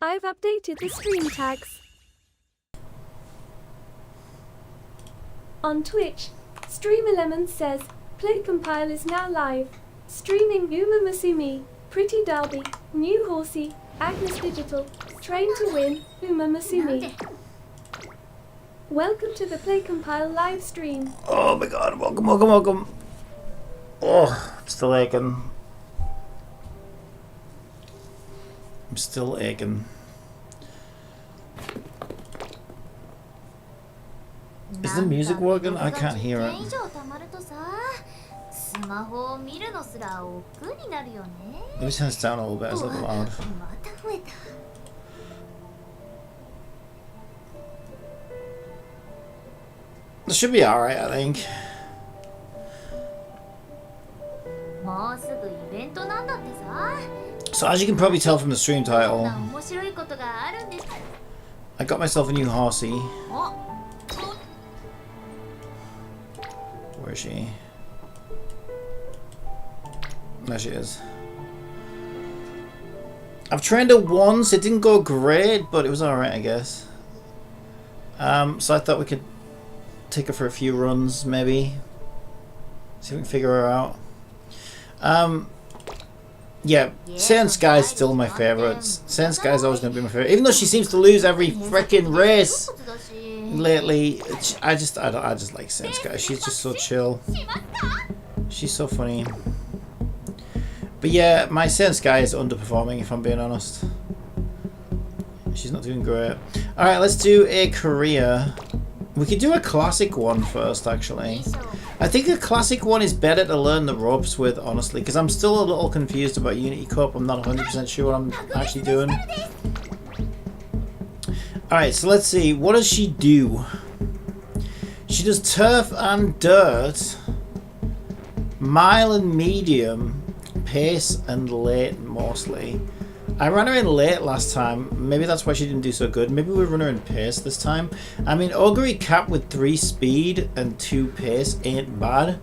I've updated the stream tags. On Twitch, Streamer says, PlayCompile is now live. Streaming Uma Masumi, Pretty Derby, New Horsey, Agnes Digital, Train to Win, Uma Masumi. Welcome to the PlayCompile live stream. Oh my god, welcome. Oh, I'm still aching. Is the music working? I can't hear it. Let me turn this down a little bit, it's a little loud. This should be alright, I think. So as you can probably tell from the stream title, I got myself a new horsey. Where is she? There she is. I've trained her once, it didn't go great, but it was alright I guess. So I thought we could take her for a few runs maybe. See if we can figure her out. Yeah, Saiyan Sky's still my favourite. Saiyan Sky's always going to be my favourite. Even though she seems to lose every freaking race lately, I just like Saiyan Sky. She's just so chill. She's so funny. But yeah, my Saiyan Sky is underperforming if I'm being honest. She's not doing great. Alright, let's do a career. We could do a classic one first actually. I think a classic one is better to learn the ropes with, honestly, because I'm still a little confused about Unity Cup. I'm not 100% sure what I'm actually doing. Alright, so let's see. What does she do? She does turf and dirt, mile and medium, pace and late mostly. I ran her in late last time. Maybe that's why she didn't do so good. Maybe we'll run her in pace this time. I mean, Ogre Cap with 3 speed and 2 pace ain't bad.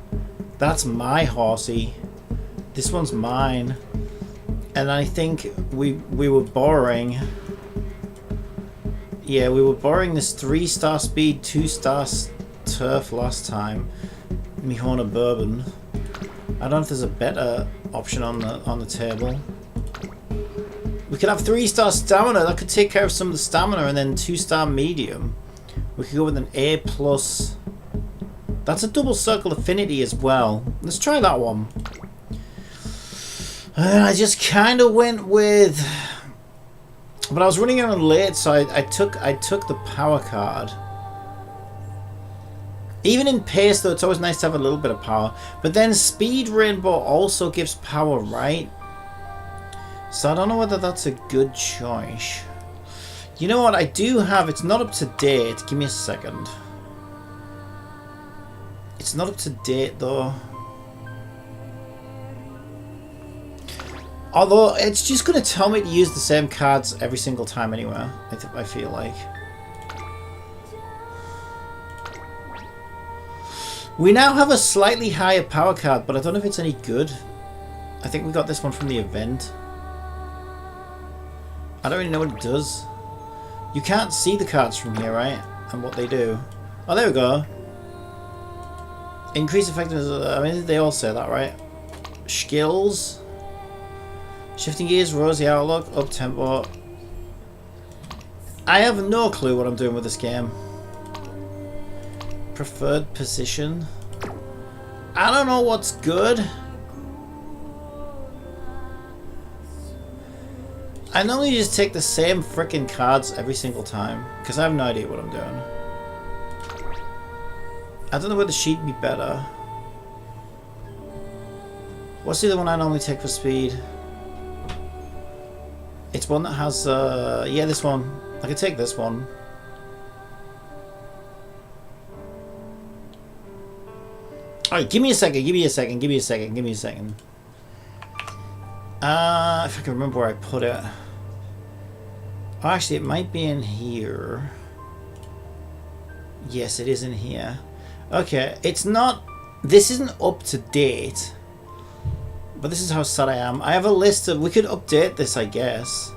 That's my horsey. This one's mine. And I think we were borrowing... Yeah, we were borrowing this 3-star speed, 2-star turf last time. Mihona Bourbon. I don't know if there's a better option on the table. We could have 3-star stamina. That could take care of some of the stamina, and then 2-star medium. We could go with an A+. That's a double circle affinity as well. Let's try that one. And I just kind of went with... But I was running around late, so I took the power card. Even in pace, though, it's always nice to have a little bit of power. But then speed rainbow also gives power, right? So I don't know whether that's a good choice. You know what I do have? It's not up to date. Give me a second. It's not up to date though. Although it's just going to tell me to use the same cards every single time anyway. I feel like. We now have a slightly higher power card, but I don't know if it's any good. I think we got this one from the event. I don't really know what it does. You can't see the cards from here, right? And what they do. Oh, there we go. Increase effectiveness. I mean, they all say that, right? Skills. Shifting gears, rosy outlook, up tempo. I have no clue what I'm doing with this game. Preferred position. I don't know what's good. I normally just take the same frickin' cards every single time, because I have no idea what I'm doing. I don't know whether she'd be better. What's the other one I normally take for speed? It's one that has, yeah, this one. I could take this one. Alright, give me a second. If I can remember where I put it. Oh, actually, it might be in here. Yes, it is in here. Okay, it's not... This isn't up to date. But this is how sad I am. I have a list of... We could update this, I guess.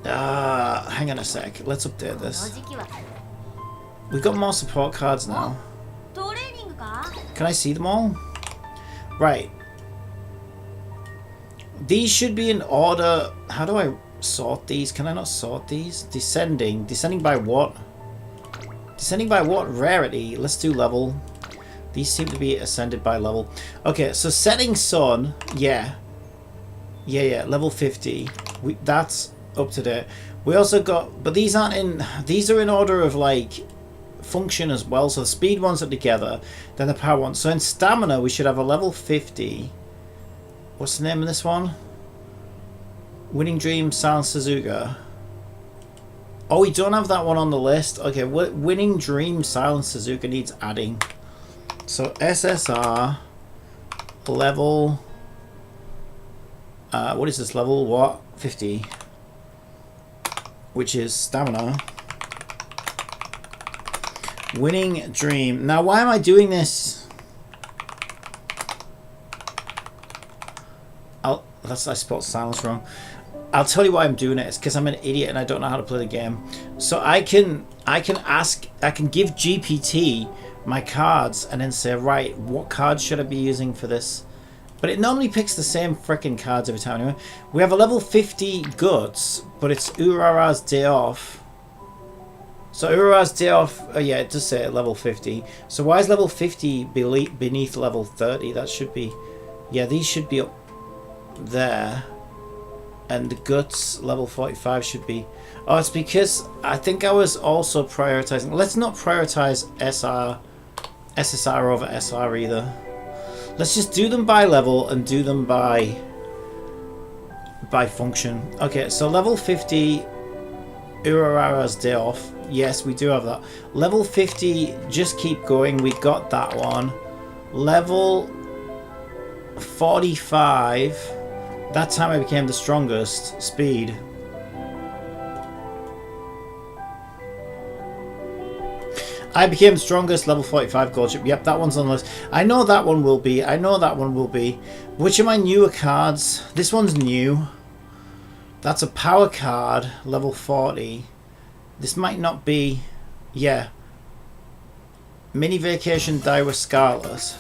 Hang on a sec. Let's update this. We've got more support cards now. Can I see them all? Right. These should be in order. How do I sort these? Can I not sort these? Descending. Descending by what? Descending by what rarity? Let's do level. These seem to be ascended by level. Okay, so setting sun. Yeah. Yeah. Level 50. That's up to date. We also got, but these aren't in. These are in order of like function as well. So the speed ones are together, then the power ones. So in stamina, we should have a level 50. What's the name of this one? Winning Dream, Silent Suzuka. Oh, we don't have that one on the list. Okay, Winning Dream, Silent Suzuka needs adding. So SSR level. What is this level? What? 50. Which is stamina. Winning Dream. Now, why am I doing this? I spelled silence wrong. I'll tell you why I'm doing it. It's because I'm an idiot and I don't know how to play the game. So I can give GPT my cards and then say, right, what cards should I be using for this? But it normally picks the same freaking cards every time anyway. We have a level 50 Guts, but it's Urara's Day Off. So Urara's Day Off, oh yeah, it does say level 50. So why is level 50 beneath level 30? That should be, yeah, these should be up there. And the Guts level 45 should be, oh, it's because I think I was also prioritizing. Let's not prioritize SSR over SR either. Let's just do them by level and do them by function. Okay, so level 50 Urara's Day Off. Yes, we do have that. Level 50, just keep going. We got that one. Level 45. That time I became the strongest. Speed. I became the strongest, level 45 gold ship. Yep, that one's on the list. I know that one will be. I know that one will be. Which of my newer cards? This one's new. That's a power card, level 40. This might not be. Yeah. Mini Vacation Daiwa Scarlet.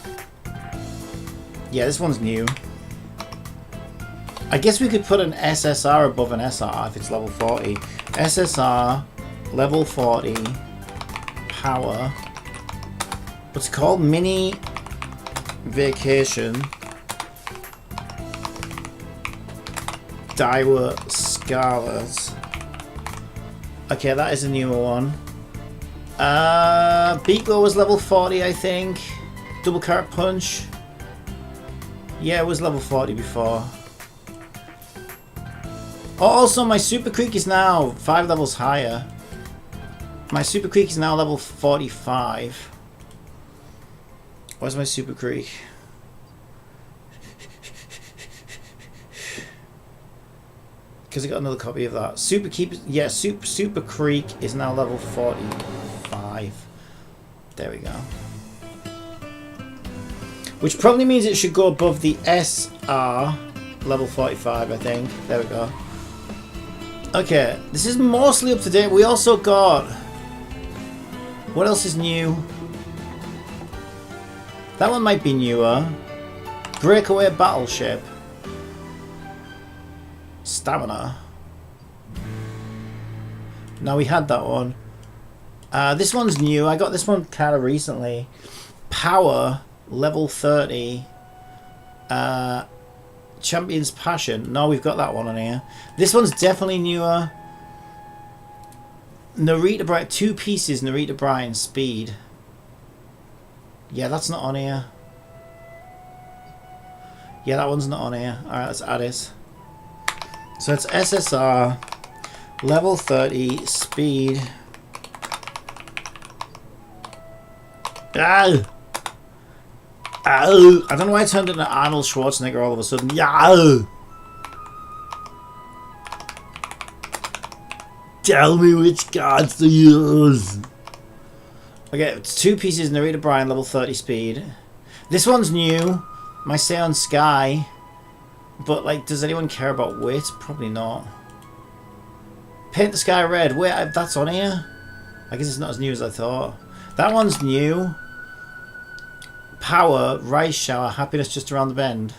Yeah, this one's new. I guess we could put an SSR above an SR if it's level 40. SSR, level 40, power. What's it called? Mini Vacation Daiwa Scarlet. Okay, that is a newer one. Beatgo was level 40, I think. Double Carrot Punch. Yeah, it was level 40 before. Oh, also, my Super Creek is now 5 levels higher. My Super Creek is now level 45. Where's my Super Creek? Because I got another copy of that. Super Creek is now level 45. There we go. Which probably means it should go above the SR level 45, I think. There we go. Okay, this is mostly up to date. We also got... What else is new? That one might be newer. Breakaway Battleship. Stamina. No, we had that one. This one's new. I got this one kind of recently. Power, level 30. Champion's Passion. No, we've got that one on here. This one's definitely newer. Narita Brian. 2 pieces Narita Brian speed. Yeah, that's not on here. Yeah, that one's not on here. Alright, let's add it. So it's SSR, level 30, speed. Ah! Oh, I don't know why I turned into Arnold Schwarzenegger all of a sudden. Yeah. Tell me which cards to use. Okay, it's 2 pieces Narita Brian, level 30 speed. This one's new. My Seon Sky. But, like, does anyone care about weight? Probably not. Paint the sky red. Wait, that's on here? I guess it's not as new as I thought. That one's new. Power, rice shower, happiness just around the bend.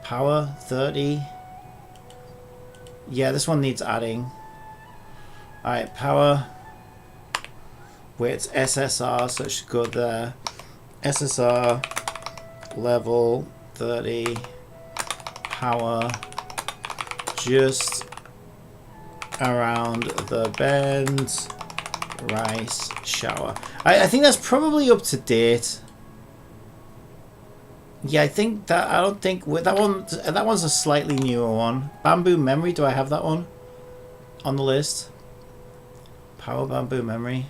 Power, 30. Yeah, this one needs adding. Alright, power. Wait, it's SSR, so it should go there. SSR, level 30. Power, just around the bend. Rice shower. I think that's probably up to date. Yeah, I think that, I don't think that one's a slightly newer one. Bamboo memory, do I have that one on the list? Power bamboo memory.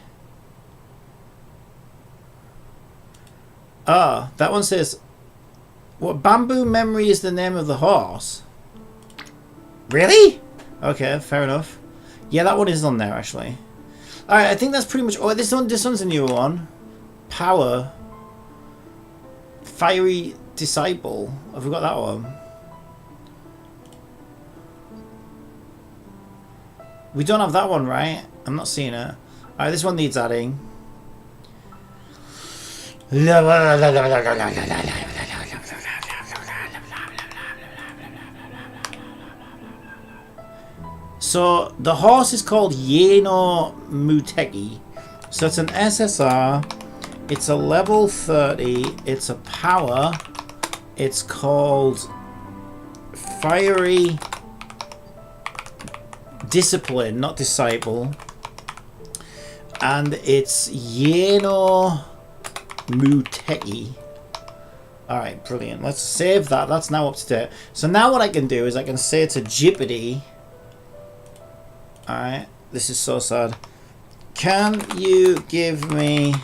Ah, that one says, what, bamboo memory is the name of the horse? Really? Okay, fair enough. Yeah, that one is on there actually. Alright, I think that's pretty much. Oh, this one's a new one. Power. Fiery Disciple. Have we got that one? We don't have that one, right? I'm not seeing it. Alright, this one needs adding. So the horse is called Yeno Muteki. So it's an SSR. It's a level 30. It's a power. It's called Fiery Discipline, not Disciple. And it's Yeno Muteki. Alright, brilliant. Let's save that. That's now up to date. So now what I can do is I can say to Jippity. Alright, this is so sad. Can you give me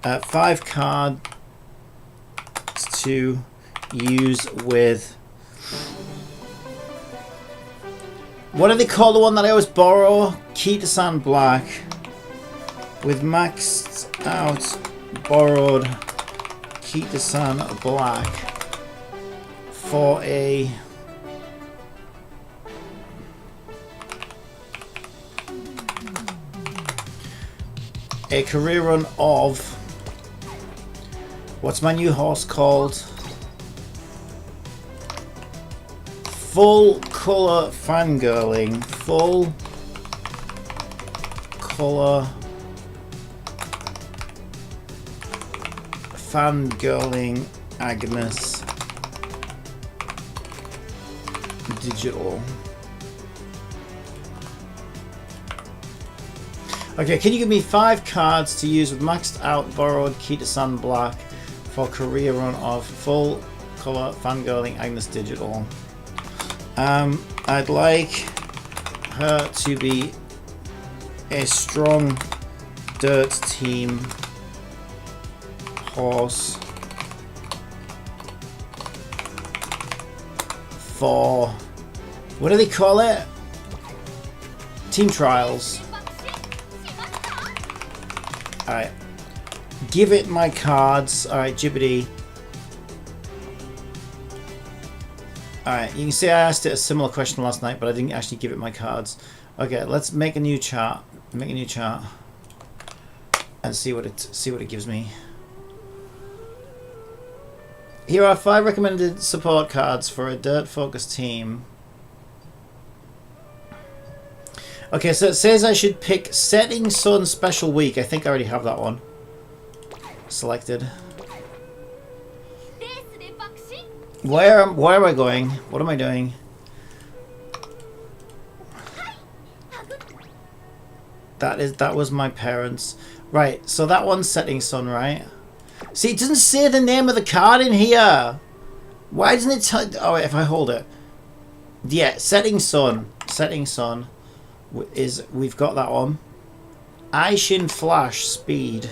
5 cards to use with... What do they call the one that I always borrow? Kita-san Black. With maxed out borrowed Kita-san Black for a career run of, what's my new horse called? Full colour fangirling. Full colour fangirling Agnes Digital. Okay, can you give me 5 cards to use with maxed out borrowed Kita-san Black for career run of full colour fangirling Agnes Digital? I'd like her to be a strong dirt team horse for, what do they call it? Team trials. Alright. Give it my cards. Alright, Jibbity. Alright, you can see I asked it a similar question last night, but I didn't actually give it my cards. Okay, let's make a new chart. Make a new chart. And see what it gives me. Here are 5 recommended support cards for a dirt focused team. Okay, so it says I should pick Setting Sun Special Week. I think I already have that one selected. Where am I going? What am I doing? That was my parents. Right, so that one's Setting Sun, right? See, it doesn't say the name of the card in here. Why doesn't it tell? Oh, wait, if I hold it. Yeah, Setting Sun. Setting Sun. We've got that one. Aishin Flash Speed.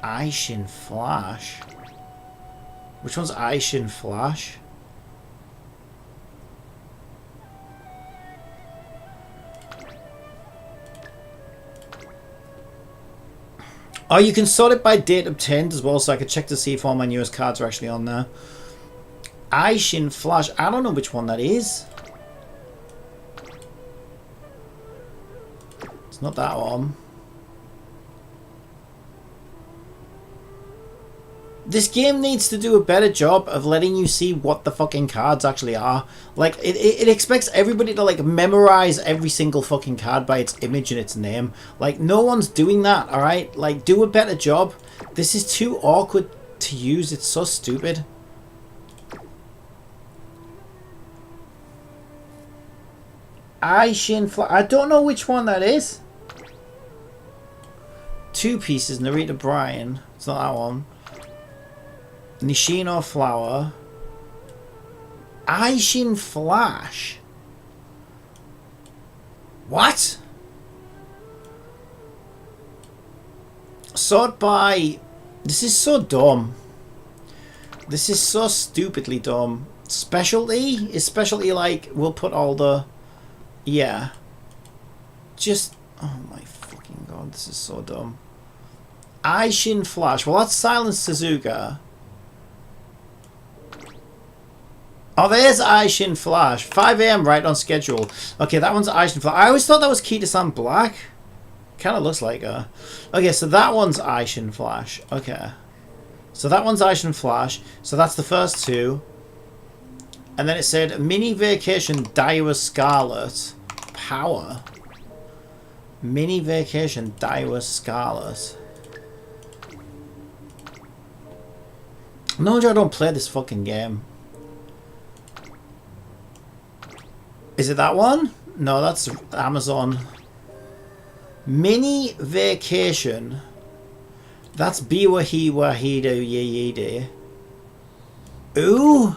Aishin Flash? Which one's Aishin Flash? Oh, you can sort it by date obtained as well, so I could check to see if all my newest cards are actually on there. Aishin Flash. I don't know which one that is. It's not that one. This game needs to do a better job of letting you see what the fucking cards actually are. Like, it expects everybody to, like, memorize every single fucking card by its image and its name. Like, no one's doing that, alright? Like, do a better job. This is too awkward to use. It's so stupid. I don't know which one that is. 2 pieces, Narita Bryan. It's not that one. Nishino Flower. Aishin Flash. What? Sort by... This is so dumb. This is so stupidly dumb. Specialty? Is specialty like, we'll put all the... Yeah. Just... Oh my fucking god, this is so dumb. Aishin Flash. Well, that's Silent Suzuka. Oh, there's Aishin Flash. 5 AM right on schedule. Okay, that one's Aishin Flash. I always thought that was Kita-san Black. Kind of looks like her. Okay, so that one's Aishin Flash. Okay. So that one's Aishin Flash. So that's the first 2. And then it said Mini Vacation Daiwa Scarlet. Power. Mini Vacation Daiwa Scarlet. No wonder I don't play this fucking game. Is it that one? No, that's Amazon. Mini Vacation. That's Biwahi Wahido Yeyide. Ooh!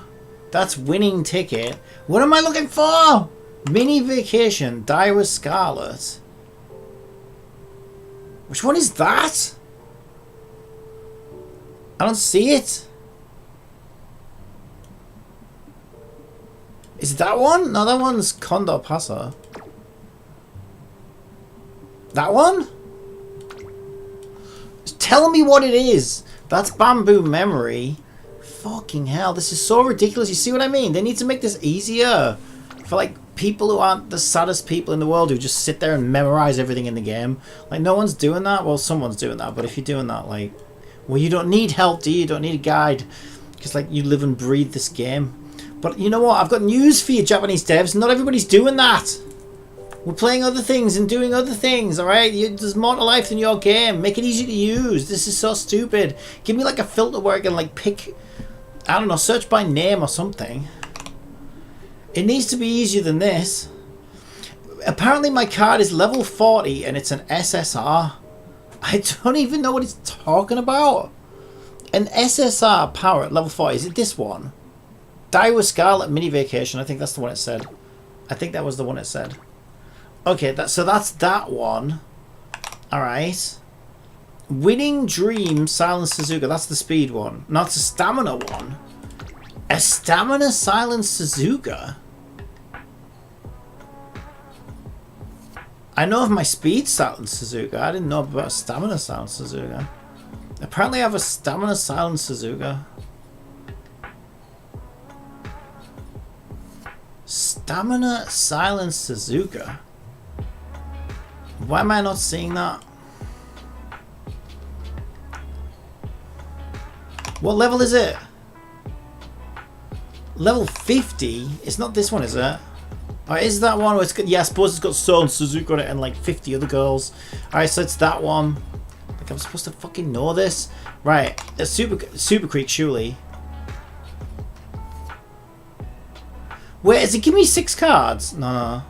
That's Winning Ticket. What am I looking for? Mini Vacation. Daiwa Scarlet. Which one is that? I don't see it. Is it that one? No, that one's Condor Pasa. That one? Tell me what it is. That's Bamboo Memory. Fucking hell, this is so ridiculous. You see what I mean? They need to make this easier for, like, people who aren't the saddest people in the world who just sit there and memorize everything in the game. Like, no one's doing that. Well, someone's doing that, but if you're doing that, like, well, you don't need help, do you? You don't need a guide. Because, like, you live and breathe this game. But you know what? I've got news for you, Japanese devs. Not everybody's doing that. We're playing other things and doing other things, alright? There's more to life than your game. Make it easy to use. This is so stupid. Give me, like, a filter where I can, like, pick... I don't know, search by name or something. It needs to be easier than this. Apparently my card is level 40 and it's an SSR. I don't even know what it's talking about. An SSR power at level 40. Is it this one? Daiwa Scarlet Mini Vacation. I think that's the one it said. I think that was the one it said. Okay, so that's that one. Alright. Winning Dream Silent Suzuka. That's the speed one. Not the stamina one. A stamina Silent Suzuka. I know of my speed Silent Suzuka. I didn't know about a stamina Silent Suzuka. Apparently I have a stamina Silent Suzuka. Stamina Silent Suzuka. Why am I not seeing that? What level is it? Level 50? It's not this one, is it? Oh, is that one? Where it's got, yeah, I suppose it's got Silent Suzuka on it and like 50 other girls. Alright, so it's that one. Like, I'm supposed to fucking know this. Right, it's Super Creek, surely. Wait, is it giving me 6 cards? No.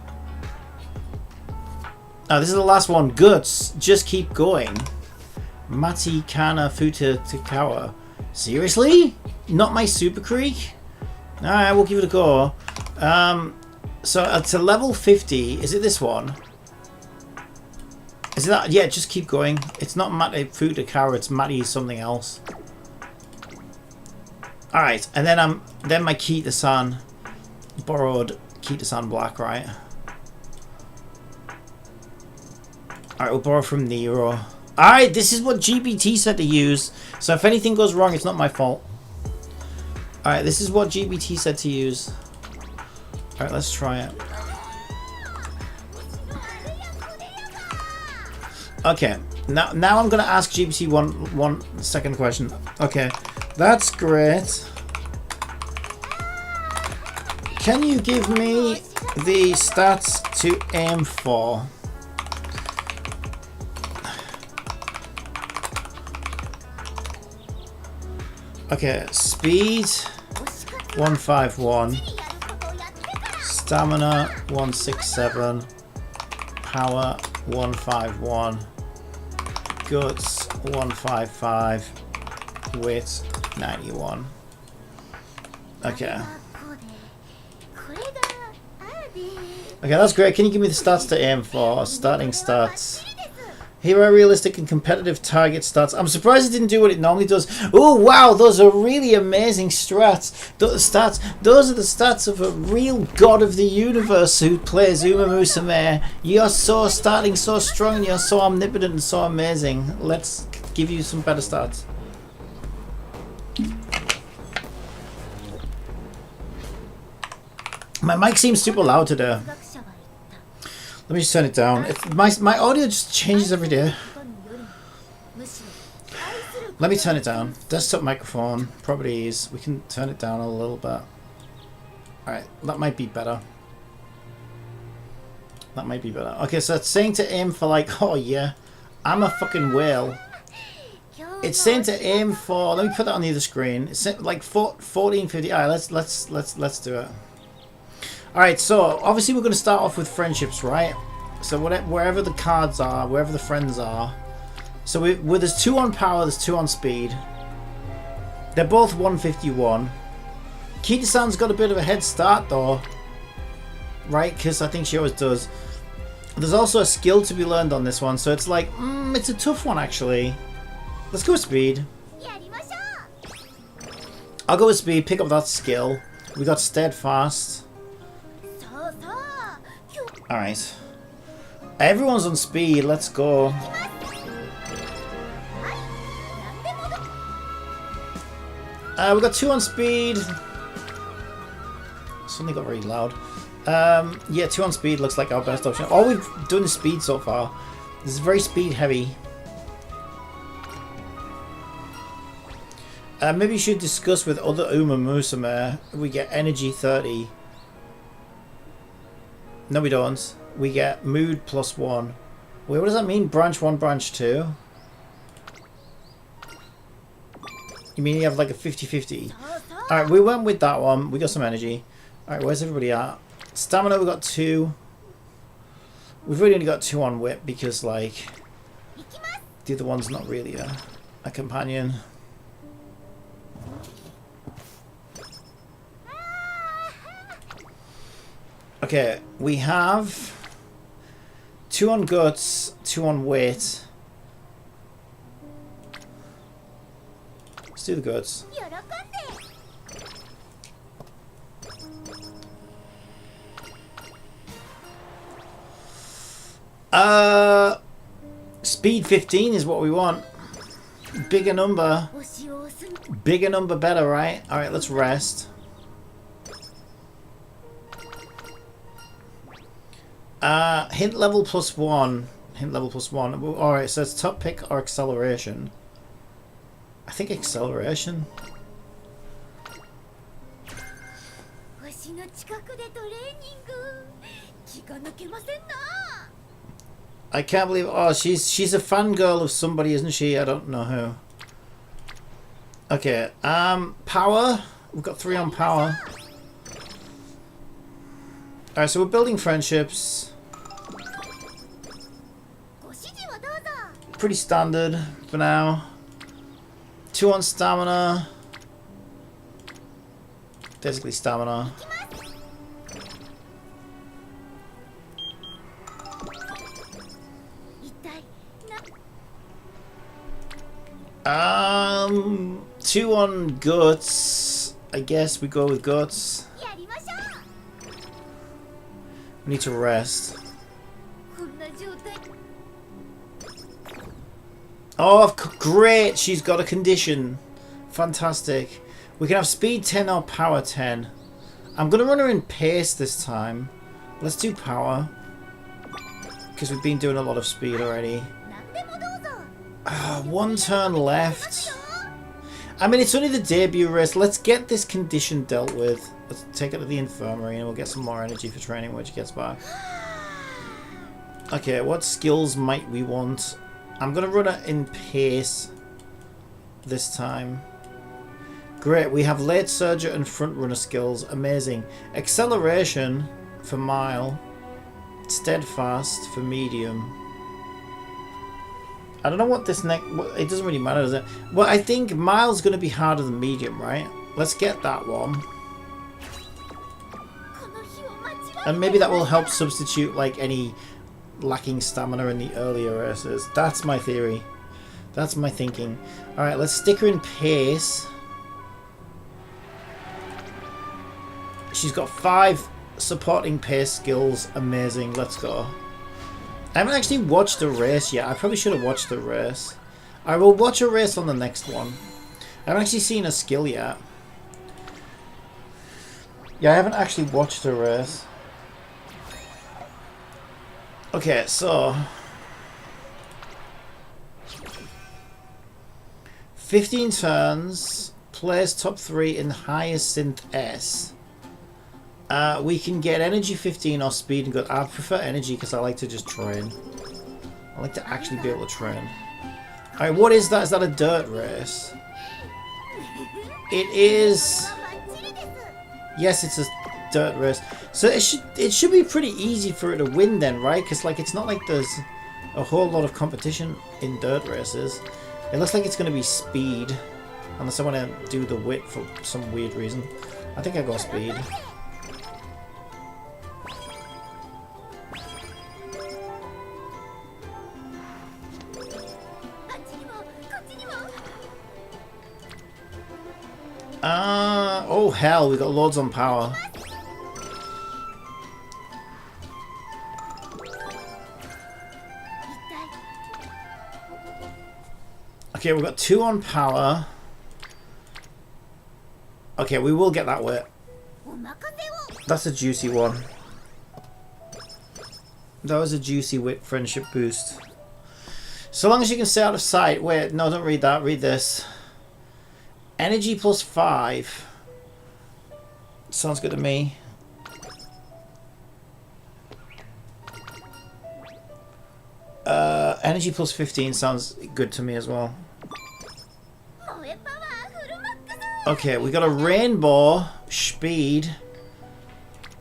Oh, this is the last one. Guts. Just keep going. Mati Kana Futa Takawa. Seriously? Not my Super Creek? Alright, we'll give it a go. So it's a level 50. Is it this one? Is it that? Yeah, just keep going. It's not Mati Futa Takawa, it's Mati something else. Alright, and then my Kita-san. Borrowed Kita-san Black, right? Alright, we'll borrow from Nero. Alright, this is what GBT said to use. So if anything goes wrong, it's not my fault. Alright, this is what GBT said to use. Alright, let's try it. Okay, now I'm gonna ask GPT one second question. Okay, that's great. Can you give me the stats to aim for? Okay, speed 151, stamina 167, power 151, guts 155, weight 91. Okay. Okay, that's great. Can you give me the stats to aim for? Starting stats. Hero realistic and competitive target stats. I'm surprised it didn't do what it normally does. Oh wow, those are really amazing stats. Those are the stats of a real god of the universe who plays Uma Musume. You're so starting so strong and you're so omnipotent and so amazing. Let's give you some better stats. My mic seems super loud today. Let me just turn it down. My audio just changes every day. Let me turn it down. Desktop microphone, properties. We can turn it down a little bit. Alright, that might be better. That might be better. Okay, so it's saying to aim for like, oh yeah, I'm a fucking whale. It's saying to aim for, let me put that on the other screen. It's like 1450. Alright, let's do it. Alright, so obviously we're going to start off with friendships, right? So wherever the cards are, wherever the friends are. So there's 2 on power, there's 2 on speed. They're both 151. Kita-san's got a bit of a head start though. Right? Because I think she always does. There's also a skill to be learned on this one, so it's like, it's a tough one actually. Let's go with speed. I'll go with speed, pick up that skill. We got steadfast. Alright. Everyone's on speed, let's go. We got 2 on speed. Suddenly got very loud. Yeah, 2 on speed looks like our best option. All we've done is speed so far. This is very speed heavy. Maybe you should discuss with other Uma Musume. We get energy 30. No, we don't. We get mood +1. Wait, what does that mean? Branch 1, branch 2? You mean you have like a 50-50? Alright, we went with that one. We got some energy. Alright, where's everybody at? Stamina, we got 2. We've really only got 2 on whip because, like, the other one's not really a companion. Okay, we have 2 on guts, 2 on weight. Let's do the guts. Speed 15 is what we want. Bigger number. Bigger number better, right? Alright, let's rest. Hint level +1. Hint level +1. Alright, so it's top pick or acceleration. I think acceleration. I can't believe. Oh, she's a fangirl of somebody, isn't she? I don't know who. Okay. Power. We've got 3 on power. Alright, so we're building friendships. Pretty standard for now. 2 on stamina. Basically stamina. Um, 2 on guts. I guess we go with guts. We need to rest. Oh, great! She's got a condition. Fantastic. We can have speed 10 or power 10. I'm going to run her in pace this time. Let's do power. Because we've been doing a lot of speed already. One turn left. I mean, it's only the debut race. Let's get this condition dealt with. Let's take it to the infirmary and we'll get some more energy for training when she gets back. Okay, what skills might we want? I'm going to run it in pace this time. Great, we have late surger and front runner skills. Amazing. Acceleration for mile. Steadfast for medium. I don't know what this next... It doesn't really matter, does it? Well, I think mile's going to be harder than medium, right? Let's get that one. And maybe that will help substitute like any lacking stamina in the earlier races. That's my theory. That's my thinking. Alright, let's stick her in pace. She's got 5 supporting pace skills. Amazing. Let's go. I haven't actually watched the race yet. I probably should have watched the race. I will watch a race on the next one. I haven't actually seen a skill yet. Yeah, I haven't actually watched the race. Okay, so 15 turns, plays top 3 in highest synth S. We can get energy 15 or speed and good. I prefer energy because I like to just train. I like to actually be able to train. Alright, what is that? Is that a dirt race? It is. Yes, it's a dirt race. So it should be pretty easy for it to win then, right? Because like it's not like there's a whole lot of competition in dirt races. It looks like it's going to be speed, unless I want to do the wit for some weird reason. I think I go speed. Oh hell, we got loads on power. Okay, we've got 2 on power. Okay, we will get that wit. That's a juicy one. That was a juicy wit friendship boost. So long as you can stay out of sight. Wait, no, don't read that. Read this. Energy plus 5. Sounds good to me. Energy plus 15 sounds good to me as well. Okay, we got a rainbow speed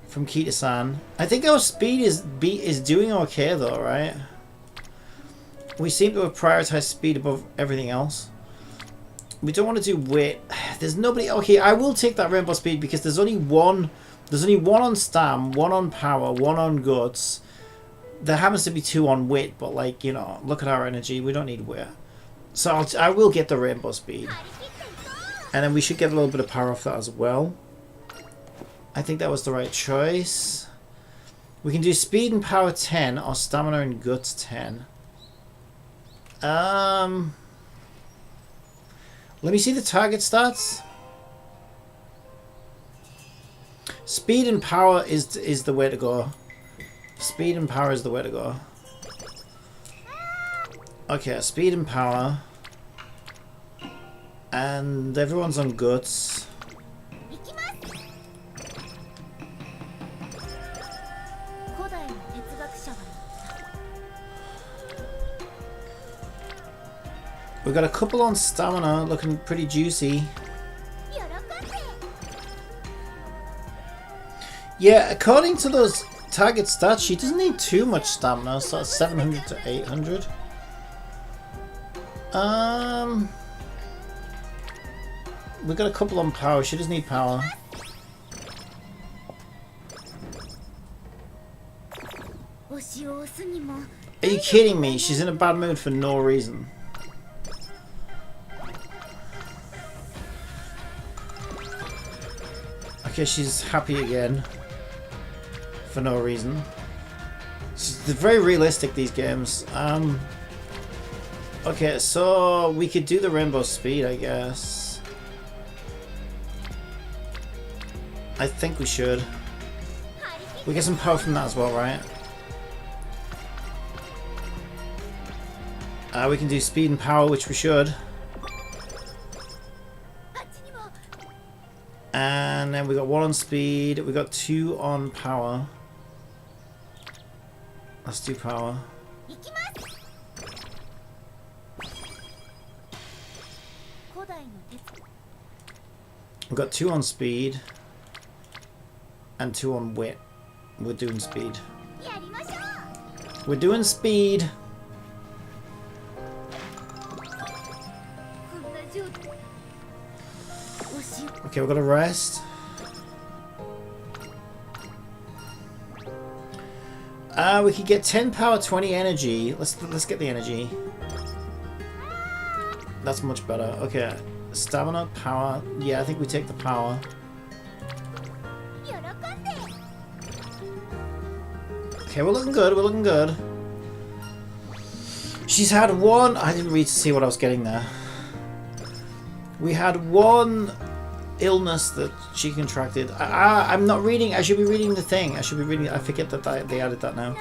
from Kita-san. I think our speed is doing okay though, right? We seem to have prioritized speed above everything else. We don't want to do wit. There's nobody. Okay, I will take that rainbow speed because there's only one. There's only 1 on stam, 1 on power, 1 on guts. There happens to be 2 on wit, but like, you know, look at our energy. We don't need wit. So I will get the rainbow speed. And then we should get a little bit of power off that as well. I think that was the right choice. We can do speed and power 10 or stamina and guts 10. Let me see the target stats. Speed and power is the way to go. Speed and power is the way to go. Okay, speed and power. And everyone's on guts. We've got a couple on stamina, looking pretty juicy. Yeah, according to those target stats, she doesn't need too much stamina, so that's 700 to 800. We've got a couple on power, she does need power. Are you kidding me? She's in a bad mood for no reason. Okay, she's happy again. For no reason. They're very realistic, these games. Okay, so we could do the rainbow speed, I guess. I think we should. We get some power from that as well, right? We can do speed and power, which we should. And then we got 1 on speed. We got 2 on power. Let's do power. We've got 2 on speed. And 2 on wit. We're doing speed. We're doing speed. Okay, we've got to rest. We could get 10 power, 20 energy. Let's get the energy. That's much better. Okay, stamina, power. Yeah, I think we take the power. Okay, we're looking good. We're looking good. She's had 1. I didn't read to see what I was getting there. We had 1 illness that she contracted. I'm not reading. I should be reading the thing. I should be reading. I forget that they added that now.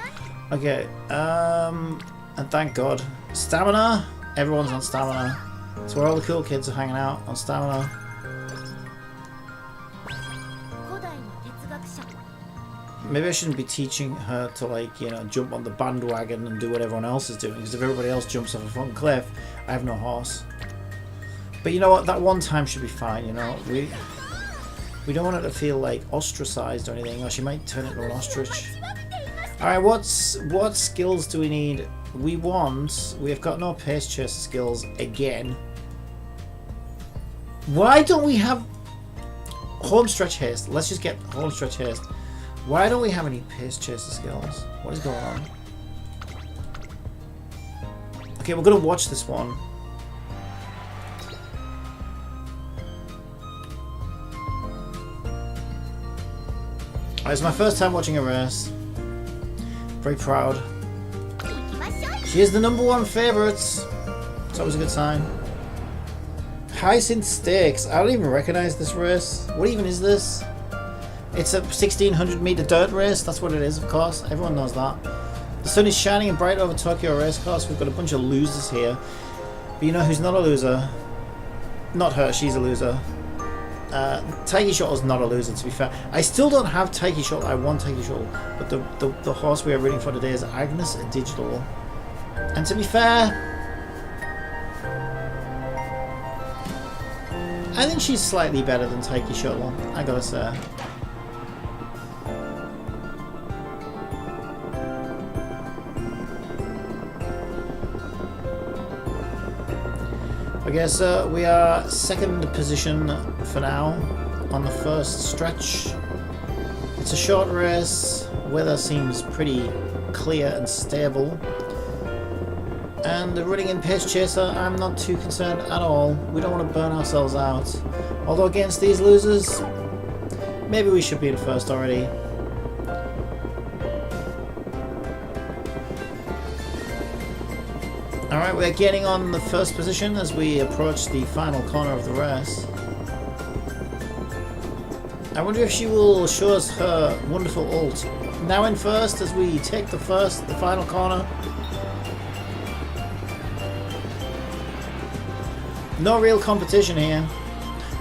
Okay. And thank God. Stamina. Everyone's on stamina. It's where all the cool kids are hanging out, on stamina. Maybe I shouldn't be teaching her to, like, you know, jump on the bandwagon and do what everyone else is doing. Because if everybody else jumps off a fucking cliff, I have no horse. But you know what? That one time should be fine, you know? We don't want her to feel, like, ostracized or anything, or she might turn into an ostrich. Alright, what skills do we need? We've got no pace chaser skills again. Why don't we have home stretch haste? Let's just get home stretch haste. Why don't we have any pace chaser skills? What is going on? Okay, we're gonna watch this one. It's my first time watching a race. Very proud. She is the #1 favourite. It's always a good sign. Hyacinth Stakes. I don't even recognise this race. What even is this? It's a 1600 metre dirt race. That's what it is, of course. Everyone knows that. The sun is shining and bright over Tokyo Racecourse. We've got a bunch of losers here. But you know who's not a loser? Not her, she's a loser. Taiki Shuttle's not a loser, to be fair. I still don't have Taiki Shuttle. I want Taiki Shuttle. But the horse we are rooting for today is Agnes Digital. And to be fair, I think she's slightly better than Taiki Shuttle, I gotta say. Okay, so we are 2nd position for now on the first stretch. It's a short race. Weather seems pretty clear and stable. And running in pace chaser, I'm not too concerned at all. We don't want to burn ourselves out. Although against these losers, maybe we should be in first already. Alright, we're getting on the first position as we approach the final corner of the race. I wonder if she will show us her wonderful ult. Now in first as we take the final corner. No real competition here.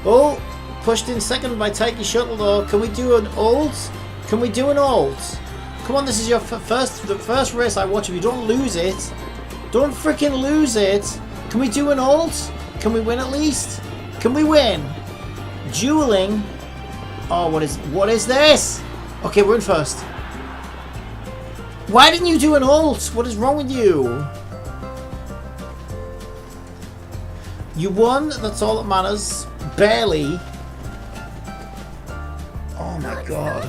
Oh, pushed in second by Taiki Shuttle though. Can we do an ult? Can we do an ult? Come on, this is your the first race I watch. If you don't lose it, don't freaking lose it. Can we do an ult? Can we win at least? Can we win? Dueling. Oh, what is this? Okay, we're in first. Why didn't you do an ult? What is wrong with you? You won, that's all that matters. Barely. Oh my god.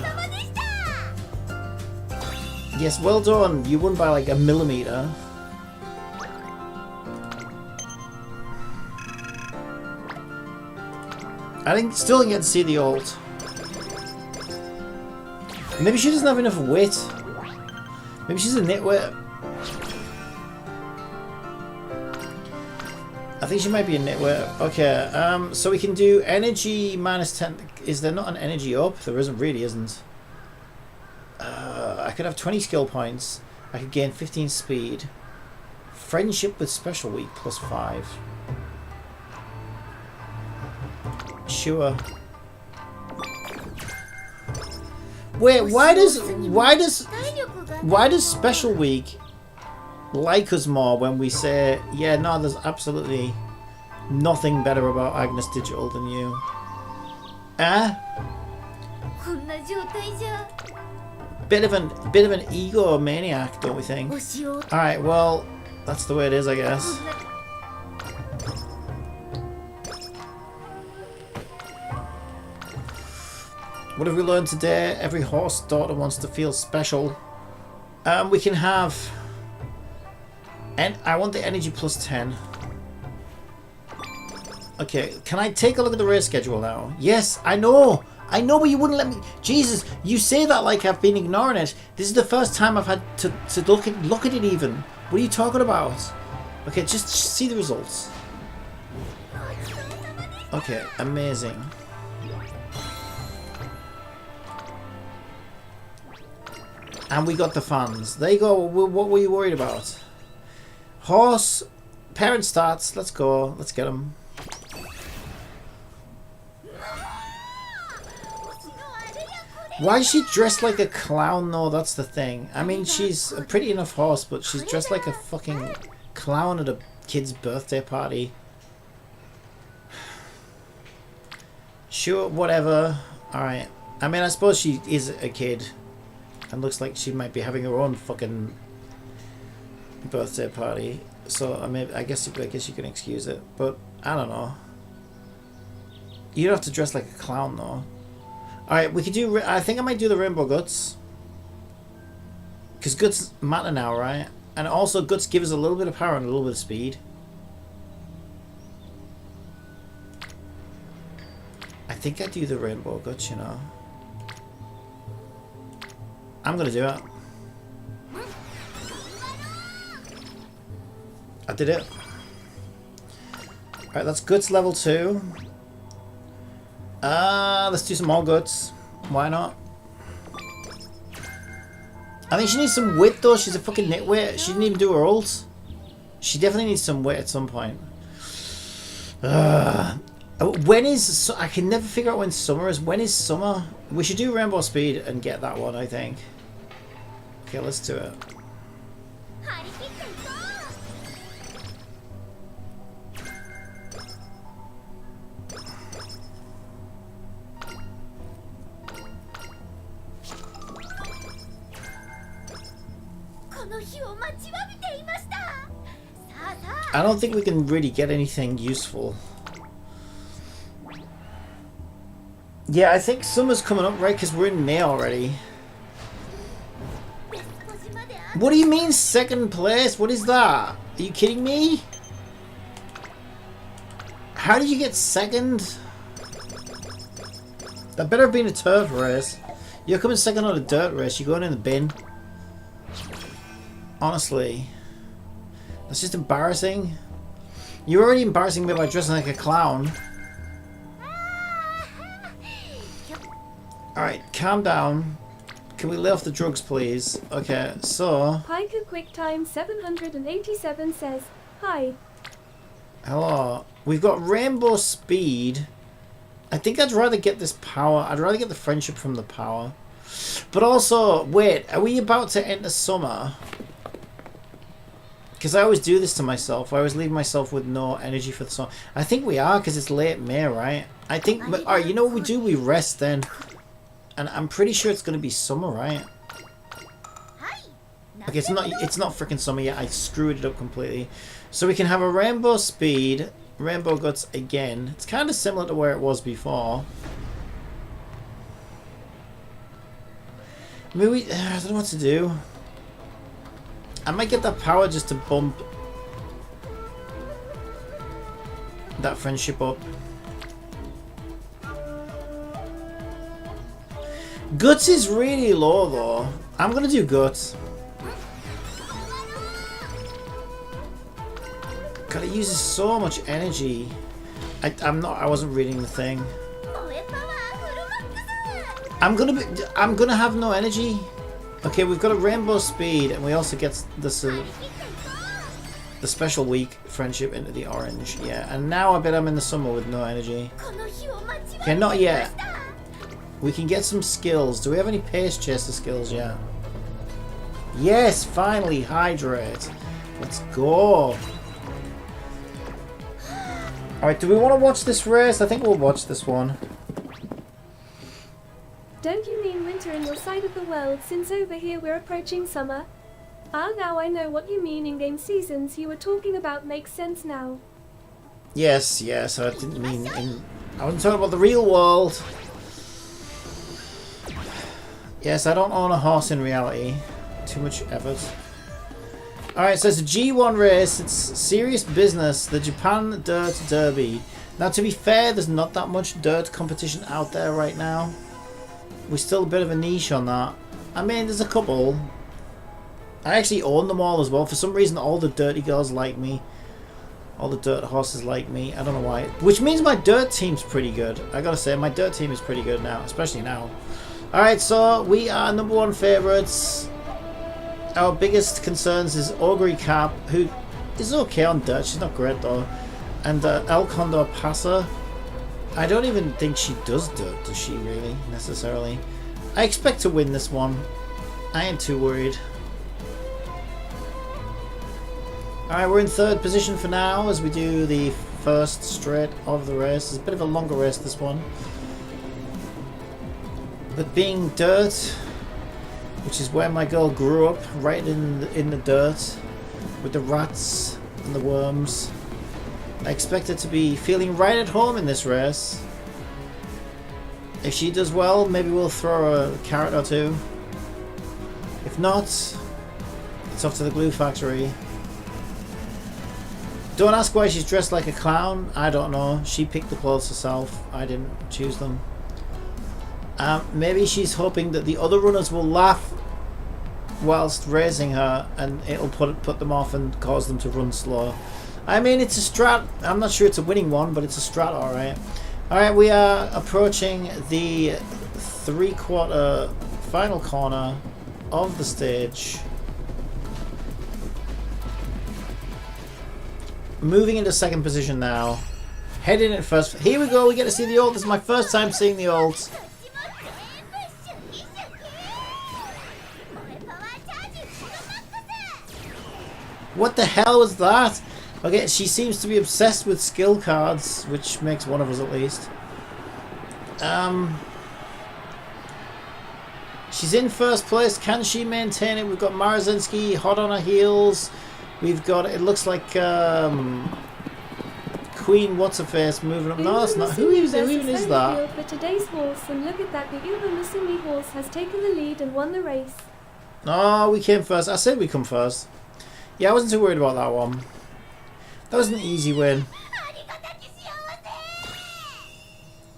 Yes, well done. You won by like a millimeter. Still didn't get to see the ult. Maybe she doesn't have enough wit. Maybe she's a nitwit. I think she might be a nitwit. Okay, so we can do energy -10. Is there not an energy up? There isn't, really isn't. I could have 20 skill points. I could gain 15 speed. Friendship with special week +5. Sure. Wait, why does special week like us more when we say, yeah, no, there's absolutely nothing better about Agnes Digital than you? Eh? Bit of an egomaniac, don't we think? Alright, well, that's the way it is, I guess. What have we learned today? Every horse daughter wants to feel special. We can have... And I want the energy +10. Okay, can I take a look at the race schedule now? Yes, I know! I know, but you wouldn't let me... Jesus, you say that like I've been ignoring it. This is the first time I've had to look at it even. What are you talking about? Okay, just see the results. Okay, amazing. And we got the fans. There you go. What were you worried about? Horse, parent starts. Let's go. Let's get them. Why is she dressed like a clown though? That's the thing. I mean, she's a pretty enough horse, but she's dressed like a fucking clown at a kid's birthday party. Sure, whatever. Alright. I mean, I suppose she is a kid. And looks like she might be having her own fucking birthday party. So, I mean, I guess you can excuse it. But, I don't know. You don't have to dress like a clown though. Alright, we could do... I think I might do the Rainbow Guts. Because Guts matter now, right? And also Guts give us a little bit of power and a little bit of speed. I think I do the Rainbow Guts, you know. I'm going to do it. I did it. Alright, that's Guts level 2. Let's do some more Guts. Why not? I think she needs some wit though. She's a fucking nitwit. She didn't even do her ult. She definitely needs some wit at some point. When is... I can never figure out when summer is. When is summer? We should do Rainbow Speed and get that one, I think. Okay, let's do it. I don't think we can really get anything useful. Yeah, I think summer's coming up, right? Because we're in May already. What do you mean second place? What is that? Are you kidding me? How did you get second? That better have been a turf race. You're coming second on a dirt race. You're going in the bin. Honestly. That's just embarrassing. You're already embarrassing me by dressing like a clown. Alright, calm down. Can we lay off the drugs, please? Okay, so... Piker QuickTime 787 says, hi. Hello. We've got Rainbow Speed. I think I'd rather get this power. I'd rather get the friendship from the power. But also, wait, are we about to enter summer? Because I always do this to myself. I always leave myself with no energy for the summer. I think we are, because it's late May, right? I think... Alright, you know what we do? We rest then. And I'm pretty sure it's going to be summer, right? Okay, it's not freaking summer yet. I screwed it up completely. So we can have a Rainbow Speed, Rainbow Guts again. It's kind of similar to where it was before. Maybe I don't know what to do. I might get that power just to bump that friendship up. Guts is really low though. I'm gonna do Guts. God, it uses so much energy. I wasn't reading the thing. I'm gonna have no energy. Okay, we've got a Rainbow Speed and we also get this the special week friendship into the orange. Yeah, and now I bet I'm in the summer with no energy. Okay, not yet. We can get some skills. Do we have any pace chaser skills yet? Yes, finally, hydrate. Let's go. Alright, do we want to watch this race? I think we'll watch this one. Don't you mean winter in your side of the world, since over here we're approaching summer? Ah, now I know what you mean. In-game seasons you were talking about makes sense now. Yes, yes, I didn't mean I wasn't talking about the real world. Yes, I don't own a horse in reality. Too much effort. Alright, so it's a G1 race. It's serious business. The Japan Dirt Derby. Now, to be fair, there's not that much dirt competition out there right now. We're still a bit of a niche on that. I mean, there's a couple. I actually own them all as well. For some reason, all the dirty girls like me. All the dirt horses like me. I don't know why. Which means my dirt team's pretty good. I gotta say, my dirt team is pretty good now. Especially now. Alright, so we are #1 favourites. Our biggest concerns is Augury Cap, who is okay on dirt. She's not great though. And El Condor Passer. I don't even think she does dirt, does she really, necessarily? I expect to win this one. I ain't too worried. Alright, we're in 3rd position for now as we do the first straight of the race. It's a bit of a longer race, this one. But being dirt, which is where my girl grew up, right in the dirt, with the rats and the worms, I expect her to be feeling right at home in this race. If she does well, maybe we'll throw her a carrot or two. If not, it's off to the glue factory. Don't ask why she's dressed like a clown. I don't know. She picked the clothes herself. I didn't choose them. Maybe she's hoping that the other runners will laugh whilst racing her, and it'll put them off and cause them to run slow. I mean, it's a strat. I'm not sure it's a winning one, but it's a strat, alright. Alright, we are approaching the 3/4 final corner of the stage. Moving into 2nd position now. Heading in first. Here we go, we get to see the ult. This is my first time seeing the ult. What the hell was that? Okay, she seems to be obsessed with skill cards, which makes one of us at least. She's in 1st place. Can she maintain it? We've got Marazinski hot on her heels. We've got, it looks like Queen What's-Her-Face moving up. No, that's not. Who even is that? For today's horse, and look at that, the Uma Musume horse has taken the lead and won the race. Oh, we came first. I said we come first. Yeah, I wasn't too worried about that one. That was an easy win.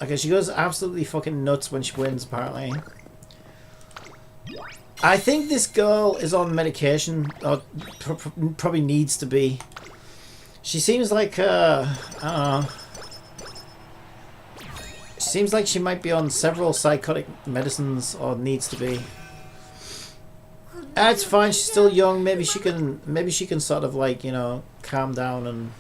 Okay, she goes absolutely fucking nuts when she wins, apparently. I think this girl is on medication, or probably needs to be. She seems like, I don't know. She seems like she might be on several psychotic medicines, or needs to be. It's fine. She's still young. Maybe she can sort of, like, you know, calm down and.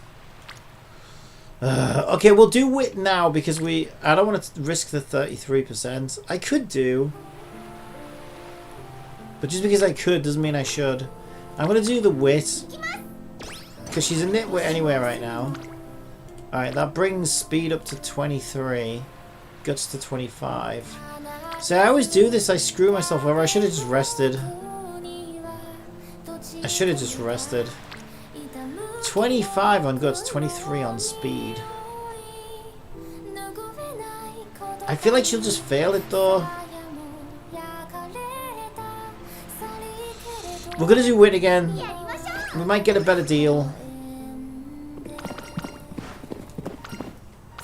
Okay, we'll do wit now because I don't want to risk the 33%. I could do, but just because I could doesn't mean I should. I'm gonna do the wit because she's a nitwit anyway right now. All right, that brings speed up to 23, guts to 25. So I always do this. I screw myself over. I should have just rested. 25 on guts, 23 on speed. I feel like she'll just fail it though. We're gonna do wit again. We might get a better deal.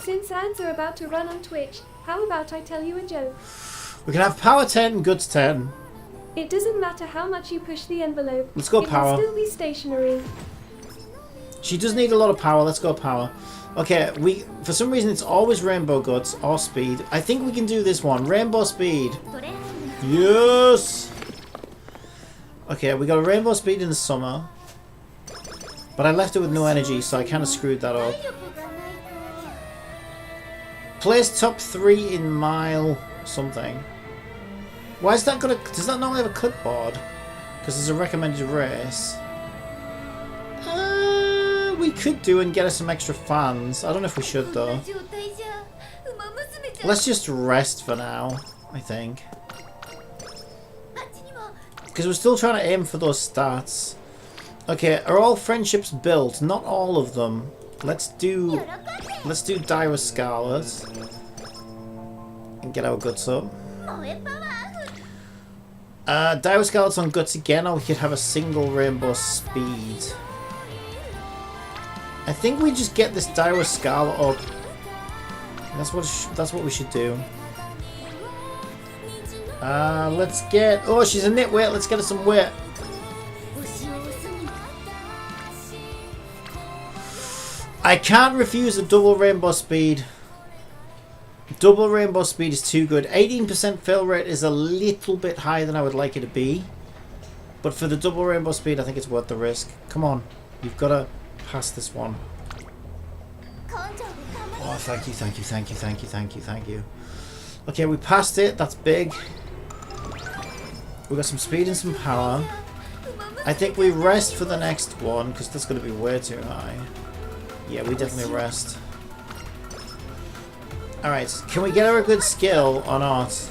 Since ads are about to run on Twitch, how about I tell you a joke? We can have power 10, guts 10. It doesn't matter how much you push the envelope. Let's go power. It will still be stationary. She does need a lot of power. Let's go power. Okay, for some reason it's always rainbow guts or speed. I think we can do this one. Rainbow speed. Yes. Okay, we got a rainbow speed in the summer. But I left it with no energy, so I kind of screwed that up. Place top 3 in mile something. Why is that gonna... Does that not have a clipboard? Because there's a recommended race. We could do and get us some extra fans. I don't know if we should though. Let's just rest for now, I think. Because we're still trying to aim for those stats. Okay, are all friendships built? Not all of them. Let's do Dire Scarlet and get our guts up. Dire Scarlet's on guts again, or we could have a single rainbow speed. I think we just get this Dire Scarlet up. That's what we should do. Let's get... Oh, she's a nitwit. Let's get her some wit. I can't refuse a double rainbow speed. Double rainbow speed is too good. 18% fail rate is a little bit higher than I would like it to be. But for the double rainbow speed, I think it's worth the risk. Come on. You've got to pass this one. Oh, thank you, thank you, thank you, thank you, thank you, thank you. Okay, we passed it. That's big. We got some speed and some power. I think we rest for the next one, because that's going to be way too high. Yeah, we definitely rest. Alright, can we get her a good skill or not?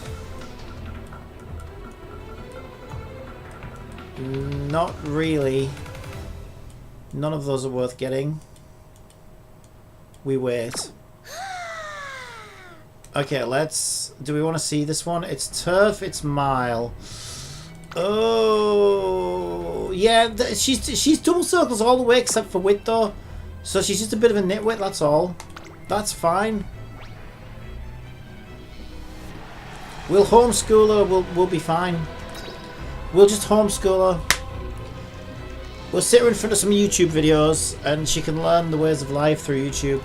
Not really. None of those are worth getting. We wait. Okay, let's... Do we want to see this one? It's turf, it's mile. Oh... Yeah, she's double circles all the way except for wit though. So she's just a bit of a nitwit, that's all. That's fine. We'll homeschool her, we'll be fine. We'll just homeschool her. We'll sit her in front of some YouTube videos and she can learn the ways of life through YouTube.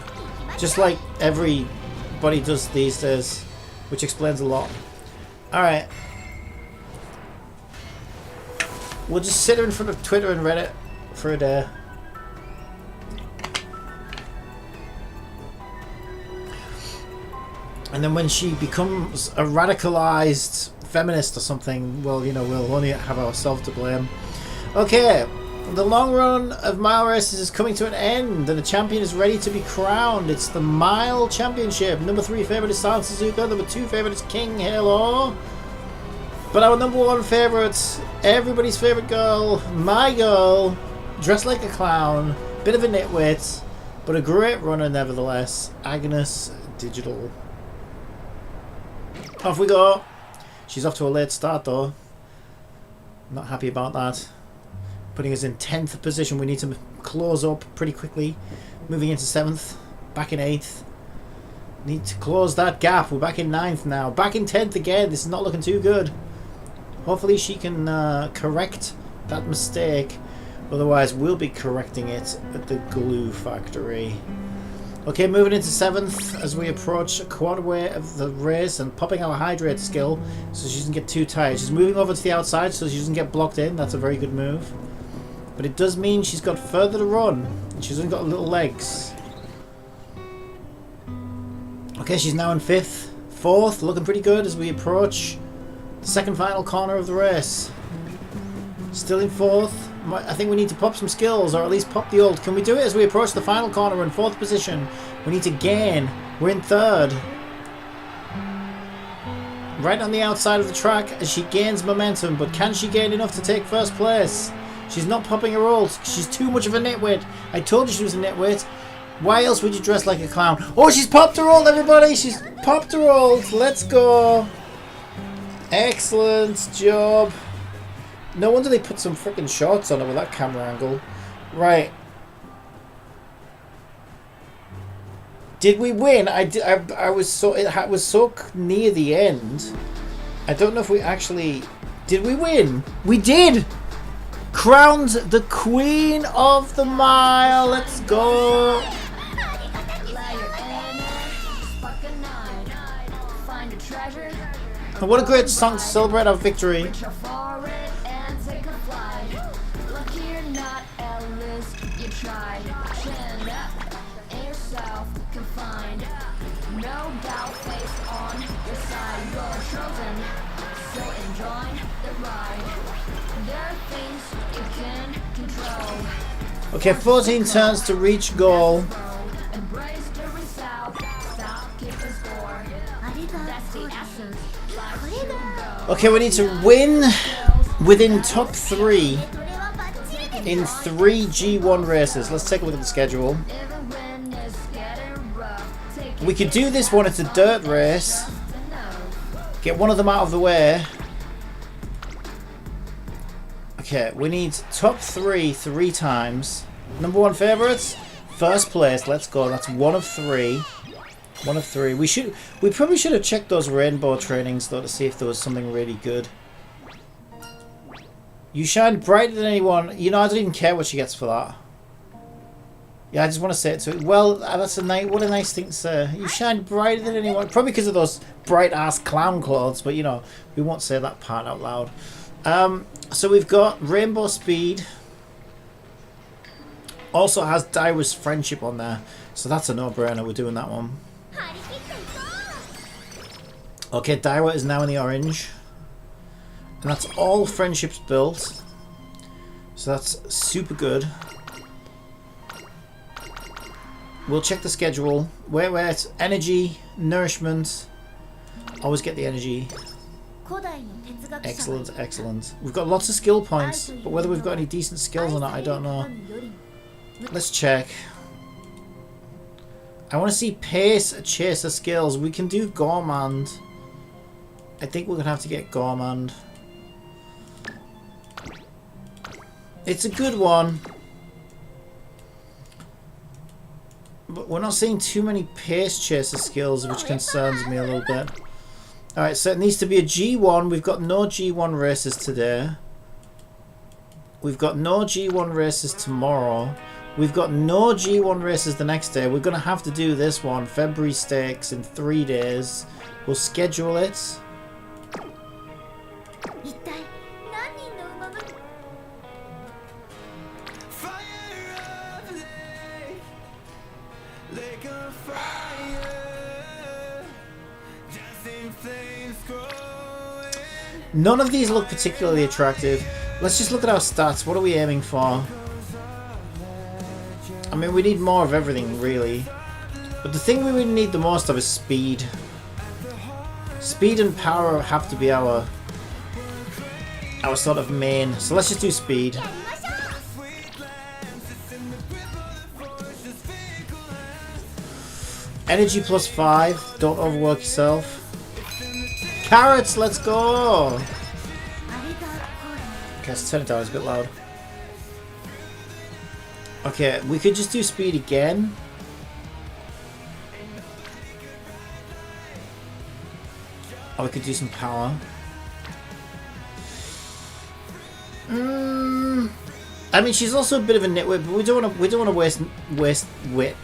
Just like everybody does these days. Which explains a lot. Alright. We'll just sit her in front of Twitter and Reddit for a day. And then when she becomes a radicalized feminist or something, well, you know, we'll only have ourselves to blame. Okay, the long run of mile races is coming to an end, and the champion is ready to be crowned. It's the Mile Championship. Number 3 favourite is San Suzuka. Number 2 favourite is King Halo. But our number 1 favourite, everybody's favourite girl, my girl, dressed like a clown, bit of a nitwit, but a great runner nevertheless, Agnes Digital. Off we go. She's off to a late start though. Not happy about that. Putting us in 10th position. We need to close up pretty quickly. Moving into 7th. Back in 8th. Need to close that gap. We're back in 9th now. Back in 10th again. This is not looking too good. Hopefully she can correct that mistake. Otherwise we'll be correcting it at the glue factory. Okay, moving into 7th as we approach a quarter way of the race and popping our hydrate skill so she doesn't get too tired. She's moving over to the outside so she doesn't get blocked in. That's a very good move. But it does mean she's got further to run. She's only got little legs. Okay, she's now in 5th. 4th, looking pretty good as we approach the second final corner of the race. Still in 4th. I think we need to pop some skills, or at least pop the ult. Can we do it as we approach the final corner? We're in 4th position. We need to gain. We're in 3rd. Right on the outside of the track as she gains momentum, but can she gain enough to take 1st place? She's not popping her ult. She's too much of a nitwit. I told you she was a nitwit. Why else would you dress like a clown? Oh, she's popped her ult, everybody! She's popped her ult. Let's go. Excellent job. No wonder they put some freaking shots on it with that camera angle. Right. Did we win? I was so... It was so near the end. I don't know if we actually... Did we win? We did! Crowned the Queen of the Mile. Let's go. And what a great song to celebrate our victory. Okay, 14 turns to reach goal. Okay, we need to win within top 3 in 3 G1 races. Let's take a look at the schedule. We could do this one. It's a dirt race. Get one of them out of the way. Okay, we need top 3 times. Number 1 favourites, first place. Let's go. That's 1 of 3. 1 of 3. We probably should have checked those rainbow trainings though to see if there was something really good. You shine brighter than anyone. You know, I don't even care what she gets for that. Yeah, I just want to say it to her. Well, that's what a nice thing to say. You shine brighter than anyone. Probably because of those bright ass clown clothes, but you know, we won't say that part out loud. So we've got Rainbow Speed. Also has Daira's Friendship on there. So that's a no-brainer. We're doing that one. Okay, Daira is now in the orange. And that's all friendships built. So that's super good. We'll check the schedule. Where it's energy, nourishment. Always get the energy. Excellent, excellent. We've got lots of skill points, but whether we've got any decent skills or not, I don't know. Let's check. I want to see pace, chaser skills. We can do Gourmand. I think we're going to have to get Gourmand. It's a good one. But we're not seeing too many pace chaser skills, which concerns me a little bit. Alright, so it needs to be a G1. We've got no G1 races today. We've got no G1 races tomorrow. We've got no G1 races the next day. We're going to have to do this one, February Stakes, in 3 days. We'll schedule it. None of these look particularly attractive. Let's just look at our stats. What are we aiming for? I mean, we need more of everything, really. But the thing we really need the most of is speed. Speed and power have to be our sort of main. So let's just do speed. Energy plus 5. Don't overwork yourself. Carrots, let's go! Okay, let's turn it down, it's a bit loud. Okay, we could just do speed again. Or we could do some power. I mean, she's also a bit of a nitwit, but we don't want to waste wit.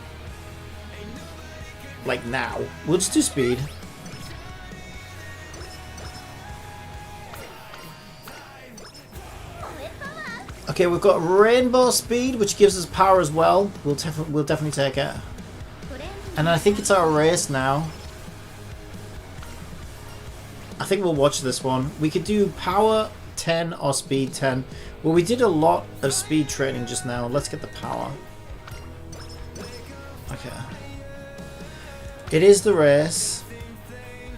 Like now. We'll just do speed. Okay, we've got Rainbow Speed, which gives us power as well. We'll definitely take it. And I think it's our race now. I think we'll watch this one. We could do power 10 or speed 10. Well, we did a lot of speed training just now. Let's get the power. Okay. It is the race.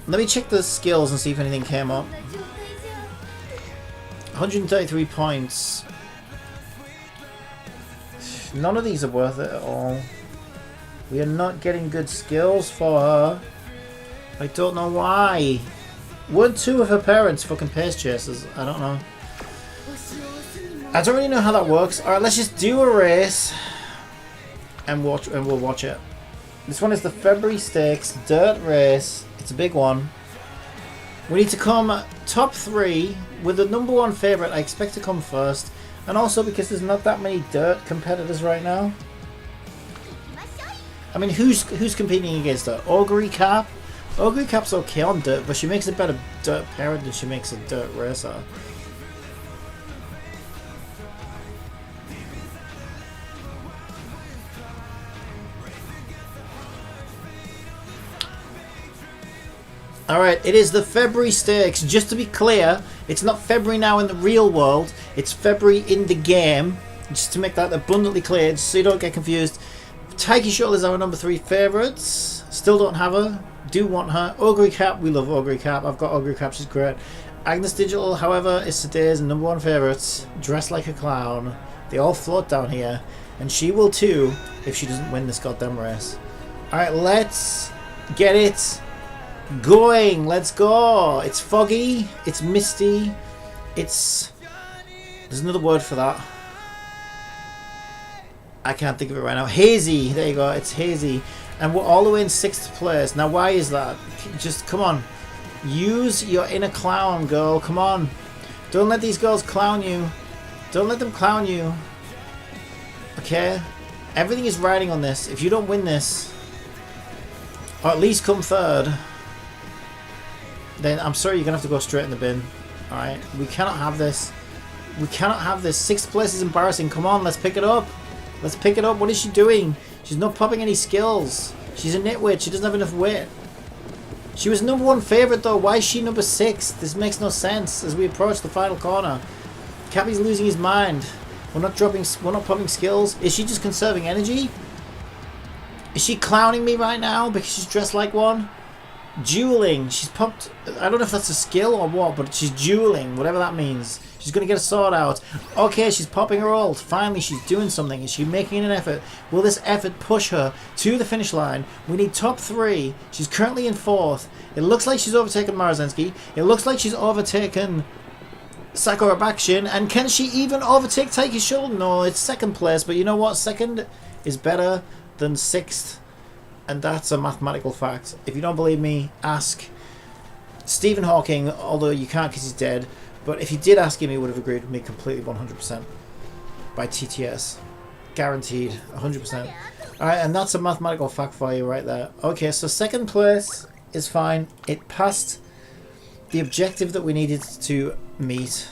Let me check the skills and see if anything came up. 133 points. None of these are worth it at all. We are not getting good skills for her. I don't know why. Weren't 2 of her parents fucking pace chasers? I don't know. I don't really know how that works. Alright, let's just do a race and we'll watch it. This one is the February Stakes Dirt Race. It's a big one. We need to come top 3 with the number 1 favourite. I expect to come first. And also because there's not that many dirt competitors right now. I mean, who's competing against her? Augury Cap? Augury Cap's okay on dirt, but she makes a better dirt parent than she makes a dirt racer. Alright, it is the February stakes. Just to be clear, it's not February now in the real world. It's February in the game. Just to make that abundantly clear, just so you don't get confused. Taiki Shuttle is our number 3 favourites. Still don't have her. Do want her. Ogre Cap, we love Ogre Cap. I've got Ogre Cap, she's great. Agnes Digital, however, is today's number 1 favourites. Dressed like a clown. They all float down here. And she will too, if she doesn't win this goddamn race. Alright, let's get it going. Let's go. It's foggy. It's misty. It's... There's another word for that. I can't think of it right now. Hazy. There you go. It's hazy. And we're all the way in 6th place. Now, why is that? Just, come on. Use your inner clown, girl. Come on. Don't let these girls clown you. Don't let them clown you. Okay? Everything is riding on this. If you don't win this, or at least come 3rd, then I'm sorry, you're going to have to go straight in the bin. Alright? We cannot have this. We cannot have this. 6th place is embarrassing. Come on, let's pick it up. Let's pick it up. What is she doing? She's not popping any skills. She's a nitwit. She doesn't have enough wit. She was number 1 favourite though. Why is she number 6? This makes no sense as we approach the final corner. Cappy's losing his mind. We're not popping skills. Is she just conserving energy? Is she clowning me right now because she's dressed like one? Dueling. She's popped... I don't know if that's a skill or what, but she's dueling. Whatever that means. She's going to get a sword out. Okay, she's popping her ult. Finally, she's doing something. Is she making an effort? Will this effort push her to the finish line? We need top 3. She's currently in 4th. It looks like she's overtaken Marazensky. It looks like she's overtaken Sakura Bakshin. And can she even overtake Taiki Shuttle? No, it's 2nd place. But you know what? 2nd is better than 6th. And that's a mathematical fact. If you don't believe me, ask Stephen Hawking, although you can't because he's dead. But if you did ask him, he would have agreed with me completely 100%. By TTS. Guaranteed. 100%. Alright, and that's a mathematical fact for you right there. Okay, so 2nd place is fine. It passed the objective that we needed to meet.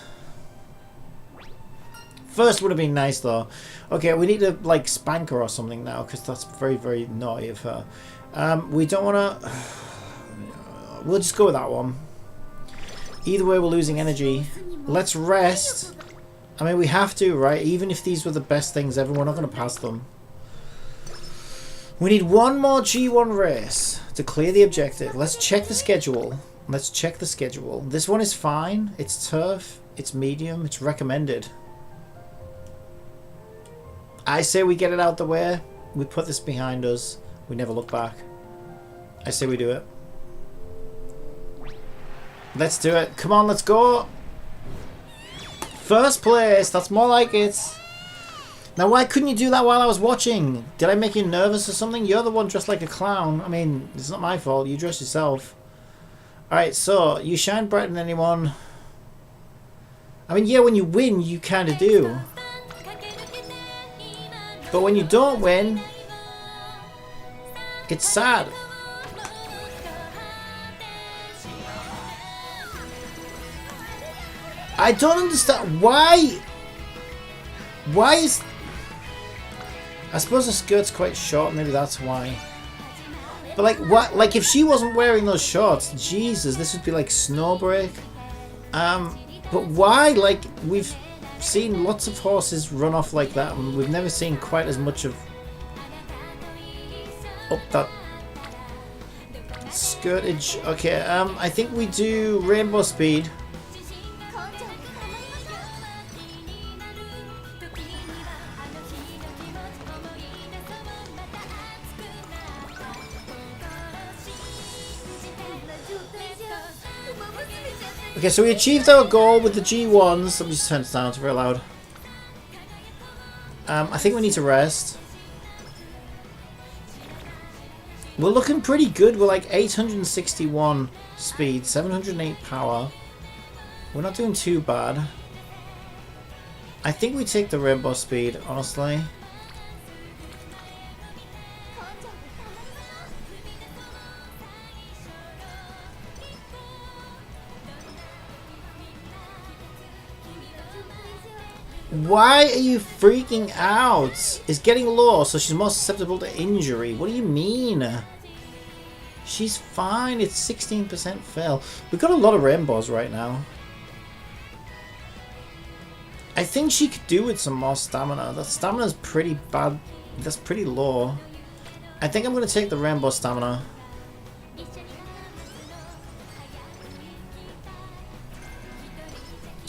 1st would have been nice though. Okay, we need to like spank her or something now because that's very, very naughty of her. We don't want to... We'll just go with that one. Either way, we're losing energy. Let's rest. I mean, we have to, right? Even if these were the best things ever, we're not going to pass them. We need one more G1 race to clear the objective. Let's check the schedule. Let's check the schedule. This one is fine. It's turf. It's medium. It's recommended. I say we get it out the way. We put this behind us. We never look back. I say we do it. Let's do it. Come on, let's go. 1st place. That's more like it. Now, why couldn't you do that while I was watching? Did I make you nervous or something? You're the one dressed like a clown. I mean, it's not my fault. You dress yourself. Alright, so, you shine brighter than anyone. I mean, yeah, when you win, you kind of do. But when you don't win, it's sad. I don't understand why is... I suppose the skirt's quite short, maybe that's why. But like, what? Like, if she wasn't wearing those shorts, Jesus, this would be like Snowbreak. But why? Like, we've seen lots of horses run off like that, and we've never seen quite as much of that skirtage. Okay, I think we do rainbow speed. Okay, so we achieved our goal with the G1s. Let me just turn it down, it's very loud. I think we need to rest. We're looking pretty good. We're like 861 speed, 708 power. We're not doing too bad. I think we take the rainbow speed, honestly. Why are you freaking out? It's getting low, so she's more susceptible to injury. What do you mean? She's fine. It's 16% fail. We've got a lot of rainbows right now. I think she could do with some more stamina. That stamina's pretty bad. That's pretty low. I think I'm going to take the rainbow stamina.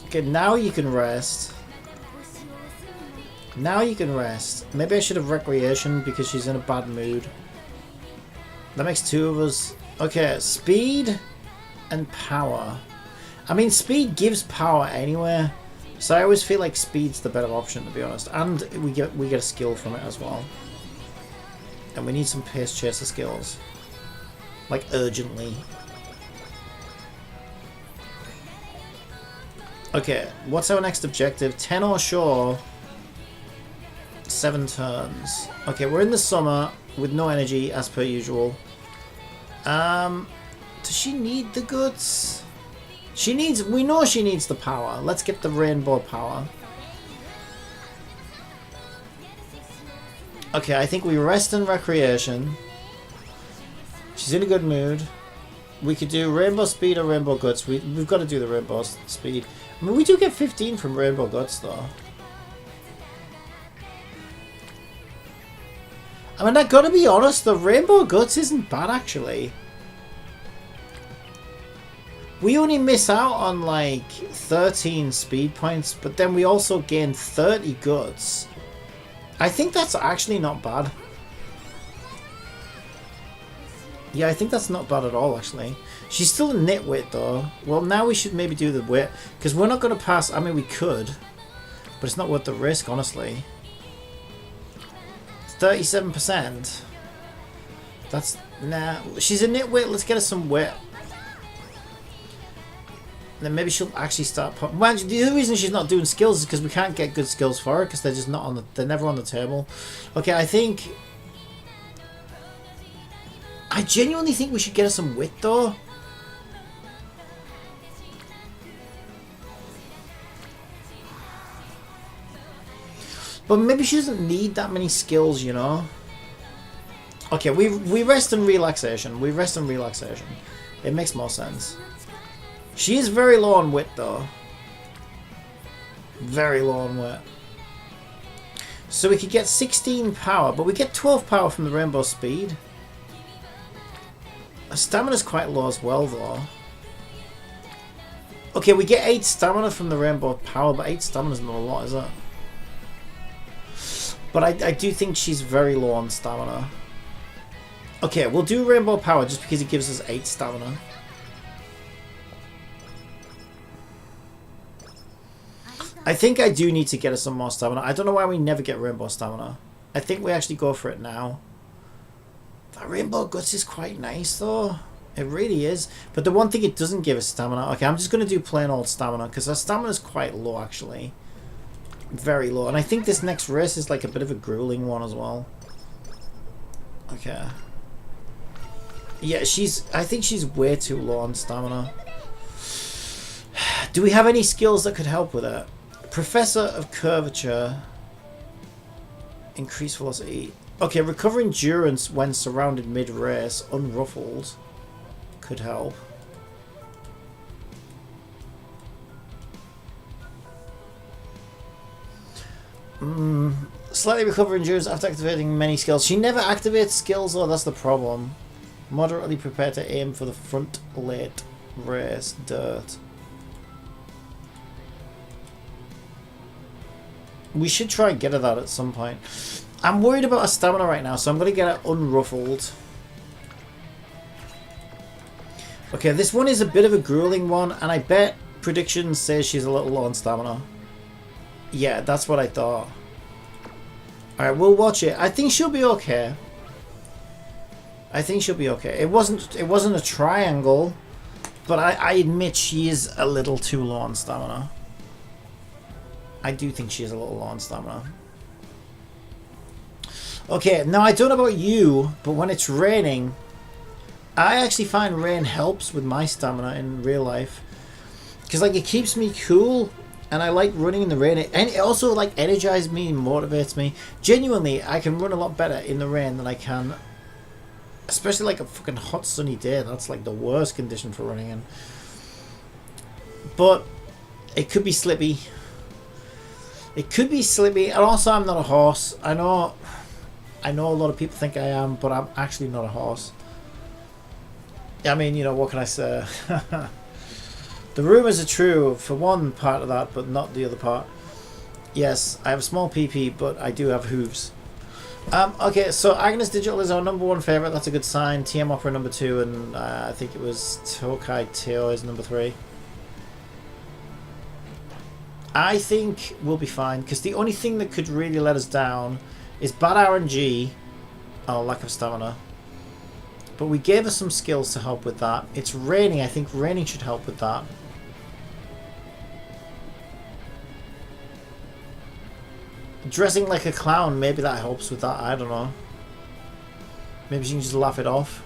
Okay, now you can rest. Now you can rest. Maybe I should have recreation because she's in a bad mood. That makes two of us. Okay, speed and power. I mean, speed gives power anyway, so I always feel like speed's the better option, to be honest. And we get a skill from it as well. And we need some pace chaser skills, like urgently. Okay, what's our next objective? 10 or shore. 7 turns. Okay, we're in the summer with no energy as per usual. Does she need the goods? She needs, we know she needs the power. Let's get the rainbow power. Okay, I think we rest and recreation. She's in a good mood. We could do rainbow speed or rainbow guts. We've got to do the rainbow speed. I mean, we do get 15 from rainbow guts though. I mean, I gotta be honest, the rainbow guts isn't bad actually. We only miss out on like 13 speed points, but then we also gain 30 guts. I think that's actually not bad. Yeah, I think that's not bad at all actually. She's still a nitwit though. Well, now we should maybe do the wit, because we're not going to pass. I mean, we could, but it's not worth the risk, honestly. 37%. That's... Nah. She's a nitwit. Let's get her some wit. Then maybe she'll actually start... Well, the other reason she's not doing skills is because we can't get good skills for her, because they're just not on the... They're never on the table. Okay, I think... I genuinely think we should get her some wit, though. But maybe she doesn't need that many skills, you know? Okay, we rest and relaxation. We rest and relaxation. It makes more sense. She is very low on wit, though. Very low on wit. So we could get 16 power, but we get 12 power from the rainbow speed. Her stamina's quite low as well, though. Okay, we get 8 stamina from the rainbow power, but 8 stamina's not a lot, is it? But I do think she's very low on stamina. Okay, we'll do rainbow power just because it gives us 8 stamina. I think I do need to get us some more stamina. I don't know why we never get rainbow stamina. I think we actually go for it now. That rainbow guts is quite nice though. It really is. But the one thing it doesn't give is stamina. Okay, I'm just going to do plain old stamina because our stamina is quite low actually. Very low. And I think this next race is like a bit of a grueling one as well. Okay. Yeah, I think she's way too low on stamina. Do we have any skills that could help with it? Professor of Curvature. Increase velocity. Okay, recover endurance when surrounded mid-race. Unruffled. Could help. Slightly recover endurance after activating many skills. She never activates skills though, that's the problem. Moderately prepared to aim for the front late race. Dirt. We should try and get her that at some point. I'm worried about her stamina right now, so I'm going to get her unruffled. Okay, this one is a bit of a grueling one, and I bet predictions say she's a little low on stamina. Yeah, that's what I thought. Alright, we'll watch it. I think she'll be okay. I think she'll be okay. It wasn't a triangle, but I admit she is a little too low on stamina. I do think she is a little low on stamina. Okay, now I don't know about you, but when it's raining, I actually find rain helps with my stamina in real life. Because like it keeps me cool, and I like running in the rain. And it also like energizes me and motivates me. Genuinely, I can run a lot better in the rain than I can Especially like a fucking hot sunny day. That's like the worst condition for running in. But it could be slippy. It could be slippy. And also I'm not a horse. I know a lot of people think I am, but I'm actually not a horse. I mean, you know, what can I say? The rumours are true for one part of that, but not the other part. Yes, I have a small PP, but I do have hooves. Okay, so Agnes Digital is our #1 favourite. That's a good sign. TM Opera #2, and I think it was Tokai Teo is #3. I think we'll be fine, because the only thing that could really let us down is bad RNG or lack of stamina. But we gave her some skills to help with that. It's raining. I think raining should help with that. Dressing like a clown, maybe that helps with that. I don't know. Maybe she can just laugh it off.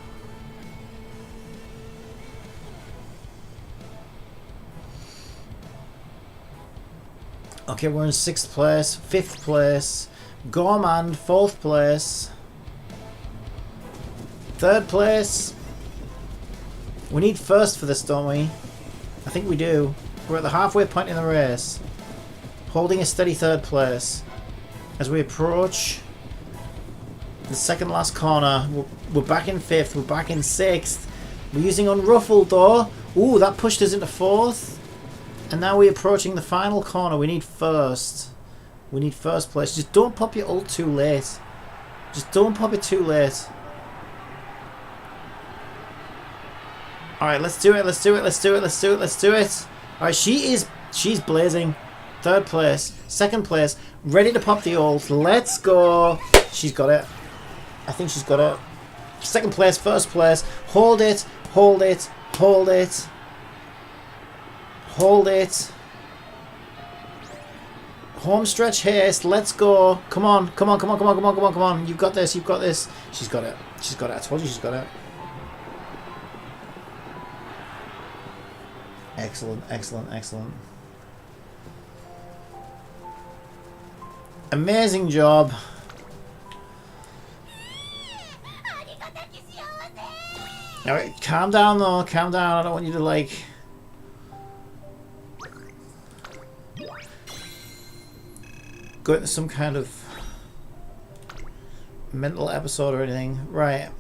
Okay, we're in 6th place, 5th place, Gormand, 4th place, 3rd place. We need 1st for this, don't we? I think we do. We're at the halfway point in the race, holding a steady 3rd place. As we approach the 2nd last corner, we're back in 5th, we're back in 6th. We're using Unruffled though. Ooh, that pushed us into 4th. And now we're approaching the final corner. We need 1st. We need 1st place. Just don't pop your ult too late. Just don't pop it too late. Alright, let's do it, let's do it, let's do it, let's do it, let's do it. Alright, she's blazing. 3rd place, 2nd place, ready to pop the ult. Let's go. She's got it. I think she's got it. 2nd place, 1st place. Hold it, hold it, hold it. Hold it. Home stretch haste. Let's go. Come on, come on, come on, come on, come on, come on, come on. You've got this, you've got this. She's got it. She's got it. I told you she's got it. Excellent, excellent, excellent. Amazing job. Alright, calm down though, calm down. I don't want you to like... go into some kind of mental episode or anything. Right.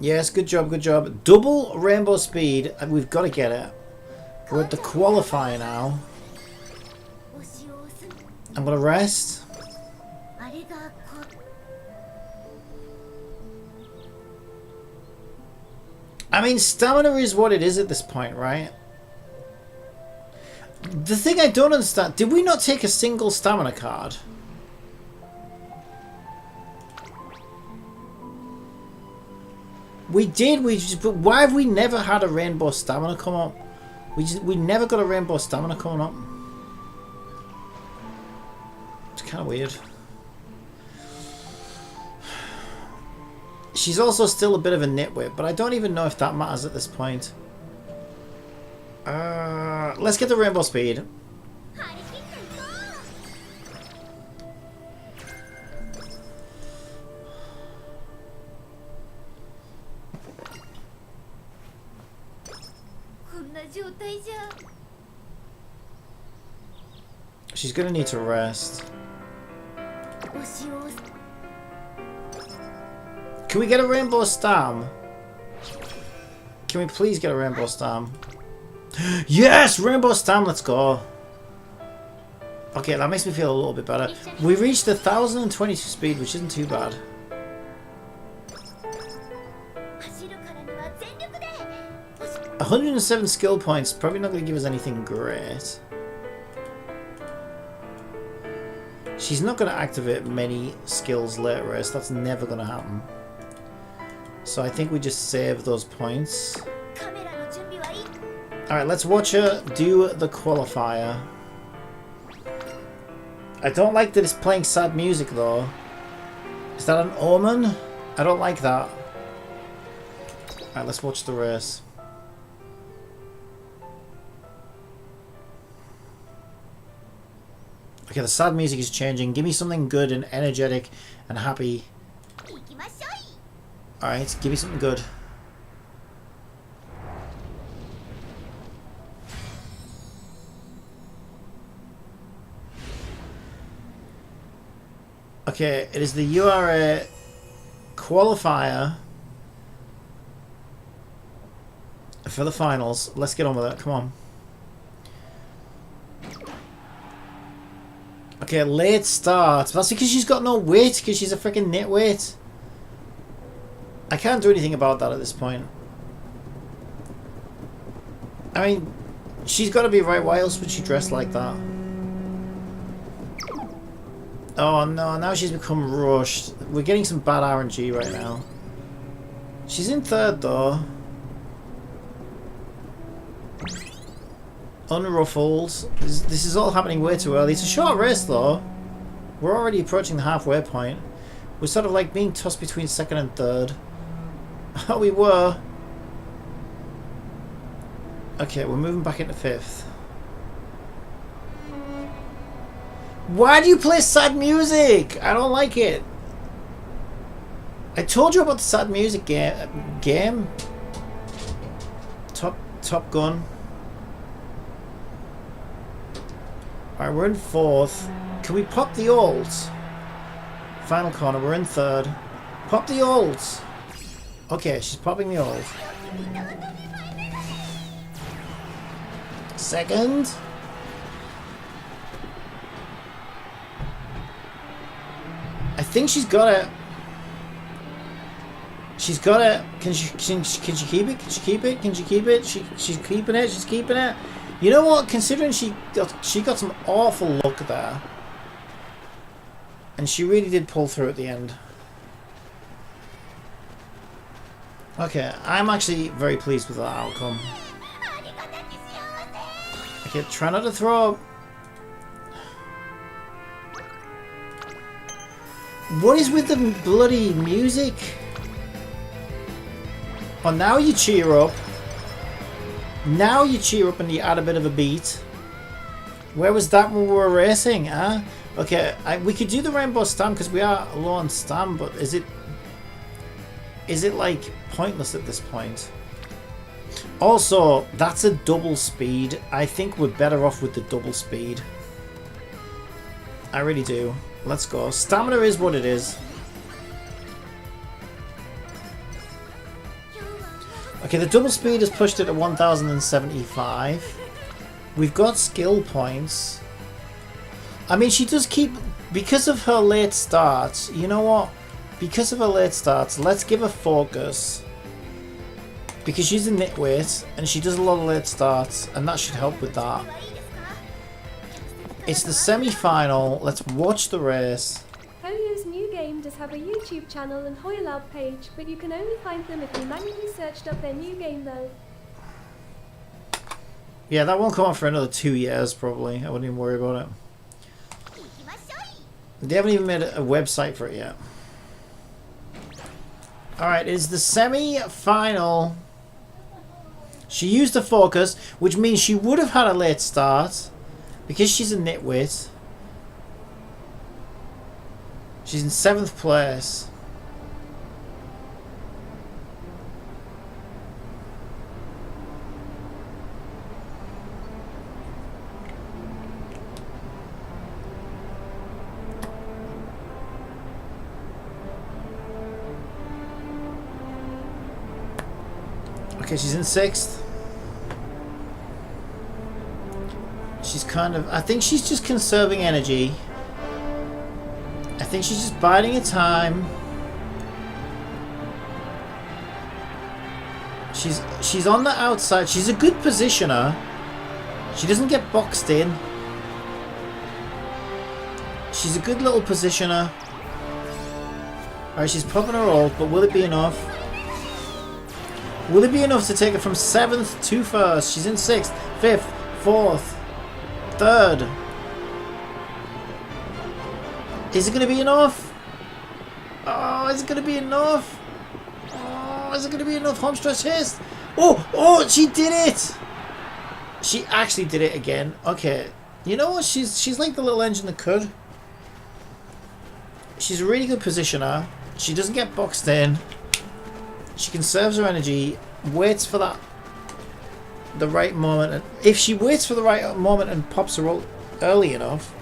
Yes, good job, good job. Double rainbow speed, and we've got to get it. We're at the qualifier now. I'm gonna rest. I mean, stamina is what it is at this point, right? The thing I don't understand, did we not take a single stamina card? We did, but why have we never had a rainbow stamina come up? We never got a rainbow stamina coming up. It's kind of weird. She's also still a bit of a nitwit, but I don't even know if that matters at this point. Let's get the rainbow speed. She's gonna need to rest. Can we get a rainbow stam? Can we please get a rainbow stam? Yes! Rainbow stam, let's go. Okay, that makes me feel a little bit better. We reached 1022 speed, which isn't too bad. 107 skill points, probably not going to give us anything great. She's not going to activate many skills later race, that's never going to happen. So I think we just save those points. Alright, let's watch her do the qualifier. I don't like that it's playing sad music though. Is that an omen? I don't like that. Alright, let's watch the race. Okay, the sad music is changing. Give me something good and energetic and happy. Alright, give me something good. Okay, it is the URA qualifier for the finals. Let's get on with it. Come on. Okay, late start. That's because she's got no weight, because she's a freaking nitweight. I can't do anything about that at this point. I mean, she's got to be right. Why else would she dress like that? Oh no, now she's become rushed. We're getting some bad RNG right now. She's in third though. Unruffled. This is all happening way too early. It's a short race though. We're already approaching the halfway point. We're sort of like being tossed between second and third. Oh, we were. Okay, we're moving back into fifth. Why do you play sad music? I don't like it. I told you about the sad music game. Top Gun. Alright, we're in fourth. Can we pop the olds? Final corner, we're in third. Pop the olds. Okay, she's popping the olds. Second. I think she's got it. She's got it. Can she keep it? Can she keep it? Can she keep it? She's keeping it. She's keeping it. You know what? Considering she got some awful luck there, and she really did pull through at the end. Okay, I'm actually very pleased with that outcome. Okay, try not to throw. What is with the bloody music? Oh, now you cheer up. Now you cheer up and you add a bit of a beat. Where was that when we were racing, huh? Okay, we could do the rainbow stamp because we are low on stamp, but is it like pointless at this point? Also, that's a double speed. I think we're better off with the double speed. I really do. Let's go. Stamina is what it is. Okay, the double speed has pushed it to 1075. We've got skill points. I mean, she does keep... Because of her late starts, you know what? Because of her late starts, let's give her focus. Because she's a nitwit, and she does a lot of late starts, and that should help with that. It's the semi-final. Let's watch the race. Hoyo's new game does have a YouTube channel and Hoylab page, but you can only find them if you manually searched up their new game though. Yeah, that won't come on for another 2 years probably. I wouldn't even worry about it. They haven't even made a website for it yet. Alright, it's the semi-final. She used the focus, which means she would have had a late start. Because she's a nitwit. She's in 7th place. Okay, she's in 6th. She's kind of... I think she's just conserving energy. I think she's just biding her time. She's on the outside. She's a good positioner. She doesn't get boxed in. She's a good little positioner. Alright, she's popping her ult, but will it be enough? Will it be enough to take her from 7th to 1st? She's in 6th, 5th, 4th, 3rd. Is it going to be enough? Oh, is it going to be enough? Oh, is it going to be enough? Home stretch haste. Oh, she did it. She actually did it again. Okay. You know what? She's like the little engine that could. She's a really good positioner. She doesn't get boxed in. She conserves her energy. Waits for the right moment. And if she waits for the right moment and pops her ult early enough,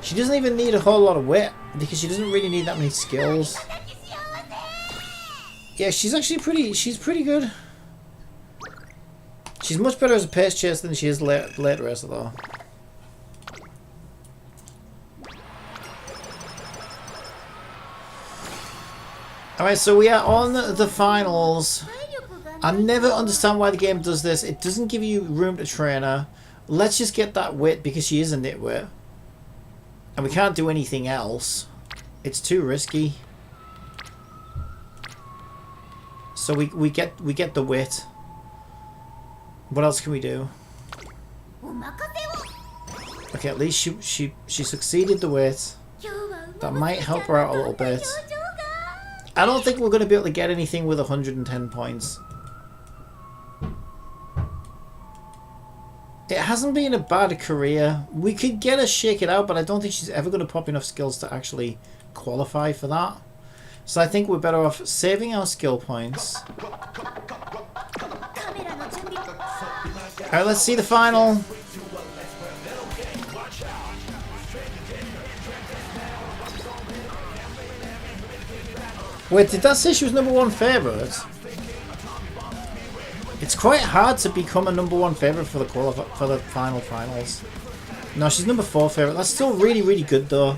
she doesn't even need a whole lot of wit because she doesn't really need that many skills. Yeah, she's actually pretty good. She's much better as a pace chase than she is late racer though. Alright, so we are on the finals. I never understand why the game does this. It doesn't give you room to train her. Let's just get that wit because she is a nitwit. And we can't do anything else. It's too risky. So we get the wit. What else can we do? Okay, at least she succeeded the wit. That might help her out a little bit. I don't think we're going to be able to get anything with 110 points. It hasn't been a bad career. We could get her shake it out, but I don't think she's ever going to pop enough skills to actually qualify for that. So I think we're better off saving our skill points. Alright, let's see the final. Wait, did that say she was #1 favourite? It's quite hard to become a #1 favourite for the finals. No, she's #4 favourite. That's still really good though.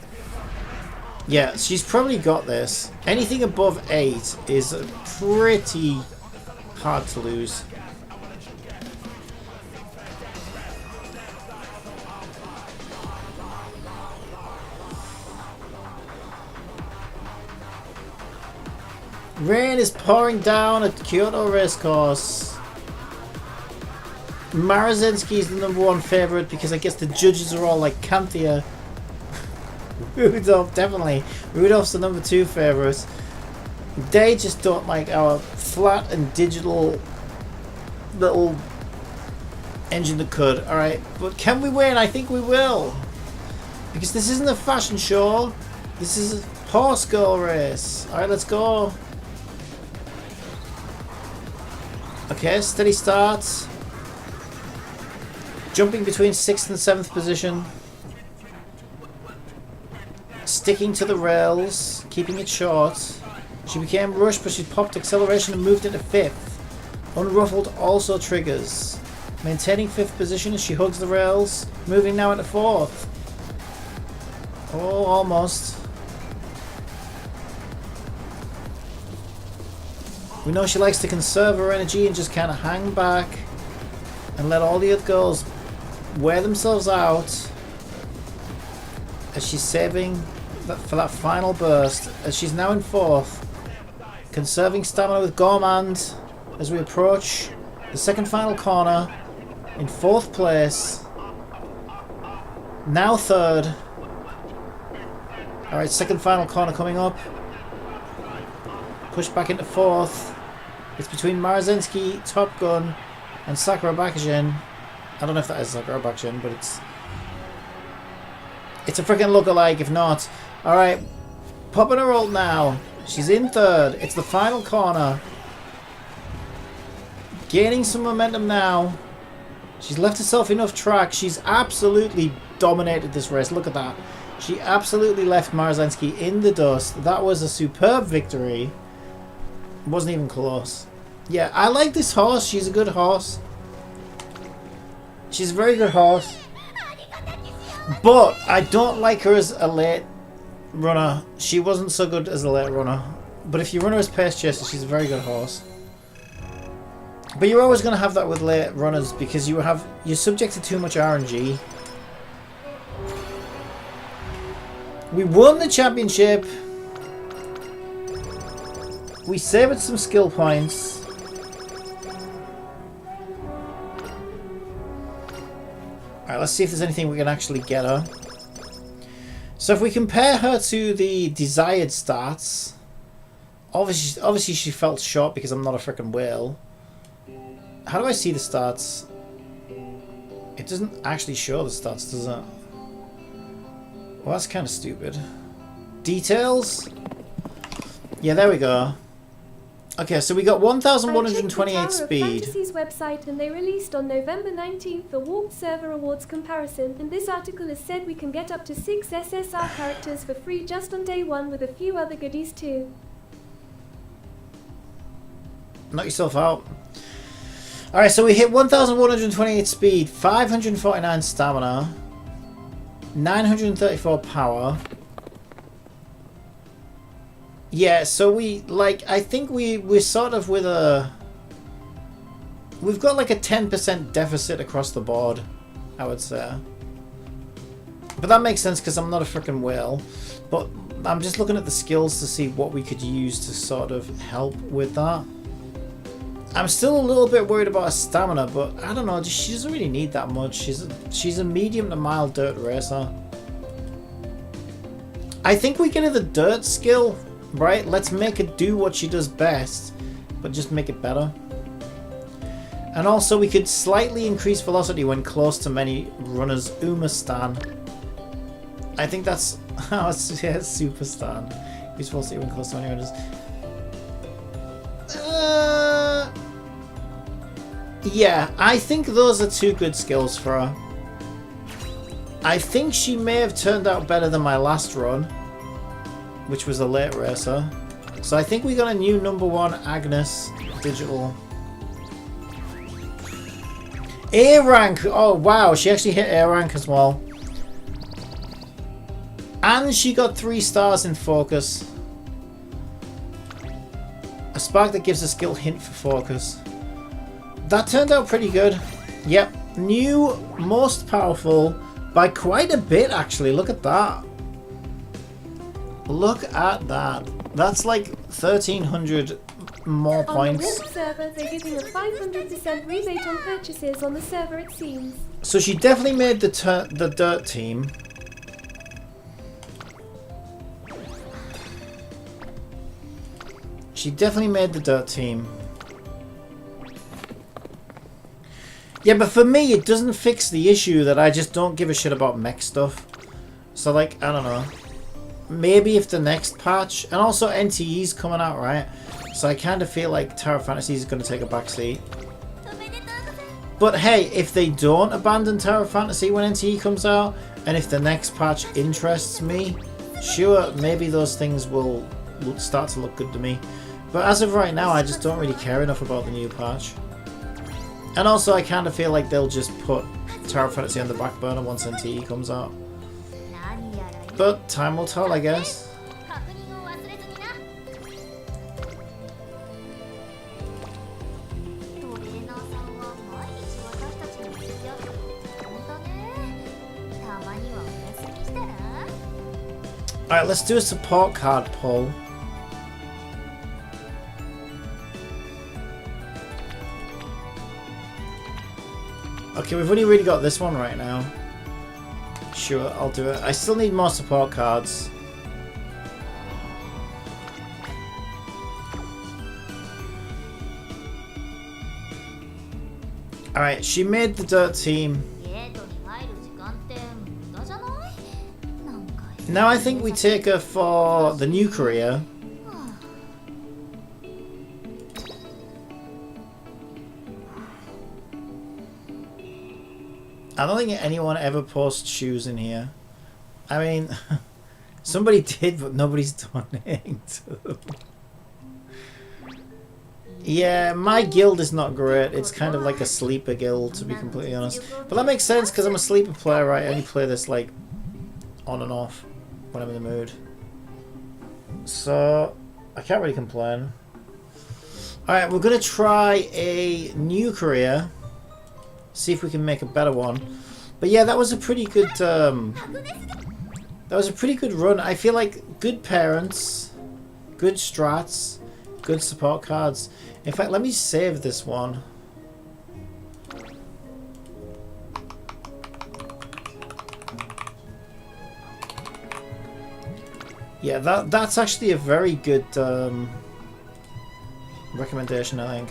Yeah, she's probably got this. Anything above 8 is pretty hard to lose. Rain is pouring down at Kyoto Racecourse. Marazinski is the #1 favourite because I guess the judges are all like Kanthia. Rudolph, definitely. Rudolph's the #2 favourite. They just don't like our flat and digital little engine that could. Alright, but can we win? I think we will. Because this isn't a fashion show. This is a horse girl race. Alright, let's go. Okay, steady start. Jumping between 6th and 7th position. Sticking to the rails, keeping it short. She became rushed, but she popped acceleration and moved into 5th. Unruffled also triggers. Maintaining 5th position as she hugs the rails. Moving now into 4th. Oh, almost. We know she likes to conserve her energy and just kind of hang back and let all the other girls wear themselves out as she's saving for that final burst. As she's now in 4th, conserving stamina with Gourmand as we approach the second final corner in 4th place. Now 3rd. Alright, second final corner coming up. Push back into 4th. It's between Marazinski, Top Gun, and Sakura Bakujin. I don't know if that is Sakura Bakujin, but it's a freaking lookalike if not. Alright, popping her ult now. She's in 3rd. It's the final corner. Gaining some momentum now. She's left herself enough track. She's absolutely dominated this race. Look at that. She absolutely left Marazinski in the dust. That was a superb victory. It wasn't even close. Yeah, I like this horse. She's a good horse. She's a very good horse. But I don't like her as a late runner. She wasn't so good as a late runner. But if you run her as pace chaser, she's a very good horse. But you're always going to have that with late runners because you're subject to too much RNG. We won the championship. We saved some skill points. Alright, let's see if there's anything we can actually get her. So if we compare her to the desired stats, obviously she felt short because I'm not a freaking whale. How do I see the stats? It doesn't actually show the stats, does it? Well, that's kind of stupid. Details? Yeah, there we go. Okay, so we got 1,128 speed. Fantasy's website, and they released on November 19th the Warped Server Awards comparison, and this article has said we can get up to 6 SSR characters for free just on day one with a few other goodies too. Knock yourself out. Alright, so we hit 1,128 speed, 549 stamina, 934 power. Yeah, so we, like, I think we're sort of with a... We've got like a 10% deficit across the board, I would say. But that makes sense because I'm not a freaking whale. But I'm just looking at the skills to see what we could use to sort of help with that. I'm still a little bit worried about her stamina, but I don't know, she doesn't really need that much. She's a medium to mild dirt racer. I think we get her the dirt skill. Right, let's make her do what she does best, but just make it better. And also we could slightly increase velocity when close to many runners. Uma Stan. I think that's... Oh, yeah, Super Stan. Use velocity when close to many runners. Yeah, I think those are two good skills for her. I think she may have turned out better than my last run, which was a late racer. So I think we got a new #1 Agnes digital. A rank! Oh wow, she actually hit A rank as well. And she got 3 stars in focus. A spark that gives a skill hint for focus. That turned out pretty good. Yep, new most powerful by quite a bit actually, look at that. Look at that. That's like 1,300 more points. On the Warped server, they're giving a 500% rebate on purchases on the server, it seems. So she definitely made the dirt team. She definitely made the dirt team. Yeah, but for me, it doesn't fix the issue that I just don't give a shit about mech stuff. So, like, I don't know. Maybe if the next patch, and also NTE's coming out, right? So I kind of feel like Tower Fantasy is going to take a backseat. But hey, if they don't abandon Tower Fantasy when NTE comes out, and if the next patch interests me, sure, maybe those things will start to look good to me. But as of right now, I just don't really care enough about the new patch. And also, I kind of feel like they'll just put Tower Fantasy on the back burner once NTE comes out. But time will tell, I guess. Alright, let's do a support card pull. Okay, we've only really got this one right now. Sure, I'll do it. I still need more support cards. Alright, she made the dirt team. Now I think we take her for the new career. I don't think anyone ever posts shoes in here. I mean, somebody did, but nobody's donating to them. Yeah, my guild is not great. It's kind of like a sleeper guild, to be completely honest. But that makes sense, because I'm a sleeper player, right? I only play this, like, on and off when I'm in the mood. So, I can't really complain. Alright, we're going to try a new career. See if we can make a better one. But yeah, that was a pretty good run. I feel like good parents, good strats, good support cards. In fact, let me save this one. Yeah, that's actually a very good recommendation, I think.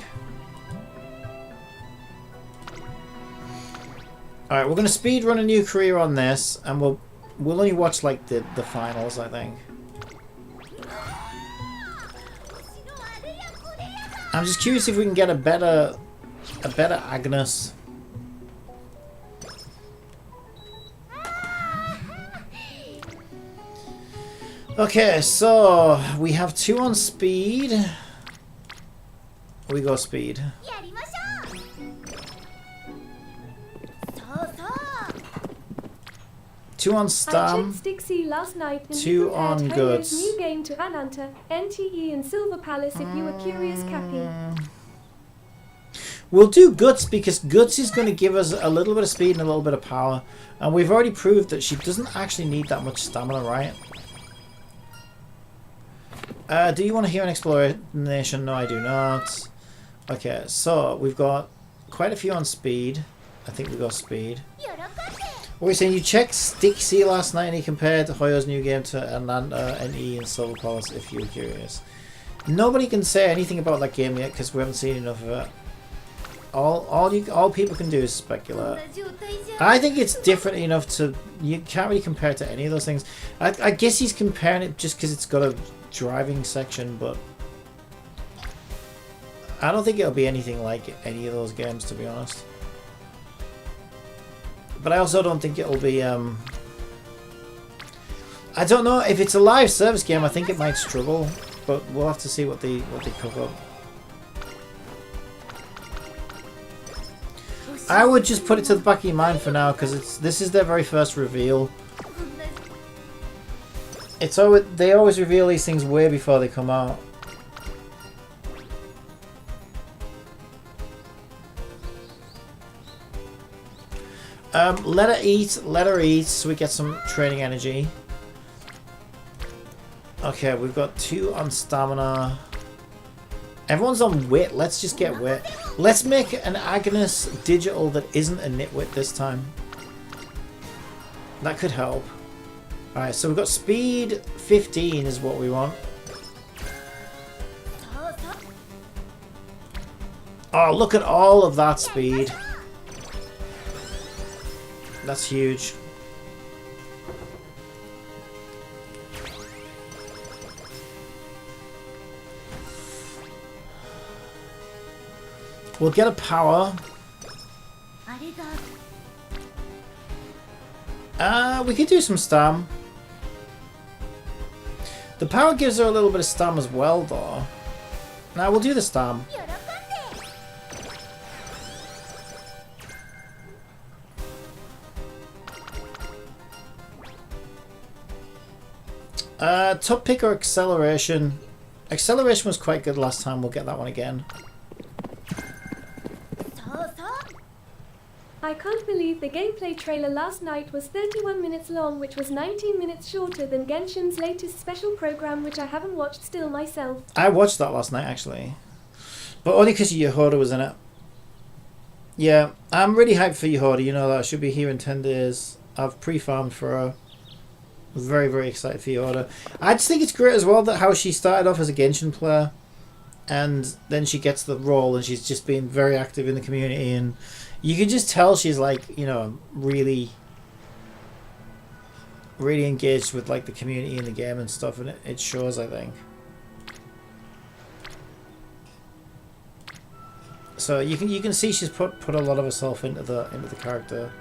All right, we're gonna speed run a new career on this, and we'll only watch like the finals, I think. I'm just curious if we can get a better Agnes. Okay, so we have 2 on speed. We go speed. 2 on I Stam. checked Stixie last night and 2 he on compared goods. Hoyo's new game to Ananta, NTE and Silver Palace if you were curious, Cappy. We'll do Guts because Guts is going to give us a little bit of speed and a little bit of power. And we've already proved that she doesn't actually need that much stamina, right? Do you want to hear an explanation? No, I do not. Okay, so we've got quite a few on speed. I think we got speed. What are you saying? You checked Stixie last night and he compared Hoyo's new game to Ananta, NE and Silver Palace if you were curious. Nobody can say anything about that game yet because we haven't seen enough of it. All people can do is speculate. I think it's different enough to... You can't really compare it to any of those things. I guess he's comparing it just because it's got a driving section, but... I don't think it'll be anything like any of those games, to be honest. But I also don't think it'll be... I don't know. If it's a live service game, I think it might struggle. But we'll have to see what they cook up. I would just put it to the back of your mind for now, because this is their very first reveal. It's always, they always reveal these things way before they come out. Let her eat, so we get some training energy. Okay, we've got 2 on stamina. Everyone's on wit. Let's just get wit. Let's make an Agnes digital that isn't a nitwit this time. That could help. Alright, so we've got speed 15 is what we want. Oh, look at all of that speed. That's huge. We'll get a power. We could do some stam. The power gives her a little bit of stam as well, though. Now we'll do the stam. Top pick or acceleration. Acceleration was quite good last time. We'll get that one again. I can't believe the gameplay trailer last night was 31 minutes long, which was 19 minutes shorter than Genshin's latest special program, which I haven't watched still myself. I watched that last night, actually. But only because Yehoda was in it. Yeah, I'm really hyped for Yehoda. You know that. I should be here in 10 days. I've pre-farmed for her. Very, very excited for Yehoda. I just think it's great as well that how she started off as a Genshin player. And then she gets the role and she's just been very active in the community, and you can just tell she's like, you know, really engaged with like the community in the game and stuff, and it shows, I think. So you can see she's put a lot of herself into the character.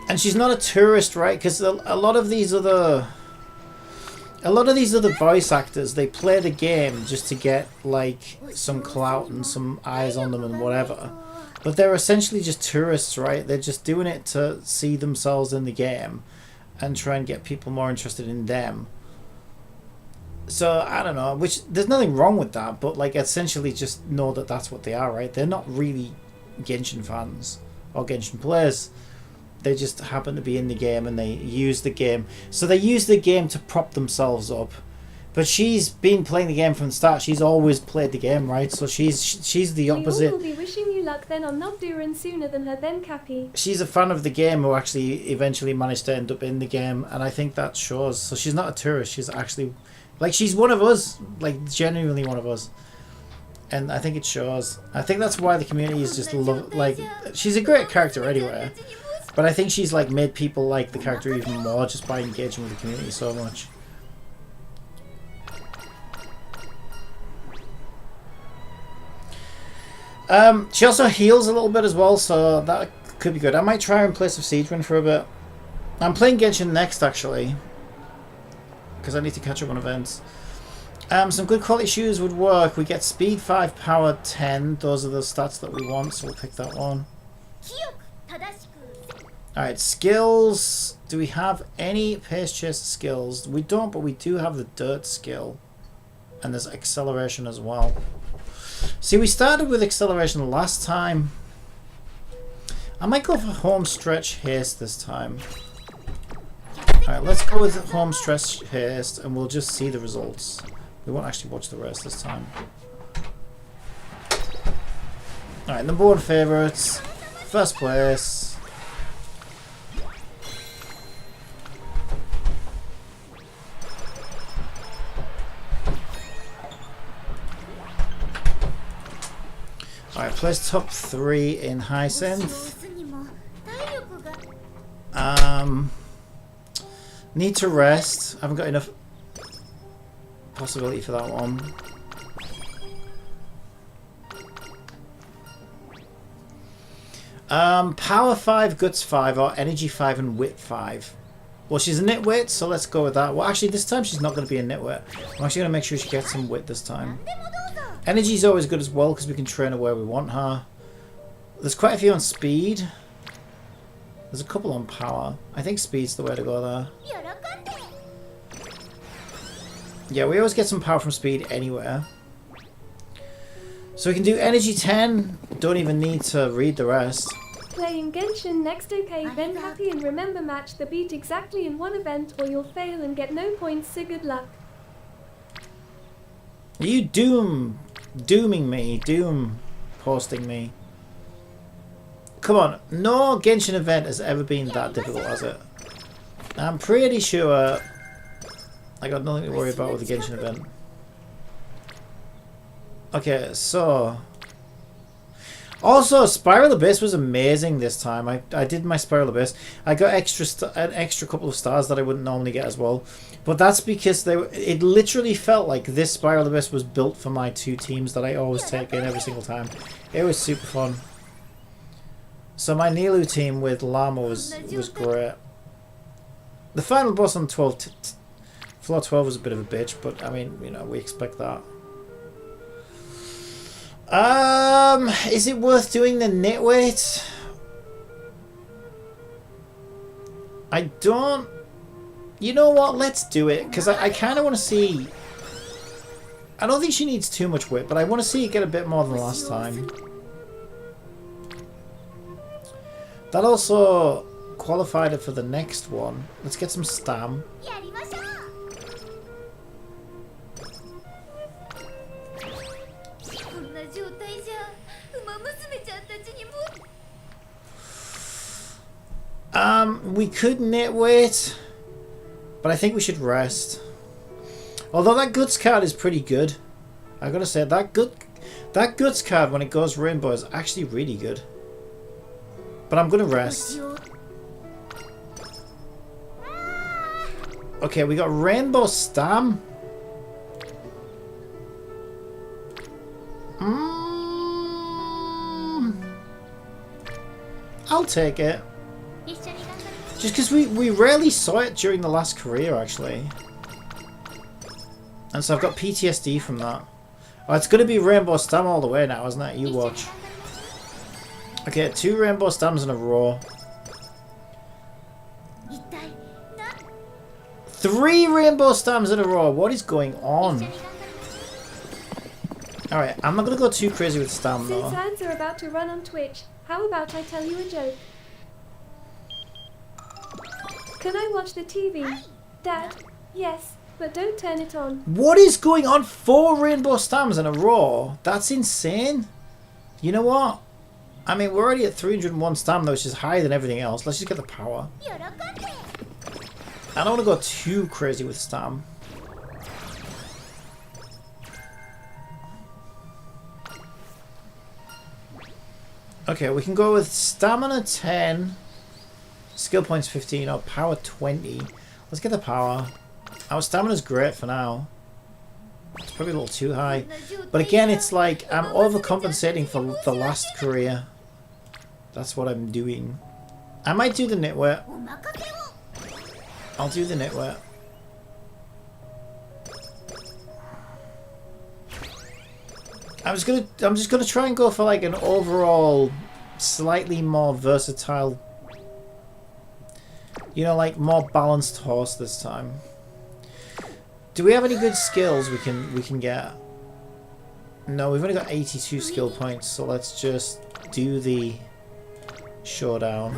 And she's not a tourist, right? Because a lot of these other voice actors, they play the game just to get like some clout and some eyes on them and whatever. But they're essentially just tourists, right? They're just doing it to see themselves in the game and try and get people more interested in them. So I don't know, which there's nothing wrong with that, but like essentially just know that that's what they are, right? They're not really Genshin fans or Genshin players. They just happen to be in the game and they use the game. So they use the game to prop themselves up. But she's been playing the game from the start. She's always played the game, right? So she's the opposite. We all will be wishing you luck then on not doing sooner than her then, Cappy. She's a fan of the game who actually eventually managed to end up in the game, and I think that shows. So she's not a tourist. She's actually, like, she's one of us. Like, genuinely one of us. And I think it shows. I think that's why the community is just like, she's a great character anyway. But I think she's like made people like the character even more just by engaging with the community so much. She also heals a little bit as well, so that could be good. I might try her in place of Siegewin for a bit. I'm playing Genshin next, actually, because I need to catch up on events. Some good quality shoes would work. We get speed 5, power 10. Those are the stats that we want, so we'll pick that one. Alright, skills. Do we have any pace chase skills? We don't, but we do have the dirt skill. And there's acceleration as well. See, we started with acceleration last time. I might go for home stretch haste this time. Alright, let's go with home stretch haste and we'll just see the results. We won't actually watch the rest this time. Alright, number 1 favourites. First place. Alright, place top 3 in Hyacinth. Need to rest. I haven't got enough possibility for that one. Power 5, Guts 5, or Energy 5 and Wit 5. Well, she's a nitwit, so let's go with that. Well, actually, this time she's not going to be a nitwit. I'm actually going to make sure she gets some wit this time. Energy is always good as well, because we can train her where we want her. There's quite a few on speed. There's a couple on power. I think speed's the way to go there. Yeah, we always get some power from speed anywhere. So we can do energy 10. Don't even need to read the rest. Playing Genshin next, okay, then happy and remember match the beat exactly in one event or you'll fail and get no points, so good luck. Are you dooming me? Doom posting me? Come on, no Genshin event has ever been that difficult, has it? I'm pretty sure I got nothing to worry about with the Genshin event. Okay, so... Also, Spiral Abyss was amazing this time. I did my Spiral Abyss. I got an extra couple of stars that I wouldn't normally get as well. But that's because it literally felt like this Spiral Abyss was built for my 2 teams that I always take in every single time. It was super fun. So my Nilu team with Llama was great. The final boss on floor 12 was a bit of a bitch, but I mean, you know, we expect that. Is it worth doing the nitweight? I don't... You know what? Let's do it, because I kind of want to see... I don't think she needs too much wit, but I want to see it get a bit more than last time. That also qualified her for the next one. Let's get some stam. We could nitweight, but I think we should rest. Although that Guts card is pretty good. I gotta say, that Guts card when it goes rainbow is actually really good. But I'm gonna rest. Okay, we got Rainbow Stam. I'll take it. Just because we rarely saw it during the last career, actually. And so I've got PTSD from that. Oh, it's going to be Rainbow Stam all the way now, isn't it? You watch. Okay, 2 Rainbow Stams in a row. 3 Rainbow Stams in a row. What is going on? Alright, I'm not going to go too crazy with Stam, though. Since ads are about to run on Twitch, how about I tell you a joke? Can I watch the TV? Dad? Yes. but don't turn it on. What is going on? 4 rainbow stams in a row? That's insane. You know what? I mean, we're already at 301 stam though, which is higher than everything else. Let's just get the power. I don't want to go too crazy with stam. Okay, we can go with stamina 10, skill points 15, or power 20. Let's get the power. Our stamina's great for now. It's probably a little too high. But again, it's like I'm overcompensating for the last career. That's what I'm doing. I might do the knitwear. I'll do the knitwear. I'm just gonna try and go for like an overall slightly more versatile, you know, like more balanced horse this time. Do we have any good skills we can get? No, we've only got 82 skill points, so let's just do the showdown.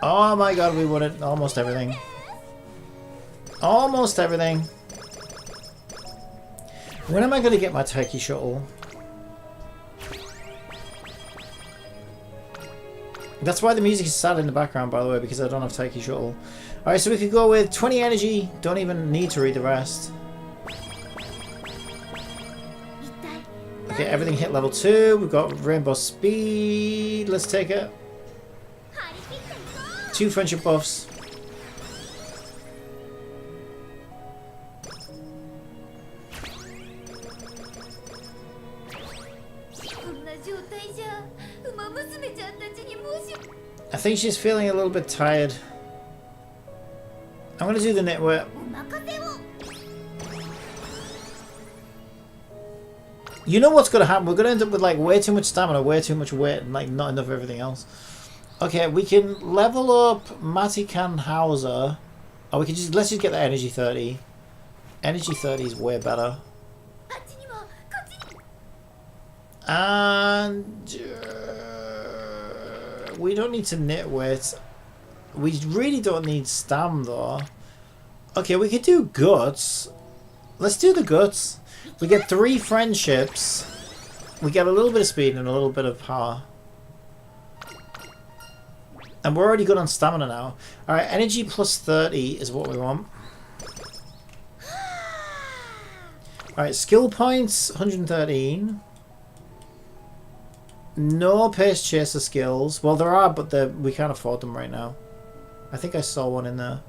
Oh my god, we won it. Almost everything. Almost everything. When am I going to get my Taiki shuttle? That's why the music is sad in the background, by the way, because I don't have Taiki shuttle. Alright, so we could go with 20 energy. Don't even need to read the rest. Okay, everything hit level 2. We've got rainbow speed. Let's take it. 2 friendship buffs. I think she's feeling a little bit tired. I'm gonna do the knitwear. You know what's gonna happen? We're gonna end up with like way too much stamina, way too much weight, and like not enough of everything else. Okay, we can level up Matikan Hauser. Or we can just, let's just get the energy 30. Energy 30 is way better. And we don't need to knit weight. We really don't need stam though. Okay, we could do guts. Let's do the guts. We get 3 friendships. We get a little bit of speed and a little bit of power. And we're already good on stamina now. Alright, energy plus 30 is what we want. Alright, skill points, 113. No pace chaser skills. Well, there are, but we can't afford them right now. I think I saw one in there.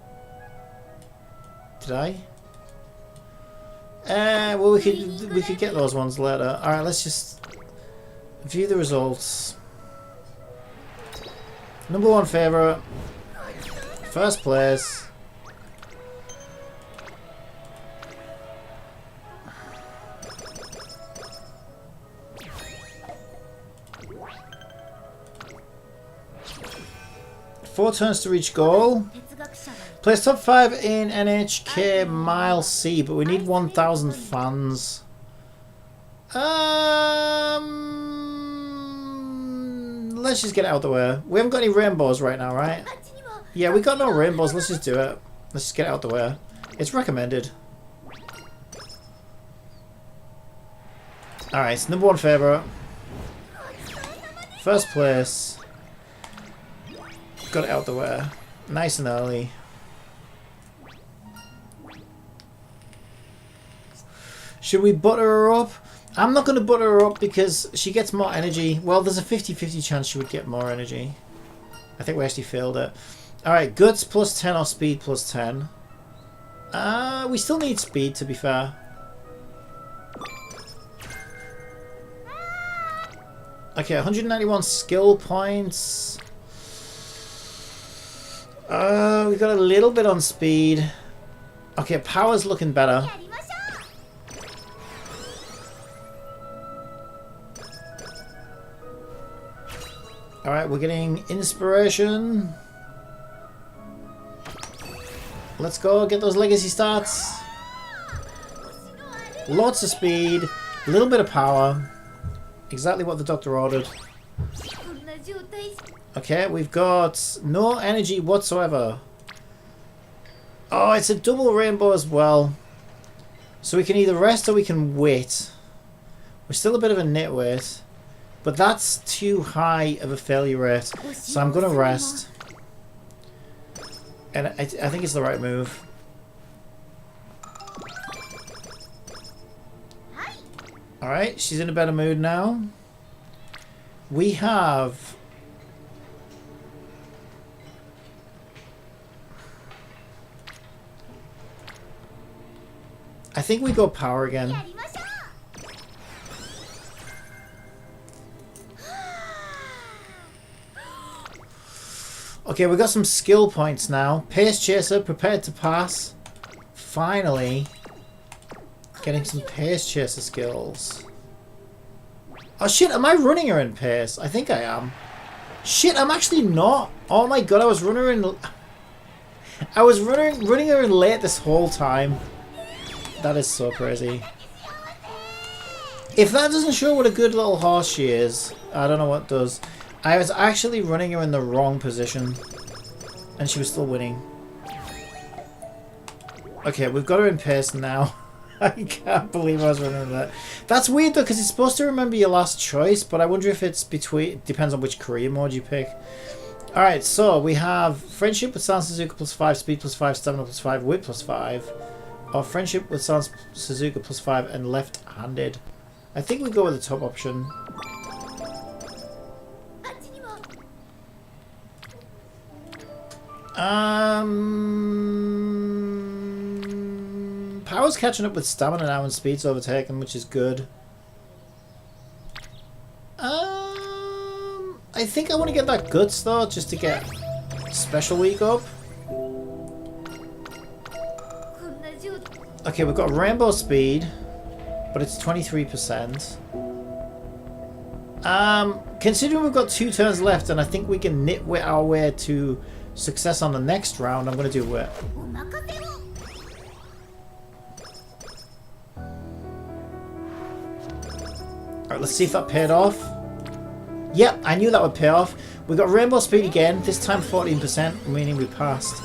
Did I? Well, we could get those ones later. Alright, let's just view the results. Number 1 favourite. First place. Four turns to reach goal. Place top 5 in NHK Mile C, but we need 1,000 fans. Let's just get it out of the way. We haven't got any rainbows right now, right? Yeah, we got no rainbows. Let's just do it. Let's just get it out of the way. It's recommended. Alright, so number 1 favourite. First place. Got it out of the way. Nice and early. Should we butter her up? I'm not going to butter her up because she gets more energy. Well, there's a 50-50 chance she would get more energy. I think we actually failed it. Alright, guts plus 10 or speed plus 10. We still need speed, to be fair. Okay, 191 skill points. We got a little bit on speed. Okay, power's looking better. Alright, we're getting inspiration. Let's go get those legacy stats. Lots of speed, a little bit of power. Exactly what the doctor ordered. Okay, we've got no energy whatsoever. Oh, it's a double rainbow as well. So we can either rest or we can wait. We're still a bit of a nitwit. But that's too high of a failure rate. So I'm going to rest. And I think it's the right move. Alright, she's in a better mood now. We have... I think we go power again. Okay, we got some skill points now. Pace Chaser, prepared to pass. Finally. Getting some Pace Chaser skills. Oh shit, am I running her in pace? I think I am. Shit, I'm actually not. Oh my god, I was running her in... I was running her in late this whole time. That is so crazy. If that doesn't show what a good little horse she is, I don't know what does. I was actually running her in the wrong position. And she was still winning. Okay, we've got her in pace now. I can't believe I was running that. That's weird though, because it's supposed to remember your last choice, but I wonder if it's between... Depends on which career mode you pick. Alright, so we have Friendship with Sans Suzuka +5, Speed +5, Stamina +5, Wit +5. Or Friendship with Sans Suzuka +5 and Left-Handed. I think we go with the top option. Power's catching up with Stamina now and Speed's overtaken, which is good. I think I want to get that Guts though, just to get Special Week up. Okay, we've got Rainbow Speed, but it's 23%. Considering we've got 2 turns left and I think we can nitwit our way to success on the next round, I'm going to do Wit. Alright, let's see if that paid off. Yep, I knew that would pay off. We got Rainbow Speed again, this time 14%, meaning we passed.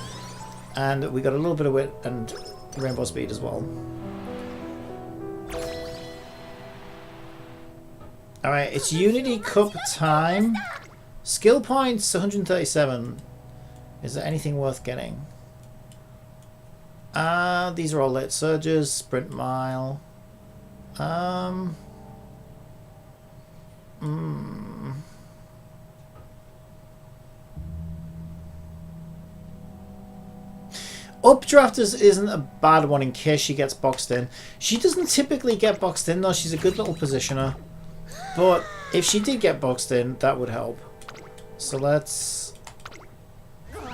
And we got a little bit of Wit and Rainbow Speed as well. Alright, it's Unity Cup time. Skill points 137. Is there anything worth getting? These are all late surges, sprint mile. Updrafters isn't a bad one in case she gets boxed in. She doesn't typically get boxed in though, she's a good little positioner. But if she did get boxed in, that would help. So let's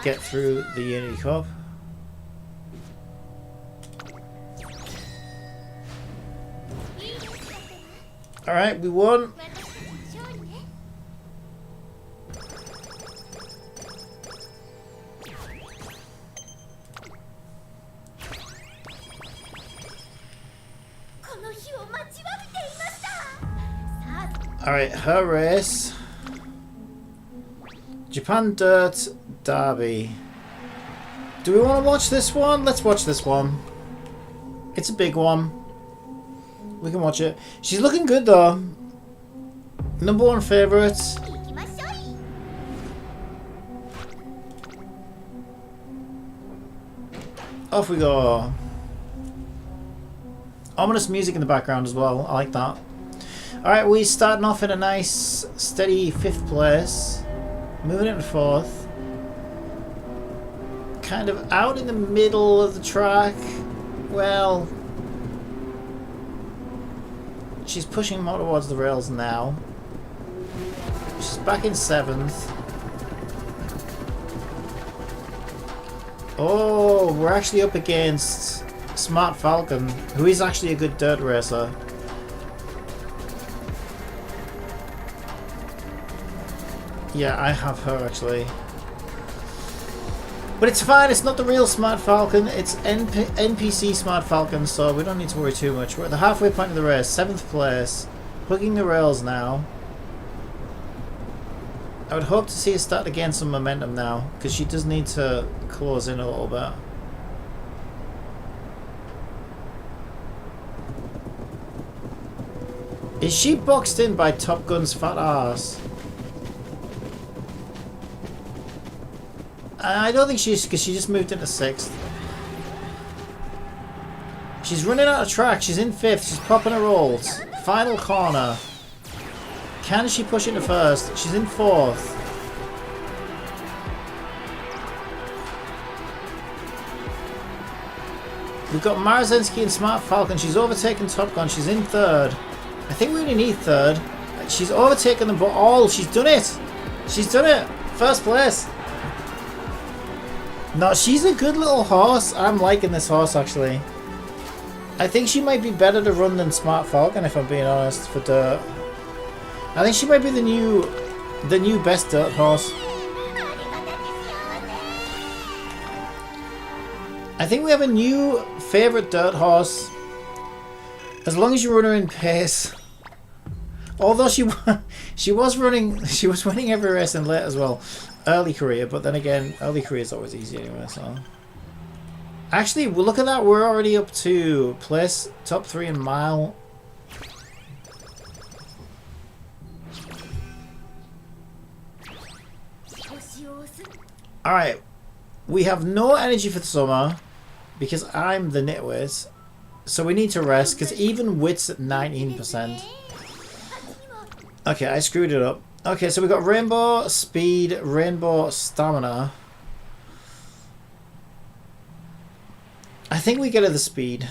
get through the Unity Cup. Alright, we won. Alright, her race. Japan Dirt Derby. Do we want to watch this one? Let's watch this one. It's a big one. We can watch it. She's looking good though. #1 favourite. Off we go. Ominous music in the background as well. I like that. Alright, we're starting off in a nice, steady 5th place. Moving into 4th. Kind of out in the middle of the track. Well, she's pushing more towards the rails now. She's back in 7th. Oh, we're actually up against Smart Falcon, who is actually a good dirt racer. Yeah, I have her actually. But it's fine, it's not the real Smart Falcon, it's NPC Smart Falcon, so we don't need to worry too much. We're at the halfway point of the race, 7th place. Hugging the rails now. I would hope to see her start to gain some momentum now, because she does need to close in a little bit. Is she boxed in by Top Gun's fat ass? I don't think she's, because she just moved into 6th. She's running out of track. She's in 5th. She's popping her rolls. Final corner. Can she push into 1st? She's in 4th. We've got Marzensky and Smart Falcon. She's overtaken Top Gun. She's in 3rd. I think we only need 3rd. She's overtaken them, but all. She's done it. She's done it. 1st place. No, she's a good little horse. I'm liking this horse, actually. I think she might be better to run than Smart Falcon, if I'm being honest, for dirt. I think she might be the new best dirt horse. I think we have a new favourite dirt horse. As long as you run her in pace. Although she was winning every race in late as well. Early career, but then again, early career is always easy anyway, so. Actually, well, look at that, we're already up to place top 3 in mile. Alright, we have no energy for the summer because I'm the nitwit, so we need to rest because even wit's at 19%. Okay, I screwed it up. Okay, so we got Rainbow Speed, Rainbow Stamina. I think we get her the speed.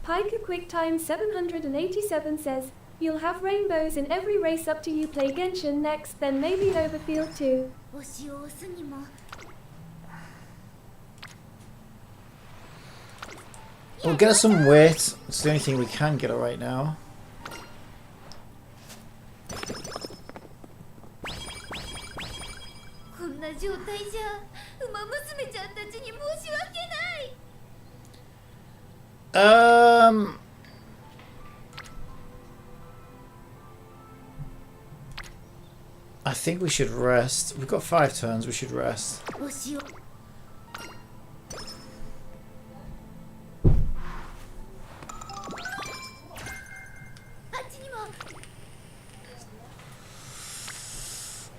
Piker QuickTime 787 says, "You'll have rainbows in every race up to you play Genshin next, then maybe Overfield too." We'll get her some weight. It's the only thing we can get her right now. I think we should rest. We've got 5 turns, we should rest.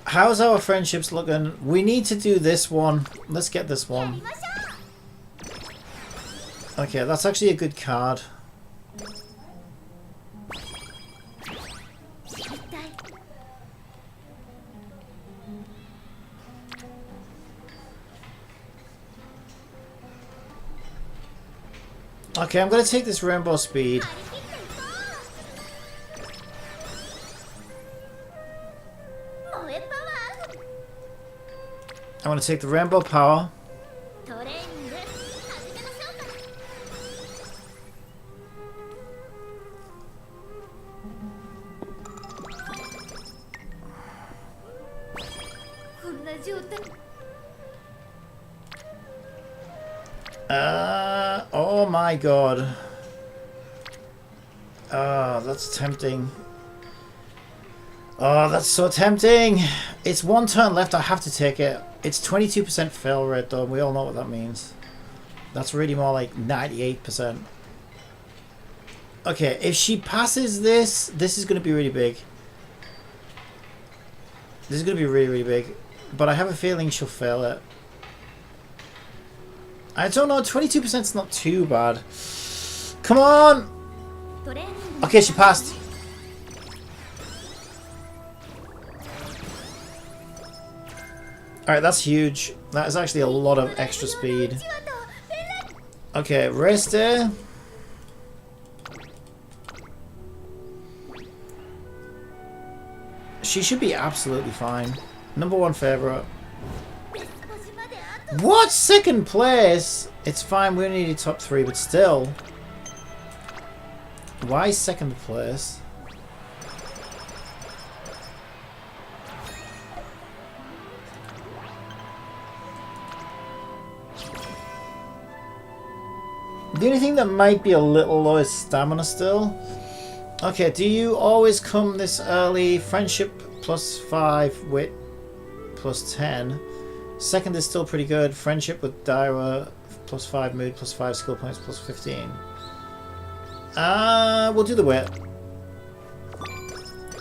How's our friendships looking? We need to do this one. Let's get this one. Okay, that's actually a good card. Okay, I'm going to take this Rainbow Speed. I want to take the Rainbow Power. Oh my god. Oh, that's tempting. Oh, that's so tempting. It's 1 turn left. I have to take it. It's 22% fail rate though. We all know what that means. That's really more like 98%. Okay, if she passes this, this is going to be really big. This is going to be really, really big. But I have a feeling she'll fail it. I don't know. 22% is not too bad. Come on! Okay, she passed. Alright, that's huge. That is actually a lot of extra speed. Okay, race day. She should be absolutely fine. #1 favourite. What? 2nd place? It's fine, we only need top 3, but still. Why 2nd place? The only thing that might be a little low is stamina still. Okay, do you always come this early? Friendship +5, wit +10. Second is still pretty good. Friendship with Dyra +5, mood +5, skill points +15. We'll do the wit.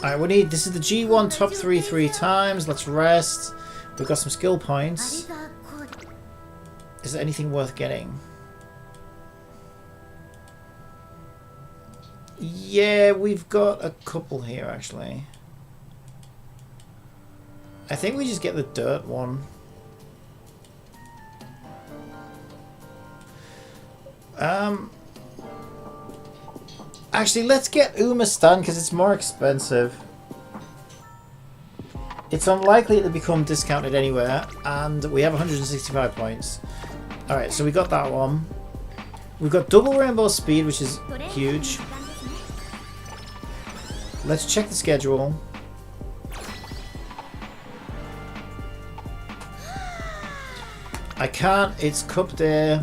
Alright, we need, this is the G1 top 3 times. Let's rest. We've got some skill points. Is there anything worth getting? Yeah, we've got a couple here actually. I think we just get the dirt one. Actually, let's get Uma Stan because it's more expensive. It's unlikely to become discounted anywhere, and we have 165 points. Alright, so we got that one. We've got double rainbow speed, which is huge. Let's check the schedule. I can't, it's Cup Day.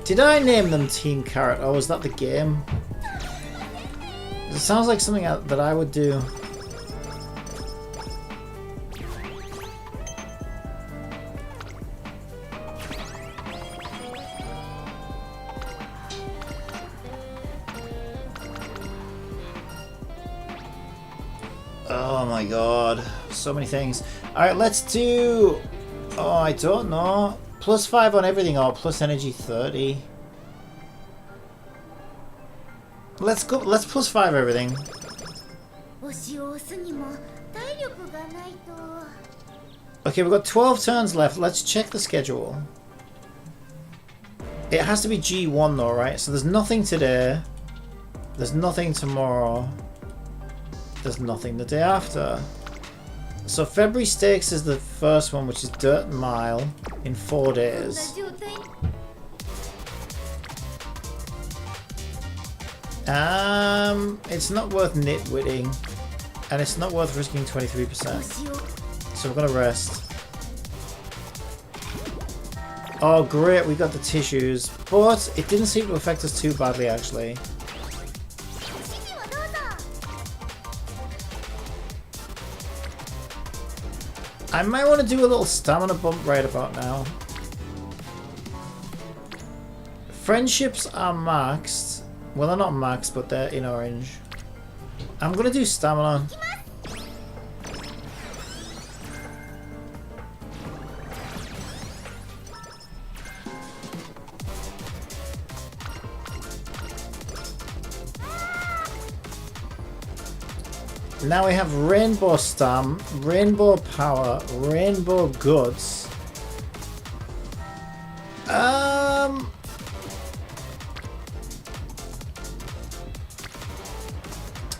Did I name them Team Carrot, or was that the game? It sounds like something that I would do. Oh my god, so many things. Alright, let's do... Oh, I don't know. +5 on everything or plus energy 30. Let's go. Let's +5 everything. Okay, we've got 12 turns left. Let's check the schedule. It has to be G1 though, right? So there's nothing today. There's nothing tomorrow. There's nothing the day after. So February Stakes is the first one, which is Dirt Mile in 4 days. It's not worth nitwitting, and it's not worth risking 23%. So we're gonna rest. Oh great, we got the tissues, but it didn't seem to affect us too badly actually. I might want to do a little stamina bump right about now. Friendships are maxed. Well, they're not maxed, but they're in orange. I'm going to do stamina. Now we have Rainbow Stam, Rainbow Power, Rainbow Goods.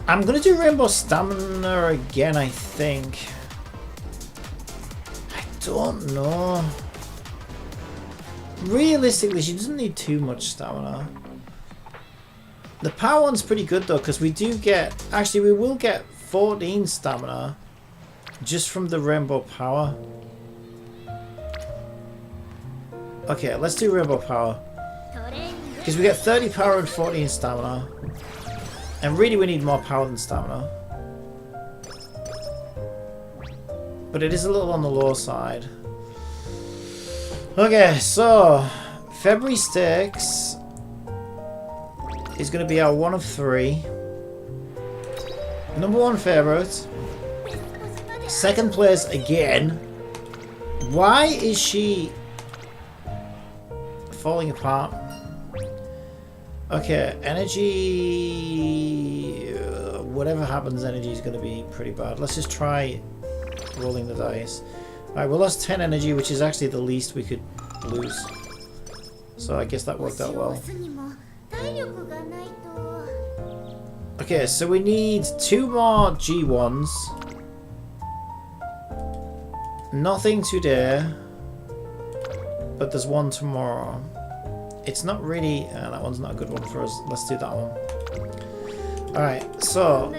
I'm gonna do Rainbow Stamina again, I think. I don't know. Realistically, she doesn't need too much stamina. The power one's pretty good though, because we do get... Actually, we will get 14 stamina just from the Rainbow Power. Okay, let's do Rainbow Power. Because we get 30 power and 14 stamina. And really we need more power than stamina. But it is a little on the low side. Okay, so... February Stakes is going to be our 1 of 3. Number 1 favourite. Second place again. Why is she falling apart? Okay, energy... whatever happens, energy is going to be pretty bad. Let's just try rolling the dice. Alright, we lost 10 energy, which is actually the least we could lose. So I guess that worked out well. Okay, so we need 2 more G1s. Nothing today. But there's 1 tomorrow. It's not really... that one's not a good one for us. Let's do that one. Alright, so...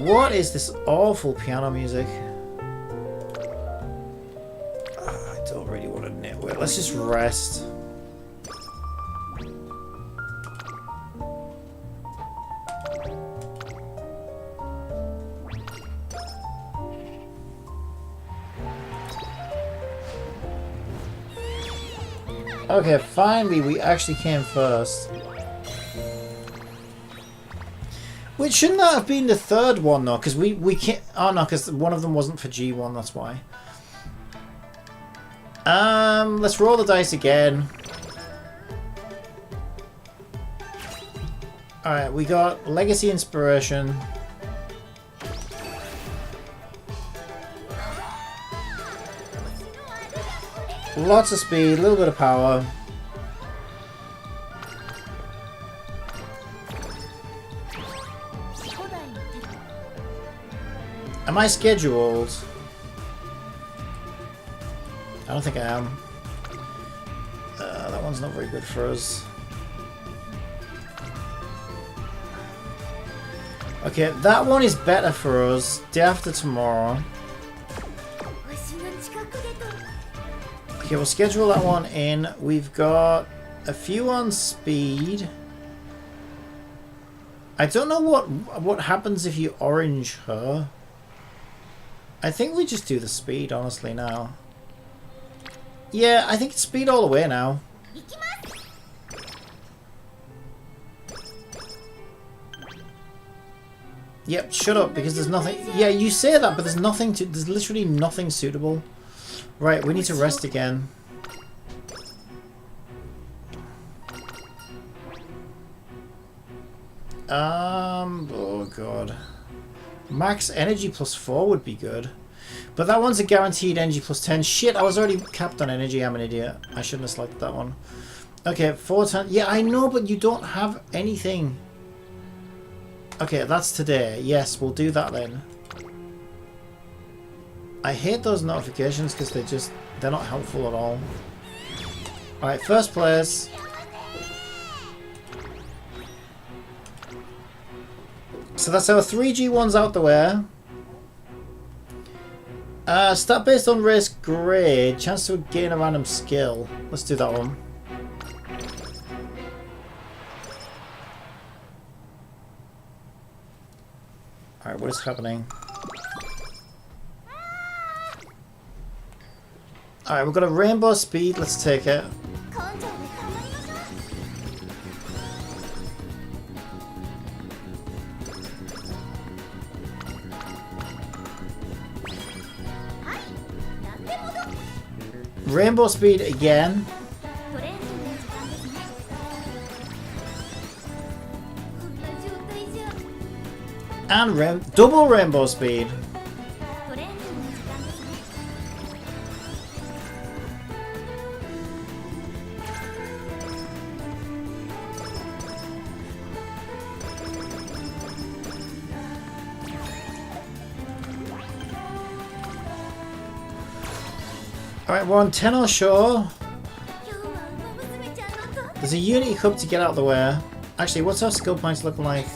What is this awful piano music? I don't really want to nitwit. Let's just rest. Okay, finally we actually came first. Which shouldn't that have been the third one though? Because we can't. Oh no, because one of them wasn't for G1. That's why. Let's roll the dice again. All right, we got Legacy Inspiration. Lots of speed, a little bit of power. Am I scheduled? I don't think I am. That one's not very good for us. Okay, that one is better for us. Day after tomorrow. Okay, we'll schedule that one in. We've got a few on speed. I don't know what happens if you orange her. I think we just do the speed, honestly, now. Yeah, I think it's speed all the way now. Yep, shut up, because there's nothing... Yeah, you say that, but there's nothing to... There's literally nothing suitable. Right, we need to rest again. Oh god. Max energy +4 would be good. But that one's a guaranteed energy +10. Shit, I was already capped on energy. I'm an idiot. I shouldn't have selected that one. Okay, 4 times. Yeah, I know, but you don't have anything. Okay, that's today. Yes, we'll do that then. I hate those notifications because they're not helpful at all. Alright, first place. So that's our 3 G1s out the way. Stat based on race grade. Chance to gain a random skill. Let's do that one. Alright, what is happening? Alright, we've got a rainbow speed. Let's take it. Rainbow speed again. And double rainbow speed. Alright, we're on 10 or shore. There's a Unity Cup to get out of the way. Actually, what's our skill points looking like?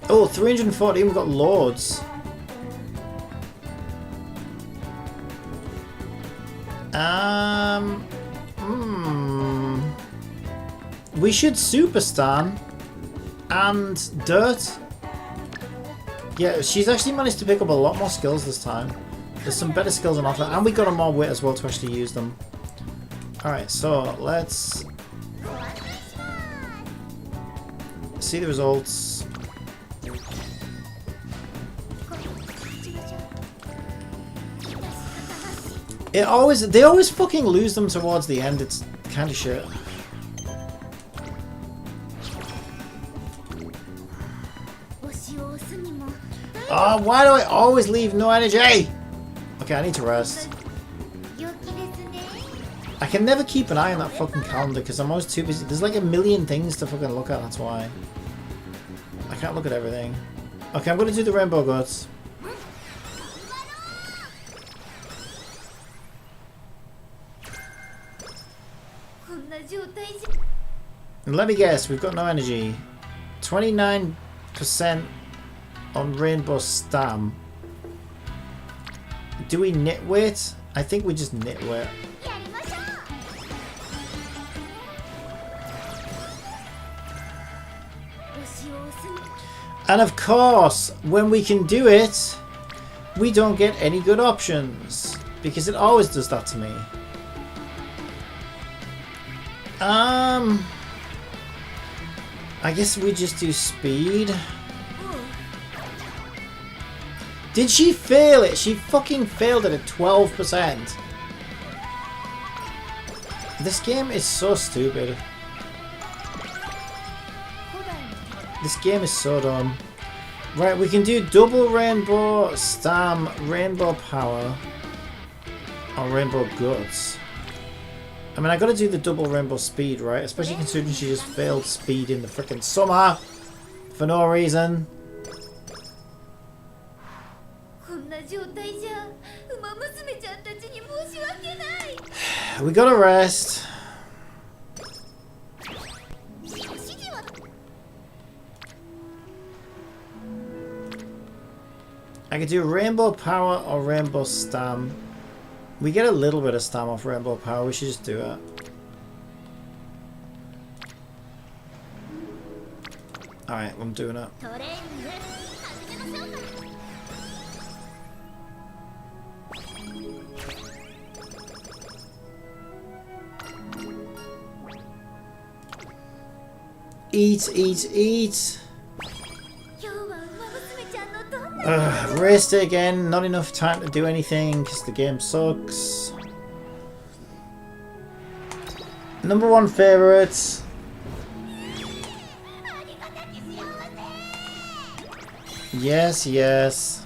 Oh, 314, we've got loads. We should Super Stan and Dirt. Yeah, she's actually managed to pick up a lot more skills this time. There's some better skills on offer, and we got a more weight as well to actually use them. Alright, so let's see the results. They always fucking lose them towards the end. It's kind of shit. Oh, why do I always leave no energy? Okay, I need to rest. I can never keep an eye on that fucking calendar because I'm always too busy. There's like a million things to fucking look at, that's why. I can't look at everything. Okay, I'm gonna do the rainbow goats. And let me guess, we've got no energy. 29% on Rainbow Stam. Do we nitwit? I think we just nitwit. And of course, when we can do it, we don't get any good options. Because it always does that to me. I guess we just do speed. Did she fail it? She fucking failed it at 12%. This game is so stupid. This game is so dumb. Right, we can do double Rainbow Stam, Rainbow Power, or Rainbow Guts. I mean, I gotta do the double Rainbow Speed, right? Especially considering she just failed speed in the frickin' summer for no reason. We gotta rest. I could do Rainbow Power or Rainbow Stam. We get a little bit of Stam off Rainbow Power, we should just do it. Alright, I'm doing it. Eat, eat, eat. Raced it again, not enough time to do anything because the game sucks. Number one favourites. Yes, yes.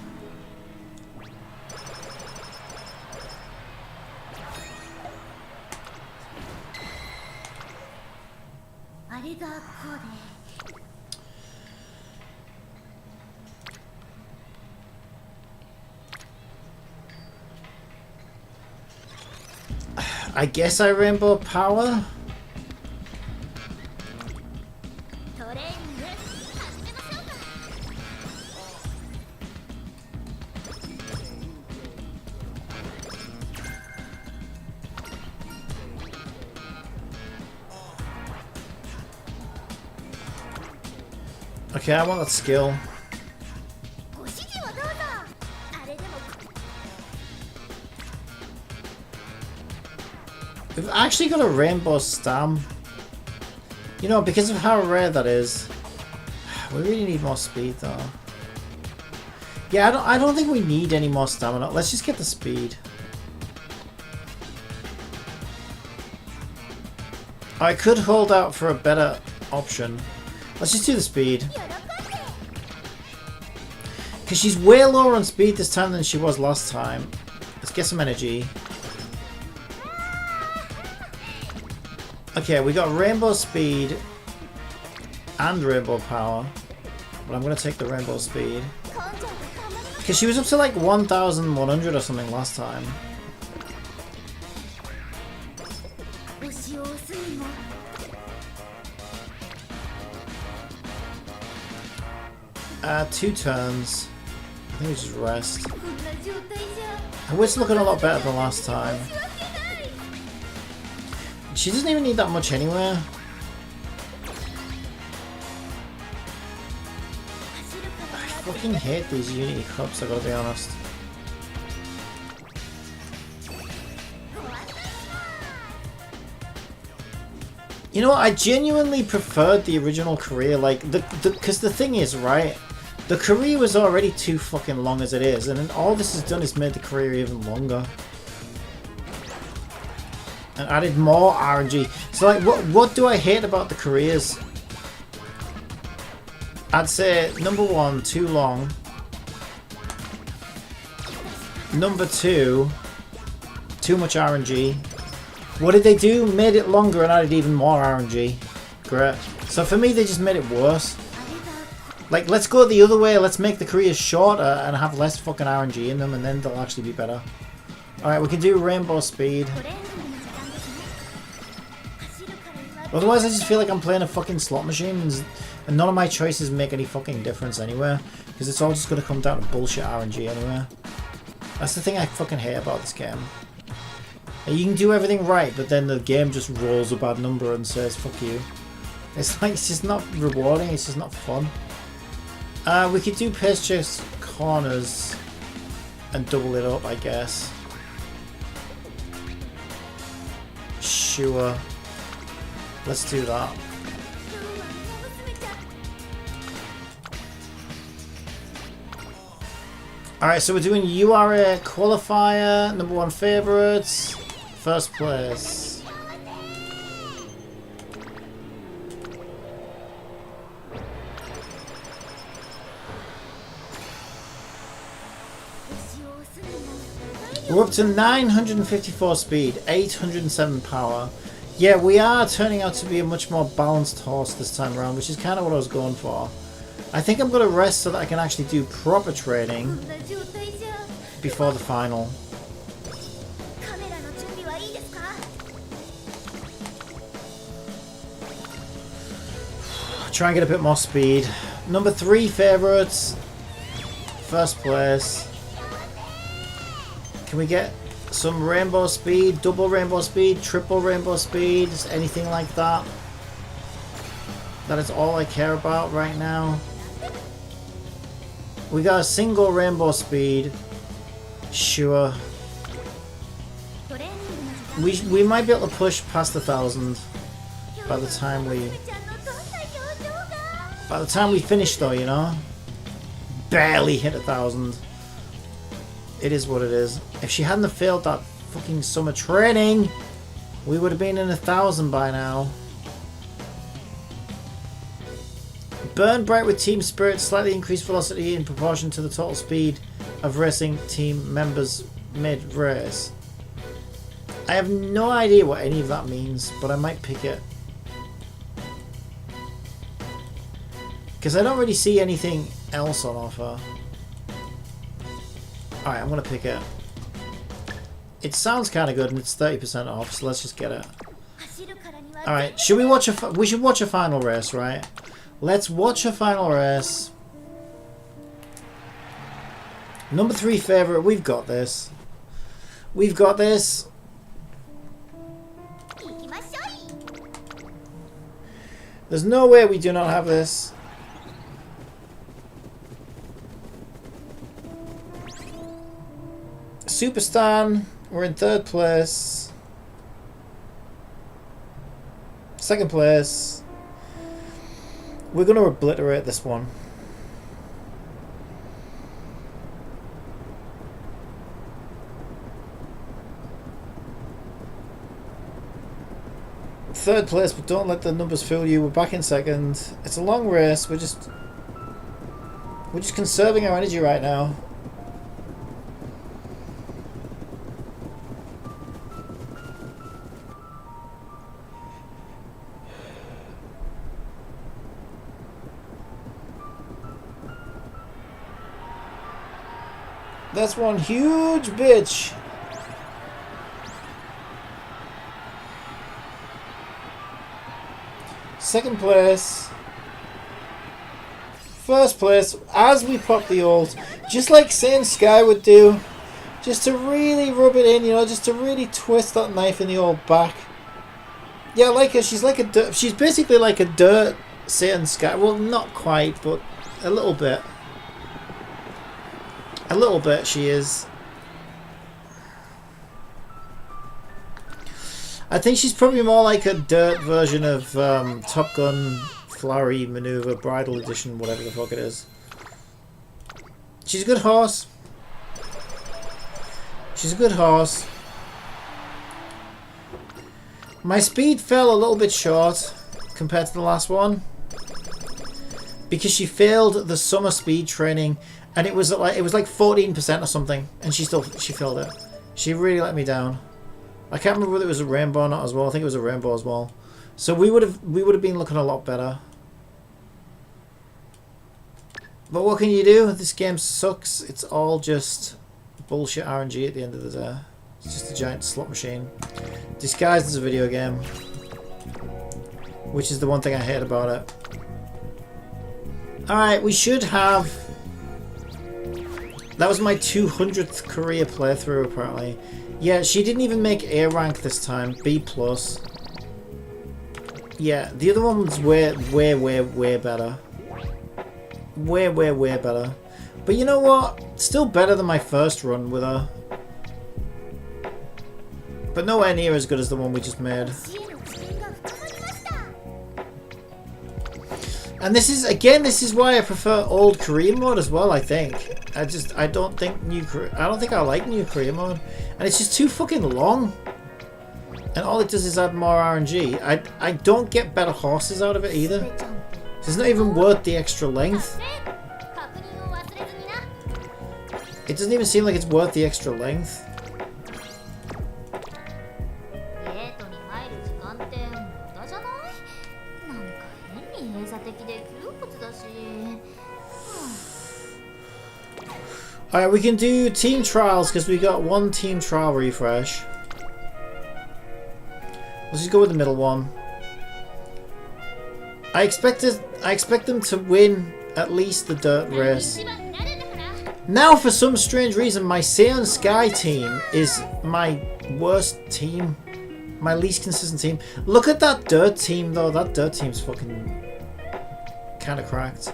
I guess I Rainbow Power. Okay, I want that skill. We've actually got a Rainbow Stam. You know, because of how rare that is, we really need more speed though. Yeah, I don't think we need any more stamina. Let's just get the speed. I could hold out for a better option. Let's just do the speed. Because she's way lower on speed this time than she was last time. Let's get some energy. Okay, we got Rainbow Speed and Rainbow Power. But I'm going to take the Rainbow Speed. Because she was up to like 1,100 or something last time. Two turns. I think we just rest. Her wit's looking a lot better than last time. She doesn't even need that much anyway. I fucking hate these Unity cups, I gotta be honest. You know what, I genuinely preferred the original career, like, because the thing is, right, the career was already too fucking long as it is, and then all this has done is made the career even longer. And added more RNG. So like, what do I hate about the careers? I'd say, number one, too long. Number two, too much RNG. What did they do? Made it longer and added even more RNG. Great. So for me, they just made it worse. Like, let's go the other way. Let's make the careers shorter and have less fucking RNG in them, and then they'll actually be better. Alright, we can do Rainbow Speed. Otherwise, I just feel like I'm playing a fucking slot machine. And none of my choices make any fucking difference anywhere. Because it's all just going to come down to bullshit RNG anyway. That's the thing I fucking hate about this game. You can do everything right, but then the game just rolls a bad number and says, fuck you. It's like, it's just not rewarding, it's just not fun. We could do pace chase corners and double it up, I guess. Sure. Let's do that. Alright, so we're doing URA qualifier, #1 favourites, first place. We're up to 954 speed, 807 power. Yeah, we are turning out to be a much more balanced horse this time around, which is kind of what I was going for. I think I'm going to rest so that I can actually do proper training before the final. Try and get a bit more speed. #3 favourites. First place. Can we get some rainbow speed? Double rainbow speed? Triple rainbow speed? Just anything like that? That is all I care about right now. We got a single rainbow speed. Sure. We might be able to push past 1,000 by the time we finish though, you know? Barely hit 1,000. It is what it is. If she hadn't have failed that fucking summer training, we would have been in 1,000 by now. Burn bright with team spirit, slightly increased velocity in proportion to the total speed of racing team members mid-race. I have no idea what any of that means, but I might pick it. Because I don't really see anything else on offer. Alright, I'm going to pick it. It sounds kind of good and it's 30% off, so let's just get it. Alright, should we watch we should watch a final race, right? Let's watch a final race. #3 favourite, we've got this. We've got this. There's no way we do not have this. Superstar, we're in 3rd place. 2nd place. We're going to obliterate this one. Third place, but don't let the numbers fool you. We're back in 2nd. It's a long race. We're just conserving our energy right now. That's one huge bitch. Second place. First place, as we pop the ult, just like Saiyan Sky would do, just to really rub it in, you know, just to really twist that knife in the old back. Yeah, I like her. She's like a dirt. She's basically like a dirt Saiyan Sky. Well, not quite, but a little bit. A little bit, she is. I think she's probably more like a dirt version of Top Gun Flowery Maneuver Bridal Edition, whatever the fuck it is. She's a good horse. She's a good horse. My speed fell a little bit short compared to the last one because she failed the summer speed training. And it was like 14% or something, and she failed it. She really let me down. I can't remember whether it was a rainbow or not as well. I think it was a rainbow as well. So we would have been looking a lot better. But what can you do? This game sucks. It's all just bullshit RNG at the end of the day. It's just a giant slot machine disguised as a video game, which is the one thing I hate about it. Alright, we should have... That was my 200th Korea playthrough, apparently. Yeah, she didn't even make A rank this time. B+. Yeah, the other one was way better. Way better. But you know what? Still better than my first run with her. But nowhere near as good as the one we just made. And this is, again, this is why I prefer old Korean mode as well, I think. I don't think I like new Korean mode. And it's just too fucking long. And all it does is add more RNG. I don't get better horses out of it either. It's not even worth the extra length. It doesn't even seem like it's worth the extra length. Alright, we can do team trials because we got one team trial refresh. Let's just go with the middle one. I expect them to win at least the dirt race. Now, for some strange reason, my Seon Sky team is my worst team. My least consistent team. Look at that dirt team, though. That dirt team's fucking kind of cracked.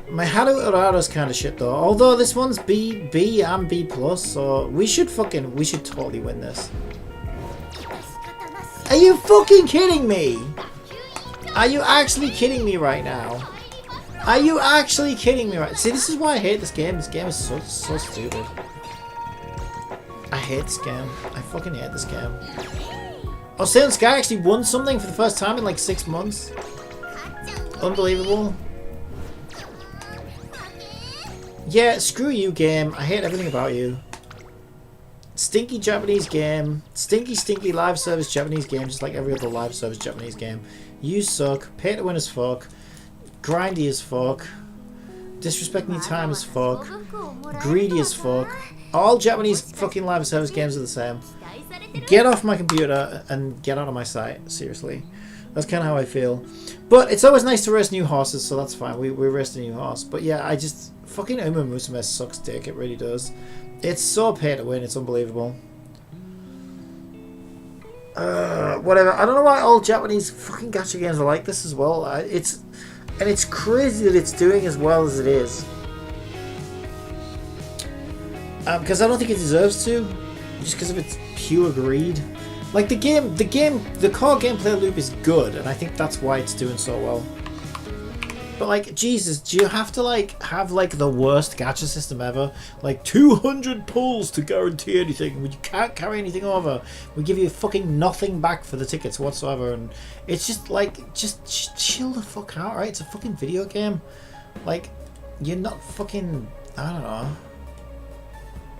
My Haru Urara's kind of shit, though. Although this one's B and B+, so we should totally win this. Are you fucking kidding me? Are you actually kidding me right now? Are you actually kidding me right? See, this is why I hate this game. This game is so stupid. I hate this game. I fucking hate this game. Oh, Seon Sky actually won something for the first time in like 6 months. Unbelievable. Yeah, screw you, game. I hate everything about you. Stinky Japanese game. Stinky live service Japanese game, just like every other live service Japanese game. You suck. Pay to win as fuck. Grindy as fuck. Disrespecting your time as fuck. Greedy as fuck. All Japanese fucking live service games are the same. Get off my computer and get out of my sight. Seriously. That's kind of how I feel. But it's always nice to race new horses, so that's fine. We raced a new horse. But yeah, I just... Fucking Uma Musume sucks dick. It really does. It's so pay to win. It's unbelievable. Whatever. I don't know why all Japanese fucking gacha games are like this as well. It's crazy that it's doing as well as it is. Because I don't think it deserves to. Just because of its pure greed. Like the core gameplay loop is good, and I think that's why it's doing so well. But like, Jesus, do you have to like have like the worst gacha system ever? Like 200 pulls to guarantee anything. You can't carry anything over. We give you fucking nothing back for the tickets whatsoever, and it's just like, just chill the fuck out, right? It's a fucking video game. Like, you're not fucking, I don't know,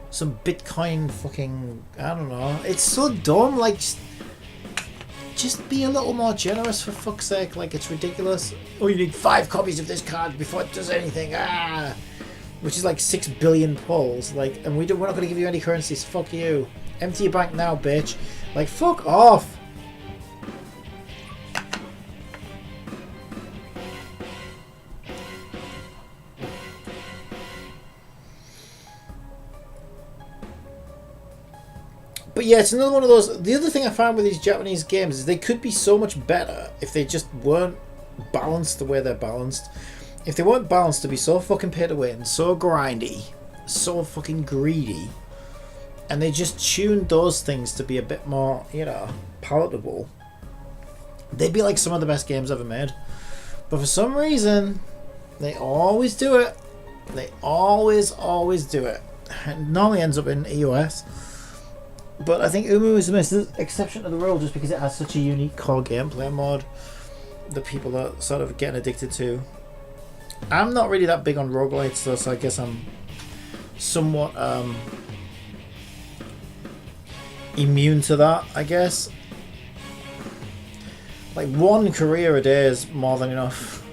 some Bitcoin fucking, I don't know. It's so dumb. Like, just be a little more generous, for fuck's sake. Like, it's ridiculous. Oh, you need 5 copies of this card before it does anything. Which is like 6 billion pulls. Like, and we're not going to give you any currencies. Fuck you. Empty your bank now, bitch. Like, fuck off. But yeah, it's another one of those... The other thing I found with these Japanese games is they could be so much better if they just weren't balanced the way they're balanced. If they weren't balanced to be so fucking pay to win, so grindy, so fucking greedy, and they just tuned those things to be a bit more, you know, palatable, they'd be like some of the best games ever made. But for some reason, they always do it. They always do it. It normally ends up in EOS. But I think Umu is the exception to the rule just because it has such a unique core gameplay mode that people are sort of getting addicted to. I'm not really that big on roguelites though, so I guess I'm somewhat immune to that, I guess. Like, 1 career a day is more than enough.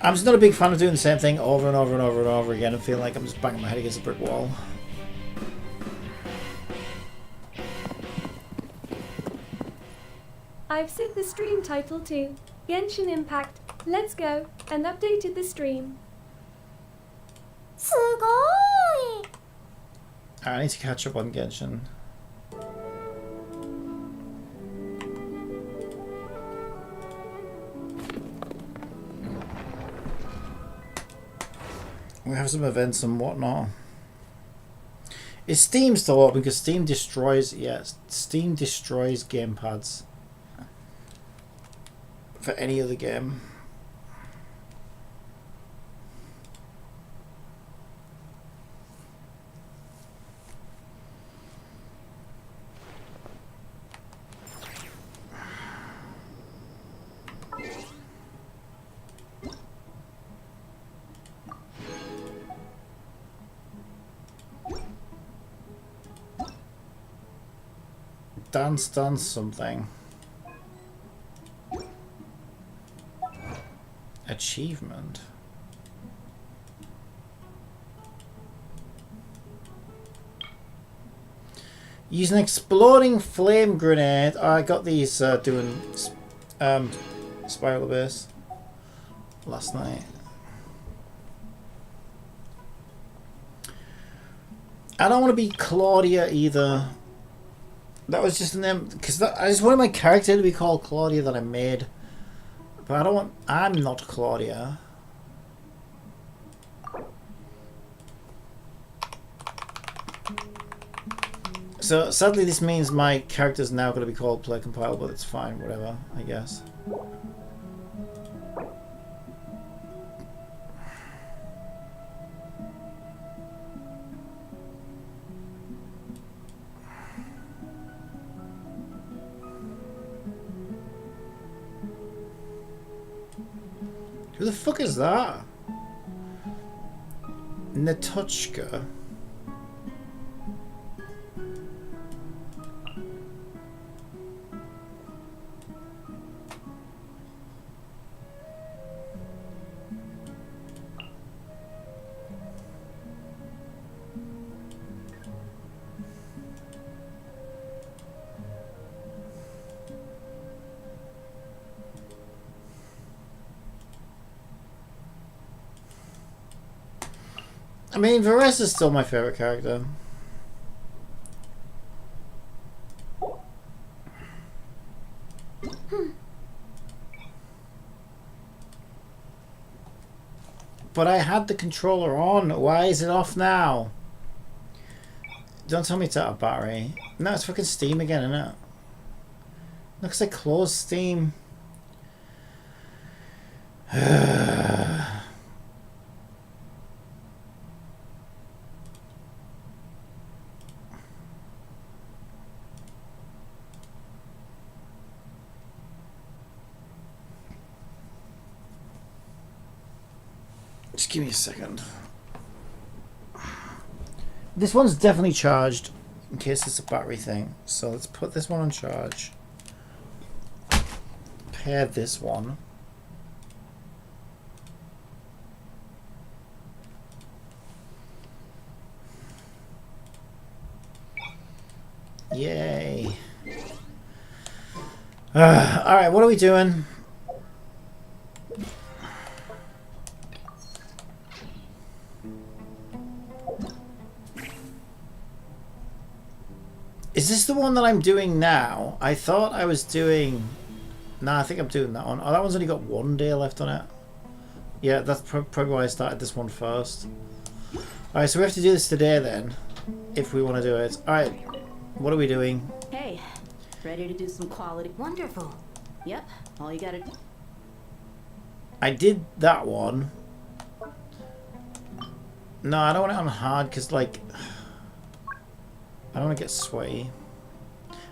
I'm just not a big fan of doing the same thing over and over and over and over again and feeling like I'm just banging my head against a brick wall. I've set the stream title to Genshin Impact, let's go, and updated the stream. すごーい I need to catch up on Genshin. We have some events and whatnot. Is Steam still up? Because Steam destroys, yes, Steam destroys gamepads for any other game. Dance something. Achievement. Use an exploding flame grenade. Oh, I got these doing Spiral Abyss last night. I don't want to be Claudia either. That was just an name because I just wanted my character to be called Claudia that I made, but I don't want. I'm not Claudia. So sadly, this means my character's now going to be called PlayCompile, but it's fine, whatever. I guess. Who the fuck is that? Natuchka. I mean, Varese is still my favorite character. But I had the controller on. Why is it off now? Don't tell me it's out of battery. No, it's fucking Steam again, isn't it? No, because I closed Steam. Just give me a second. This one's definitely charged in case it's a battery thing. So let's put this one on charge. Pair this one. Yay. Alright, what are we doing? Is this the one that I'm doing now? I thought I was doing... Nah, I think I'm doing that one. Oh, that one's only got 1 day left on it. Yeah, that's probably why I started this one first. Alright, so we have to do this today then. If we want to do it. Alright, what are we doing? Hey, ready to do some quality? Wonderful. Yep, all you gotta do. I did that one. No, I don't want it on hard because, like... I don't want to get sweaty.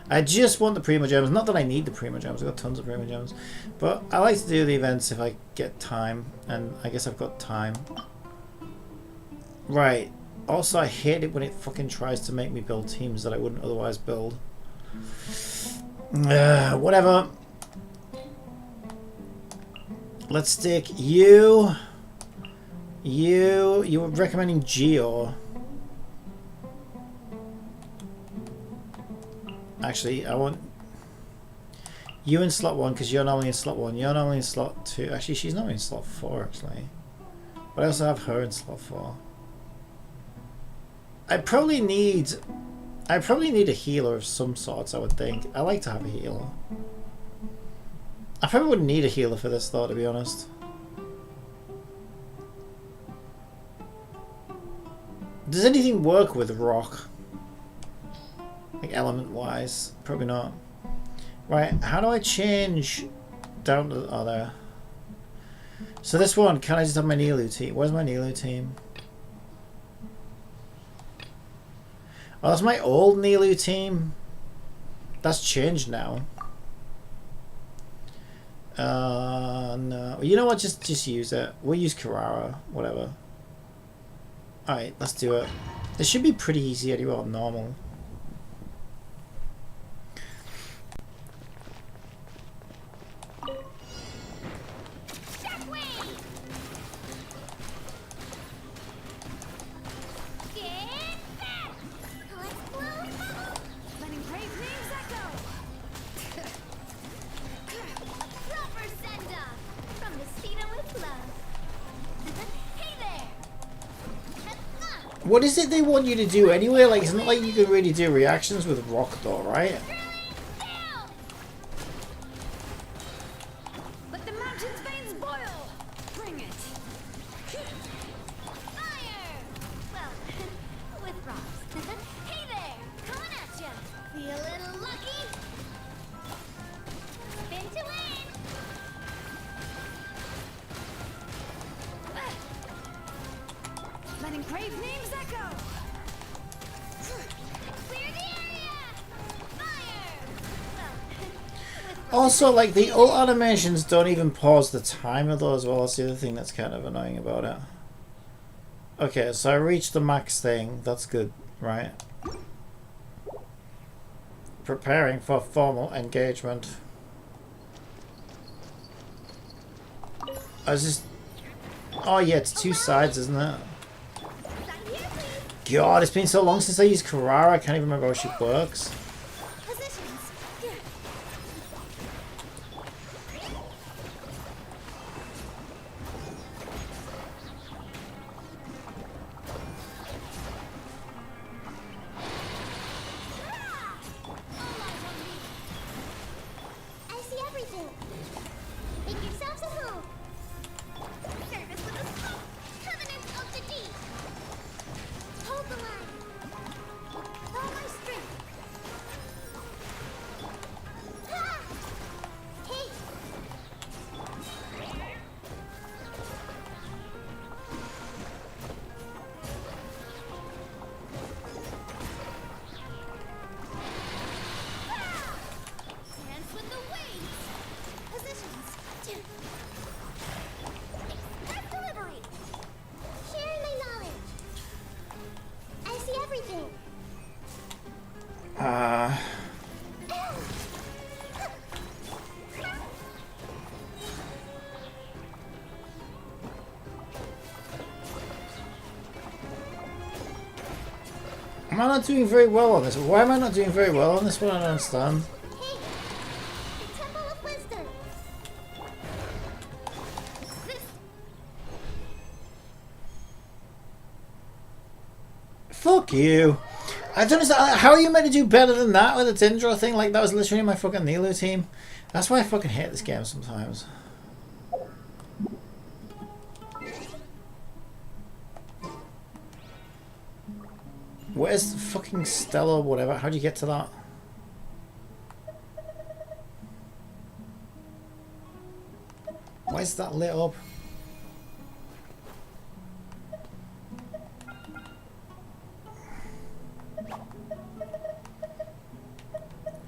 I just want the Primo Gems. Not that I need the Primo Gems. I've got tons of Primo Gems. But I like to do the events if I get time. And I guess I've got time. Right. Also, I hate it when it fucking tries to make me build teams that I wouldn't otherwise build. Whatever. Let's stick you. You were recommending Geo. Actually, I want You in slot 1 because you're normally in slot 1. You're normally in slot 2. Actually, she's normally in slot 4 actually. But I also have her in slot 4. I probably need a healer of some sorts, I would think. I like to have a healer. I probably wouldn't need a healer for this though, to be honest. Does anything work with rock? Like element wise? Probably not. Right, how do I change down to... Oh, there. So this one, can I just have my Nilu team? Where's my Nilu team? Oh, that's my old Nilu team. That's changed now. No. You know what? Just use it. We'll use Carrara. Whatever. Alright, let's do it. This should be pretty easy anyway on normal. What is it they want you to do anyway? Like, it's not like you can really do reactions with rock though, right? Let the mountain's veins boil. Bring it. Fire. Well, with rocks. Hey there, coming at ya. Feel a little lucky. Spin to win. Letting brave names echo. Clear the area. Fire. Well, Also, like, the ult animations don't even pause the timer though as well. That's the other thing that's kind of annoying about it. Okay, so I reached the max thing. That's good, right? Preparing for formal engagement. I was just... Oh yeah, it's 2 sides, isn't it? God, it's been so long since I used Carrara, I can't even remember how she works. positions. I see everything. Make yourselves at home. Service with a smoke. Covenant of the deep. Hold the line. All my strength. Ah! Hey! Dance with the waves. Positions. Express delivery. Sharing my knowledge. I see everything. Am I not doing very well on this? Why am I not doing very well on this one? I don't understand. Hey! The Temple of Wisdom. This Fuck you. I don't understand. How are you meant to do better than that with a Tindra thing? Like, that was literally my fucking Nilu team. That's why I fucking hate this game sometimes. Where's the fucking Stella, whatever? How do you get to that? Why is that lit up?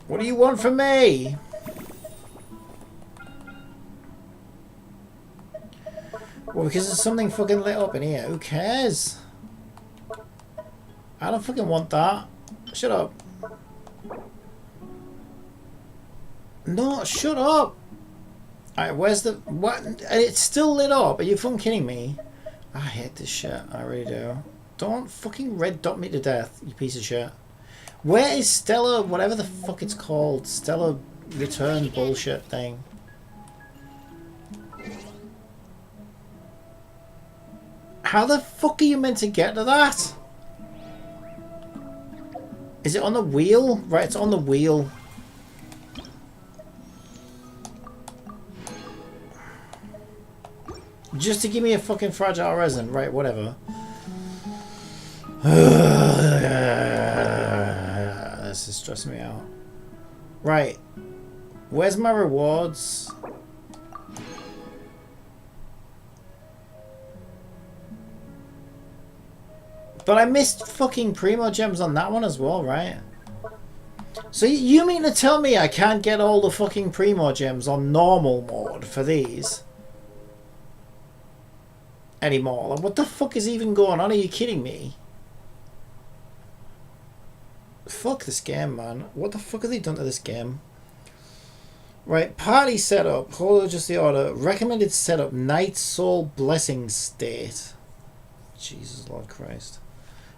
What do you want from me? Well, because there's something fucking lit up in here. Who cares? I don't fucking want that. Shut up. No, shut up. Alright, where's the... What? And it's still lit up. Are you fucking kidding me? I hate this shit. I really do. Don't fucking red dot me to death, you piece of shit. Where is Stella, whatever the fuck it's called? Stella return bullshit thing. How the fuck are you meant to get to that? Is it on the wheel? Right, it's on the wheel. Just to give me a fucking fragile resin. Right, whatever. This is stressing me out. Right. Where's my rewards? But I missed fucking Primo Gems on that one as well, right? So you mean to tell me I can't get all the fucking Primo Gems on normal mode for these? Anymore? Like, what the fuck is even going on? Are you kidding me? Fuck this game, man. What the fuck have they done to this game? Right, party setup. Hold on, just the order. Recommended setup. Night Soul Blessing State. Jesus Lord Christ.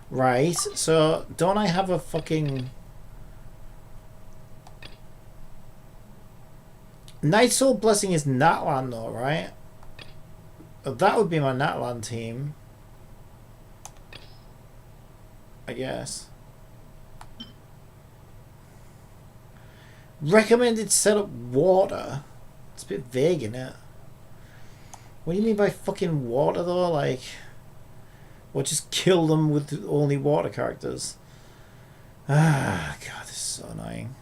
Right, so don't I have a fucking... Night Soul Blessing is Natlan though, right? That would be my Natlan team. I guess. Recommended setup water. It's a bit vague, isn't it? What do you mean by fucking water though? Like... Or just kill them with only water characters. Ah, God, this is so annoying.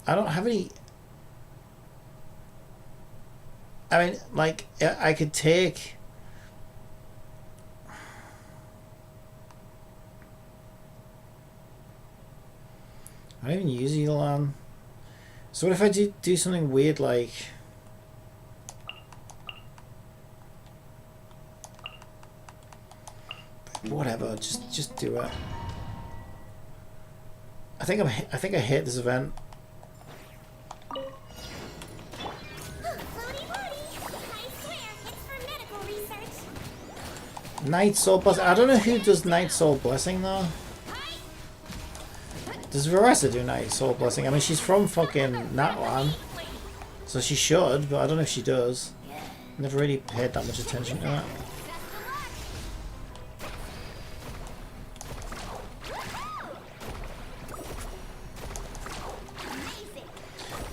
I don't have any... I mean, like, I could take... I don't even use Elan. So what if I do something weird like... Whatever, just do it. I think I hate this event. Night Soul Blessing. I don't know who does Night Soul Blessing though. Does Veressa do Night Soul Blessing? I mean, she's from fucking Natlan, so she should, but I don't know if she does. Never really paid that much attention to it.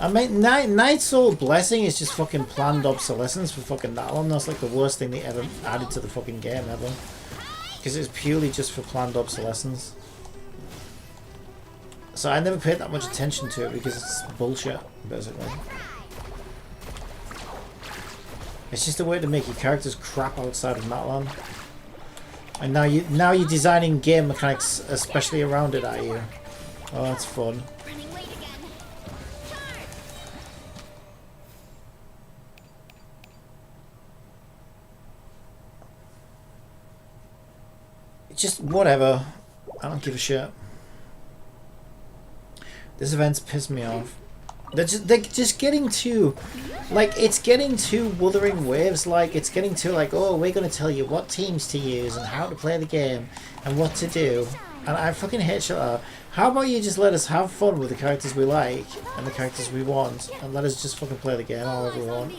I mean, Night Soul Blessing is just fucking planned obsolescence for fucking Natlan. That's like the worst thing they ever added to the fucking game ever. Because it's purely just for planned obsolescence. So I never paid that much attention to it because it's bullshit, basically. It's just a way to make your characters crap outside of Natlan. And now you're designing game mechanics especially around it, are you? Oh, that's fun. Just whatever. I don't give a shit. This event's pissed me off. They're just getting too, like, it's getting too Wuthering Waves. Like, it's getting too like, oh, we're gonna tell you what teams to use and how to play the game and what to do. And I fucking hate shit like that. How about you just let us have fun with the characters we like and the characters we want, and let us just fucking play the game however we want.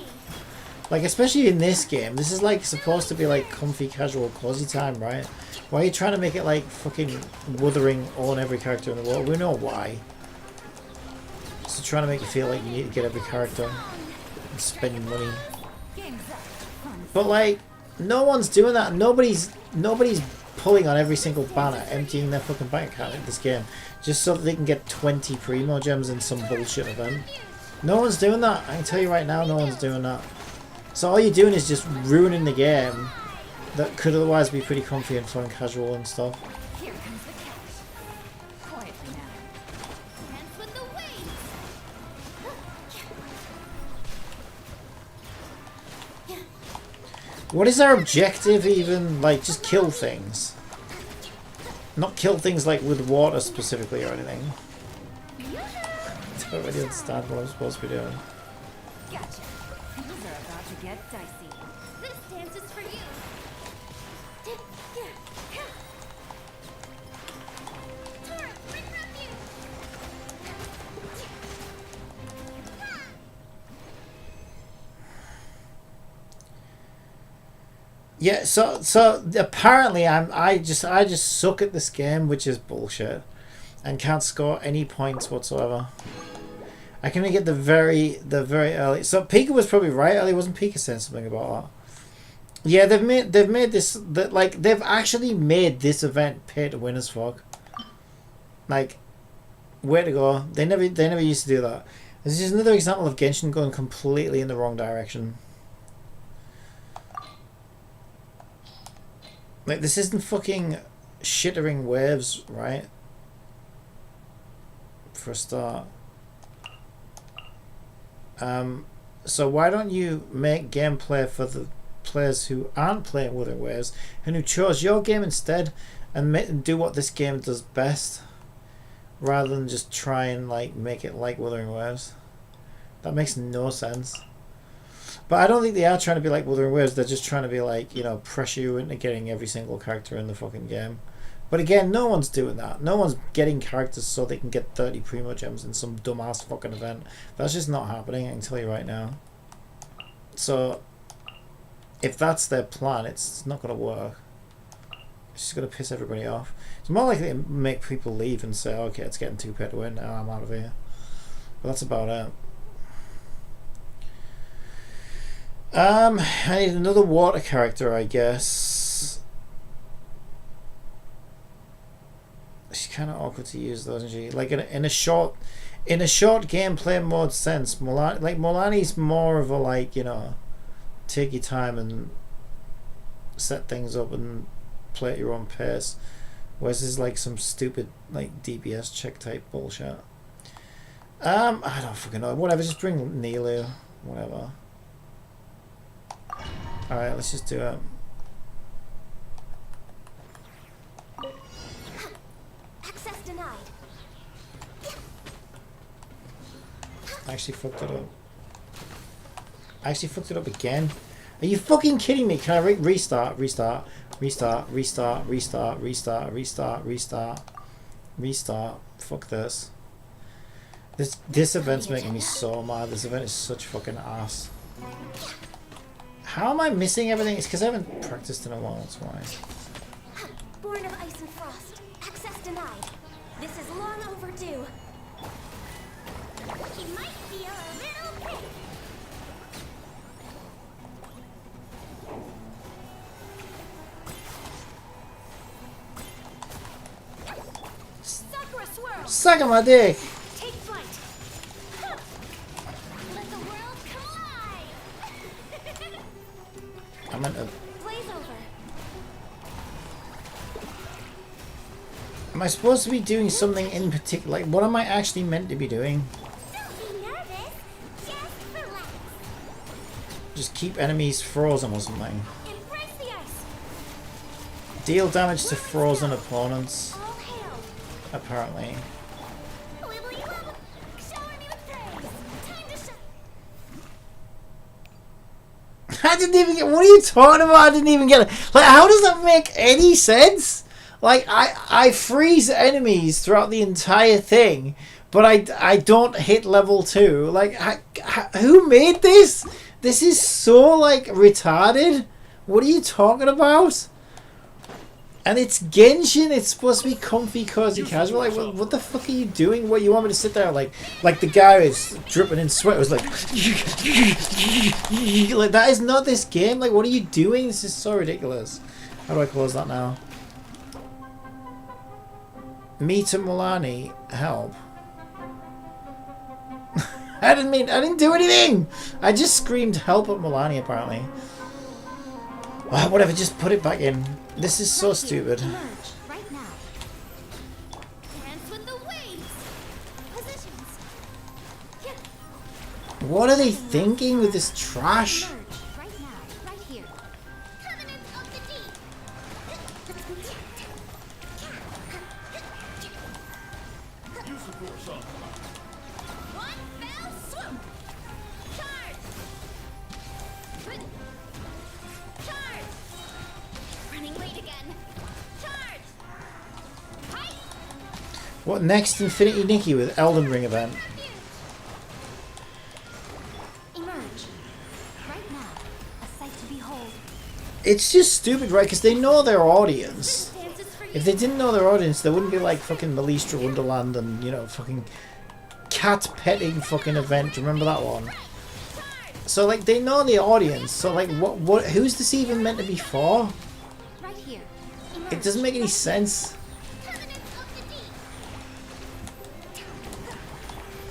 Like, especially in this game, this is like supposed to be like comfy, casual, cozy time, right? Why are you trying to make it like fucking Wuthering own every character in the world? We know why. So trying to make you feel like you need to get every character and spend your money. But like, no one's doing that. Nobody's pulling on every single banner, emptying their fucking bank account in this game, just so that they can get 20 Primo Gems in some bullshit event. No one's doing that. I can tell you right now, no one's doing that. So all you're doing is just ruining the game that could otherwise be pretty comfy and fun, casual and stuff. Here comes the catch. Quietly now. Hands with the waves. What is our objective even? Like, just kill things. Not kill things like with water specifically or anything. I don't really understand what I'm supposed to be doing. Gotcha. Things are about to get dicey. This dance is for you. Tora, bring refuge. Yeah, so apparently I just suck at this game, which is bullshit, and can't score any points whatsoever. I can only get the very early. So Pika was probably right early. Wasn't Pika saying something about that? Yeah, they've made this that like they've actually made this event pay to win as fuck. Like, way to go! They never used to do that. This is another example of Genshin going completely in the wrong direction. Like, this isn't fucking shittering waves, right? For a start. So why don't you make gameplay for the players who aren't playing Wuthering Waves and who chose your game instead, and do what this game does best, rather than just try and like make it like Wuthering Waves. That makes no sense. But I don't think they are trying to be like Wuthering Waves. They're just trying to be like, you know, pressure you into getting every single character in the fucking game. But again, no one's doing that. No one's getting characters so they can get 30 Primo Gems in some dumbass fucking event. That's just not happening, I can tell you right now. So, if that's their plan, it's not going to work. It's just going to piss everybody off. It's more likely to make people leave and say, okay, it's getting too pay to win, now I'm out of here. But that's about it. I need another water character, I guess. She's kind of awkward to use though, isn't she? Like in a short gameplay mode sense, Molani's more of a, like, you know, take your time and set things up and play at your own pace. Whereas this is like some stupid like DPS check type bullshit. I don't fucking know. Whatever, just bring Nilu. Whatever. Alright, let's just do it. Access denied. I actually fucked it up. I actually fucked it up again. Are you fucking kidding me? Can I restart? Restart. Fuck this. This event's making me so mad. This event is such fucking ass. How am I missing everything? It's because I haven't practiced in a while, that's why. Born of ice and frost. Access denied. This is long overdue. He might feel a little bit. Sakura swirl. Suck on my dick! Take flight. Let the world collide. I meant to... Blaze over. Am I supposed to be doing something in particular? Like, what am I actually meant to be doing? Don't be nervous. Just relax. Just keep enemies frozen or something. Embrace the ice. Deal damage to frozen opponents, All hail. apparently. Wibbly wobble. Shower me with praise. Time to shine. I didn't even get... What are you talking about? I didn't even get it. Like, how does that make any sense? Like, I freeze enemies throughout the entire thing, but I don't hit level 2. Like, who made this? This is so, like, retarded. What are you talking about? And it's Genshin. It's supposed to be comfy, cozy, casual. Like, what the fuck are you doing? What, you want me to sit there like the guy is dripping in sweat was like, like, that is not this game. Like, what are you doing? This is so ridiculous. How do I close that now? Meet and Milani, help. I didn't do anything. I just screamed help at Milani, apparently. Whatever, just put it back in. This is so stupid. Emerge right now. Dance with the waves. Positions. What are they thinking with this trash? Emerge right now. Right here. Covenant of the deep. One fell swoop. Charge. Charge. Running late again. Charge. Hi. What next? Infinity Nikki with Elden Ring event. Emerge right now. A sight to behold. It's just stupid, right? Because they know their audience. This dance is for If they didn't know their audience, they wouldn't be like fucking Melistra Wonderland and, you know, fucking cat petting fucking event. Do you remember that one? So, like, they know the audience. So, like, who's this even meant to be for? right here. It doesn't make any sense. Covenant of the deep.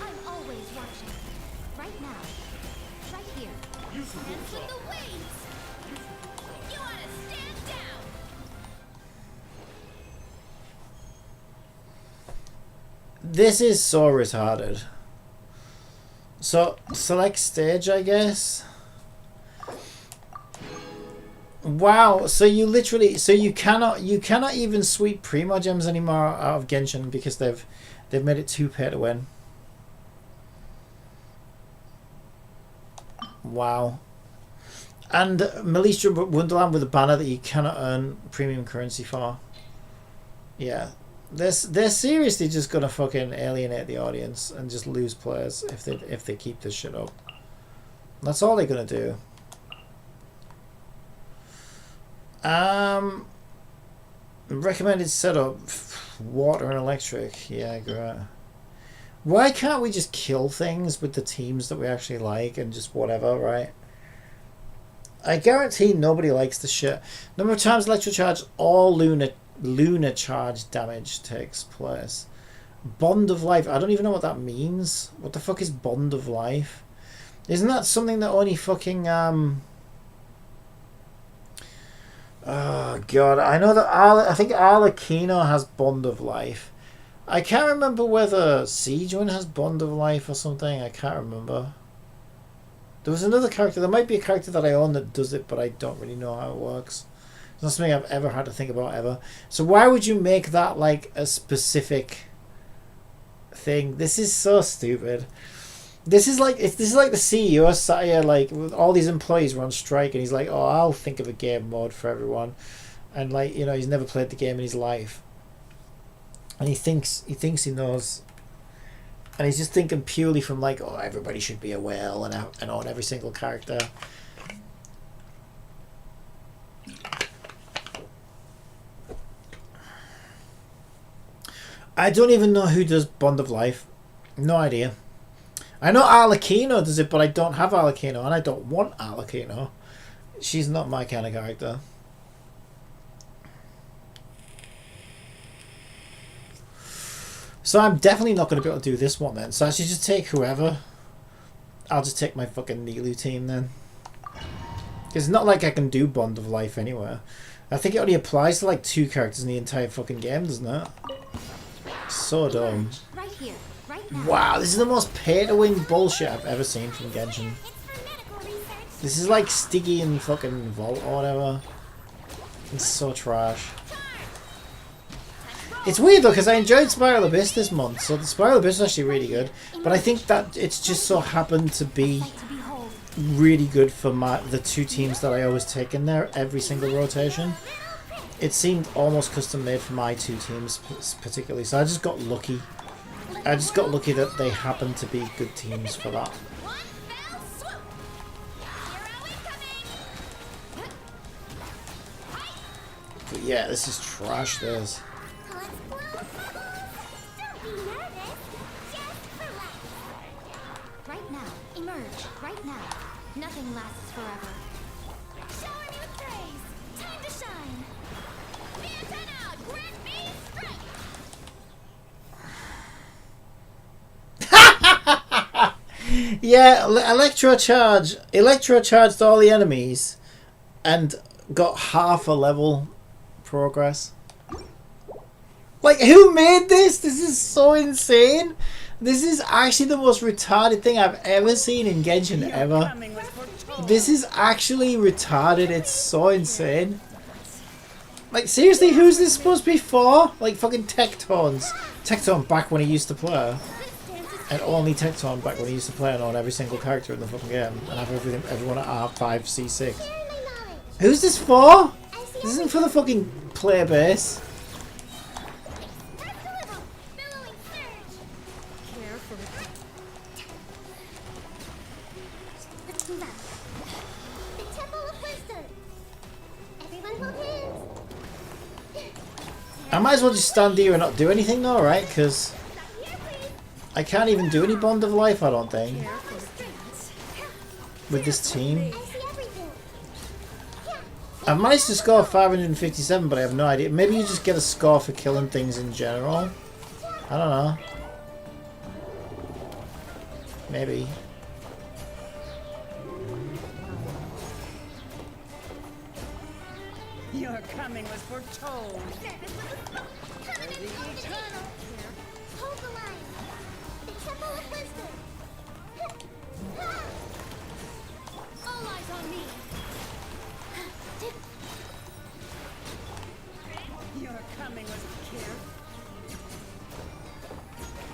I'm always watching. Right now. Right here. Dance with the waves. You ought to stand down. This is so retarded. So, select stage, I guess. Wow, so you literally, so you cannot even sweep Primo gems anymore out of Genshin because they've made it too pay to win. Wow. And Melistra Wonderland with a banner that you cannot earn premium currency for. Yeah. They're seriously just gonna fucking alienate the audience and just lose players if they keep this shit up. That's all they're gonna do. Recommended setup: water and electric. Yeah, great. Why can't we just kill things with the teams that we actually like and just whatever, right? I guarantee nobody likes the shit. Number of times electro charge or lunar charge damage takes place. Bond of life. I don't even know what that means. What the fuck is bond of life? Isn't that something that only fucking oh god, I know that I think Arlecchino has bond of life. I can't remember whether Sejuani has bond of life or something. I can't remember. There was another character. There might be a character that I own that does it, but I don't really know how it works. It's not something I've ever had to think about ever. So why would you make that like a specific thing? This is so stupid. This is like the CEO sat here like with all these employees were on strike and he's like, oh, I'll think of a game mode for everyone, and like, you know, he's never played the game in his life, and he thinks he knows, and he's just thinking purely from like, oh, everybody should be a whale and own every single character. I don't even know who does Bond of Life. No idea. I know Arlecchino does it, but I don't have Arlecchino, and I don't want Arlecchino. She's not my kind of character. So I'm definitely not going to be able to do this one then. So I should just take whoever. I'll just take my fucking Nilu team then. Because it's not like I can do Bond of Life anywhere. I think it only applies to like 2 characters in the entire fucking game, doesn't it? So dumb. Right here. Right now. Wow, this is the most pay-to-win bullshit I've ever seen from Genshin. It's for medical research. This is like Stiggy and fucking Vault or whatever. It's so trash. It's weird though, because I enjoyed Spiral Abyss this month, so the Spiral Abyss is actually really good. But I think that it's just so happened to be To behold. really good for the 2 teams that I always take in there every single rotation. It seemed almost custom made for my 2 teams particularly, so I just got lucky. I just got lucky that they happened to be good teams for that. One fell swoop. Hero incoming. But yeah, this is trash, this. Let's blow bubbles. Don't be nervous. Just relax. Right now. Emerge. Right now. Nothing lasts forever. Shower me with praise. Time to shine. The antenna. Grant me strength. Yeah, Electro charged all the enemies and got half a level progress. Like, who made this? This is so insane. This is actually the most retarded thing I've ever seen in Genshin ever. This is actually retarded. It's so insane. Like, seriously, who's this supposed to be for? Like, fucking Tectones. Tectone back when he used to play. And only Tecton back when he used to play on every single character in the fucking game. And have everyone at R5, C6. Who's this for? This isn't for the fucking player base. Billowing surge. Careful. Let's move out. The Temple of Wisdom. I might as well just stand here and not do anything though, right? Because I can't even do any Bond of Life, I don't think, with this team. I see everything. I've managed to score 557, but I have no idea. Maybe you just get a score for killing things in general. I don't know. Maybe. Your coming was foretold. Hold the line. The Temple of Wisdom. All eyes on me. Your coming was here.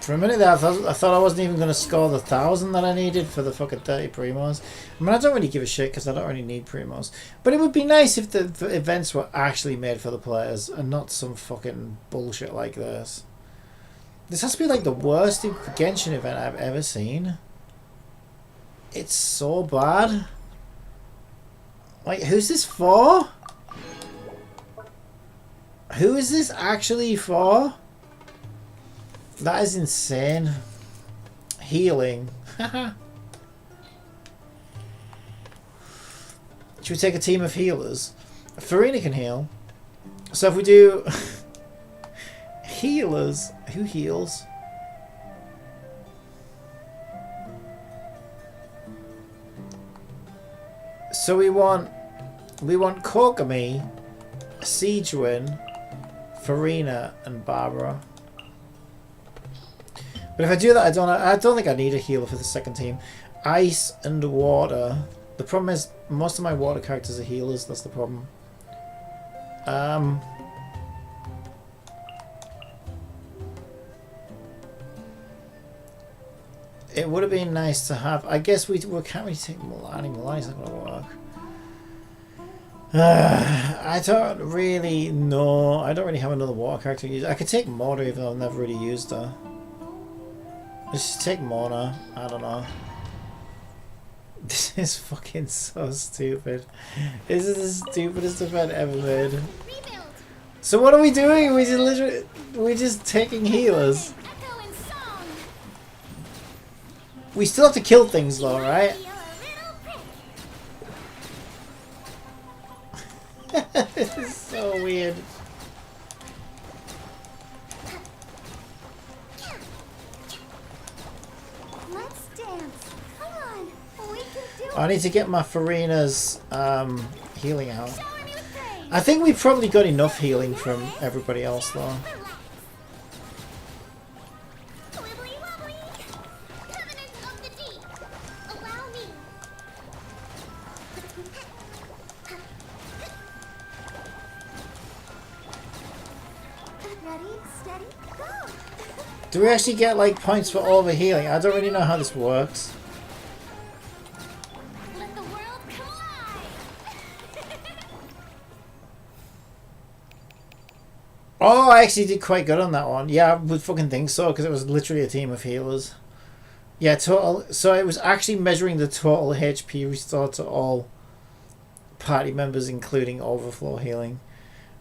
For a minute there, I thought I wasn't even going to score the 1,000 that I needed for the fucking 30 primos. I mean, I don't really give a shit because I don't really need primos. But it would be nice if the events were actually made for the players and not some fucking bullshit like this. This has to be like the worst Genshin event I've ever seen. It's so bad. Like, who's this for? Who is this actually for? That is insane. Healing. Should we take a team of healers? Farina can heal. So if we do healers, who heals? So we want Kokami, Siegewin, Farina, and Barbara. But if I do that, I don't think I need a healer for the second team. Ice and water. The problem is most of my water characters are healers. That's the problem. It would have been nice to have. I guess we can't really take Milani. Milani's not going to work. I don't really know. I don't really have another water character to use. I could take Mortar even though I've never really used her. Let's just take Mona. I don't know. This is fucking so stupid. This is the stupidest event ever made. Rebuild. So what are we doing? We're just taking healers. Echo and song. We still have to kill things though, right? You're a little prick. This is so weird. Let's dance. Come on. We can do it. I need to get my Farina's healing out. Shower me with praise. I think we've probably got enough healing from everybody else though. Relax. Wibbly wobbly. Covenant of the deep. Allow me. Ready, steady, go. Do we actually get like points for overhealing? I don't really know how this works. Let the world collide. Oh, I actually did quite good on that one. Yeah, I would fucking think so because it was literally a team of healers. Yeah, total. So it was actually measuring the total HP restored to all party members, including overflow healing.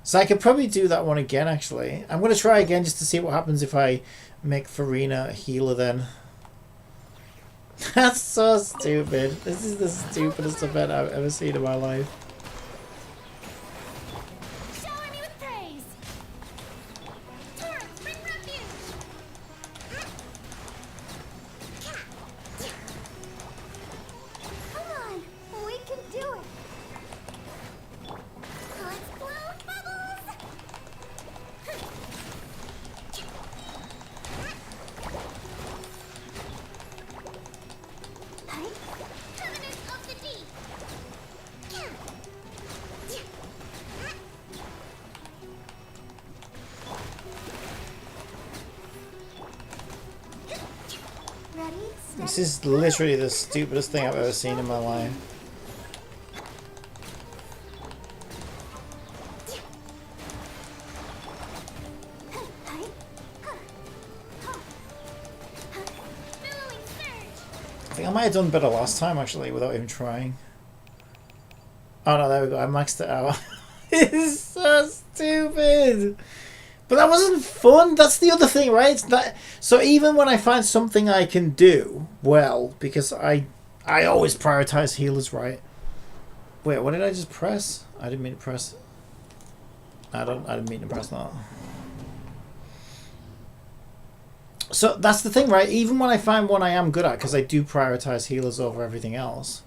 So I could probably do that one again, actually. I'm going to try again just to see what happens if I make Farina a healer then. That's so stupid. This is the stupidest event I've ever seen in my life. Shower me with praise. Torrents bring refuge. Come on, we can do it. Let's blow bubbles. Hey, Covenant of the deep. Ready, This steady, is literally the stupidest thing I've ever seen in my life. Hey, billowing surge. I think I might have done better last time, actually, without even trying. Oh no, there we go. I maxed it out. This is so stupid. But that wasn't fun. That's the other thing, right? It's that. So even when I find something I can do well, because I always prioritize healers, right? Wait, what did I just press? I didn't mean to press. I didn't mean to press that. So that's the thing, right? Even when I find one I am good at, because I do prioritize healers over everything else,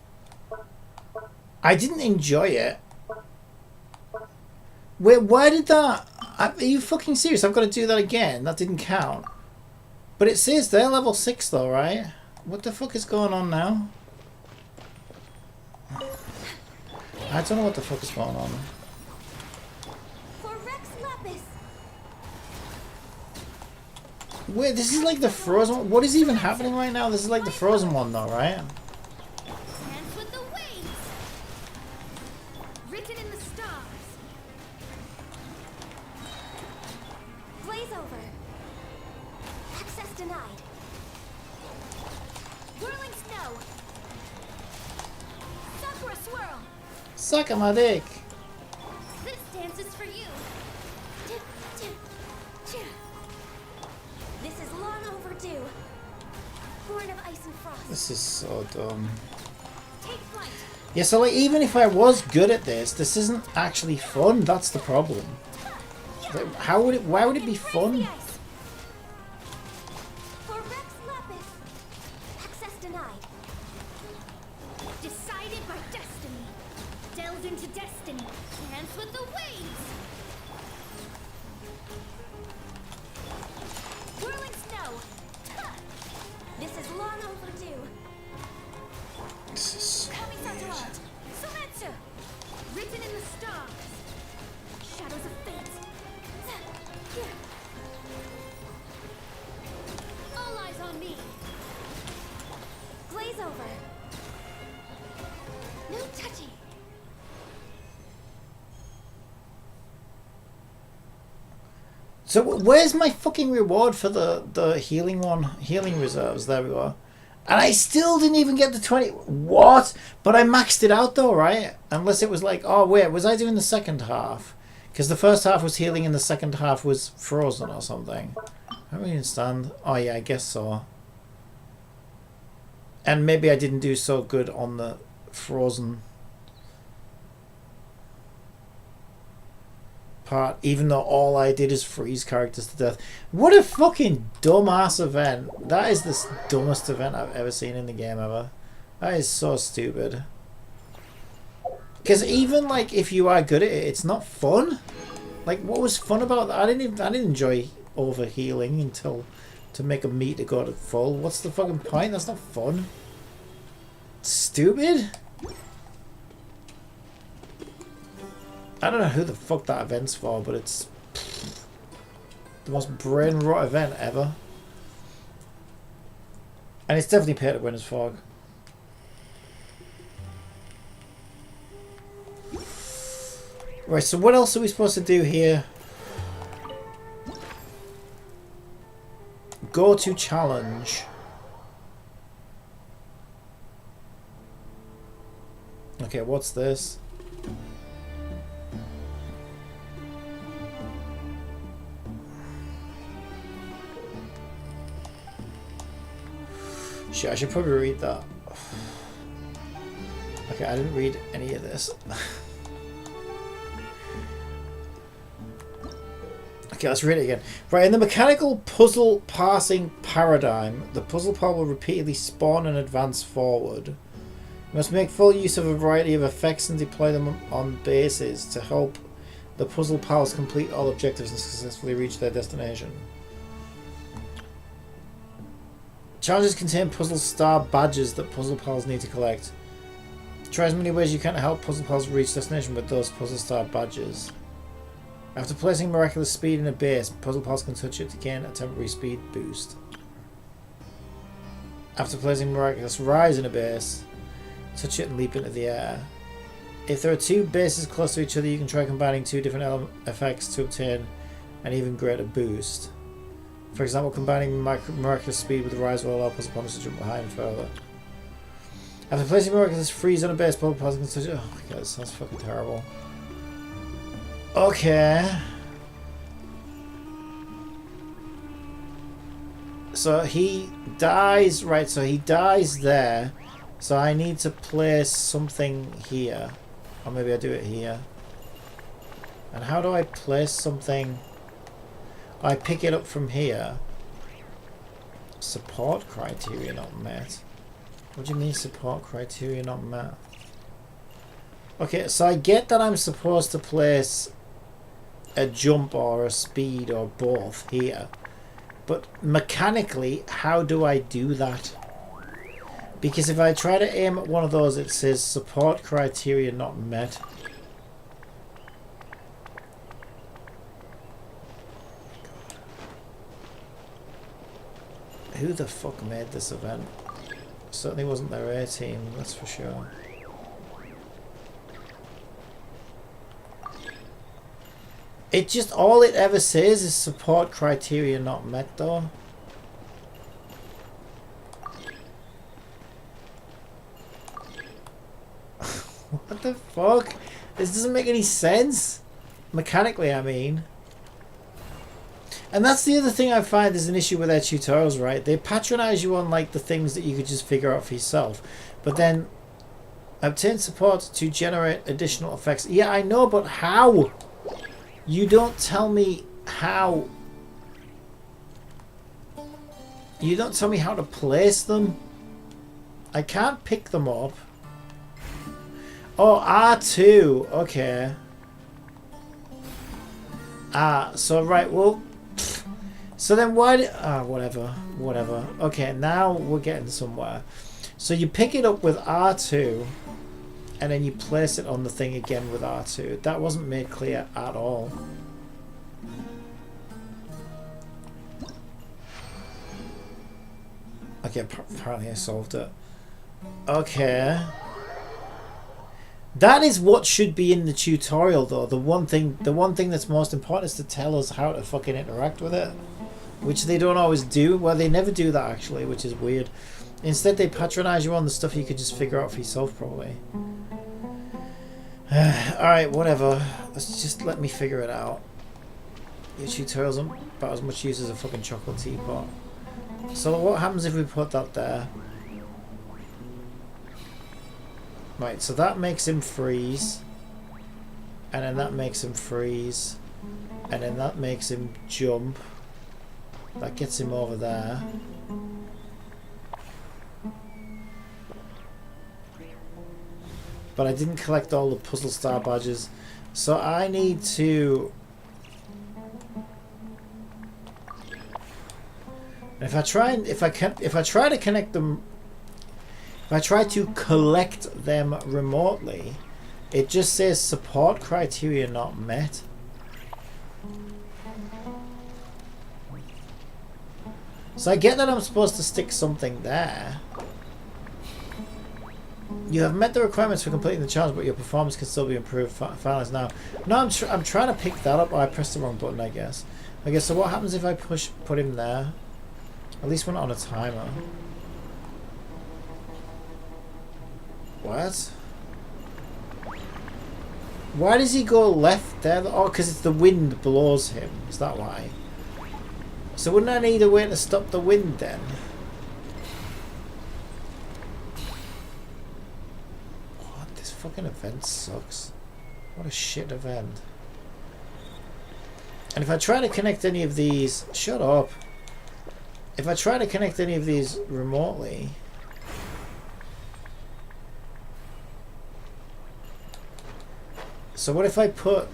I didn't enjoy it. Wait, why did that? Are you fucking serious? I've got to do that again. That didn't count. But it says they're level 6 though, right? What the fuck is going on now? I don't know what the fuck is going on. For Rex Lapis. Wait, this is like the frozen one. What is even happening right now? This is like the frozen one though, right? Dance with the waves. Written in the stars. Blaze over. Access denied. Whirling snow. Sakura swirl. Suck on my dick. This dance is for you. This is long overdue. Born of ice and frost. This is so dumb. Take flight. Yeah, so like even if I was good at this isn't actually fun. That's the problem. Like, how would it? Why would it be Embrace fun? the ice. For Rex Lapis. Access denied. Decided by destiny. Delved into destiny. Dance with the waves. Whirling snow. This is long overdue. This is so Coming weird. Satarat. Sumetsu. Written in the stars. Shadows of fate. All eyes on me. Glaze over. No touching. So where's my fucking reward for the healing one? Healing reserves. There we go. And I still didn't even get the 20. What? But I maxed it out though, right? Unless it was like, oh wait, was I doing the second half? Because the first half was healing and the second half was frozen or something. I don't really understand. Oh yeah, I guess so. And maybe I didn't do so good on the frozen part, even though all I did is freeze characters to death. What a fucking dumbass event. That is the dumbest event I've ever seen in the game ever. That is so stupid. Because even like if you are good at it, it's not fun. Like what was fun about that? I didn't enjoy over healing until to make a meter go to full. What's the fucking point? That's not fun. Stupid. I don't know who the fuck that event's for, but it's the most brain rot event ever. And it's definitely pay to win as fog. Right, so what else are we supposed to do here? Go to challenge. Okay, what's this? Shit, I should probably read that. Okay, I didn't read any of this. Okay, let's read it again. Right, in the mechanical puzzle parsing paradigm, the puzzle pile will repeatedly spawn and advance forward. You must make full use of a variety of effects and deploy them on bases to help the puzzle piles complete all objectives and successfully reach their destination. Challenges contain puzzle star badges that puzzle piles need to collect. Try as many ways you can to help puzzle piles reach destination with those puzzle star badges. After placing miraculous speed in a base, puzzle piles can touch it to gain a temporary speed boost. After placing miraculous rise in a base, touch it and leap into the air. If there are two bases close to each other, you can try combining two different effects to obtain an even greater boost. For example, combining miraculous speed with rise will allow puzzle piles to jump behind further. After placing miraculous freeze on a base, puzzle piles can touch it. Oh my god, this sounds fucking terrible. Okay. So he dies, right, so he dies there. So I need to place something here. Or maybe I do it here. And how do I place something? I pick it up from here. Support criteria not met. What do you mean support criteria not met? Okay, so I get that I'm supposed to place a jump or a speed or both here. But mechanically, how do I do that? Because if I try to aim at one of those, it says support criteria not met. Who the fuck made this event? Certainly wasn't their A team, that's for sure. It just, all it ever says is support criteria not met though. What the fuck? This doesn't make any sense. Mechanically, I mean. And that's the other thing I find is an issue with their tutorials, right? They patronize you on like the things that you could just figure out for yourself. But then obtain support to generate additional effects. Yeah, I know, but how? You don't tell me how. You don't tell me how to place them. I can't pick them up. Oh, R2. Okay. So right, well. So then why did... whatever. Okay, now we're getting somewhere. So you pick it up with R2. And then you place it on the thing again with R2. That wasn't made clear at all. Okay, apparently I solved it. Okay. That is what should be in the tutorial though. The one thing that's most important is to tell us how to fucking interact with it. Which they don't always do. Well, they never do that actually, which is weird. Instead they patronize you on the stuff you could just figure out for yourself probably. Alright, whatever. Let's just let me figure it out. Your tutorial's about as much use as a fucking chocolate teapot. So what happens if we put that there? Right, so that makes him freeze. And then that makes him freeze. And then that makes him jump. That gets him over there. But I didn't collect all the puzzle star badges. So I need to... If I try to connect them, if I try to collect them remotely, it just says support criteria not met. So I get that I'm supposed to stick something there. You have met the requirements for completing the challenge, but your performance can still be improved. Finalize now. No, I'm trying to pick that up. Oh, I pressed the wrong button, I guess. Okay, so what happens if I put him there? At least we're not on a timer. What? Why does he go left there? Oh, because it's the wind blows him. Is that why? So wouldn't I need a way to stop the wind then? What? This fucking event sucks. What a shit event. And if I try to connect any of these... Shut up. If I try to connect any of these remotely... So what if I put...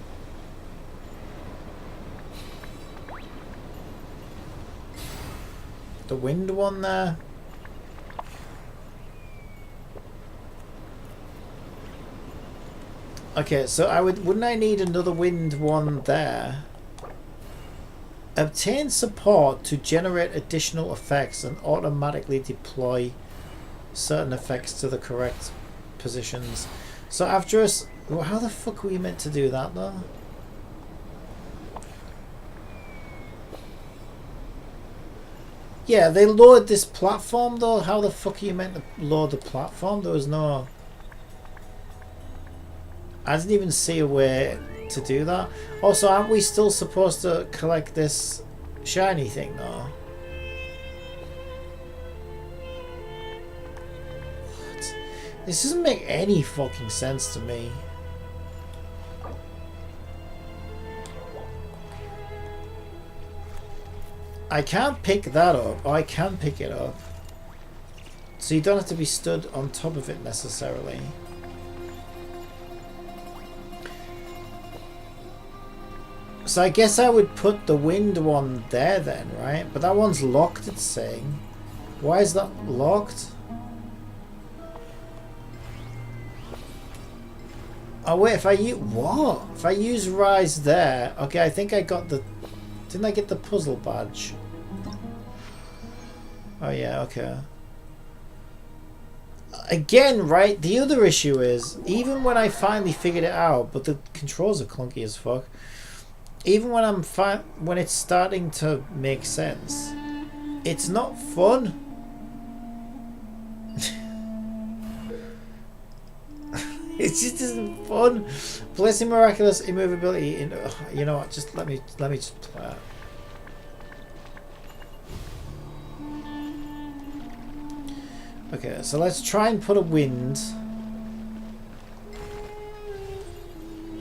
the wind one there? Okay, so wouldn't I need another wind one there? Obtain support to generate additional effects and automatically deploy certain effects to the correct positions. So after us, well, how the fuck were you meant to do that though? Yeah, they lowered this platform though. How the fuck are you meant to load the platform? There was no... I didn't even see a way to do that. Also, aren't we still supposed to collect this shiny thing though? This doesn't make any fucking sense to me. I can't pick that up. Oh, I can pick it up. So you don't have to be stood on top of it necessarily. So I guess I would put the wind one there then, right? But that one's locked, it's saying. Why is that locked? Oh wait, if I use... What? If I use Rise there... Okay, I think I got the... Didn't I get the puzzle badge? Oh yeah, okay. Again, right, the other issue is, even when I finally figured it out, but the controls are clunky as fuck, even when when it's starting to make sense, it's not fun. It just isn't fun. Blessing miraculous immovability in, you know what, just let me just play it. Okay, so let's try and put a wind.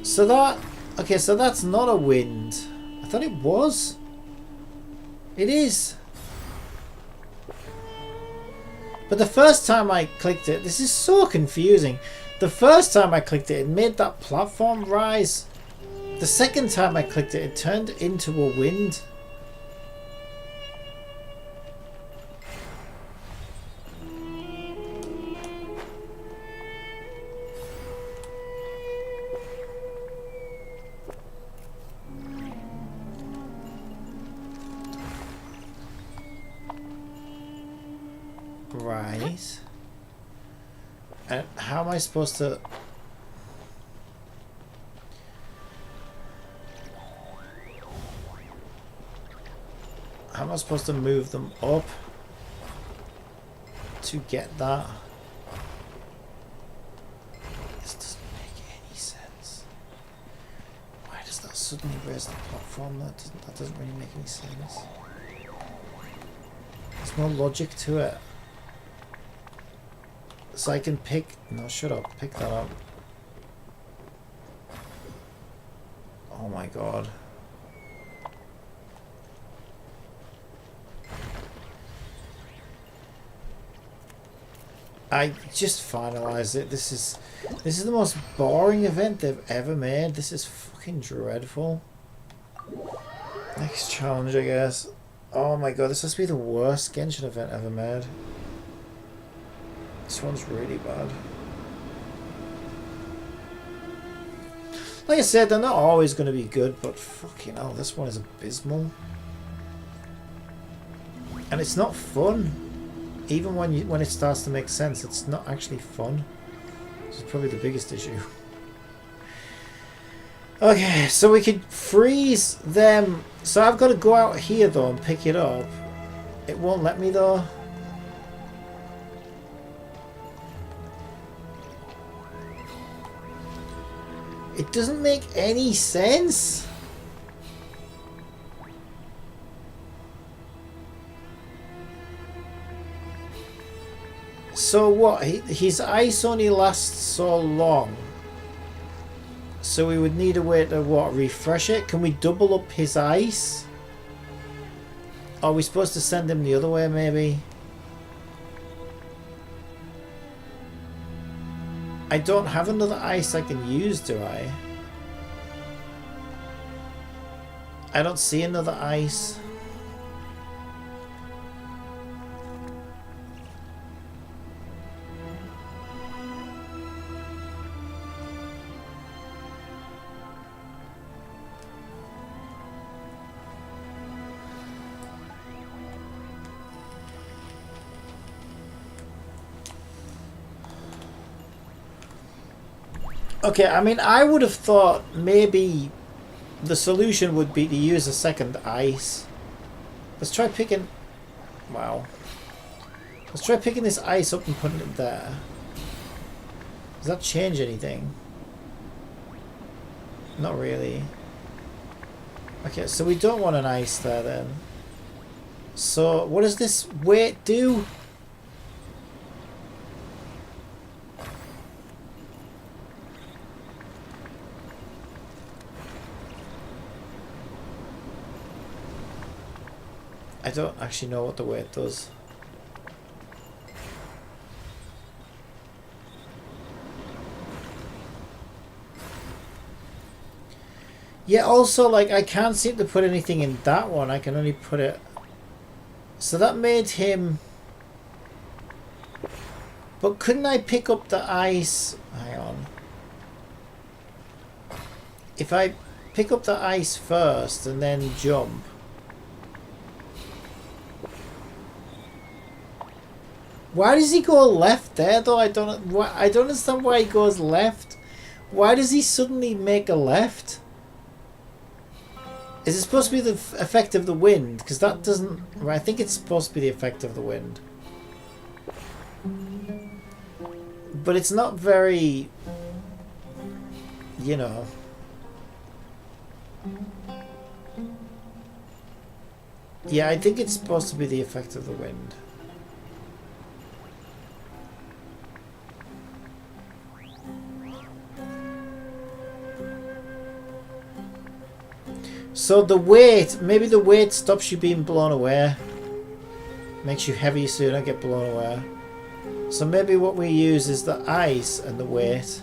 So that... Okay, so that's not a wind. I thought it was. It is. But the first time I clicked it... This is so confusing. The first time I clicked it, it made that platform rise. The second time I clicked it, it turned into a wind. Right. And how am I supposed to... How am I supposed to move them up to get that? This doesn't make any sense. Why does that suddenly raise the platform? That doesn't really make any sense. There's no logic to it. So I can pick... No, shut up. Pick that up. Oh my god. I just finalized it. This is the most boring event they've ever made. This is fucking dreadful. Next challenge, I guess. Oh my god, this has to be the worst Genshin event ever made. This one's really bad. Like I said, they're not always going to be good, but fucking hell, this one is abysmal. And it's not fun. Even when it starts to make sense, it's not actually fun. This is probably the biggest issue. Okay, so we could freeze them. So I've got to go out here though and pick it up. It won't let me though. It doesn't make any sense. So what? His ice only lasts so long. So we would need a way to what? Refresh it? Can we double up his ice? Are we supposed to send him the other way maybe? I don't have another ice I can use, do I? I don't see another ice. Okay, I mean, I would have thought maybe the solution would be to use a second ice. Let's try picking... Wow. Let's try picking this ice up and putting it there. Does that change anything? Not really. Okay, so we don't want an ice there then. So, what does this weight do? I don't actually know what the weight does. Yeah, also, like, I can't seem to put anything in that one. I can only put it... So that made him... But couldn't I pick up the ice... Hang on. If I pick up the ice first and then jump... Why does he go left there, though? I don't understand why he goes left. Why does he suddenly make a left? Is it supposed to be the effect of the wind? Because that doesn't... I think it's supposed to be the effect of the wind. But it's not very... You know... Yeah, I think it's supposed to be the effect of the wind. So the weight, maybe the weight stops you being blown away. Makes you heavy so you don't get blown away. So maybe what we use is the ice and the weight.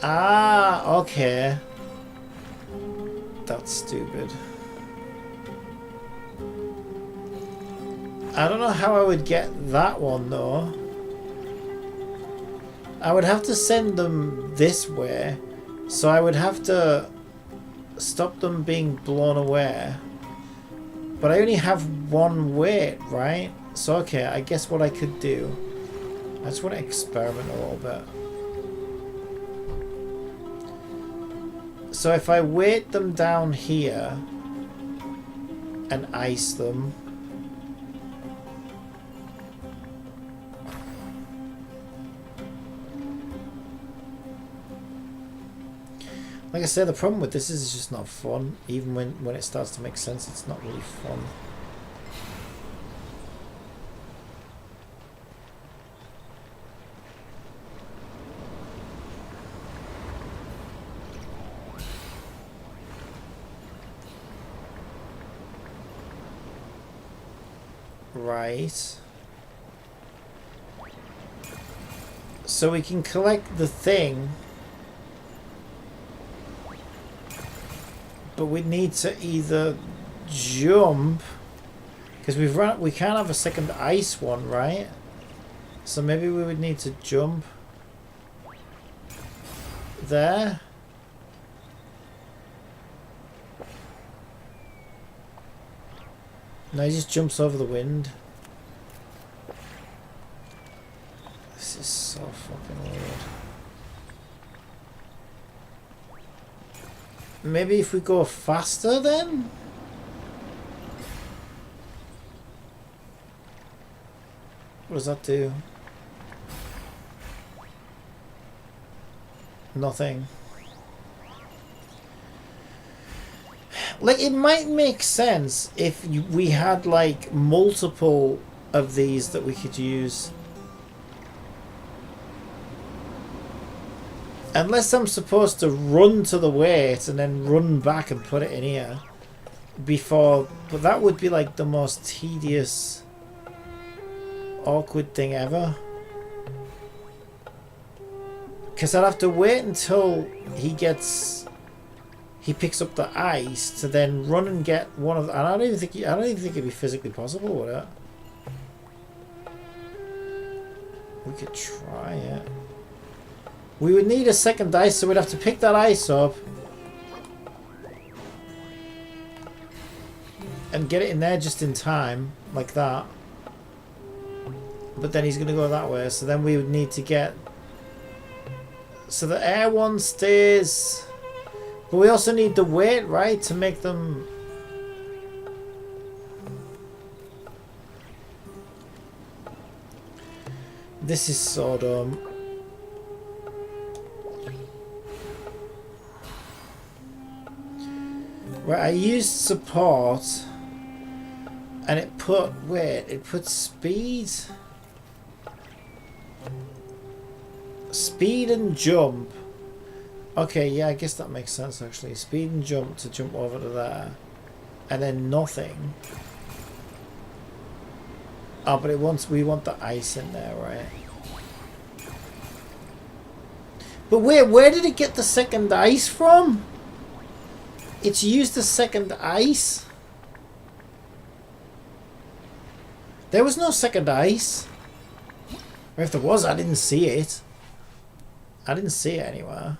Ah, okay. That's stupid. I don't know how I would get that one though. I would have to send them this way, so I would have to stop them being blown away. But I only have one weight, right? So okay, I guess what I could do, I just want to experiment a little bit. So if I weight them down here and ice them, like I said, the problem with this is it's just not fun. Even when it starts to make sense, it's not really fun. Right. So we can collect the thing. But we need to either jump, because we can't have a second ice one, right? So maybe we would need to jump there. No, he just jumps over the wind. This is so fucking weird. Maybe if we go faster then? What does that do? Nothing. Like, it might make sense if we had like multiple of these that we could use. Unless I'm supposed to run to the weight and then run back and put it in here before, but that would be like the most tedious, awkward thing ever. Because I'd have to wait until he picks up the ice to then run and get one of the, and I don't even think it'd be physically possible with it. We could try it. We would need a second ice, so we'd have to pick that ice up and get it in there just in time, like that. But then he's going to go that way, so then we would need to get... So the air one stays... But we also need the weight, right, to make them... This is so dumb. Right, I used support and it put, wait, it put speed and jump Okay, yeah, I guess that makes sense actually. Speed and jump to jump over to there. And then nothing. Oh, but we want the ice in there, right? But wait, where did it get the second ice from? It's used the second ice? There was no second ice. Or if there was, I didn't see it. I didn't see it anywhere.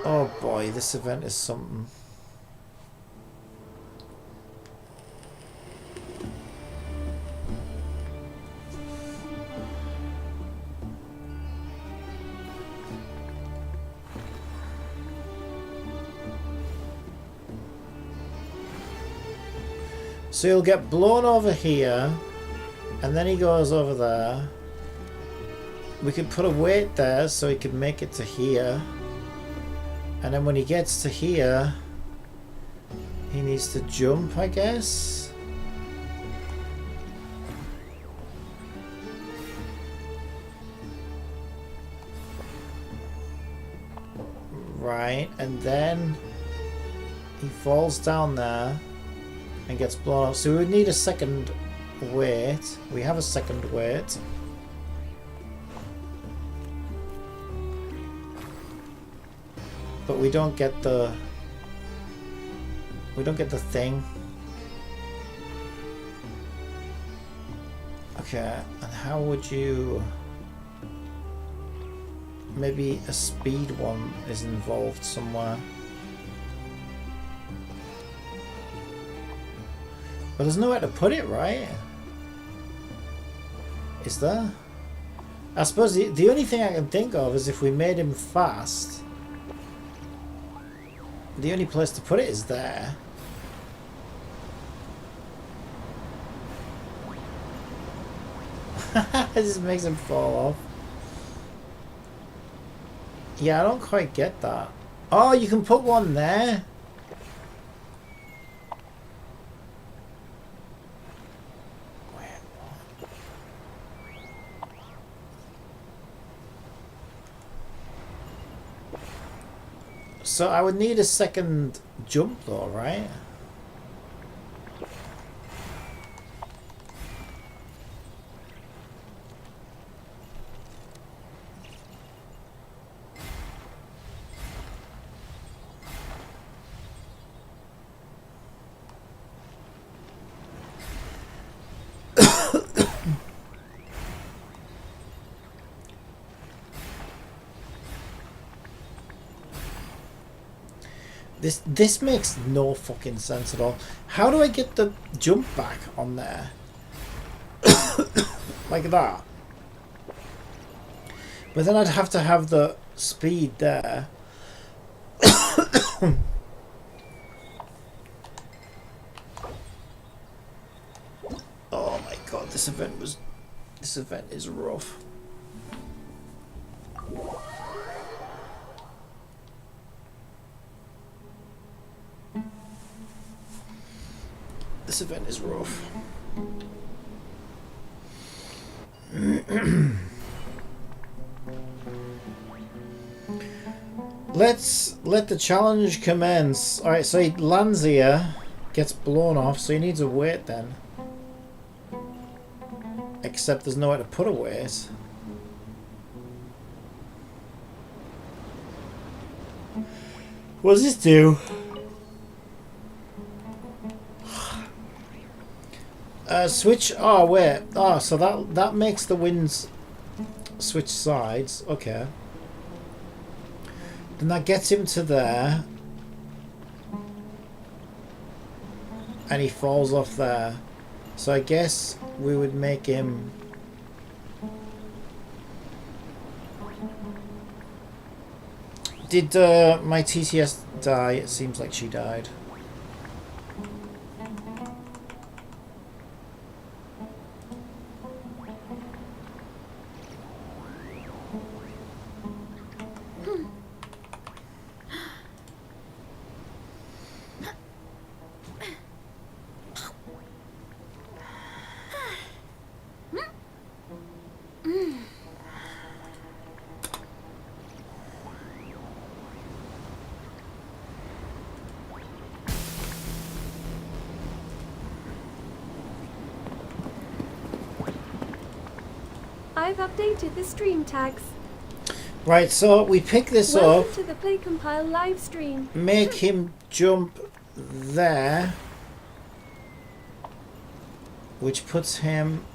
Oh boy, this event is something. So he'll get blown over here, and then he goes over there. We could put a weight there so he can make it to here. And then when he gets to here, he needs to jump, I guess. Right, and then he falls down there and gets blown up. So we would need a second weight. We have a second weight. But we don't get the thing. Okay, and how would you... Maybe a speed one is involved somewhere. But there's nowhere to put it, right? Is there? I suppose the only thing I can think of is if we made him fast. The only place to put it is there. It just makes him fall off. Yeah, I don't quite get that. Oh, you can put one there. So I would need a second jump though, right? This makes no fucking sense at all. How do I get the jump back on there? Like that. But then I'd have to have the speed there. Oh my god, this event is rough. This event is rough. Let's let the challenge commence. Alright, so he lands here, gets blown off, so he needs a weight then. Except there's nowhere to put a weight. What does this do? Switch. Oh wait. Oh, so that makes the winds switch sides. Okay. Then that gets him to there, and he falls off there. So I guess we would make him. Did my TTS die? It seems like she died. I've updated the stream tags. Right, so we pick this Welcome up, to the PlayCompile live stream. make him jump there, which puts him...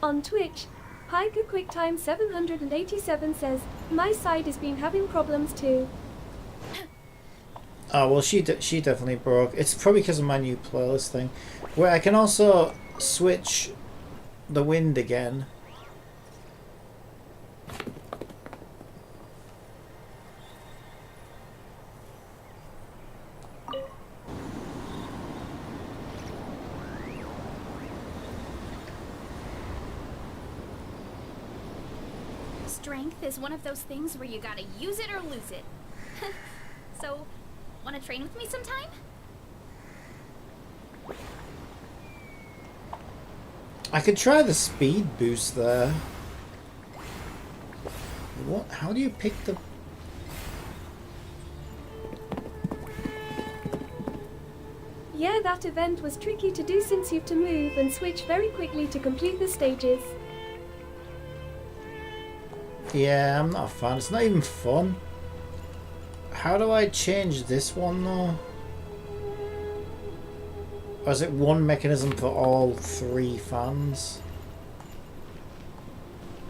On Twitch, Piker QuickTime 787 says, my side has been having problems too. Oh, well, she definitely broke. It's probably because of my new playlist thing. Where I can also switch the wind again. Strength is one of those things where you gotta use it or lose it. So, wanna train with me sometime? I could try the speed boost there. What? How do you pick the... Yeah, that event was tricky to do since you have to move and switch very quickly to complete the stages. Yeah, I'm not a fan. It's not even fun. How do I change this one though? Or is it one mechanism for all 3 fans?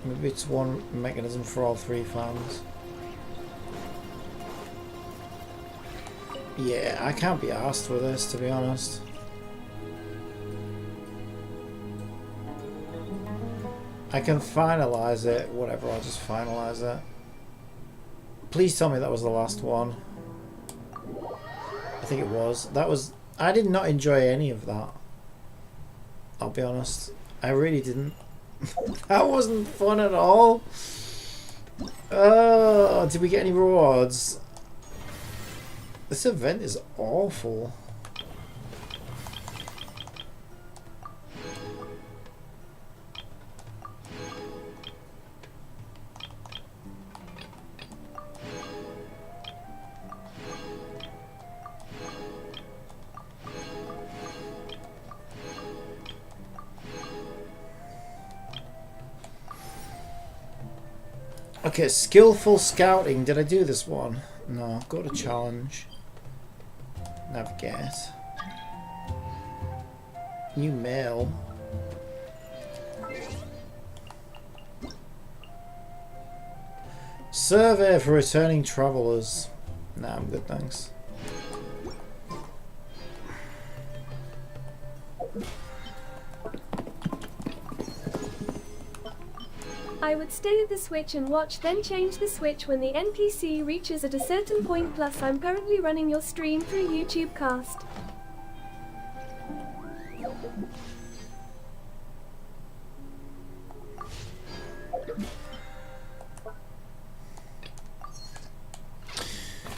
Maybe it's one mechanism for all 3 fans. Yeah, I can't be arsed with this, to be honest. I can finalize it. Whatever, I'll just finalize it. Please tell me that was the last one. I think it was. That was... I did not enjoy any of that. I'll be honest. I really didn't. That wasn't fun at all. Oh, did we get any rewards? This event is awful. Okay, skillful scouting. Did I do this one? No. Go to challenge. Navigate. New mail. Survey for returning travelers. Nah, I'm good, thanks. I would stay at the switch and watch, then change the switch when the NPC reaches at a certain point. Plus, I'm currently running your stream through YouTube Cast.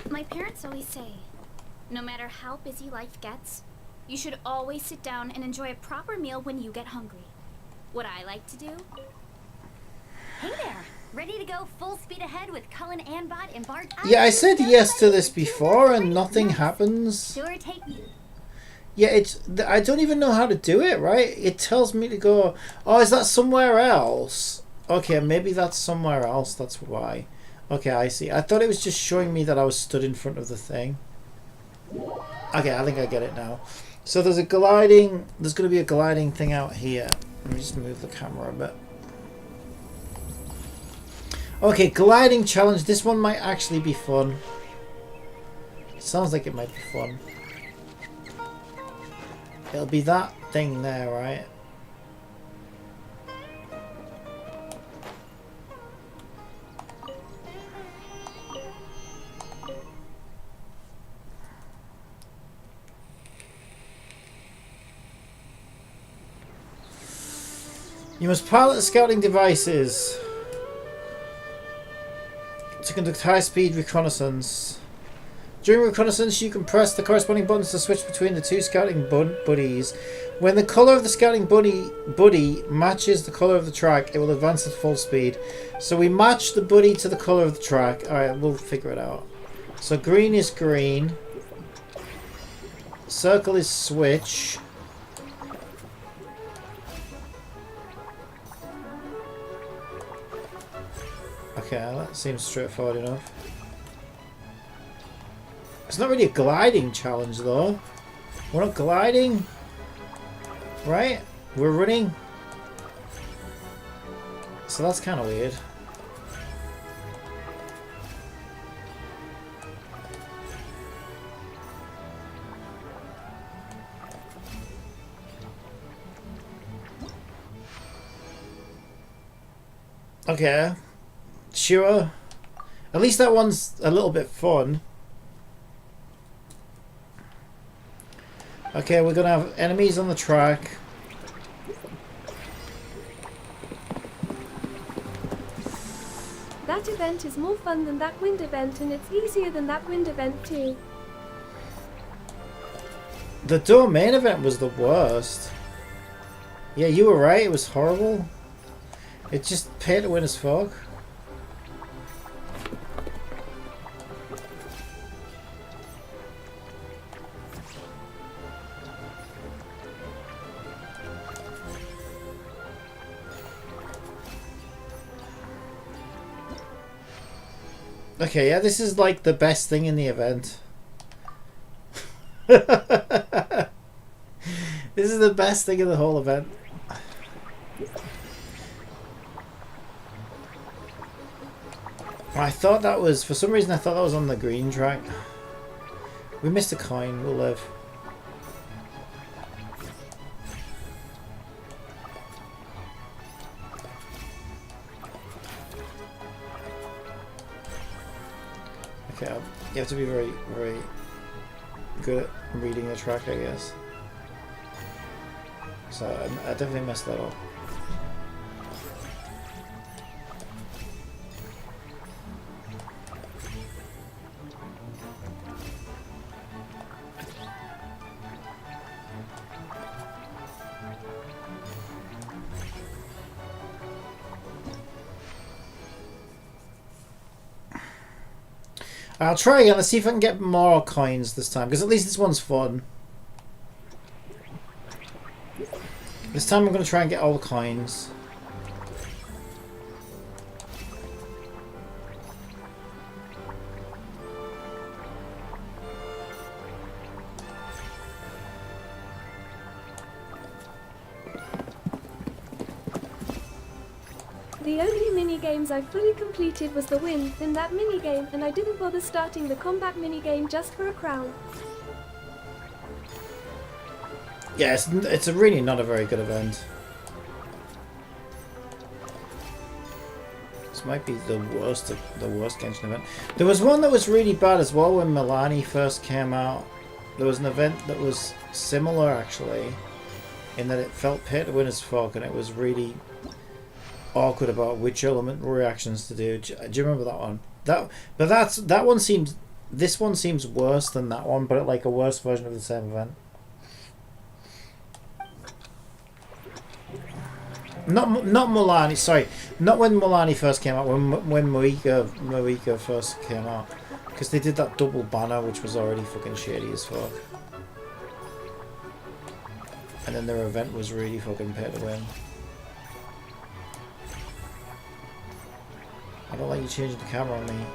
My parents always say, no matter how busy life gets, you should always sit down and enjoy a proper meal when you get hungry. What I like to do? Hey there! Ready to go full speed ahead with Cullen and Bot embarked? Yeah, I said yes to this before and nothing happens. Sure, take. Yeah, it's... I don't even know how to do it, right? It tells me to go... Oh, is that somewhere else? Okay, maybe that's somewhere else. That's why. Okay, I see. I thought it was just showing me that I was stood in front of the thing. Okay, I think I get it now. So there's a gliding... There's going to be a gliding thing out here. Let me just move the camera a bit. Okay, gliding challenge. This one might actually be fun. It sounds like it might be fun. It'll be that thing there, right? You must pilot the scouting devices to conduct high-speed reconnaissance. During reconnaissance, you can press the corresponding buttons to switch between the 2 scouting buddies. When the colour of the scouting buddy matches the colour of the track, it will advance at full speed. So we match the buddy to the colour of the track. Alright, we'll figure it out. So green is green. Circle is switch. Okay, that seems straightforward enough. It's not really a gliding challenge though. We're not gliding, right? We're running. So that's kind of weird. Okay, sure. At least that one's a little bit fun. Okay, we're gonna have enemies on the track. That event is more fun than that wind event, and it's easier than that wind event too. The domain event was the worst. Yeah, you were right, it was horrible. It's just pay to win as fuck. Okay, yeah, this is like the best thing in the event. This is the best thing in the whole event. I thought that was, for some reason I thought that was on the green track. We missed a coin, we'll live. Okay, you have to be very, very good at reading the track, I guess. So I definitely messed that up. I'll try again. Let's see if I can get more coins this time, because at least this one's fun. This time I'm going to try and get all the coins. The only mini-games I fully completed was the win in that mini-game, and I didn't bother starting the combat mini-game just for a crown. Yeah, it's a really not a very good event. This might be the worst Genshin event. There was one that was really bad as well when Milani first came out. There was an event that was similar actually, in that it felt pay to win as fuck, and it was really awkward about which element reactions to do. Do you remember that one? That one seems. This one seems worse than that one, but like a worse version of the same event. Not Milani. Sorry, not when Milani first came out. When Moika first came out, because they did that double banner, which was already fucking shady as fuck. And then their event was really fucking pay to win. I don't like you changing the camera on me.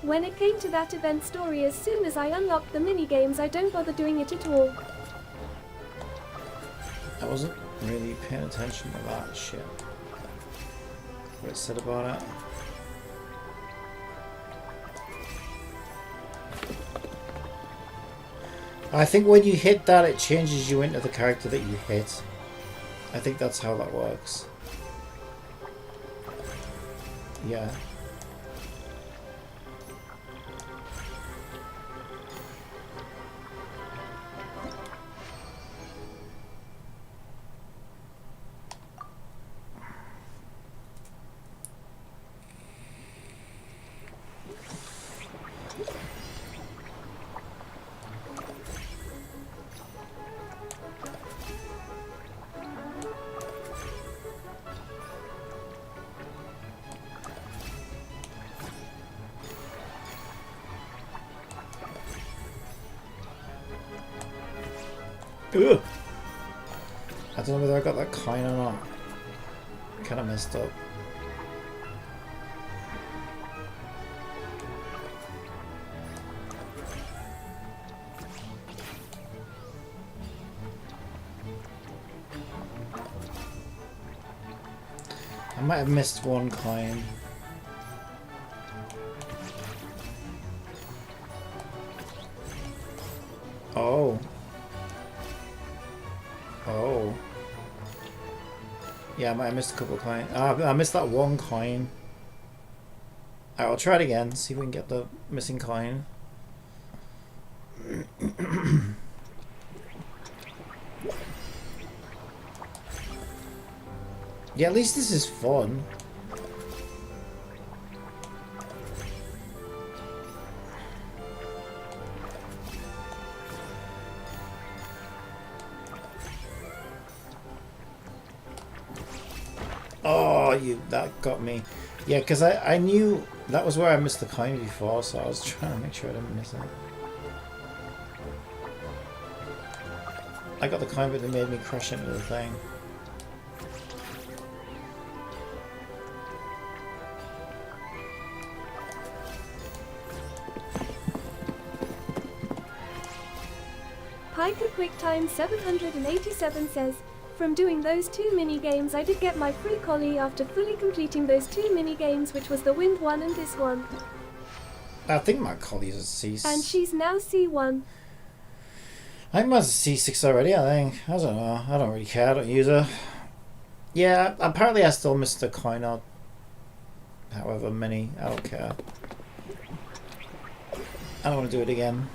When it came to that event story, as soon as I unlocked the minigames, I don't bother doing it at all. I wasn't really paying attention to that shit. What it said about it. I think when you hit that, it changes you into the character that you hit. I think that's how that works. Yeah. Ugh. I don't know whether I got that coin or not. Kind of messed up. I might have missed one coin. Oh. Oh. Yeah, I might have missed a couple of coins. I missed that one coin. Alright, I'll try it again, see if we can get the missing coin. Yeah, at least this is fun. Oh, that got me. Yeah, because I knew that was where I missed the coin before, so I was trying to make sure I didn't miss it. I got the coin, but it made me crash into the thing. Piker QuickTime 787 says, from doing those 2 mini-games I did get my free collie after fully completing those 2 mini-games, which was the wind one and this one. I think my collie's a C6. And she's now C1. I think mine's a C6 already, I think. I don't know. I don't really care. I don't use her. Yeah, apparently I still missed the coin out. However many. I don't care. I don't want to do it again.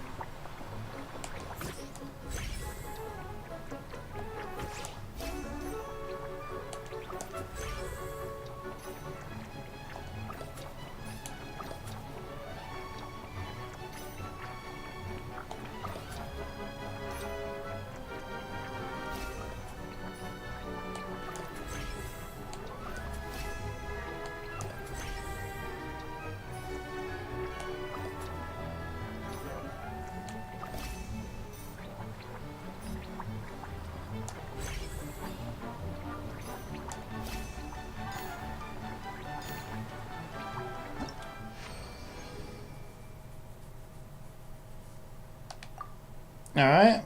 Alright.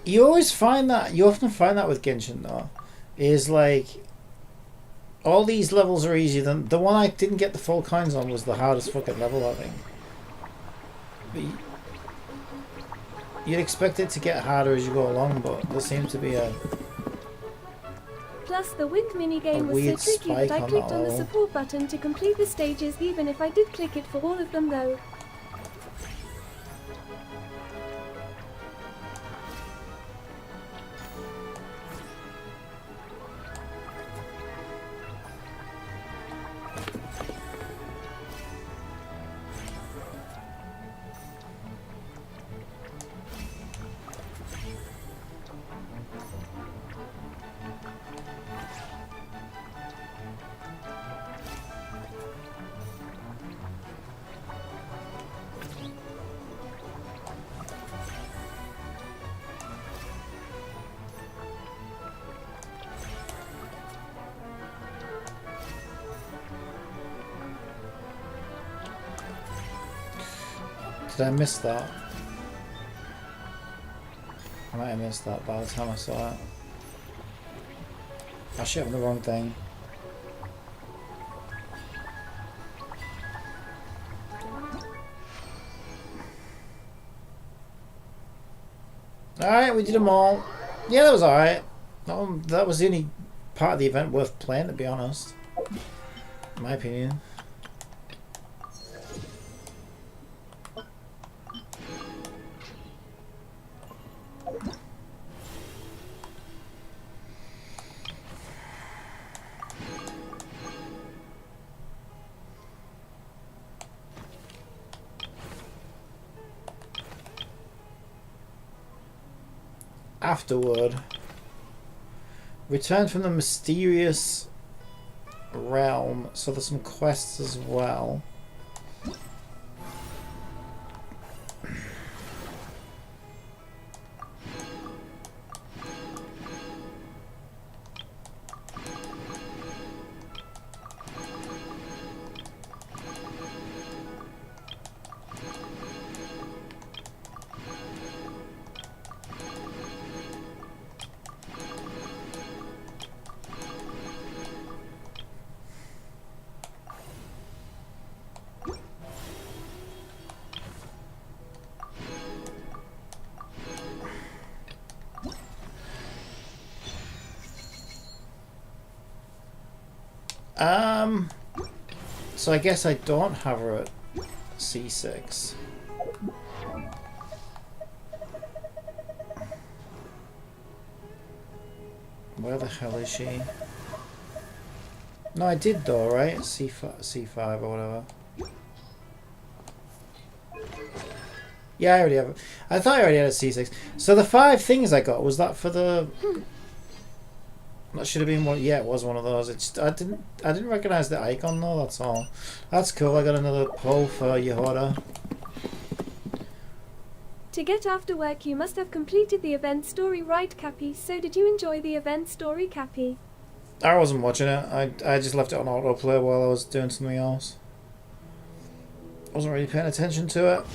You always find that, you often find that with Genshin though, is like, all these levels are easier than, the one I didn't get the full coins on was the hardest fucking level, I think. But you'd expect it to get harder as you go along, but there seems to be a Plus the wind minigame was weird so tricky that I spike on clicked that on the level. support button to complete the stages even if I did click it for all of them though. Did I miss that? I might have missed that by the time I saw it. I should have the wrong thing. Alright, we did them all. Yeah, that was alright. That was the only part of the event worth playing, to be honest. In my opinion. Afterward, return from the mysterious realm, so there's some quests as well. So I guess I don't have her at C6. Where the hell is she? No, I did though, right? C5 or whatever. Yeah, I already have it. I thought I already had a C6. So the 5 things I got, was that for the... That should have been one. Yeah, it was one of those. It's I didn't recognize the icon though. That's all. That's cool. I got another poll for Yehoda. To get after work, you must have completed the event story, right, Cappy? So did you enjoy the event story, Cappy? I wasn't watching it. I just left it on autoplay while I was doing something else. I wasn't really paying attention to it.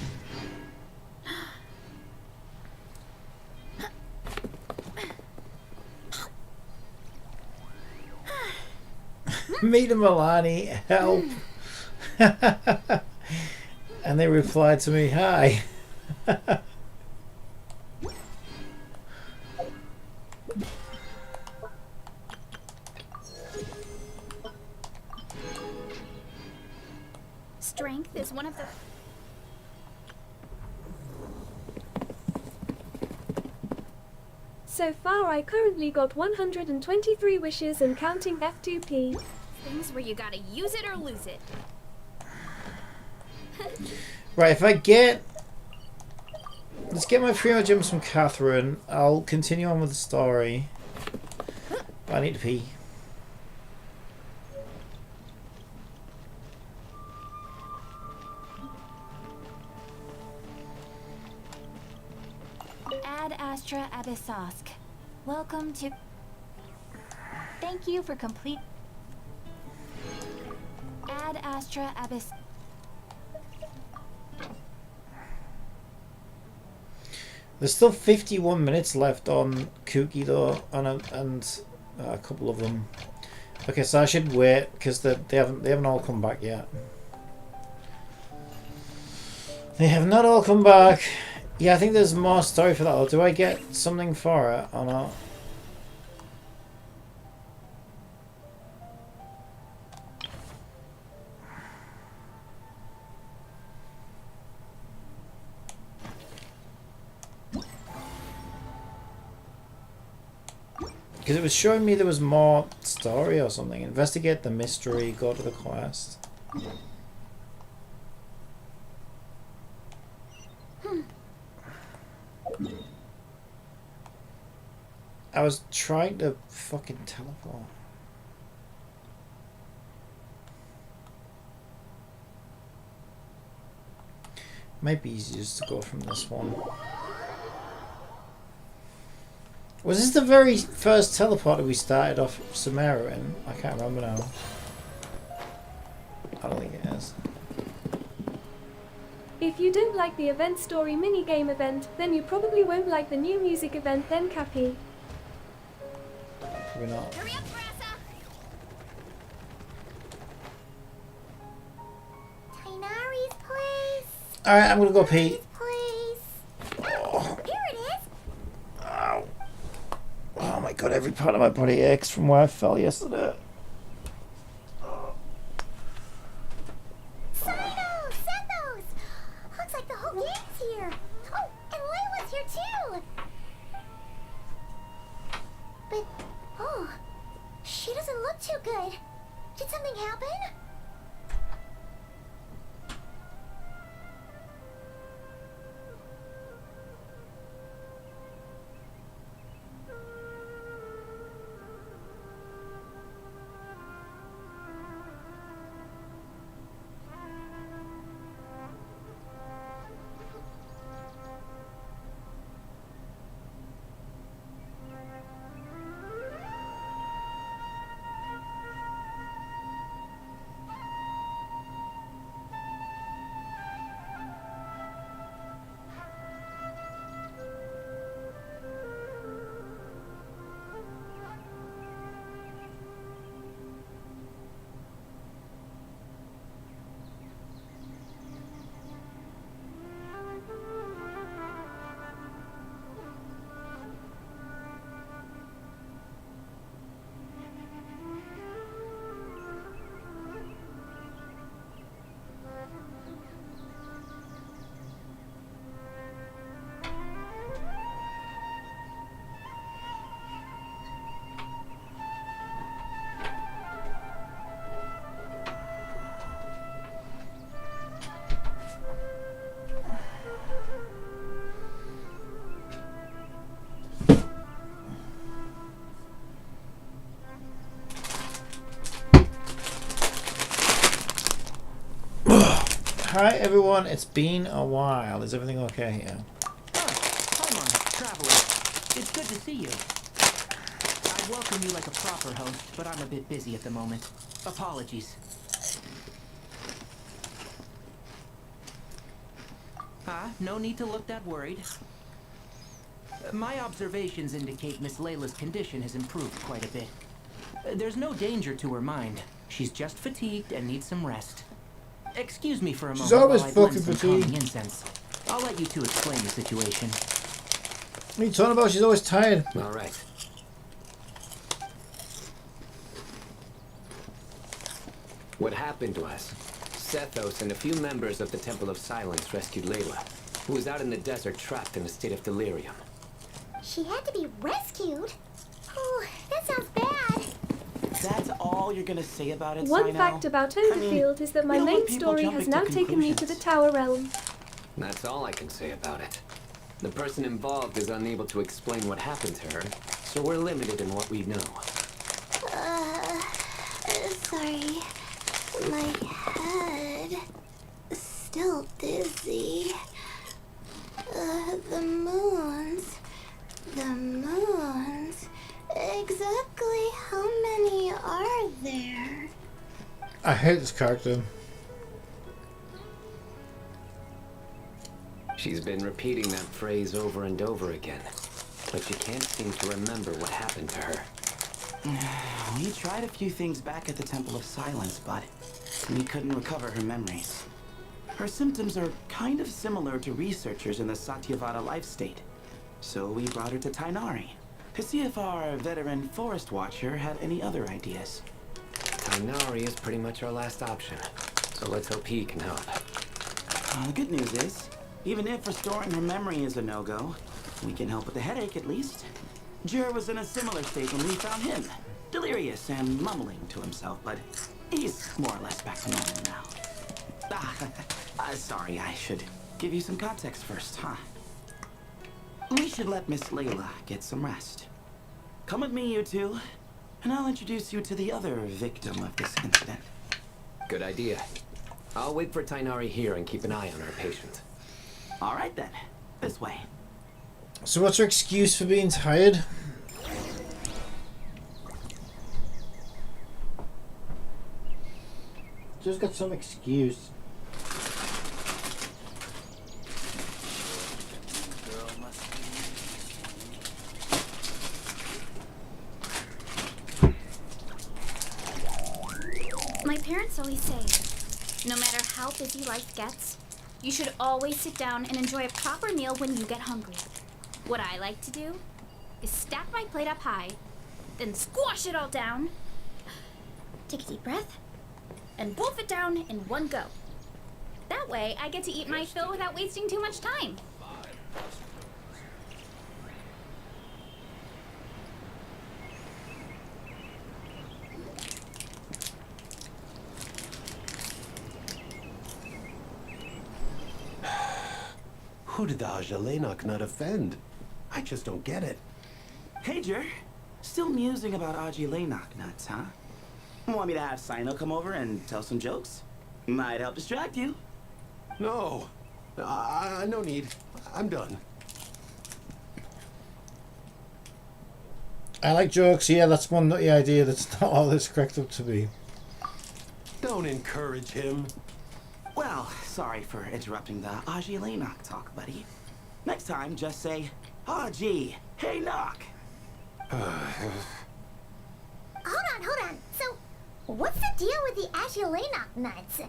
Meet Milani, help. And they replied to me, hi. Strength is one of the... So far I currently got 123 wishes and counting F2P. things where you gotta use it or lose it. Right, if I get... Let's get my primo gems from Catherine. I'll continue on with the story. But I need to pee. Ad Astra Abyssosk. Welcome to... Thank you for complete... Ad Astra Abyss... There's still 51 minutes left on Cookie though, and a couple of them. Okay, so I should wait because they haven't all come back yet. They have not all come back. Yeah, I think there's more story for that. Or do I get something for it or not? Because it was showing me there was more story or something. Investigate the mystery, go to the quest. I was trying to fucking teleport. Might be easier just to go from this one. Was this the very first teleport that we started off Samara in? I can't remember now. I don't think it is. If you don't like the event story minigame event, then you probably won't like the new music event then, Cappy. We're not. Hurry up, Brassa! Tainari's place. Alright, I'm gonna go pee. His place. Oh, Here it is. ow. Oh my god, every part of my body aches from where I fell yesterday. Sino, Sethos. Looks like the whole gang's here. Oh, and Layla's here too. But, oh, she doesn't look too good. Did something happen? Hi everyone, it's been a while. Is everything okay here? Hi, traveler. It's good to see you. I'd welcome you like a proper host, but I'm a bit busy at the moment. Apologies. No need to look that worried. My observations indicate Miss Layla's condition has improved quite a bit. There's no danger to her mind. She's just fatigued and needs some rest. Excuse me for a moment. She's always while I blend fucking some calming fatigued. incense. I'll let you two explain the situation. What are you talking about? She's always tired. All right. What happened was, Sethos and a few members of the Temple of Silence rescued Layla, who was out in the desert trapped in a state of delirium. She had to be rescued? Oh, that sounds bad. That's all you're gonna say about it, One Sino? fact about I mean, Overfield is that my you don't main want people story jumping has to now taken me to the conclusions. Tower Realm. That's all I can say about it. The person involved is unable to explain what happened to her, so we're limited in what we know. Sorry. My head. Still dizzy. The moons. The moons. Exactly how many are there? I hate this character. She's been repeating that phrase over and over again, but she can't seem to remember what happened to her. We tried a few things back at the Temple of Silence, but we couldn't recover her memories. Her symptoms are kind of similar to researchers in the Satyavada life state. So we brought her to Tainari to see if our veteran forest watcher had any other ideas. Tainari is pretty much our last option, so let's hope he can help. The good news is, even if restoring her memory is a no-go, we can help with the headache at least. Jer was in a similar state when we found him, delirious and mumbling to himself, but he's more or less back to normal now. Sorry, I should give you some context first, huh? We should let Miss Layla get some rest. Come with me, you two, and I'll introduce you to the other victim of this incident. Good idea. I'll wait for Tainari here and keep an eye on our patient. All right then, this way. So what's her excuse for being tired? Just got some excuse. always say, no matter how busy life gets, you should always sit down and enjoy a proper meal when you get hungry. What I like to do is stack my plate up high, then squash it all down, take a deep breath, and wolf it down in one go. That way, I get to eat my fill without wasting too much time. Who did the Ajalenok nut offend? I just don't get it. Hey, Jer. Still musing about Ajilenok nuts, huh? Want me to have Sino come over and tell some jokes? Might help distract you. No. No need. I'm done. I like jokes. Yeah, that's one nutty idea that's not all it's cracked up to be. Don't encourage him. Well, sorry for interrupting the Ajilenok talk, buddy. Next time, just say, Aji, hey, knock. Hold on. So, what's the deal with the Ajilenok nuts?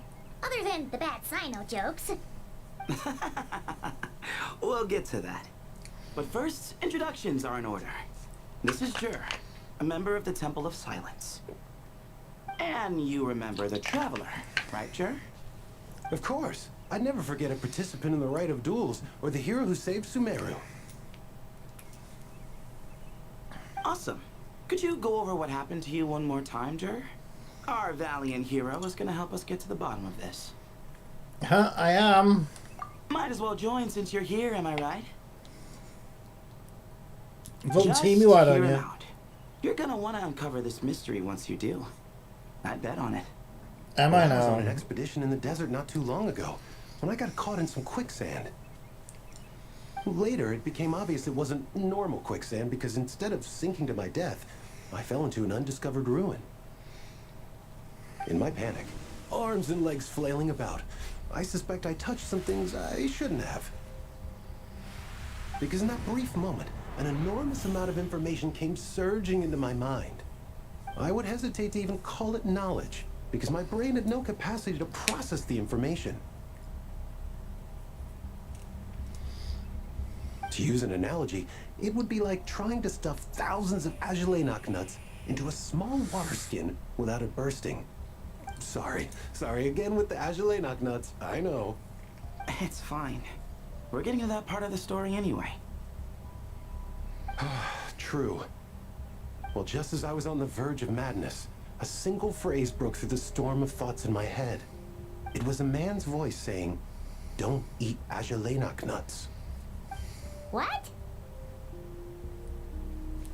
Other than the bad Sino jokes. We'll get to that. But first, introductions are in order. This is Jer, a member of the Temple of Silence. And you remember the Traveler, right, Jer? Of course. I'd never forget a participant in the Rite of Duels or the hero who saved Sumeru. Awesome. Could you go over what happened to you one more time, Jer? Our valiant hero is going to help us get to the bottom of this. Huh, I am. Might as well join since you're here, am I right? Voting Just team you out hear on it you. out. You're going to want to uncover this mystery once you do. I'd bet on it. Am Well, I I was on an now? expedition in the desert not too long ago when I got caught in some quicksand. Later, it became obvious it wasn't normal quicksand because instead of sinking to my death, I fell into an undiscovered ruin. In my panic, arms and legs flailing about, I suspect I touched some things I shouldn't have. Because in that brief moment, an enormous amount of information came surging into my mind. I would hesitate to even call it knowledge, because my brain had no capacity to process the information. To use an analogy, it would be like trying to stuff thousands of Ajalenok nuts into a small water skin without it bursting. Sorry again with the Ajalenok nuts, I know. It's fine. We're getting to that part of the story anyway. True. Well, just as I was on the verge of madness, a single phrase broke through the storm of thoughts in my head. It was a man's voice saying, "Don't eat Ajalenok nuts." What?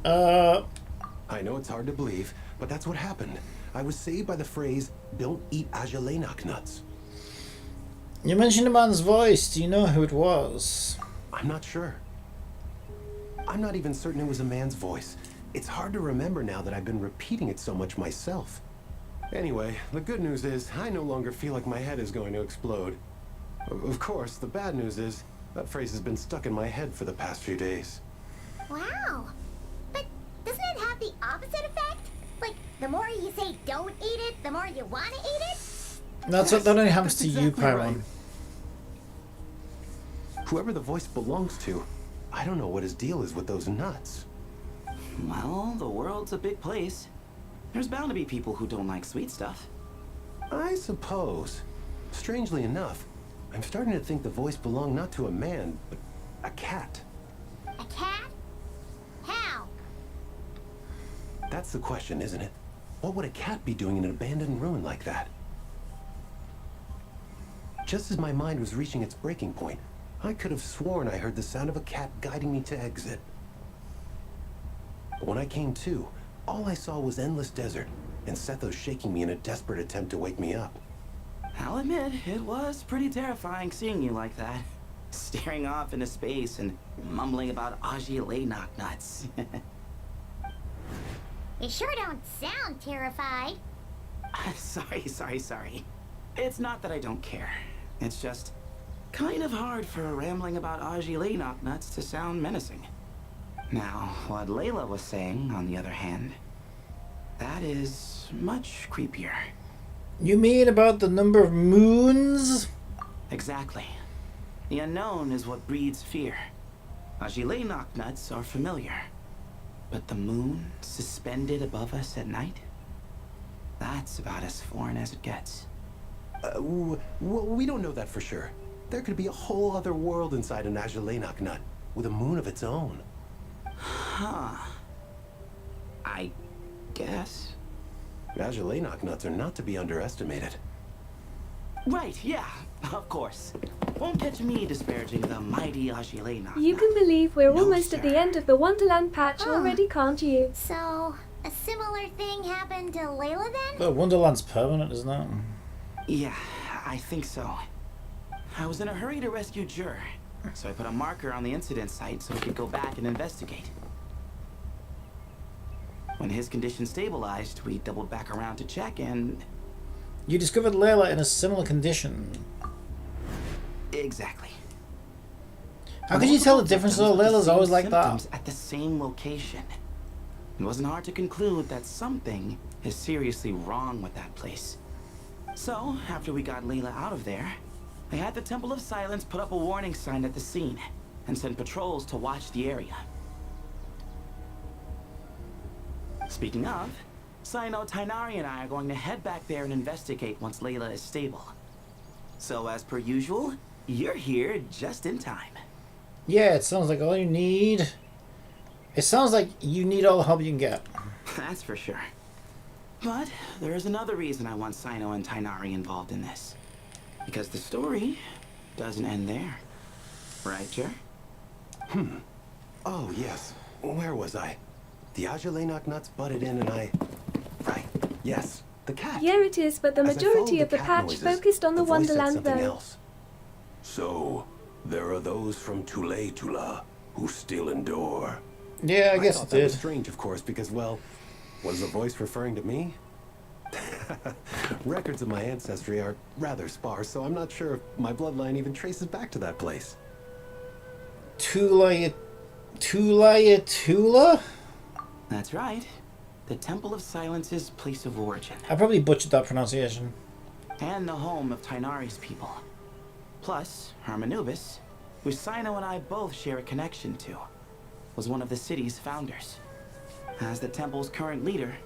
I know it's hard to believe, but that's what happened. I was saved by the phrase, "Don't eat Ajalenok nuts." You mentioned a man's voice. Do you know who it was? I'm not sure. I'm not even certain it was a man's voice. It's hard to remember now that I've been repeating it so much myself. Anyway, the good news is I no longer feel like my head is going to explode. Of course, the bad news is that phrase has been stuck in my head for the past few days. Wow. But doesn't it have the opposite effect? Like, the more you say don't eat it, the more you want to eat it? That only happens That's to you, exactly Pyron. right. Whoever the voice belongs to, I don't know what his deal is with those nuts. Well, the world's a big place. There's bound to be people who don't like sweet stuff. I suppose. Strangely enough, I'm starting to think the voice belonged not to a man, but a cat. A cat? How? That's the question, isn't it? What would a cat be doing in an abandoned ruin like that? Just as my mind was reaching its breaking point, I could have sworn I heard the sound of a cat guiding me to exit. But when I came to, all I saw was endless desert, and Sethos shaking me in a desperate attempt to wake me up. I'll admit, it was pretty terrifying seeing you like that. Staring off into space and mumbling about Ajilenok nuts. You sure don't sound terrified. Sorry. It's not that I don't care. It's just kind of hard for rambling about Ajilenok nuts to sound menacing. Now, what Layla was saying, on the other hand, that is much creepier. You mean about the number of moons? Exactly. The unknown is what breeds fear. Agile knocknuts are familiar. But the moon suspended above us at night? That's about as foreign as it gets. We don't know that for sure. There could be a whole other world inside an Agile knocknut with a moon of its own. Huh. I guess. Agile knocknuts are not to be underestimated. Right, yeah, of course. Won't catch me disparaging the mighty Agile knocknut. You can believe we're No, almost at sir. the end of the Wonderland patch Huh. already, can't you? So, a similar thing happened to Layla then? But Wonderland's permanent, isn't it? Yeah, I think so. I was in a hurry to rescue Jur, so I put a marker on the incident site so we could go back and investigate. When his condition stabilized, we doubled back around to check and... You discovered Layla in a similar condition. Exactly. How could you tell the difference though? Symptoms with the Layla's same always like symptoms that. at the same location. It wasn't hard to conclude that something is seriously wrong with that place. So, after we got Layla out of there, I had the Temple of Silence put up a warning sign at the scene and send patrols to watch the area. Speaking of, Sino, Tainari, and I are going to head back there and investigate once Layla is stable. So, as per usual, you're here just in time. Yeah, it sounds like all you need. It sounds like you need all the help you can get. That's for sure. But there is another reason I want Sino and Tainari involved in this. Because the story doesn't end there. Right, Jer? Oh, yes. Where was I? The Agile knocknuts butted in and I... Right. Yes. The cat. Yeah, it is, but the As I majority followed of the cat patch noises, focused on the voice said Wonderland something though. else. So, there are those from Tula who still endure. Yeah, I guess thought it that was did. strange, of course, because, well, was the voice referring to me? Records of my ancestry are rather sparse, so I'm not sure if my bloodline even traces back to that place. Tula? That's right. The Temple of Silence's place of origin. I probably butchered that pronunciation. And the home of Tainari's people. Plus, Hermanubis, who Sino and I both share a connection to, was one of the city's founders. As the temple's current leader,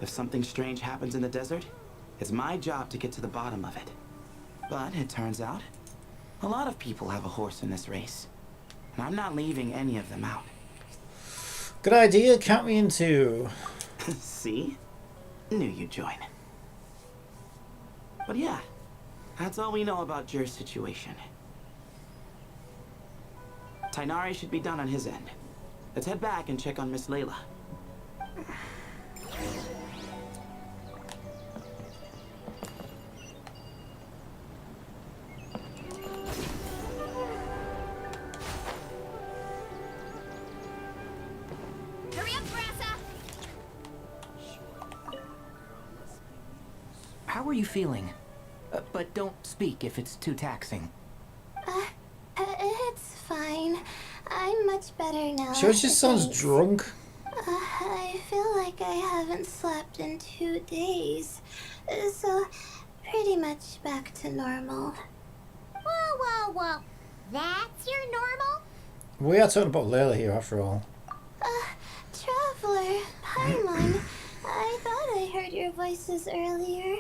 if something strange happens in the desert, it's my job to get to the bottom of it. But it turns out, a lot of people have a horse in this race. And I'm not leaving any of them out. Good idea, count me in two. See? Knew you'd join. But yeah, that's all we know about Jer's situation. Tainari should be done on his end. Let's head back and check on Miss Layla. Hurry up, Brassa! How are you feeling? But don't speak if it's too taxing. It's fine. I'm much better now. She always just sounds drunk. I feel like I haven't slept in 2 days. So, pretty much back to normal. Whoa. That's your normal? We are talking about Layla here after all. Traveler, Paimon, I thought I heard your voices earlier.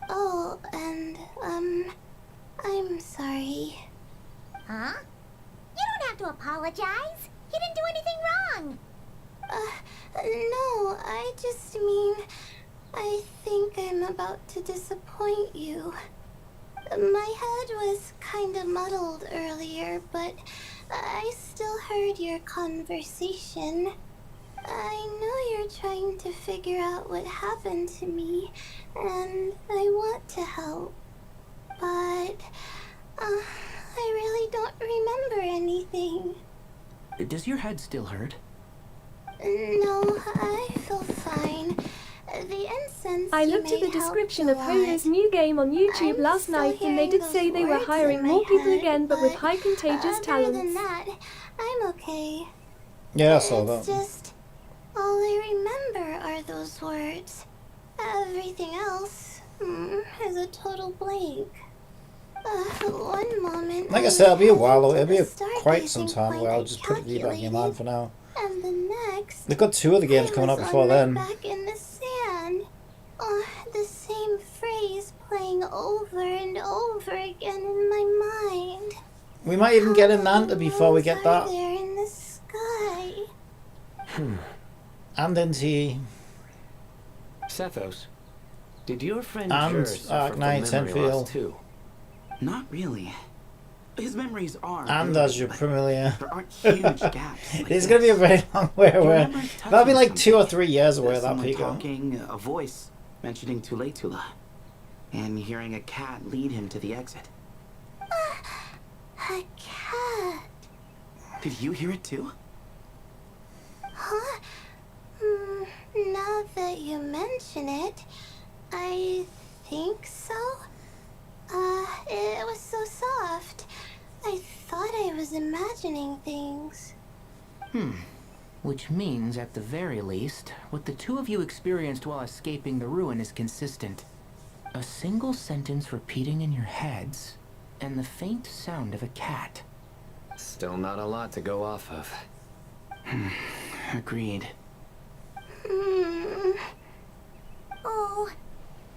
Oh, and, I'm sorry. Huh? You don't have to apologize. You didn't do anything wrong. No, I just mean, I think I'm about to disappoint you. My head was kinda muddled earlier, but I still heard your conversation. I know you're trying to figure out what happened to me, and I want to help. But, I really don't remember anything. Does your head still hurt? No, I feel fine. The incense I looked at the description of Hoyo's new game on YouTube last night, and they did say they were hiring more people again, but with high contagious Other than talents. that, I'm okay. Yeah, I saw It's that. just all I remember are those words. everything else is a total blank. One moment. Like I said, it'll be a while. It'll be quite stargazing some time point where I'll I just put it in the back of your mind for now. And the next, They've got 2 other games coming I up was before on my then. back in the sand. The same phrase playing over and over again in my mind. We might even get a Nanta before we get How that. there in the sky. And NT. Sethos, did your friend And Jer suffer from Arknight memory Tenfield. loss too? Not really. His memories are. And good, as your but Premilia. there aren't huge gaps. Like It's going to be a very long way Do you away. remember That'll be touching like 2 or 3 years something? away, that Someone Pico. talking, a voice mentioning Tuletula, and hearing a cat lead him to the exit. A cat. Did you hear it too? Huh? Now that you mention it, I think so. It was so soft. I thought I was imagining things. Which means, at the very least, what the 2 of you experienced while escaping the ruin is consistent. A single sentence repeating in your heads, and the faint sound of a cat. Still not a lot to go off of. Agreed. Oh,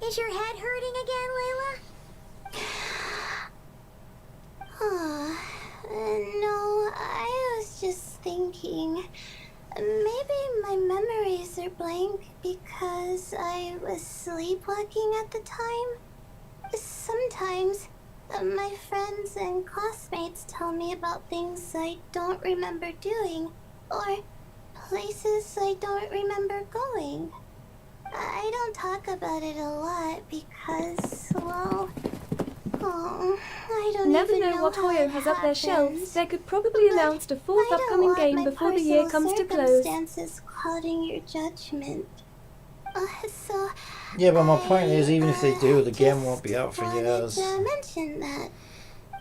is your head hurting again, Layla? No, I was just thinking. Maybe my memories are blank because I was sleepwalking at the time. Sometimes my friends and classmates tell me about things I don't remember doing, or places I don't remember going. I don't talk about it a lot because, well, I don't Never even know what how Hoyo it has up their shelves. happens. They could probably announce a 4th I don't upcoming want game my before the year personal comes to close. circumstances clouding your judgment. So Yeah, but my point is, even if they do, the game just won't be out for wanted years. to mention that.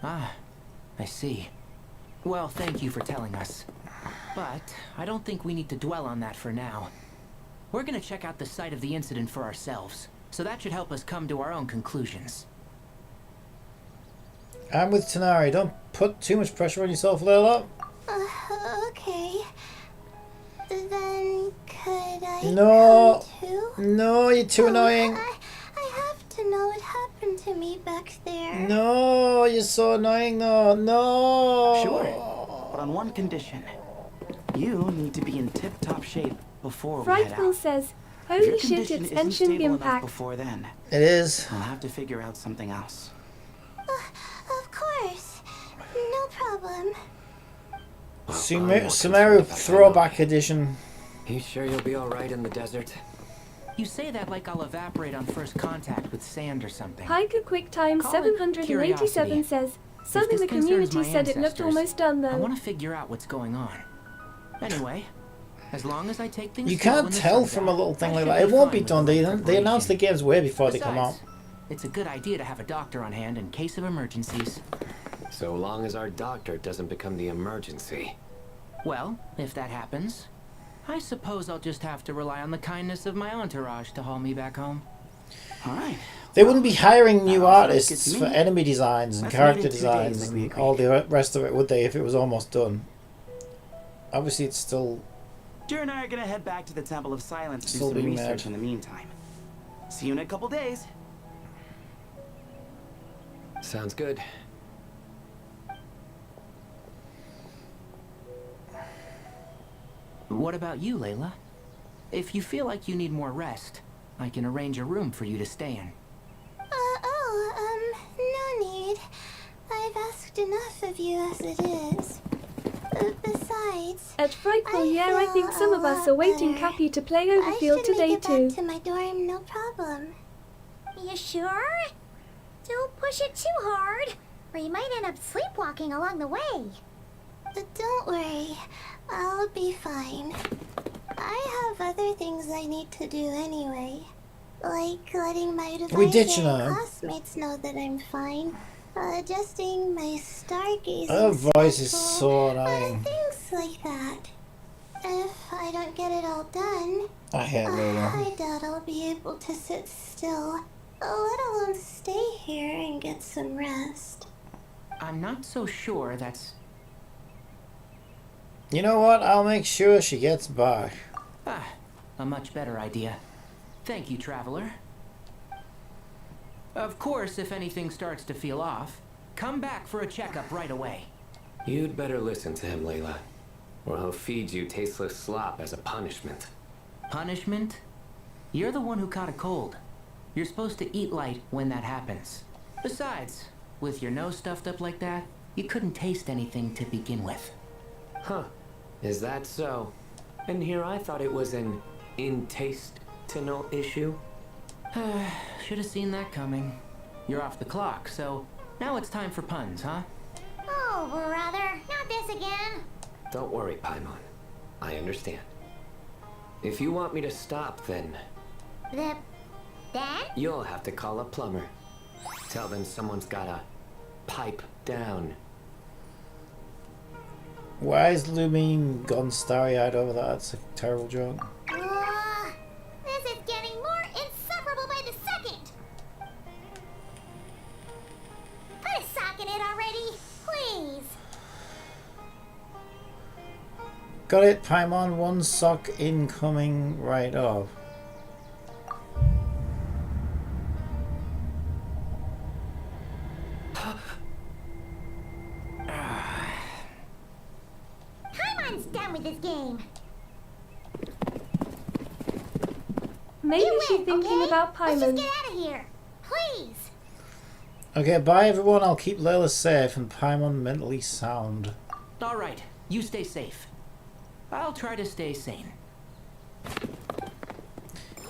Ah, I see. Well, thank you for telling us. But I don't think we need to dwell on that for now. We're gonna check out the site of the incident for ourselves, so that should help us come to our own conclusions. I'm with Tanari. Don't put too much pressure on yourself, Layla. Okay. Then could I No. come too? No, you're too annoying. I have to know what happened to me back there. No, you're so annoying. No. Sure, but on one condition. You need to be in tip-top shape before we head Frightful out. says, If holy your shit, condition it's isn't Genshin stable enough Impact. before then, It is. we'll have to figure out something else. Of course. No problem. Sumeru Throwback Edition. You sure you'll be alright in the desert? You say that like I'll evaporate on first contact with sand or something. Hiker QuickTime Call it 787 curiosity. says, some If in this the concerns community my said it looked ancestors, almost done I though. want to figure out what's going on. Anyway, as long as I take things You slow can't when the tell sun's from a out, little thing I like should that. It won't fine be with done. the right They announce the preparation. games way before they come out. Besides, it's a good idea to have a doctor on hand in case of emergencies. So long as our doctor doesn't become the emergency. Well, if that happens, I suppose I'll just have to rely on the kindness of my entourage to haul me back home. All right. They wouldn't be hiring new Sounds artists good to for me. enemy designs and Let's character meet in 2 days designs like we and agreed. all the rest of it, would they, if it was almost done? Obviously, it's still... Jer and I are gonna head back to the Temple of Silence to do Still some being research mad. in the meantime. See you in a couple days. Sounds good. What about you, Layla? If you feel like you need more rest, I can arrange a room for you to stay in. No need. I've asked enough of you as it is. Besides, At Frightful, yeah, I think some of us are waiting Cappy to play Overfield I should today make it too. back to my dorm, no problem. You sure? Don't push it too hard, or you might end up sleepwalking along the way. Don't worry, I'll be fine. I have other things I need to do anyway. Like letting my ditching advisor and her. classmates know that I'm fine. Adjusting my stargazing Her voice is schedule, so annoying. things like that. If I I don't get it all done, I hate Lola. I doubt I'll be able to sit still, let alone stay here and get some rest. I'm not so sure that's... You know what? I'll make sure she gets back. Ah, a much better idea. Thank you, Traveler. Of course, if anything starts to feel off, come back for a checkup right away. You'd better listen to him, Layla, or he'll feed you tasteless slop as a punishment. Punishment? You're the one who caught a cold. You're supposed to eat light when that happens. Besides, with your nose stuffed up like that, you couldn't taste anything to begin with. Huh. Is that so? And here I thought it was an intestinal issue. Should have seen that coming. You're off the clock, so now it's time for puns, huh? Oh, brother, not this again. Don't worry, Paimon. I understand. If you want me to stop, then Then? you'll have to call a plumber. Tell them someone's gotta pipe down. Why is Lumine gone starry-eyed over that? It's a terrible joke. This is getting more insufferable by the second. Put a sock in it already, please. Got it, Paimon. One sock incoming right off. Paimon's done with this game. Maybe You she's win, thinking okay? about Let's just Paimon. get out of here, please. Okay, bye everyone. I'll keep Layla safe and Paimon mentally sound. Alright, you stay safe. I'll try to stay sane.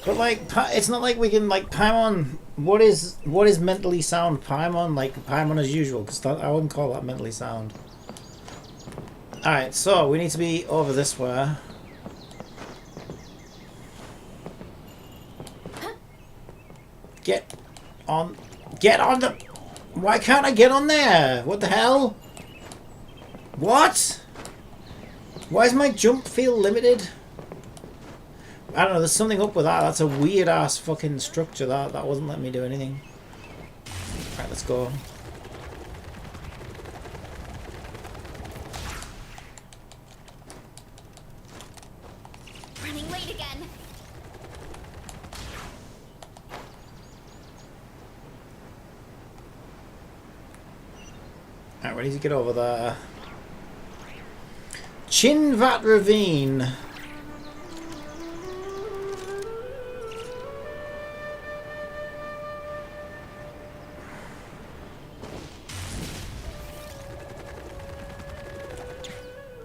But like, it's not like we can like Paimon. What is mentally sound Paimon? Like Paimon as usual, because I wouldn't call that mentally sound. All right, so we need to be over this way. Get on the. Why can't I get on there? What the hell? What? Why does my jump feel limited? I don't know, there's something up with that. That's a weird ass fucking structure that wasn't letting me do anything. Alright, let's go. Running late again. Alright, we need to get over there. Chinvat Ravine.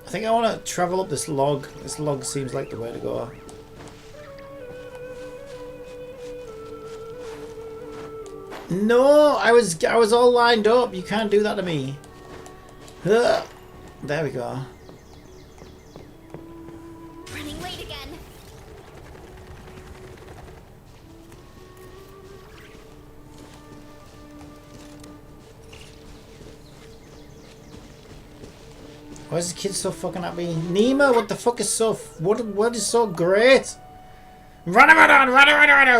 I think I want to travel up this log. This log seems like the way to go. No, I was all lined up. You can't do that to me. Ugh. There we go. Running late again. Why is the kid so fucking happy? Nima, what the fuck is so... What is so great? Run!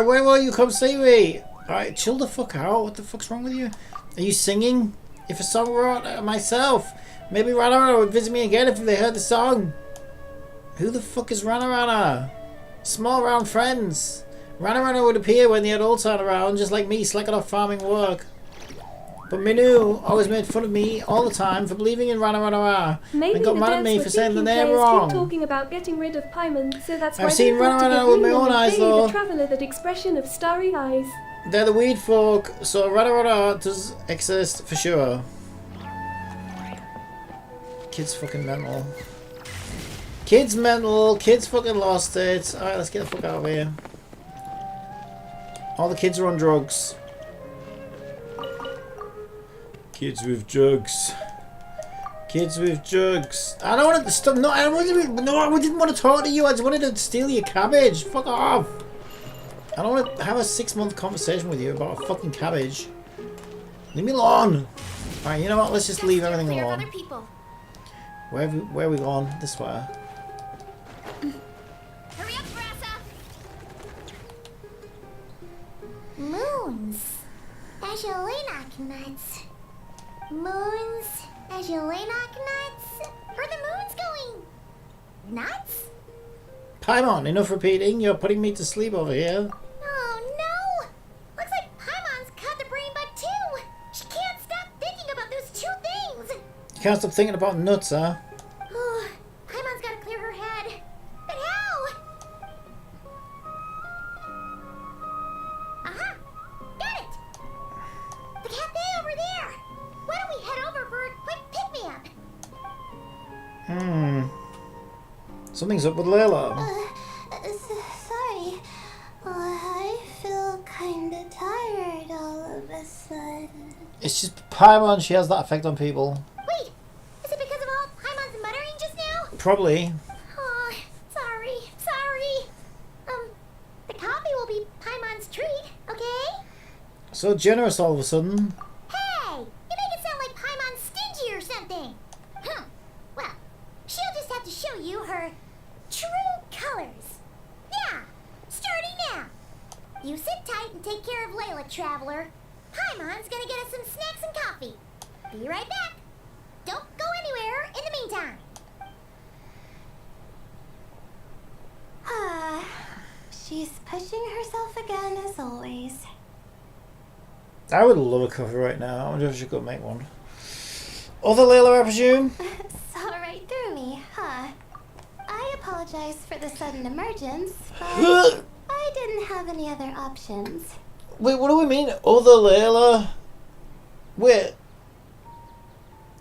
Where will you come see me? Alright, chill the fuck out. What the fuck's wrong with you? Are you singing? If a song wrote myself, maybe Rana would visit me again if they heard the song. Who the fuck is Rana? Small round friends. Rana would appear when they had all turned around, just like me, slacking off farming work. But Minu always made fun of me all the time for believing in Rana Maybe and got the mad at devs me were for saying the thinking name players wrong. keep talking about getting rid of Paimon, so that's why I've seen they thought to Rana give with my Luna own and eyes, Bailey though. the Traveler that expression of starry eyes. They're the weed folk, so Rana does exist for sure. Kid's fucking mental. Kid's mental, kid's fucking lost it. Alright, let's get the fuck out of here. All the kids are on drugs. Kids with drugs. Kids with drugs. I don't want to stop. No, I didn't want to talk to you. I just wanted to steal your cabbage. Fuck off. I don't want to have a 6-month conversation with you about a fucking cabbage. Leave me alone. Alright, you know what? Let's just leave everything alone. Where are we going? This way. Ashelenok nuts. Moons, Ashelenok nuts. Are the moons going nuts? Paimon, enough repeating. You're putting me to sleep over here. Oh no! Looks like Paimon's caught the brain bug too. She can't stop thinking about those two things. You can't stop thinking about nuts, huh? Oh, Paimon's gotta clear her head. But how? Aha! Got it! The cafe over there! Why don't we head over for a quick pick-me-up? Something's up with Layla. Sorry. I feel kinda tired all of a sudden. It's just Paimon, she has that effect on people. Wait! Is it because of all Paimon's muttering just now? Probably. Oh, sorry. The coffee will be Paimon's treat, okay? So generous all of a sudden. Hey! You make it sound like Paimon's stingy or something. Well, she'll just have to show you her true colors. Yeah, starting now. You sit tight and take care of Layla, Traveler. Paimon's gonna get us some snacks and coffee. Be right back. Don't go anywhere in the meantime. She's pushing herself again as always. I would love a coffee right now. I wonder if she could make one. Other Layla, I presume? Saw right through me, huh? I apologize for the sudden emergence, but I didn't have any other options. Wait, what do we mean? Other Layla? Wait.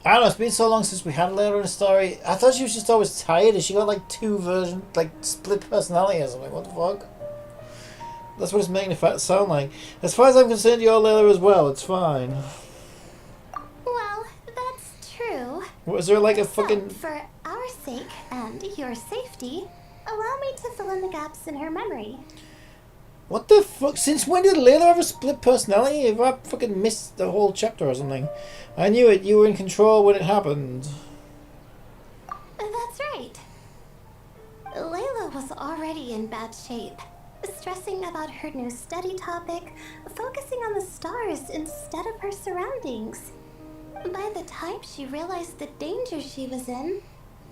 I don't know, it's been so long since we had Layla in a story. I thought she was just always tired. Has she got like two versions, like split personality or something? What the fuck? That's what it's making it sound like. As far as I'm concerned, you're Layla as well. It's fine. Well, that's true. Was there like a So, fucking... for our sake and your safety, allow me to fill in the gaps in her memory. What the fuck? Since when did Layla have a split personality? If I fucking missed the whole chapter or something. I knew it. You were in control when it happened. That's right. Layla was already in bad shape, stressing about her new study topic, focusing on the stars instead of her surroundings. By the time she realized the danger she was in,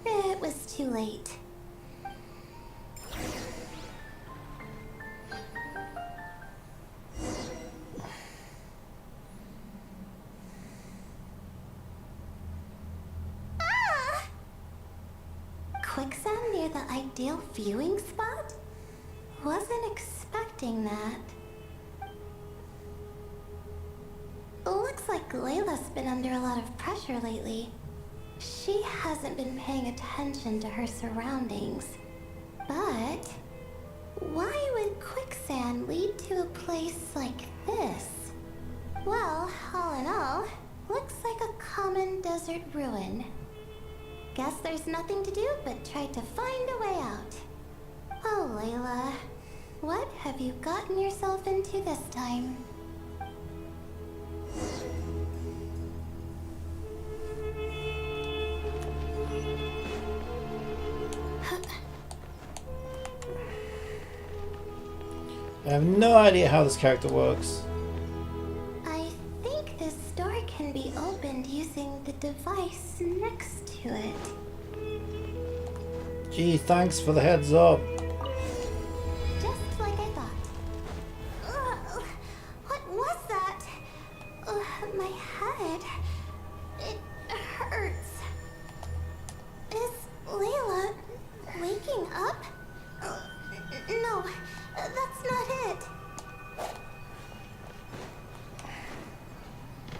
it was too late. Quicksand near the ideal viewing spot? Wasn't expecting that. Looks like Layla's been under a lot of pressure lately. She hasn't been paying attention to her surroundings. But why would quicksand lead to a place like this? Well, all in all, looks like a common desert ruin. Guess there's nothing to do but try to find a way out. Oh, Layla, what have you gotten yourself into this time? I have no idea how this character works. I think this door can be opened using the device next to it. Gee, thanks for the heads up. Just like I thought. Ugh, what was that? My head. It hurts. Is Layla waking up? No, that's not it.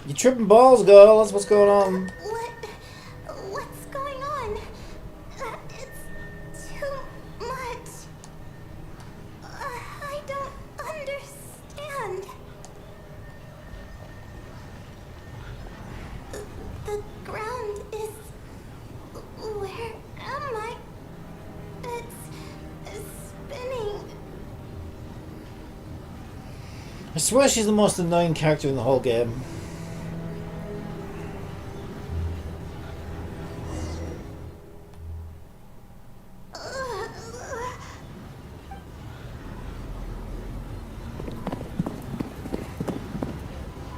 You're tripping balls, girl. That's what's going on. What's going on? It's too much. I don't understand. The ground is... Where am I? It's spinning. I swear she's the most annoying character in the whole game.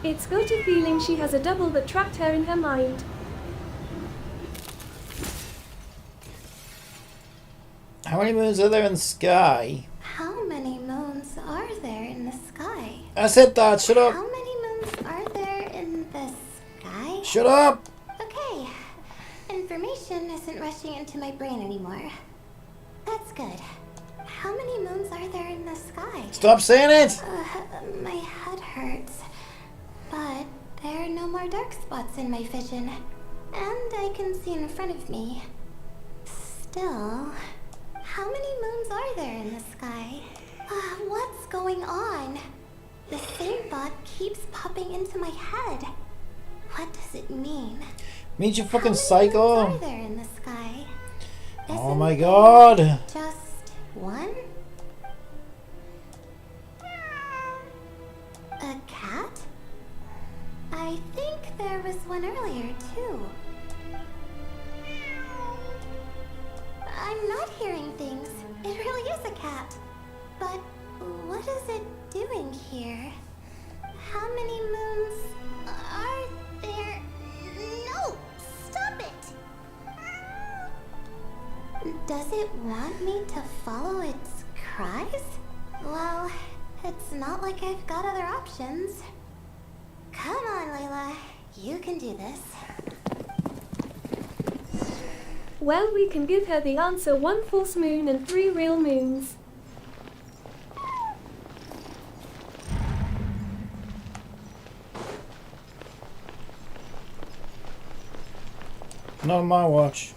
It's got a feeling she has a double that trapped her in her mind. How many moons are there in the sky? How many moons are there in the sky? I said that, shut up! How many moons are there in the sky? Shut up! Okay. Information isn't rushing into my brain anymore. That's good. How many moons are there in the sky? Stop saying it! My head hurts. But there are no more dark spots in my vision. And I can see in front of me. Still, how many moons are there in the sky? What's going on? The same thought keeps popping into my head. What does it mean? Means you fucking How psycho. many moons are there in the sky? Oh Isn't my there god. Just one? A cat? I think there was one earlier, too. I'm not hearing things. It really is a cat. But what is it doing here? How many moons are there? No! Stop it! Does it want me to follow its cries? Well, it's not like I've got other options. Come on, Layla. You can do this. Well, we can give her the answer: 1 false moon and 3 real moons. Not on my watch.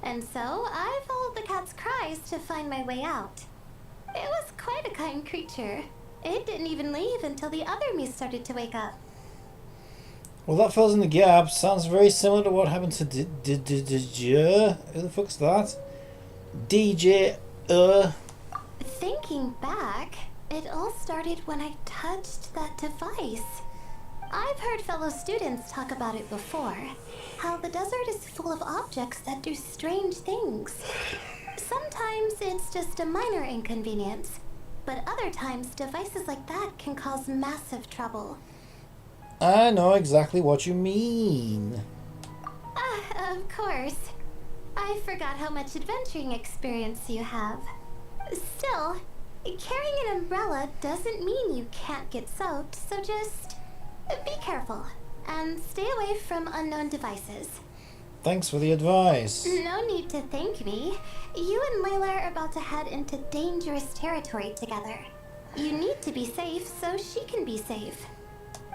And so, I followed the cat's cries to find my way out. It was quite a kind creature. It didn't even leave until the other me started to wake up. Well, that fills in the gap. Sounds very similar to what happened to DJ. Who the fuck's that? DJ. Thinking back, it all started when I touched that device. I've heard fellow students talk about it before. How the desert is full of objects that do strange things. Sometimes it's just a minor inconvenience, but other times devices like that can cause massive trouble. I know exactly what you mean. Of course. I forgot how much adventuring experience you have. Still, carrying an umbrella doesn't mean you can't get soaked, so just be careful and stay away from unknown devices. Thanks for the advice. No need to thank me. You and Layla are about to head into dangerous territory together. You need to be safe so she can be safe.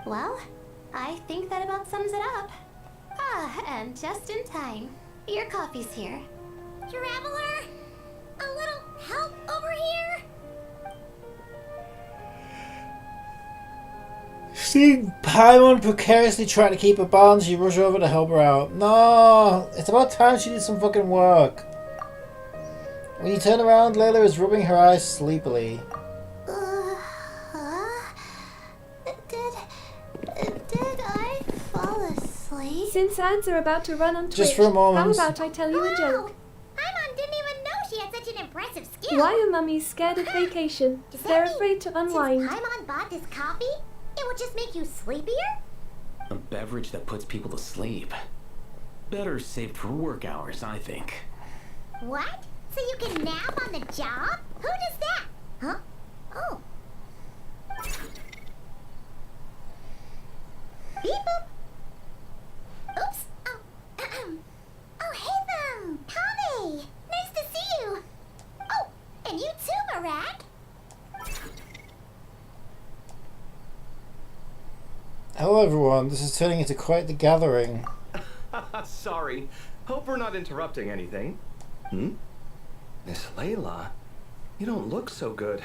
Well, I think that about sums it up. And just in time. Your coffee's here. Traveler, a little help over here? Seeing Paimon precariously trying to keep her balance, you rush over to help her out. No, it's about time she did some fucking work. When you turn around, Layla is rubbing her eyes sleepily. Did I fall asleep? Since ads are about to run on Twitch, Just for a moment. how about I tell you a joke? Paimon didn't even know she had such an impressive skill. Why are mummies scared of vacation? They're afraid to unwind. Since Paimon bought this coffee, it would just make you sleepier? A beverage that puts people to sleep. Better saved for work hours, I think. What? So you can nap on the job? Who does that? Huh? Oh. Beep boop. Oops. Oh. Oh, hey them. Tommy. Nice to see you. Oh, and you too, Marak. Hello everyone, this is turning into quite the gathering. Sorry. Hope we're not interrupting anything. Miss Layla, you don't look so good.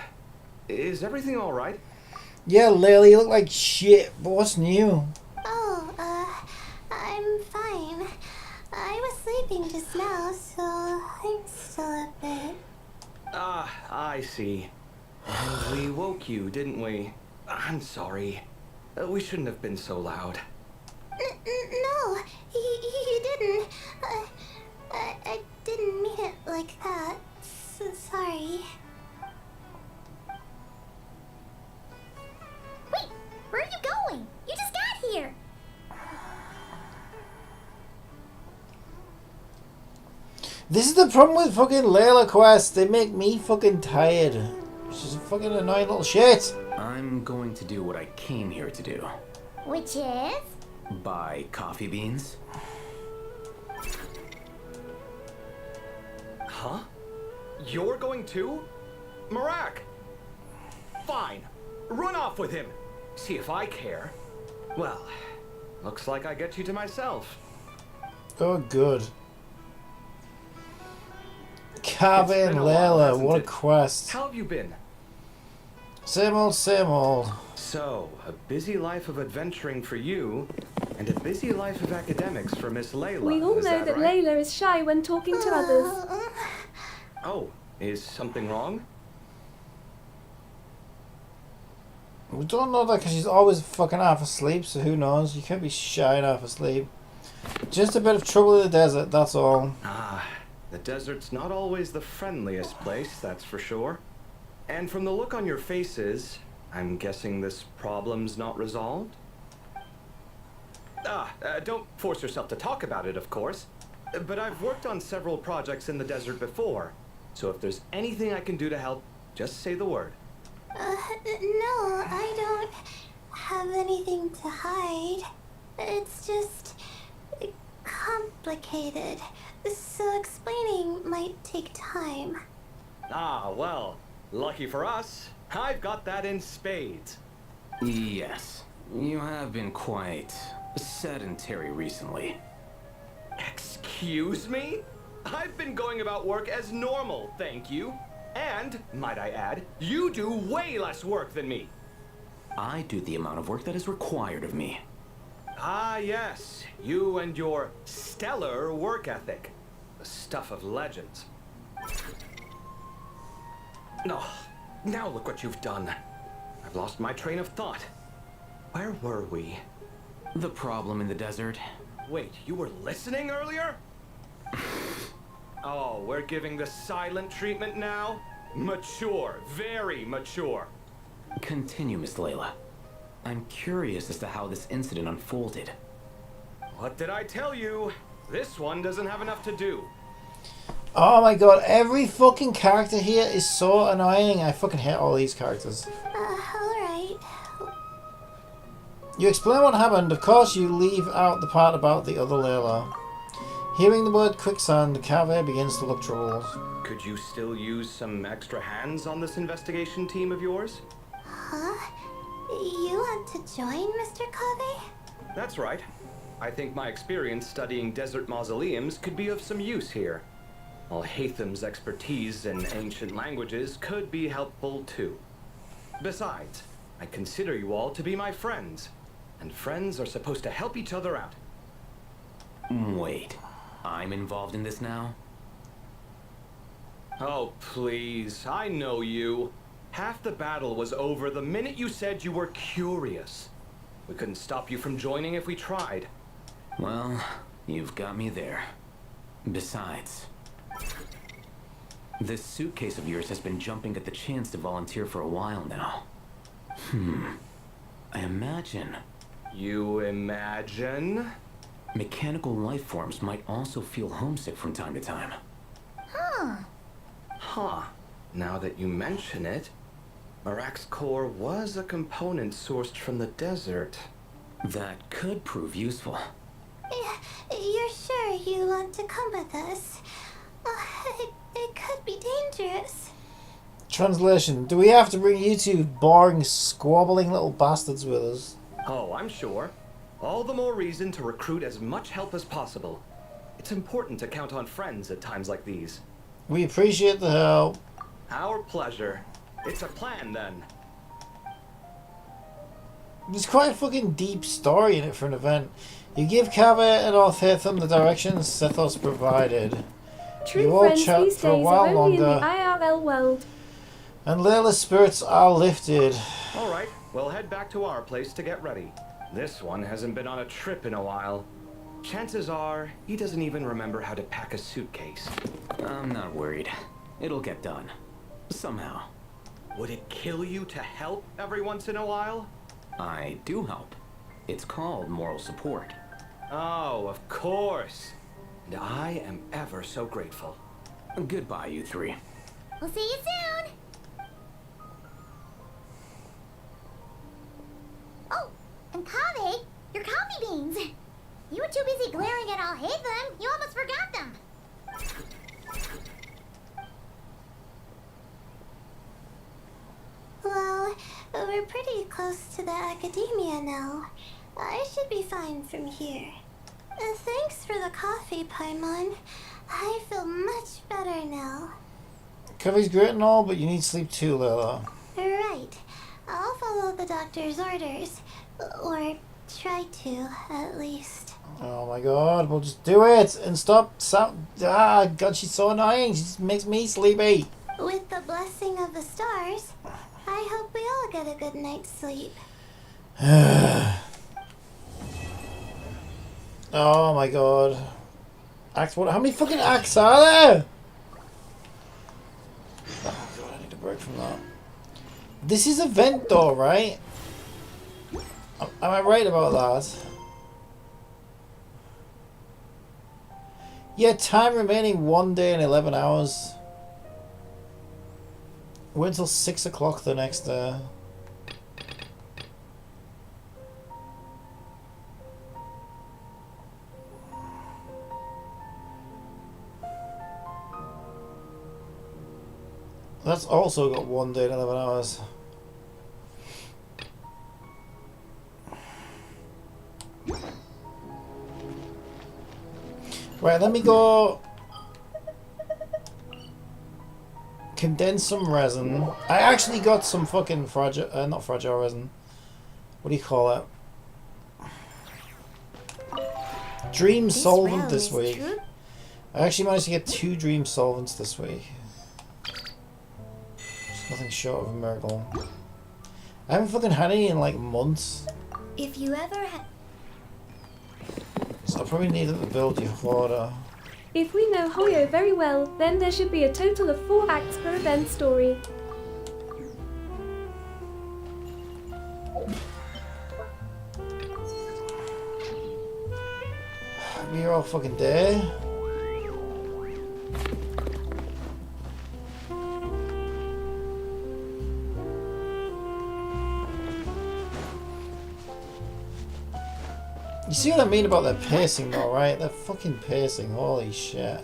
Is everything all right? Yeah, Layla, you look like shit, but what's new? Oh, I'm fine. I was sleeping just now, so I'm still a bit. Ah, I see. We woke you, didn't we? I'm sorry. We shouldn't have been so loud. No, you didn't. I didn't mean it like that. Sorry. Wait, where are you going? You just got here. This is the problem with fucking Layla quests. They make me fucking tired. She's a fucking annoying little shit. I'm going to do what I came here to do. Which is? Buy coffee beans. Huh? You're going too? Marak! Fine. Run off with him. See if I care. Well, looks like I get you to myself. Oh, good. Kaveh and Layla, what a quest. How have you been? Same old, same old. So, a busy life of adventuring for you, and a busy life of academics for Miss Layla. We all is know that right? Layla is shy when talking to others. Oh, is something wrong? We don't know that because she's always fucking half asleep, so who knows? You can't be shy and half asleep. Just a bit of trouble in the desert, that's all. Ah, the desert's not always the friendliest place, that's for sure. And from the look on your faces, I'm guessing this problem's not resolved? Don't force yourself to talk about it, of course. But I've worked on several projects in the desert before, so if there's anything I can do to help, just say the word. No, I don't have anything to hide. It's just complicated, so explaining might take time. Ah, well, lucky for us, I've got that in spades. Yes, you have been quite sedentary recently. Excuse me? I've been going about work as normal, thank you. And, might I add, you do way less work than me. I do the amount of work that is required of me. Ah, yes, you and your stellar work ethic. The stuff of legends. Oh, now look what you've done. I've lost my train of thought. Where were we? The problem in the desert. Wait, you were listening earlier? Oh, we're giving the silent treatment now? Mature, very mature. Continue, Miss Layla. I'm curious as to how this incident unfolded. What did I tell you? This one doesn't have enough to do. Oh my god, every fucking character here is so annoying. I fucking hate all these characters. Alright. You explain what happened. Of course, you leave out the part about the other Layla. Hearing the word quicksand, Kaveh begins to look troubled. Could you still use some extra hands on this investigation team of yours? Huh? You want to join, Mr. Kaveh? That's right. I think my experience studying desert mausoleums could be of some use here. While Hatham's expertise in ancient languages could be helpful too. Besides, I consider you all to be my friends, and friends are supposed to help each other out. Wait, I'm involved in this now? Oh, please, I know you. Half the battle was over the minute you said you were curious. We couldn't stop you from joining if we tried. Well, you've got me there. Besides, this suitcase of yours has been jumping at the chance to volunteer for a while now. I imagine... You imagine? Mechanical life forms might also feel homesick from time to time. Huh. Now that you mention it, Marak's core was a component sourced from the desert. That could prove useful. You're sure you want to come with us? It could be dangerous. Translation. Do we have to bring you two boring, squabbling little bastards with us? Oh, I'm sure. All the more reason to recruit as much help as possible. It's important to count on friends at times like these. We appreciate the help. Our pleasure. It's a plan, then. There's quite a fucking deep story in it for an event. You give Kaveh and Hatham the directions Sethos provided. True You all friends chat these for a days while are only in the longer. IRL world. And Layla's spirits are lifted. All right. We'll head back to our place to get ready. This one hasn't been on a trip in a while. Chances are, he doesn't even remember how to pack a suitcase. I'm not worried. It'll get done. Somehow. Would it kill you to help every once in a while? I do help. It's called moral support. Oh, of course. And I am ever so grateful. Goodbye, you three. We'll see you soon. Oh, and Kaveh, your coffee beans. You were too busy glaring at all hate them. You almost forgot them. Well, we're pretty close to the academia now. I should be fine from here. Thanks for the coffee, Paimon. I feel much better now. Coffee's great and all, but you need sleep too, Layla. Right. I'll follow the doctor's orders. Or try to, at least. Oh my god, we'll just do it and stop. God, she's so annoying. She just makes me sleepy. With the blessing of the stars, I hope we all get a good night's sleep. Oh my god. Act 1. How many fucking acts are there? Oh god, I need a break from that. This is event though, right? Am I right about that? Yeah, time remaining 1 day and 11 hours. Wait until 6 o'clock the next day. That's also got 1 day and 11 hours. Right, let me go condense some resin. I actually got some fucking fragile, not fragile resin. What do you call it? Dream solvent this week. I actually managed to get 2 dream solvents this week. Just nothing short of a miracle. I haven't fucking had any in like months. If you ever had... So I probably need it to build your order. If we know Hoyo very well, then there should be a total of 4 acts per event story. Be here all fucking day. You see what I mean about their pacing though, right? Their fucking pacing, holy shit.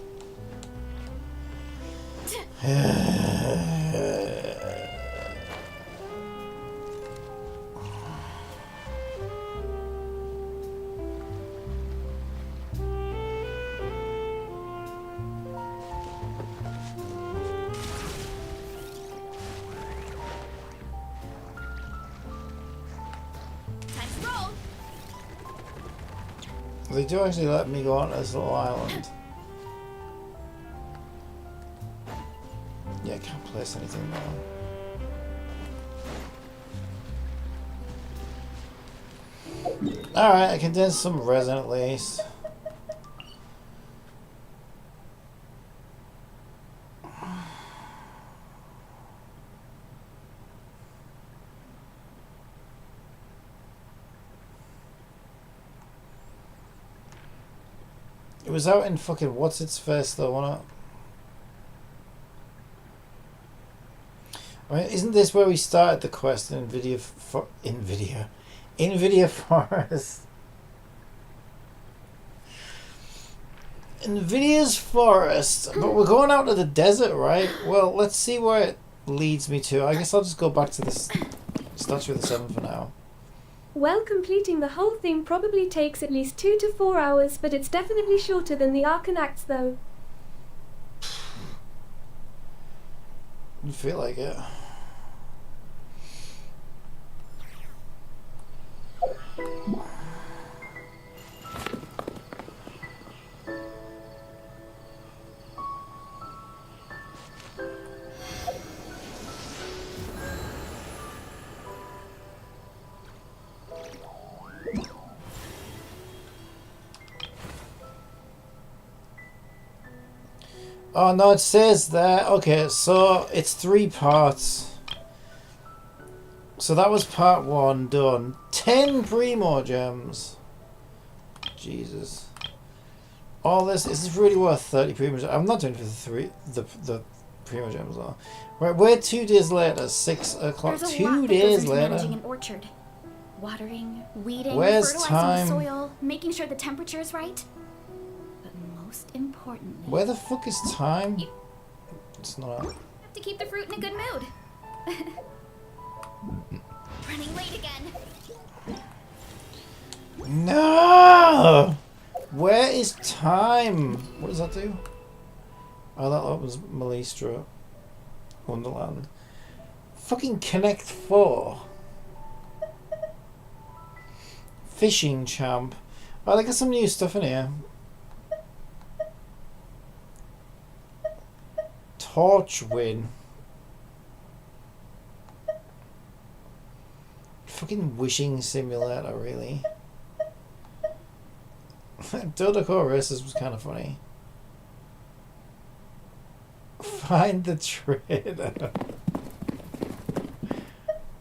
They do actually let me go on this little island. Yeah, I can't place anything now. Alright, I condensed some resin at least. It was out in fucking what's its face though, wasn't it? Right, isn't this where we started the quest in Nvidia Forest? Nvidia's Forest, but we're going out to the desert, right? Well, let's see where it leads me to. I guess I'll just go back to this Statue of the Seven for now. Well, completing the whole thing probably takes at least 2 to 4 hours, but it's definitely shorter than the Arcan Acts though. I feel like it. Oh no, it says there. Okay, so it's 3 parts. So that was part 1 done. 10 Primo gems. Jesus. All this, is this really worth 30 Primo gems? I'm not doing it for the Primo gems though. Right, we're 2 days later, 6 o'clock. There's a 2 lot that days goes into later. managing an orchard. Watering, weeding, Where's fertilizing time? the soil, making sure the temperature is right. But most importantly, Where the fuck is time? It's not. you have to keep the fruit in a good mood. Running late again. No! Where is time? What does that do? Oh, that opens Malistra. Wonderland. Fucking Connect 4. Fishing Champ. Oh, they got some new stuff in here. Torch Win. Fucking wishing simulator, really. Dodoko Races was kind of funny. Find the trader.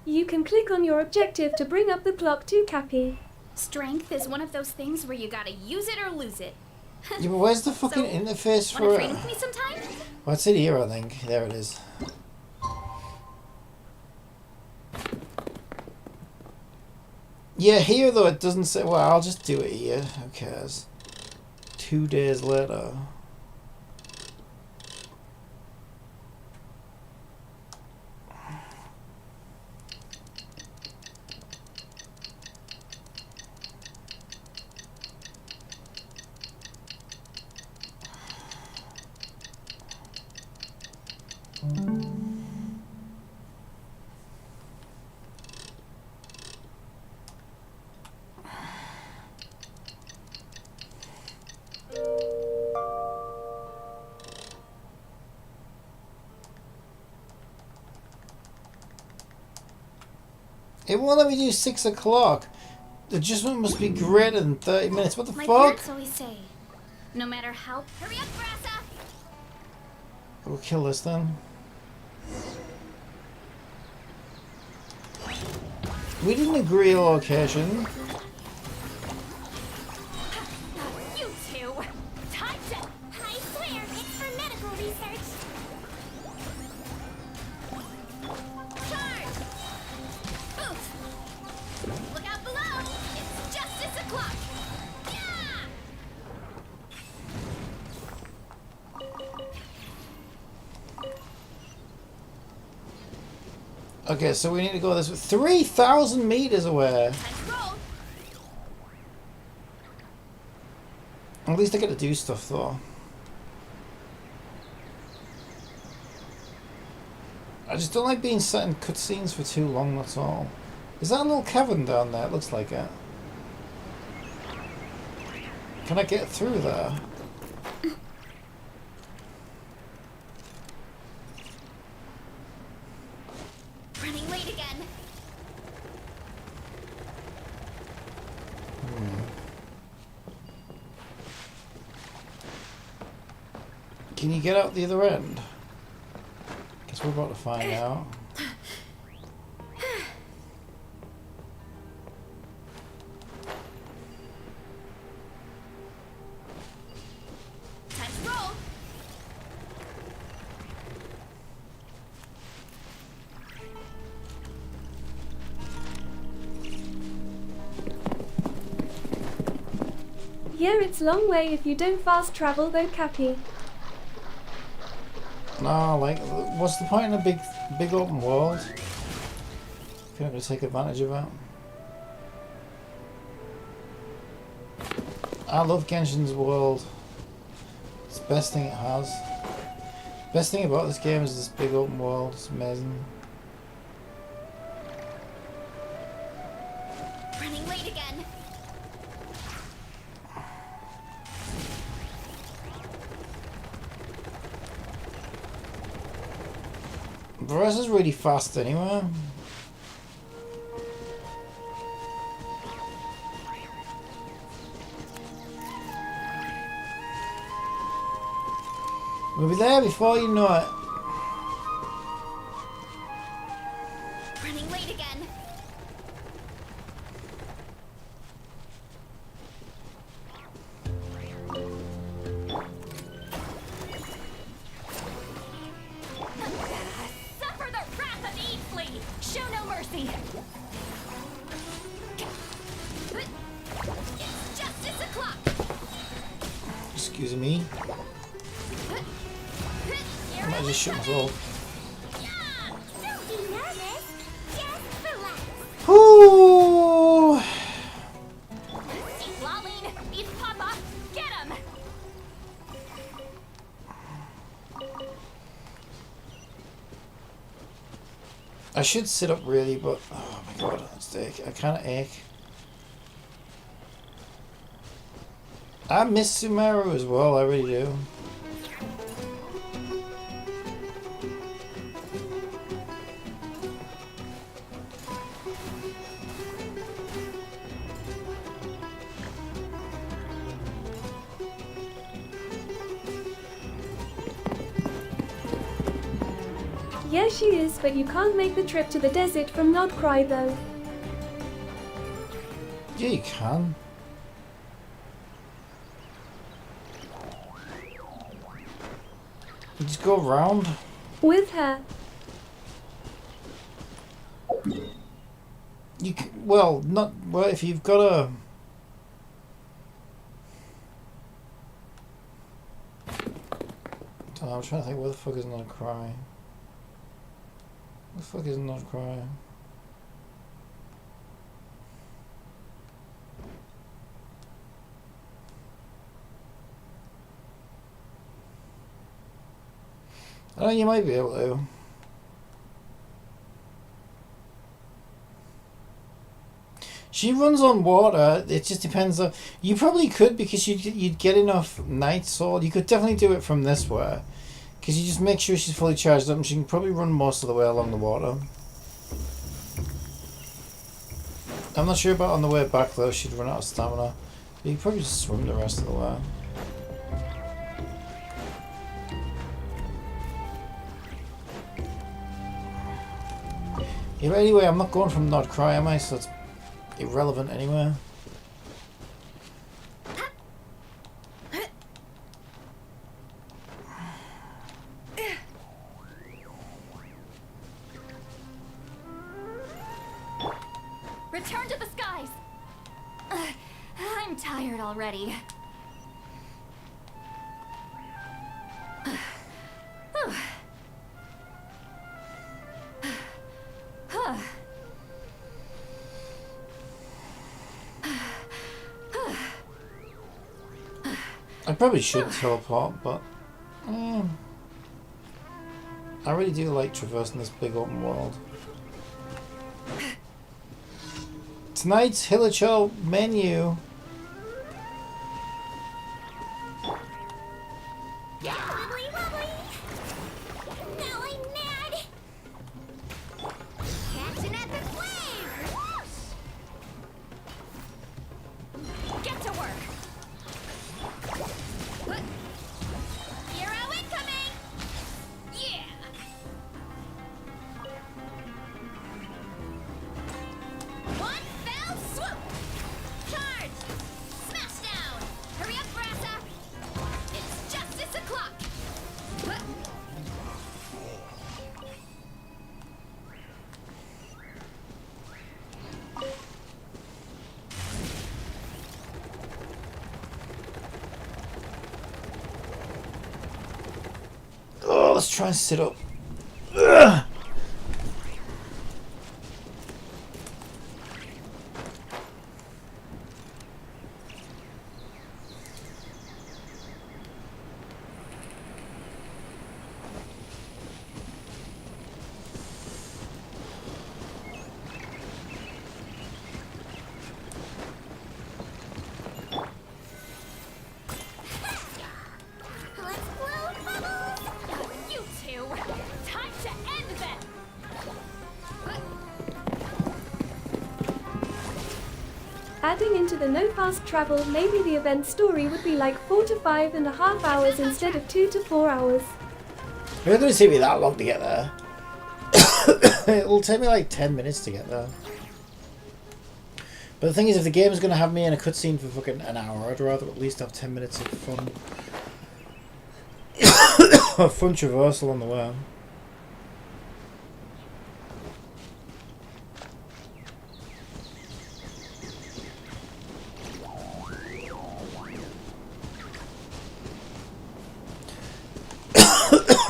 You can click on your objective to bring up the clock too, Cappy. Strength is one of those things where you gotta use it or lose it. Yeah, but where's the fucking interface for Wanna it? train with me sometime? What's it here, I think? There it is. Yeah, here though it doesn't say. Well, I'll just do it here. Who cares? 2 days later. It won't let me do 6 o'clock. The adjustment must be greater than 30 minutes. What the My fuck? parents always say, no matter how... Hurry up, Brassa! We'll kill this then. We didn't agree a location. You two! Time to... I swear, it's for medical research. Charge! Oof! Look out below! It's justice o'clock! Yeah! Okay, so we need to go this way. 3,000 meters away. At least I get to do stuff though. I just don't like being set in cutscenes for too long, that's all. Is that a little cavern down there? It looks like it. Can I get through there? Running late again. Can you get out the other end? Guess we're about to find out. Time to roll! Yeah, it's long way if you don't fast travel though, Cappy. No, like, what's the point in a big open world? If you're not going to take advantage of it. I love Genshin's world. It's the best thing it has. Best thing about this game is this big open world. It's amazing. Running late again. Varese is really fast anyway. We'll be there before you know it. Running late again. Suffer the wrath of Eatflea! Show no mercy! It's justice o'clock! Excuse me. I might just shoot myself. Don't be nervous. Just relax. Ooh. Steve Lawleen! He's Papa! Get him! I should sit up really, but oh my god, I kind of ache. I miss Sumeru as well, I really do. Yes, she is, but you can't make the trip to the desert from Not Cry though. Yeah, you can. You just go around. With her. You can, well, not well if you've got a. Oh, I'm trying to think. Where the fuck is Not Cry? Where the fuck is Not Cry? I know you might be able to. She runs on water. It just depends on. You probably could because you'd get enough night sword. You could definitely do it from this way, because you just make sure she's fully charged up, and she can probably run most of the way along the water. I'm not sure about on the way back though. She'd run out of stamina. But you could probably just swim the rest of the way. Yeah, but anyway, I'm not going from Not Cry, am I? So it's irrelevant anyway. Return to the skies! I'm tired already. I probably should teleport, but I really do like traversing this big open world. Tonight's Hilichurl menu. Wobbly wobbly. Now I'm mad. Catch an epic wave. Get to work! Hero incoming! Yeah! One fell swoop! Charge! Smash down! Hurry up, Brassa! It's justice o'clock! Oh, let's try and sit up. Ugh. Let's blow bubbles. You two! Time to end Adding into the no fast travel, maybe the event story would be like 4 to 5.5 hours instead of 2 to 4 hours. It doesn't take me that long to get there. It'll take me like 10 minutes to get there. But the thing is, if the game is going to have me in a cutscene for fucking an hour, I'd rather at least have 10 minutes of fun. A fun traversal on the way.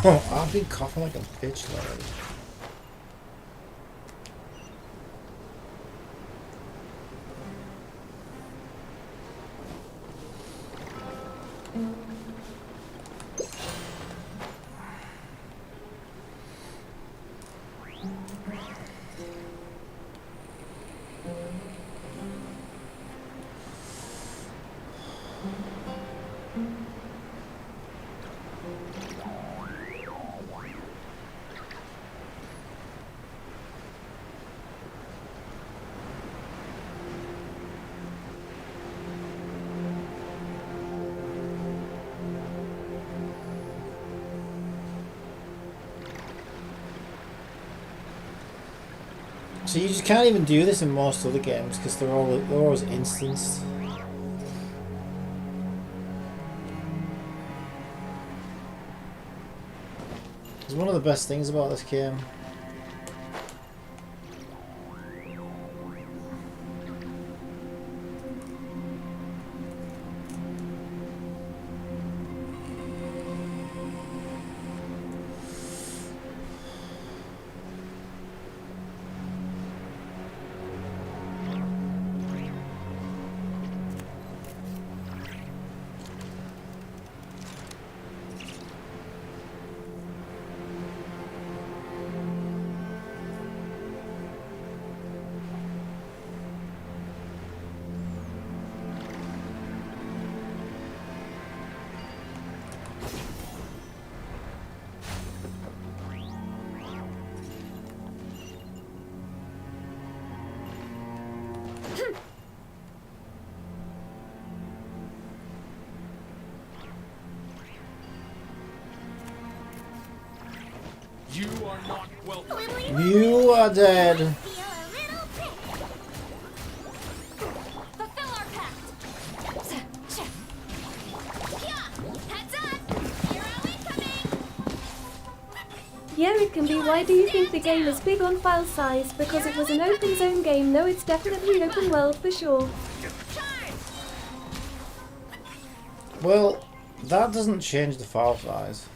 I've been coughing like a bitch lately. So you just can't even do this in most other games because they're always instanced. It's one of the best things about this game. You are not welcome. You are dead. Fulfill our pact. Heads up. Here are we coming. Yeah, it can be. Why do you think the game is big on file size? Because it was an open zone game. No, it's definitely open world for sure. Well, that doesn't change the file size.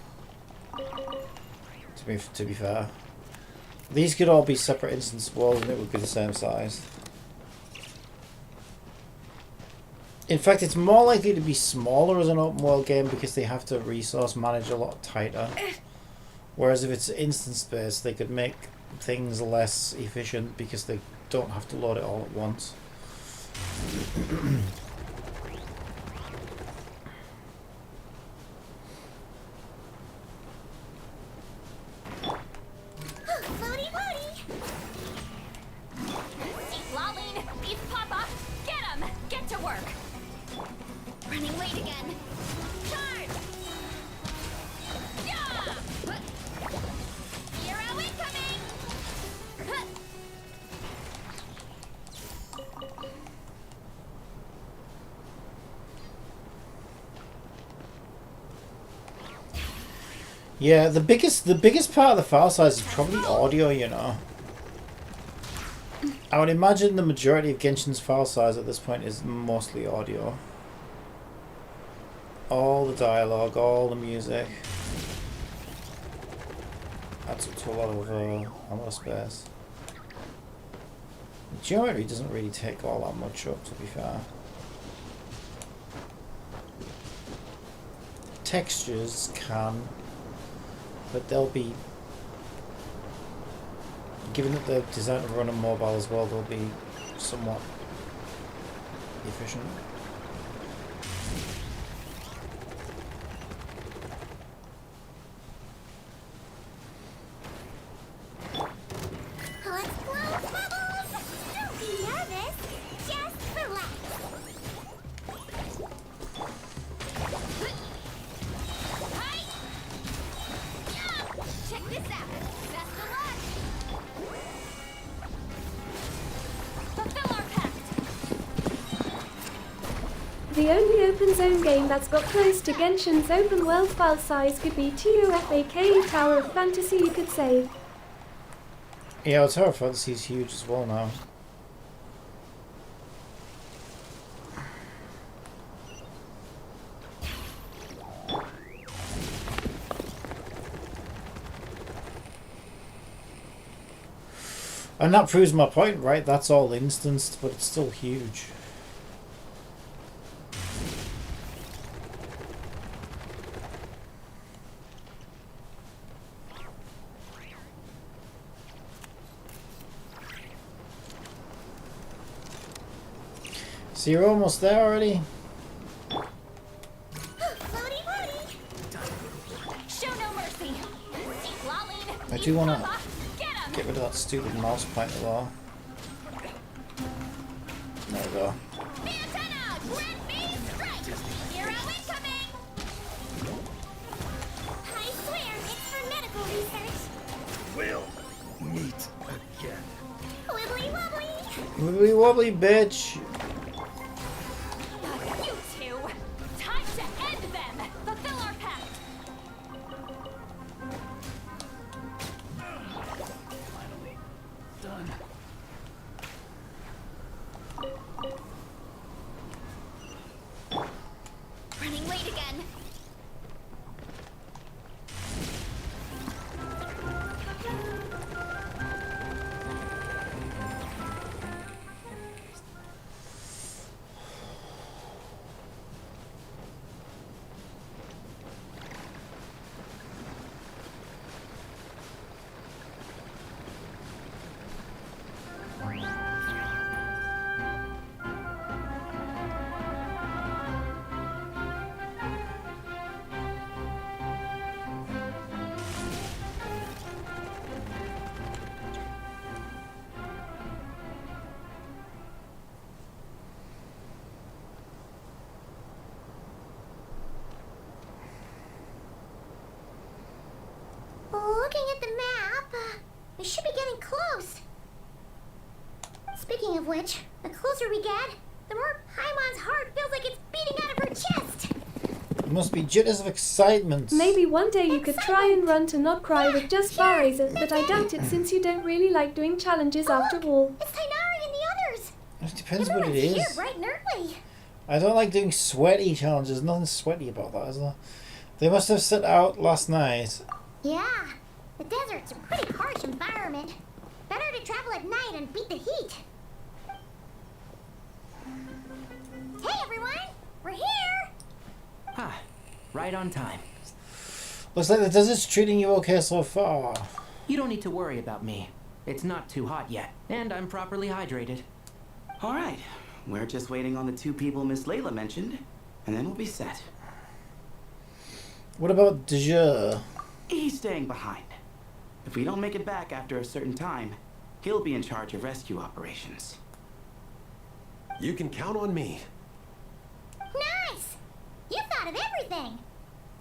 To be fair, these could all be separate instance worlds and it would be the same size. In fact, it's more likely to be smaller as an open world game because they have to resource manage a lot tighter. Whereas if it's instance based, they could make things less efficient because they don't have to load it all at once. Yeah, the biggest part of the file size is probably audio, you know. I would imagine the majority of Genshin's file size at this point is mostly audio. All the dialogue, all the music. Adds up to a lot of space. The geometry doesn't really take all that much up, to be fair. Textures can, but they'll be, given that they're designed to run on mobile as well, they'll be somewhat efficient. Let's blow bubbles! Don't be nervous, just relax. The only open zone game that's got close to Genshin's open world file size could be TOFAKE Tower of Fantasy, you could say. Yeah, Tower of Fantasy is huge as well now. And that proves my point, right? That's all instanced, but it's still huge. So you're almost there already? Show no mercy. I do want to get rid of that stupid mouse pointer though. There we go. I swear it's for medical research. We'll meet again. Wibbly wobbly. Wibbly wobbly, bitch. You two! Time to end them! Fulfill our pact! Finally done. Running late again. Looking at the map, we should be getting close. Speaking of which, the closer we get, the more Paimon's heart feels like it's beating out of her chest. It must be jitters of excitement. Maybe one day you could try and run to not cry with just Barrazer, but I doubt it since you don't really like doing challenges after all. It's Tainari and the others. It depends what it Everyone's here is. bright and early. I don't like doing sweaty challenges. Nothing sweaty about that, is there? They must have set out last night. Yeah, the desert's a pretty harsh environment. Better to travel at night and beat the heat. Hey everyone, we're here. Ah, right on time. Looks like the desert's treating you okay so far. You don't need to worry about me. It's not too hot yet, and I'm properly hydrated. All right, we're just waiting on the two people Miss Layla mentioned, and then we'll be set. What about Dejeur? He's staying behind. If we don't make it back after a certain time, he'll be in charge of rescue operations. You can count on me. Nice! You thought of everything.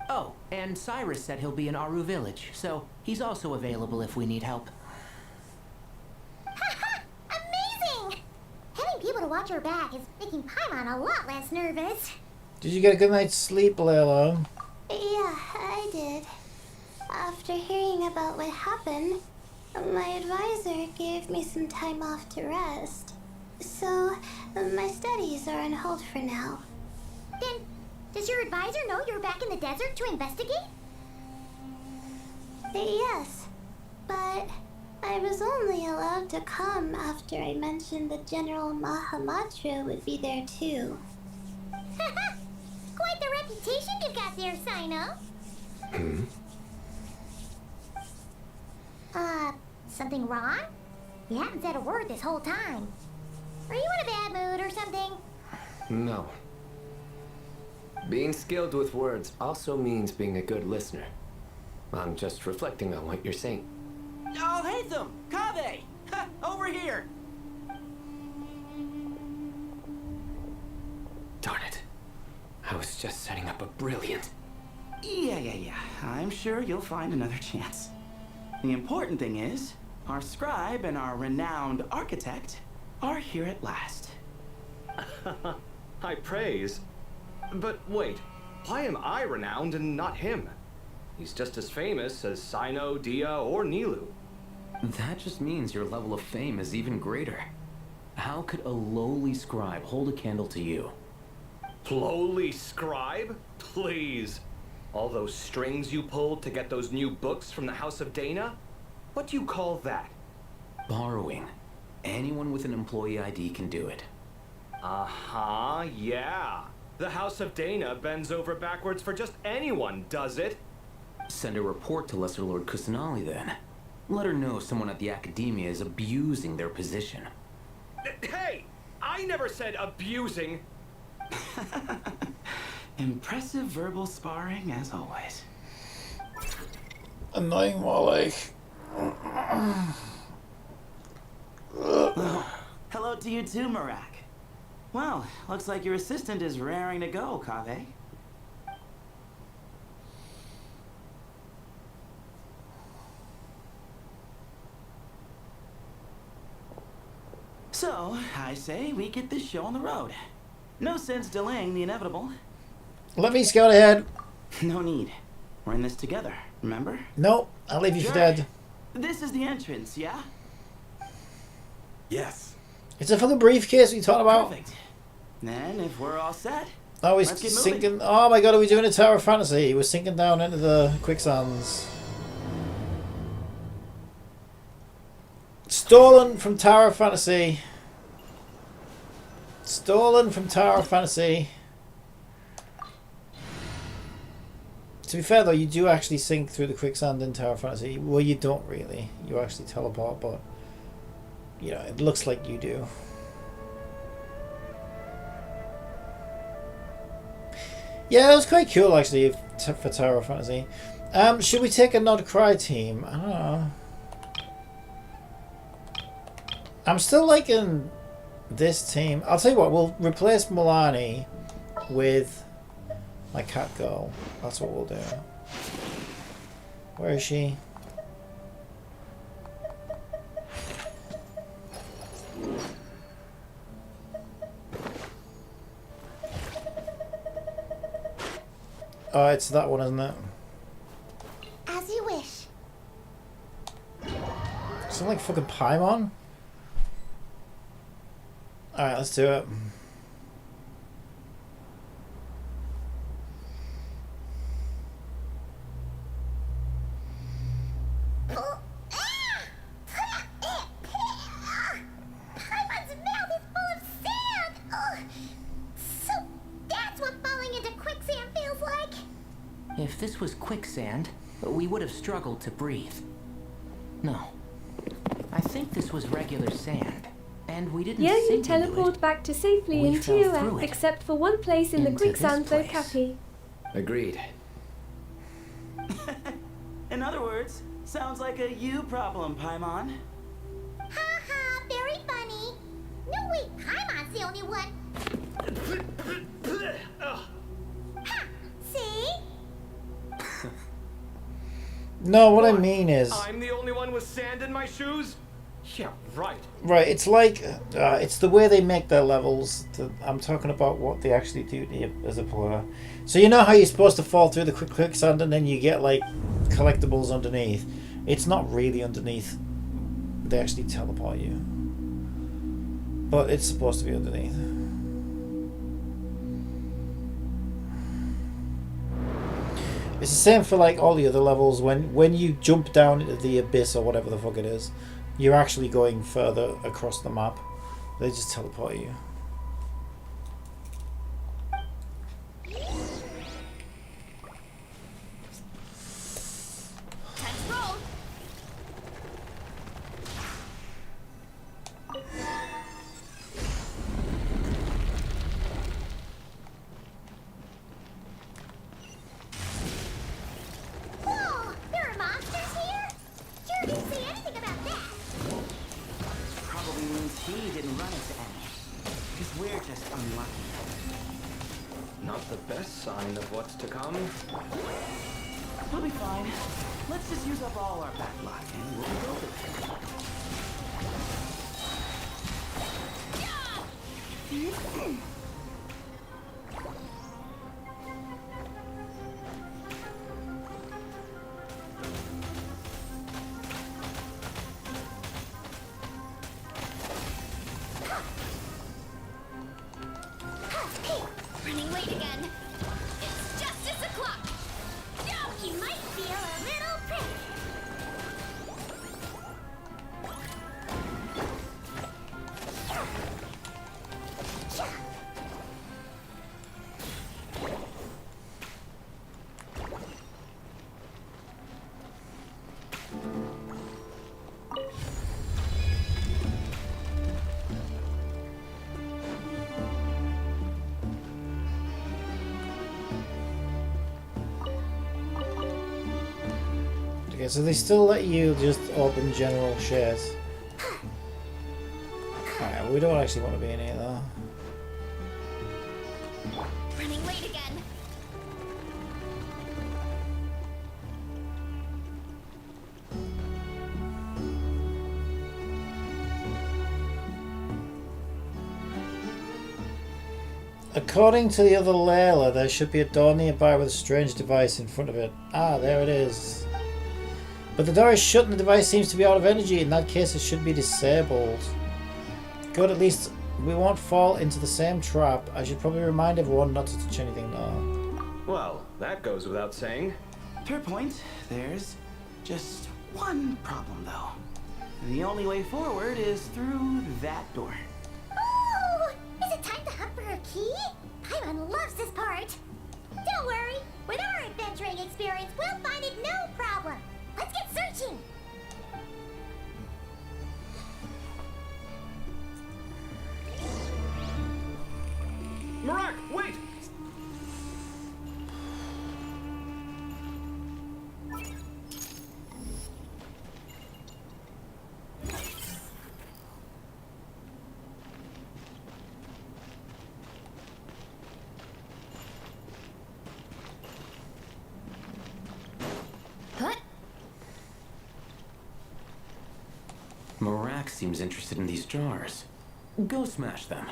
Oh, and Cyrus said he'll be in Aru Village, so he's also available if we need help. Haha! Amazing! Having people to watch our back is making Paimon a lot less nervous. Did you get a good night's sleep, Layla? Yeah, I did. After hearing about what happened, my advisor gave me some time off to rest. So, my studies are on hold for now. Then, does your advisor know you're back in the desert to investigate? Yes, but I was only allowed to come after I mentioned that General Mahamatra would be there too. Haha! Quite the reputation you've got there, Sino. Something wrong? You haven't said a word this whole time. Are you in a bad mood or something? No. Being skilled with words also means being a good listener. I'm just reflecting on what you're saying. Oh, Hatham! Kaveh! Ha, over here! Darn it. I was just setting up a brilliant... Yeah. I'm sure you'll find another chance. The important thing is, our scribe and our renowned architect are here at last. High praise. But wait, why am I renowned and not him? He's just as famous as Sino, Dia, or Nilu. That just means your level of fame is even greater. How could a lowly scribe hold a candle to you? Lowly scribe? Please. All those strings you pulled to get those new books from the House of Dana? What do you call that? Borrowing. Anyone with an employee ID can do it. Uh-huh, yeah. The House of Dana bends over backwards for just anyone, does it? Send a report to Lesser Lord Kusanali then. Let her know someone at the Academia is abusing their position. Hey! I never said abusing! Impressive verbal sparring, as always. Annoying more like. Hello to you too, Marak. Well, looks like your assistant is raring to go, Kaveh. So, I say we get this show on the road. No sense delaying the inevitable. Let me scout ahead. No need. We're in this together, remember? Nope, I'll leave you for dead. This is the entrance, yeah? Yes. It's a fucking briefcase we talked about. Perfect. Then, if we're all set, oh, he's let's get sinking. moving. Oh my god, are we doing a Tower of Fantasy? We're sinking down into the quicksands. Stolen from Tower of Fantasy. Stolen from Tower of Fantasy. To be fair though, you do actually sink through the quicksand in Tower of Fantasy. Well, you don't really. You actually teleport, but you know, it looks like you do. Yeah, that was quite cool actually for Tower of Fantasy. Should we take a Nod Cry team? I don't know. I'm still liking this team. I'll tell you what, we'll replace Milani with my cat girl. That's what we'll do. Where is she? Oh, it's that one, isn't it? As you wish. Something like fucking Paimon? Alright, let's do it. Paimon's mouth is full of sand! Ugh. So that's what falling into quicksand feels like? If this was quicksand, we would have struggled to breathe. No. I think this was regular sand. And we didn't Yeah, you sink into teleport it. back to safely We in fell through TOF, it. except for one place in the Into this quicksand, though, place. Cappy. Agreed. In other words, sounds like a you problem, Paimon. Ha ha, very funny. No, wait, Paimon's the only one. Ha! See? No, what I mean is... I'm the only one with sand in my shoes? Yeah, right. Right, it's like... it's the way they make their levels. I'm talking about what they actually do to you as a player. So you know how you're supposed to fall through the quicksand and then you get, like, collectibles underneath? It's not really underneath. They actually teleport you. But it's supposed to be underneath. It's the same for like all the other levels. When you jump down into the abyss or whatever the fuck it is, you're actually going further across the map. They just teleport you. Let's roll. Whoa, there are monsters here? Sure didn't see anything about that. Probably means he didn't run into any. Because we're just unlucky. Not the best sign of what's to come. We'll be fine. Let's just use up all our bad luck and we'll be golden. Okay, so they still let you just open general shit. Alright, we don't actually want to be in here though. Running late again. According to the other Layla, there should be a door nearby with a strange device in front of it. Ah, there it is. But the door is shut and the device seems to be out of energy. In that case, it should be disabled. Good, at least we won't fall into the same trap. I should probably remind everyone not to touch anything though. Well, that goes without saying. Fair point. There's just one problem, though. The only way forward is through that door. Ooh! Is it time to hunt for her key? Paimon loves this part. Don't worry. With our adventuring experience, we'll find it no problem. Let's get searching. Marak, wait! Marak seems interested in these jars. Go smash them.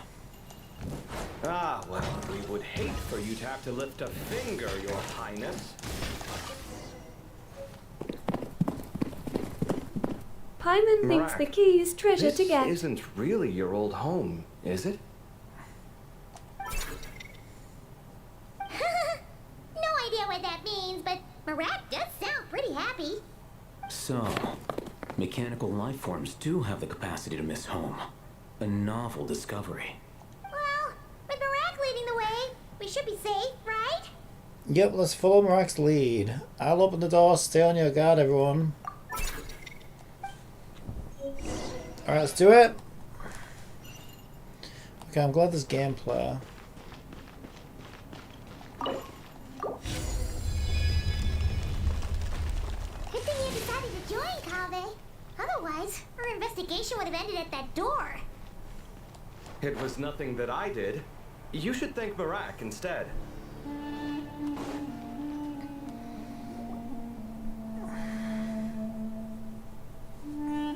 Ah, well, we would hate for you to have to lift a finger, Your Highness. Paimon thinks the key is treasure to get. This isn't really your old home, is it? No idea what that means, but Marak does sound pretty happy. So, mechanical life forms do have the capacity to miss home. A novel discovery. Well, with Marak leading the way, we should be safe, right? Yep, let's follow Marak's lead. I'll open the door, stay on your guard everyone. Alright, let's do it. Okay, I'm glad there's gameplay. Good thing you decided to join, Kaveh. Otherwise, our investigation would have ended at that door. It was nothing that I did. You should thank Marak instead.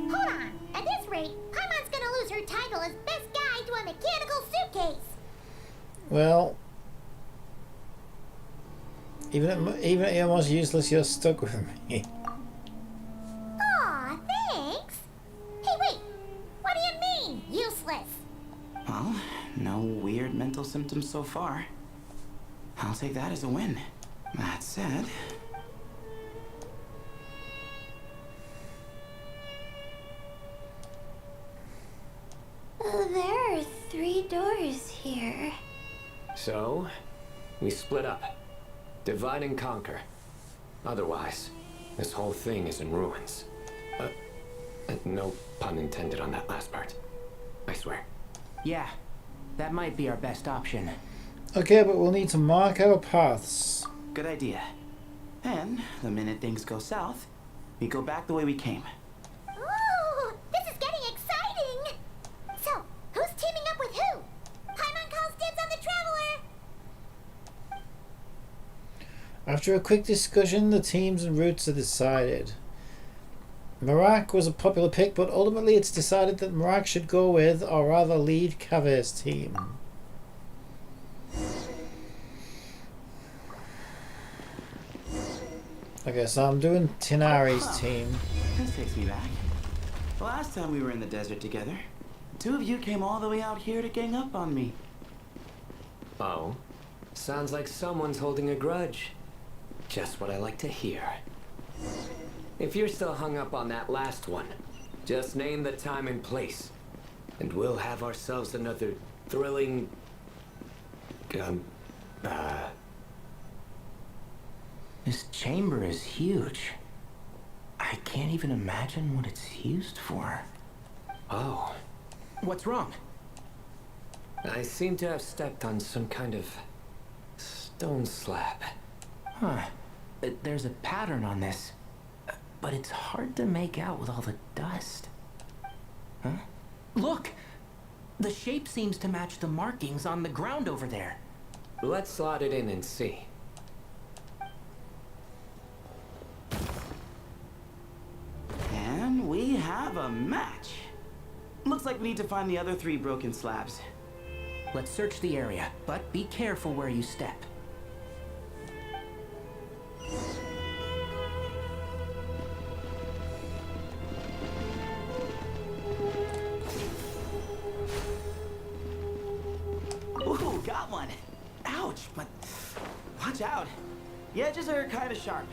Hold on. At this rate, Paimon's gonna lose her title as best guide to a mechanical suitcase. Well, even at your most useless, you're stuck with me. Aw, thanks. Hey, wait. What do you mean, useless? Well, no weird mental symptoms so far. I'll take that as a win. That said... There are 3 doors here. So, we split up. Divide and conquer. Otherwise, this whole thing is in ruins. No pun intended on that last part. I swear. Yeah, that might be our best option. Okay, but we'll need to mark our paths. Good idea. And the minute things go south, we go back the way we came. Ooh, this is getting exciting. So, who's teaming up with who? Paimon calls dibs on the Traveler. After a quick discussion, the teams and routes are decided. Marak was a popular pick, but ultimately it's decided that Marak should go with, or rather lead, Kaveh's team. Okay, so I'm doing Tinari's team. This takes me back. The last time we were in the desert together, 2 of you came all the way out here to gang up on me. Oh? Sounds like someone's holding a grudge. Just what I like to hear. If you're still hung up on that last one, just name the time and place, and we'll have ourselves another thrilling... This chamber is huge. I can't even imagine what it's used for. Oh. What's wrong? I seem to have stepped on some kind of stone slab. Huh. There's a pattern on this. but it's hard to make out with all the dust. Huh? Look! The shape seems to match the markings on the ground over there. Let's slot it in and see. And we have a match. Looks like we need to find the other 3 broken slabs. Let's search the area, but be careful where you step. Ooh, got one. Ouch, but watch out. The edges are kind of sharp.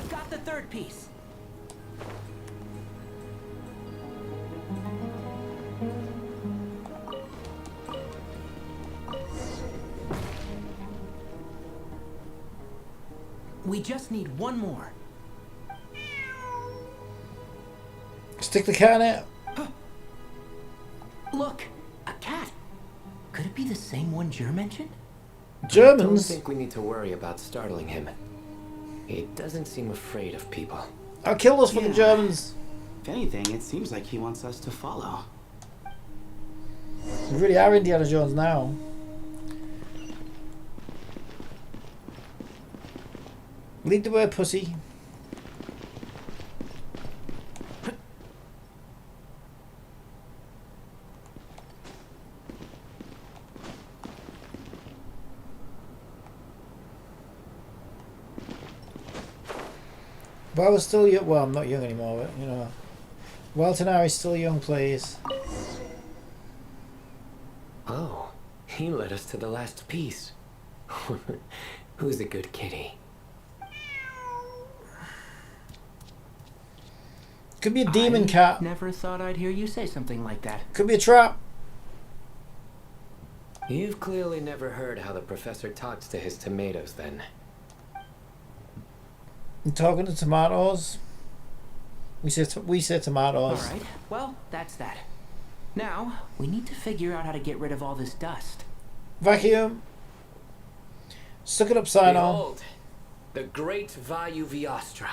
Got the 3rd piece. We just need one more. Stick the cat in it. Look, a cat. Could it be the same one Jer mentioned? I don't Germans. think we need to worry about startling him. He doesn't seem afraid of people. I'll kill those fucking Germans. If anything, it seems like he wants us to follow. We really are Indiana Jones now. Lead the way, pussy. But I was still young. Well, I'm not young anymore, but you know. Waltonari's still young, please. Oh, he led us to the last piece. Who's a good kitty? Could be a demon cat. Never thought I'd hear you say something like that. Could be a trap. You've clearly never heard how the professor talks to his tomatoes, then. I'm talking to tomatoes. We say tomatoes. All right. Well, that's that. Now we need to figure out how to get rid of all this dust. Vacuum. Suck it up, Sino. Behold, the great Vayu Viastra.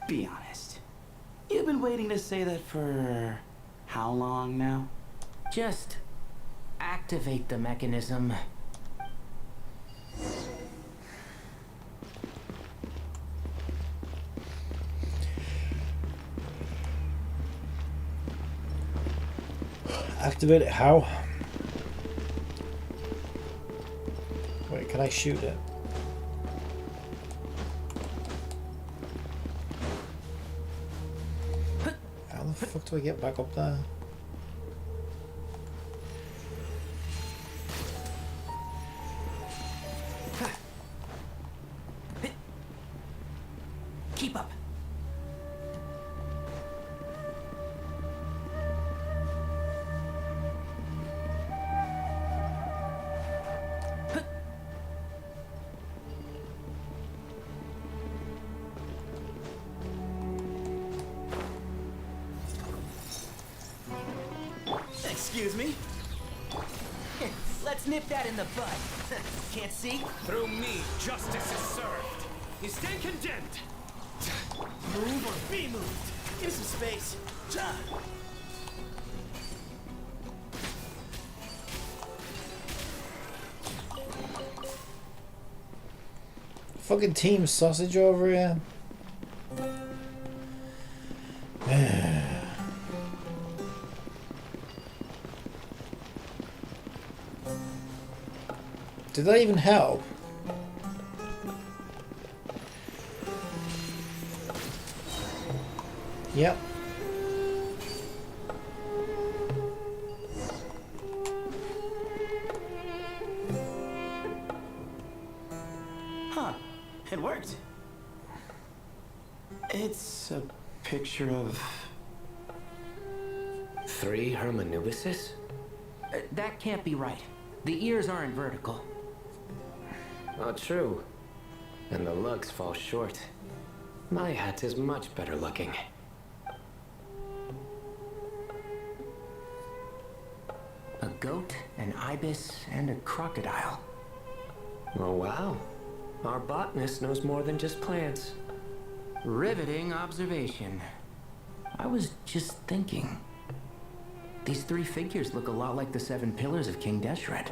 Be honest. You've been waiting to say that for how long now? Just activate the mechanism. Activate it. How? Wait, can I shoot it? How the fuck do I get back up there? Keep up. Excuse me? Let's nip that in the bud. Can't see? Through me, justice is served. You stand condemned. Move or be moved. Give some space. Fucking team sausage over here. Did that even help? Yep. Huh. It worked. It's a picture of... 3 Hermanubises? That can't be right. The ears aren't vertical. Not true. And the looks fall short. My hat is much better looking. A goat, an ibis, and a crocodile. Oh wow. Our botanist knows more than just plants. Riveting observation. I was just thinking. These three figures look a lot like the 7 pillars of King Deshret.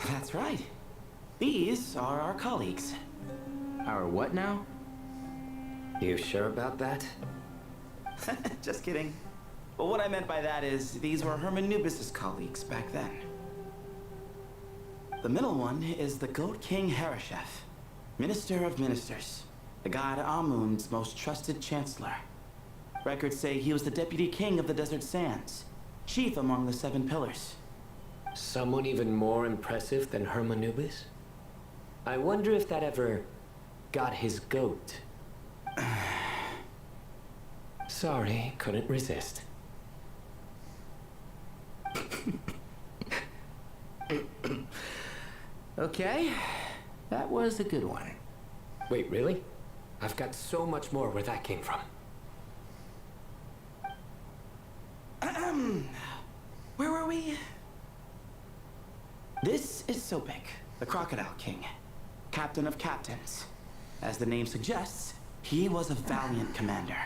That's right. These are our colleagues. Our what now? You sure about that? Just kidding. But what I meant by that is these were Hermanubis' colleagues back then. The middle one is the Goat King Harashef, Minister of Ministers, the god Amun's most trusted chancellor. Records say he was the deputy king of the Desert Sands, chief among the 7 pillars. Someone even more impressive than Hermanubis? I wonder if that ever got his goat. Sorry, couldn't resist. Okay, that was a good one. Wait, really? I've got so much more where that came from. Where were we? This is Sobek, the Crocodile King, captain of captains. As the name suggests, he was a valiant commander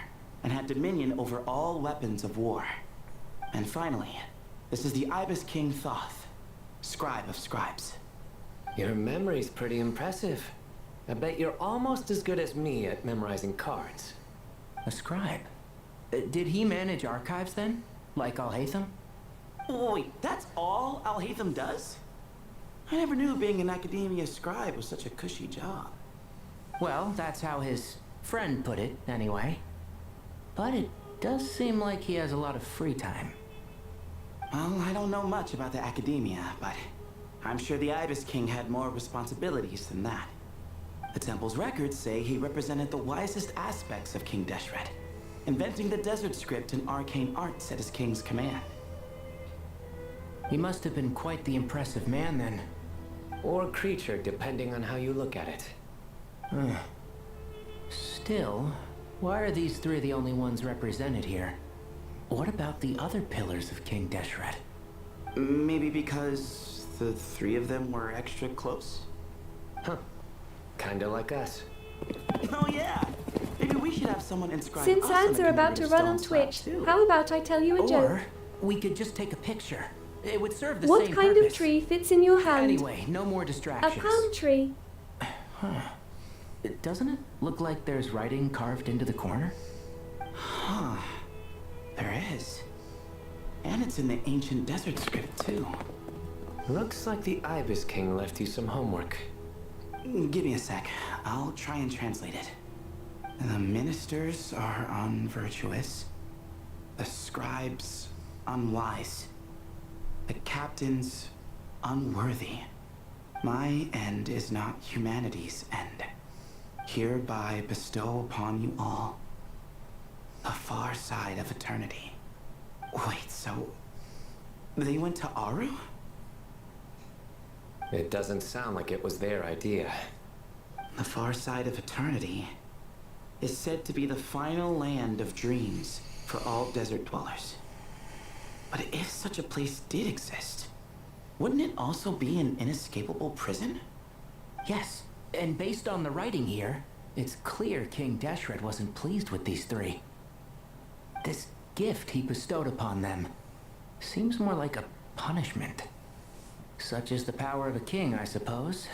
and had dominion over all weapons of war. And finally, this is the Ibis King Thoth, scribe of scribes. Your memory's pretty impressive. I bet you're almost as good as me at memorizing cards. A scribe? Did he manage archives then? Like Alhaitham? Wait, that's all Alhaitham does? I never knew being an academia scribe was such a cushy job. Well, that's how his friend put it, anyway. But it does seem like he has a lot of free time. Well, I don't know much about the academia, but I'm sure the Ibis King had more responsibilities than that. The temple's records say he represented the wisest aspects of King Deshret, inventing the desert script and arcane arts at his king's command. He must have been quite the impressive man then. Or creature, depending on how you look at it. Still, why are these three the only ones represented here? What about the other pillars of King Deshret? Maybe because the 3 of them were extra close? Huh. Kinda like us. Oh yeah! Maybe we should have someone inscribe Since us ads on the are about to commemorative run on stone slab, Twitch, too. how about I tell you a joke? Or we could just take a picture. It would serve the What same kind purpose. of tree fits in your hand? Anyway, no more A distractions. palm tree. Doesn't it look like there's writing carved into the corner? Huh. There is. And it's in the ancient desert script, too. Looks like the Ibis King left you some homework. Give me a sec. I'll try and translate it. The ministers are unvirtuous. The scribes unwise. The captains unworthy. My end is not humanity's end. Hereby bestow upon you all the far side of eternity. Wait, so they went to Aru? It doesn't sound like it was their idea. The far side of eternity is said to be the final land of dreams for all desert dwellers. But if such a place did exist, wouldn't it also be an inescapable prison? Yes, and based on the writing here, it's clear King Deshret wasn't pleased with these three. This gift he bestowed upon them seems more like a punishment. Such is the power of a king, I suppose.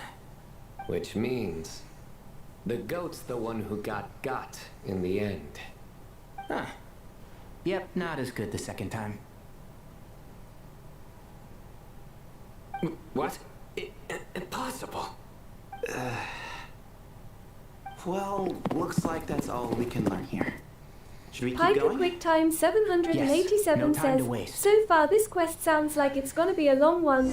Which means the goat's the one who got in the end. Huh. Yep, not as good the second time. What? Impossible. Well, looks like that's all we can learn here. Should we keep Hyper going? Quick Time 787 Yes, no time to says, waste. so far this quest sounds like it's gonna be a long one.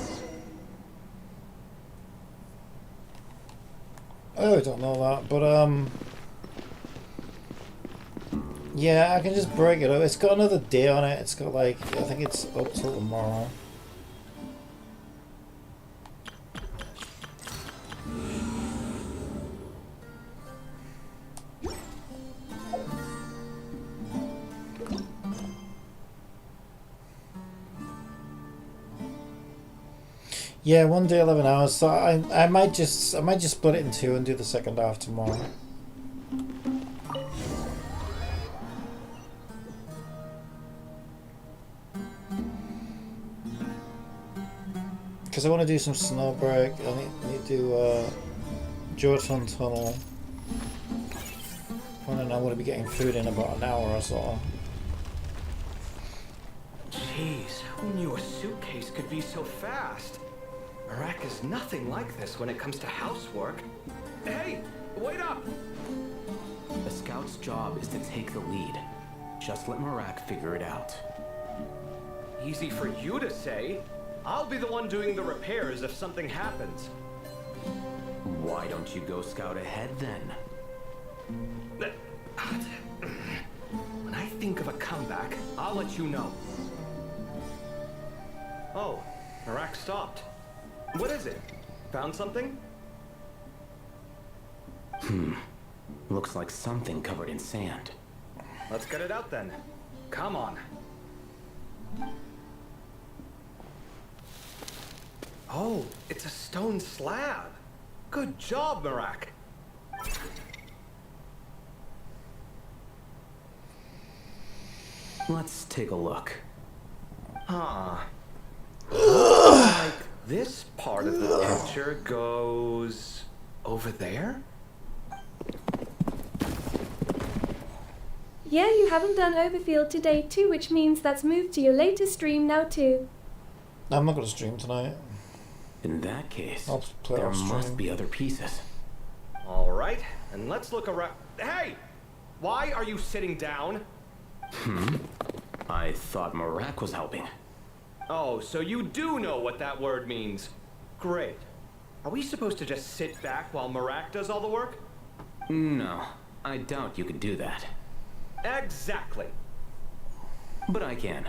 Oh, I don't know that, but yeah, I can just break it up. It's got another day on it. It's got like, I think it's up till tomorrow. Yeah, one day 11 hours. So I might just split it in two and do the second half tomorrow. Because I want to do some Snowbreak. I need to do Jotun Tunnel. And then I'm going to be getting food in about an hour or so. Jeez, who knew a suitcase could be so fast? Marak is nothing like this when it comes to housework. Hey, wait up! The scout's job is to take the lead. Just let Marak figure it out. Easy for you to say. I'll be the one doing the repairs if something happens. Why don't you go scout ahead then? When I think of a comeback, I'll let you know. Oh, Marak stopped. What is it? Found something? Looks like something covered in sand. Let's get it out then. Come on. Oh, it's a stone slab. Good job, Marak. Let's take a look. Huh. Like this part of the picture goes over there? Yeah, you haven't done Overfield today too, which means that's moved to your later stream now too. I'm not going to stream tonight. In that case, I'll play there off stream. must be other pieces. All right, and let's look around. Hey! Why are you sitting down? I thought Marak was helping. Oh, so you do know what that word means. Great. Are we supposed to just sit back while Marak does all the work? No, I doubt you could do that. Exactly. But I can.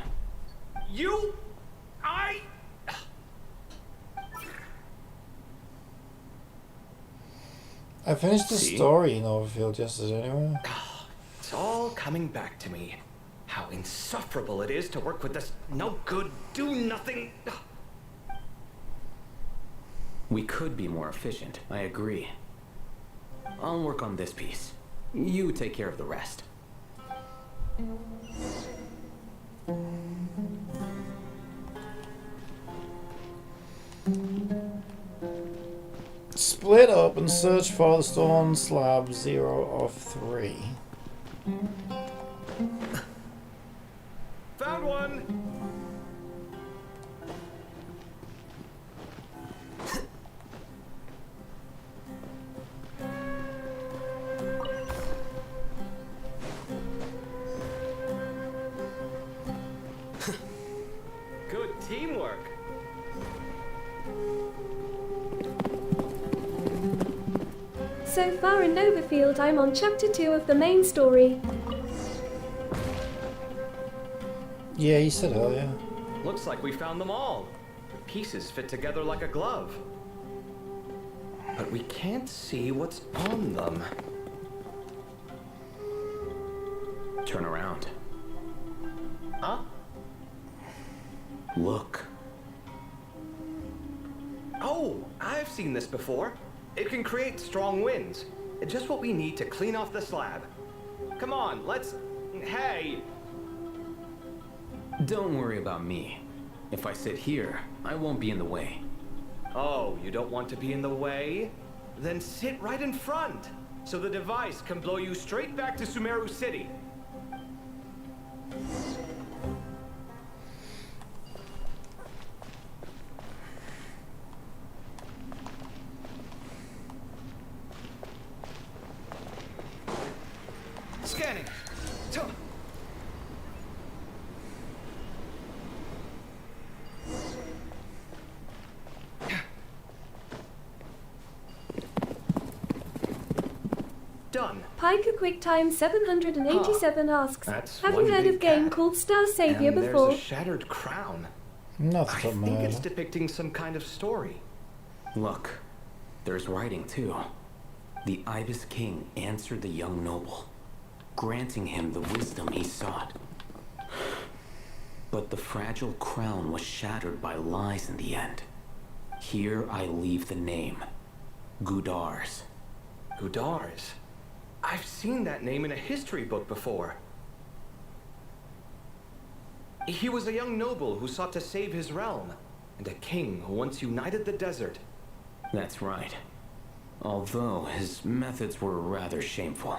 I finished the story in Overfield yesterday anyway. It's all coming back to me. How insufferable it is to work with this no good, do nothing. We could be more efficient, I agree. I'll work on this piece. You take care of the rest. Split up and search for the stone slab 0 of 3. Found one! Good teamwork. So far in Overfield, I'm on chapter 2 of the main story. Yeah, you said earlier. Looks like we found them all. The pieces fit together like a glove. But we can't see what's on them. Turn around. Huh? Look. Oh, I've seen this before. It can create strong winds. It's just what we need to clean off the slab. Come on, let's... Hey! Don't worry about me. If I sit here, I won't be in the way. Oh, you don't want to be in the way? Then sit right in front, so the device can blow you straight back to Sumeru City. Scanning. Done. Piker QuickTime 787 asks, That's have one you heard big of game cat. called Star Savior And before? there's a shattered crown. Not I from think it's depicting some kind of story. Look, there's writing too. The Ibis King answered the young noble, granting him the wisdom he sought. But the fragile crown was shattered by lies in the end. Here I leave the name. Gudars. Gudars? I've seen that name in a history book before. He was a young noble who sought to save his realm, and a king who once united the desert. That's right. Although his methods were rather shameful.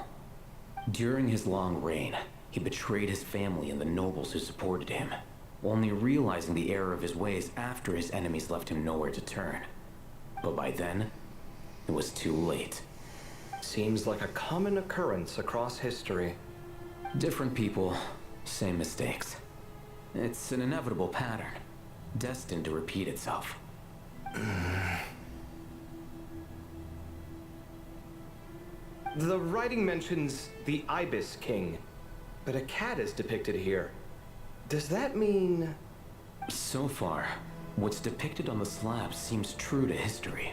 During his long reign, he betrayed his family and the nobles who supported him, only realizing the error of his ways after his enemies left him nowhere to turn. But by then, it was too late. Seems like a common occurrence across history. Different people, same mistakes. It's an inevitable pattern, destined to repeat itself. The writing mentions the Ibis King, but a cat is depicted here. Does that mean... So far, what's depicted on the slab seems true to history.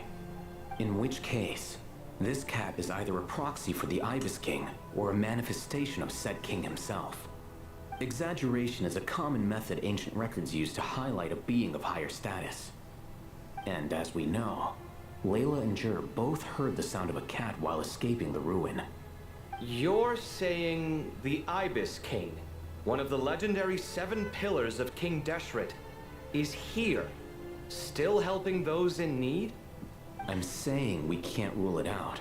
In which case, this cat is either a proxy for the Ibis King or a manifestation of said king himself. Exaggeration is a common method ancient records use to highlight a being of higher status. And as we know, Layla and Jur both heard the sound of a cat while escaping the ruin. You're saying the Ibis King, one of the legendary 7 pillars of King Deshret, is here, still helping those in need? I'm saying we can't rule it out.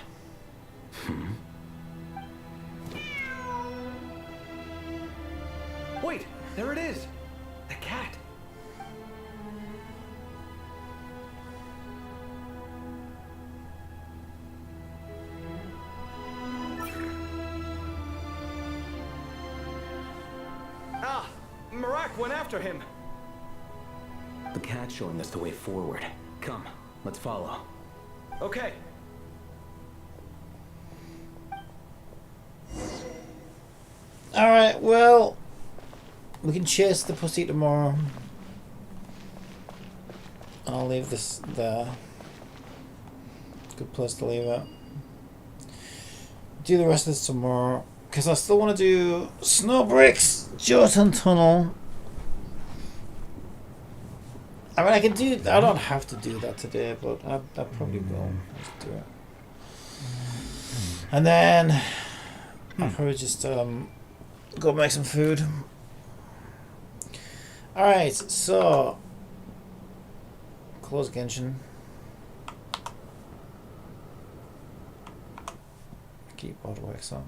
Wait, there it is! The cat! Ah! Marak went after him! The cat's showing us the way forward. Come, let's follow. Okay. Alright, well, we can chase the pussy tomorrow. I'll leave this there. Good place to leave it. Do the rest of this tomorrow, because I still want to do Snowbreak's Jotun Tunnel. I mean, I can do. I don't have to do that today, but I probably will just do it. And then I'll probably just go make some food. All right, so close Genshin. Keyboard works on.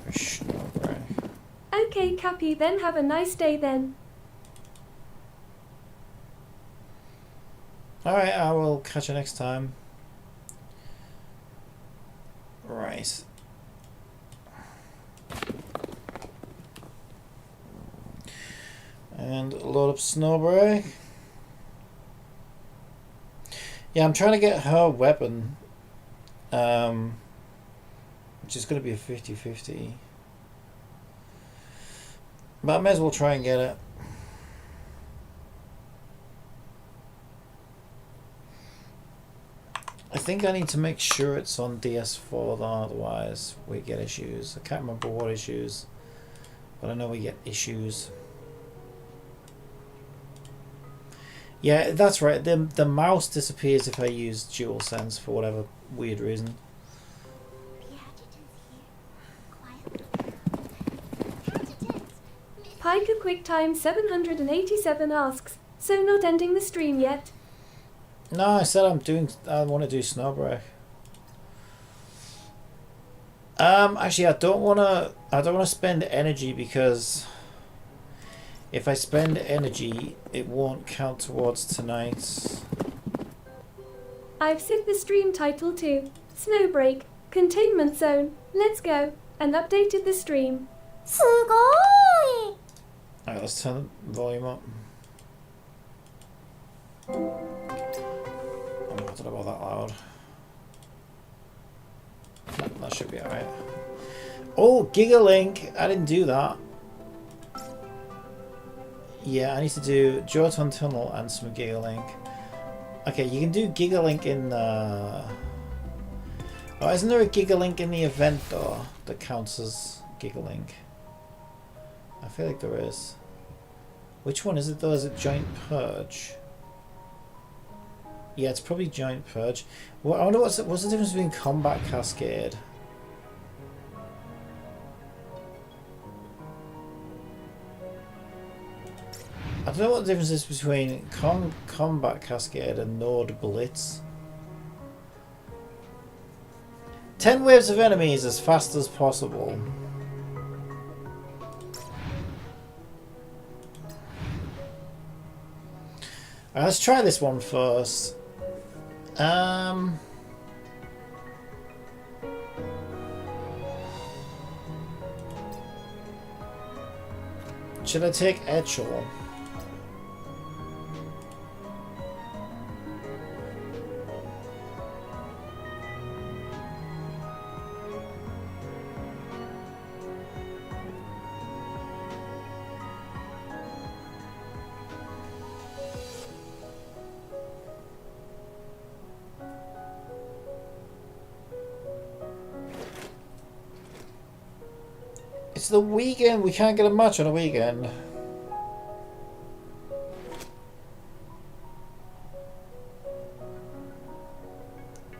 Snowbreak. Okay, Cappy, then have a nice day then. Alright, I will catch you next time. Right. And load up Snowbreak. Yeah, I'm trying to get her weapon. Which is going to be a 50-50. But I may as well try and get it. I think I need to make sure it's on DS4 though, otherwise we get issues. I can't remember what issues, but I know we get issues. Yeah, that's right. The mouse disappears if I use DualSense for whatever weird reason. Piker QuickTime 787 asks, so not ending the stream yet? No, I said I want to do Snowbreak. Actually, I don't want to spend energy, because if I spend energy, it won't count towards tonight's. I've set the stream title to Snowbreak, Containment Zone, let's go, and updated the stream. Sugoi! Alright, let's turn the volume up. I don't know about that loud. That should be alright. Oh, Gigalink! I didn't do that. Yeah, I need to do Jotun Tunnel and some Gigalink. Okay, you can do Gigalink in the... Oh, isn't there a Gigalink in the event though that counts as Gigalink? I feel like there is. Which one is it though? Is it Giant Purge? Yeah, it's probably Giant Purge. Well, I wonder what's the difference between Combat Cascade? I don't know what the difference is between Combat Cascade and Node Blitz. 10 waves of enemies as fast as possible. Alright, let's try this one first. Should I take Etchel? It's the weekend. We can't get a match on a weekend.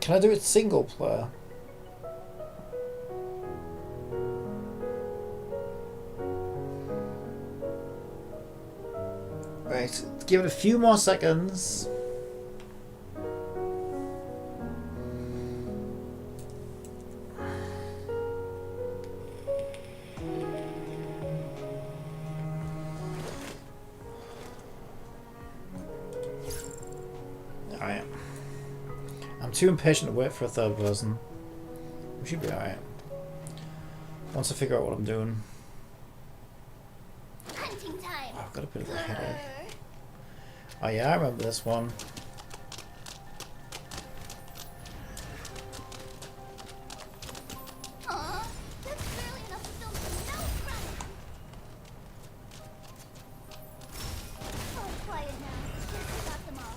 Can I do it single player? Right, give it a few more seconds. Too impatient to wait for a third person. We should be alright. Once I figure out what I'm doing. Hunting time. Oh, I've got a bit of a headache. Oh yeah, I remember this one. Aw, that's barely enough to film some nose running. Oh, quiet now. Just got them all.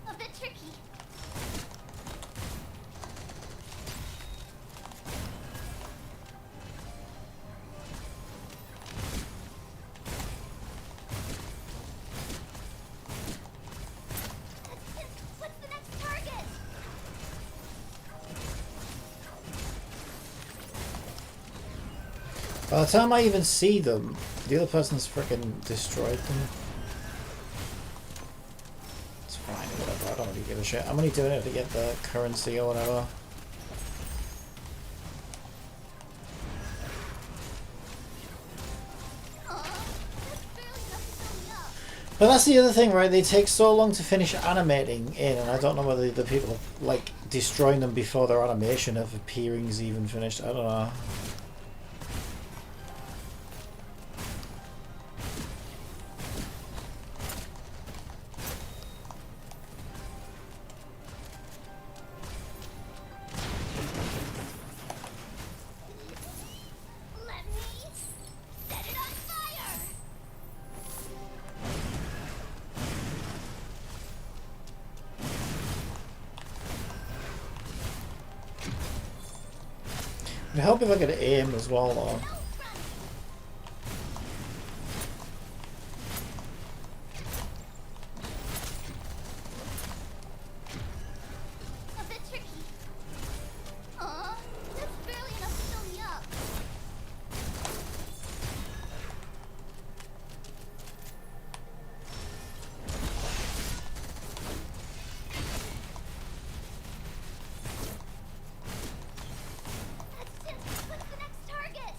A bit tricky. What's the next target? By the time I even see them, the other person's freaking destroyed them. It's fine, whatever, I don't really give a shit. I'm only doing it to get the currency or whatever. But that's the other thing, right? They take so long to finish animating in, and I don't know whether the people are, like, destroying them before their animation of appearing is even finished. I don't know. Let me set it on fire. It'd help if I could aim as well, though. A bit tricky. Aw, that's barely enough to fill me up. That's just what's the next target?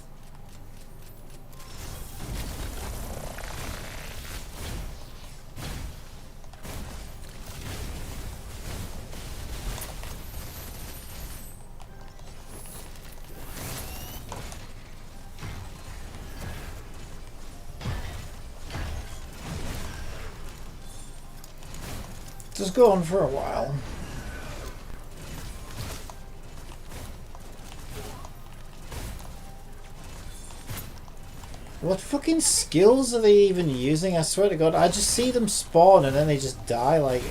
Just go on for a while. What fucking skills are they even using? I swear to God, I just see them spawn and then they just die. Like,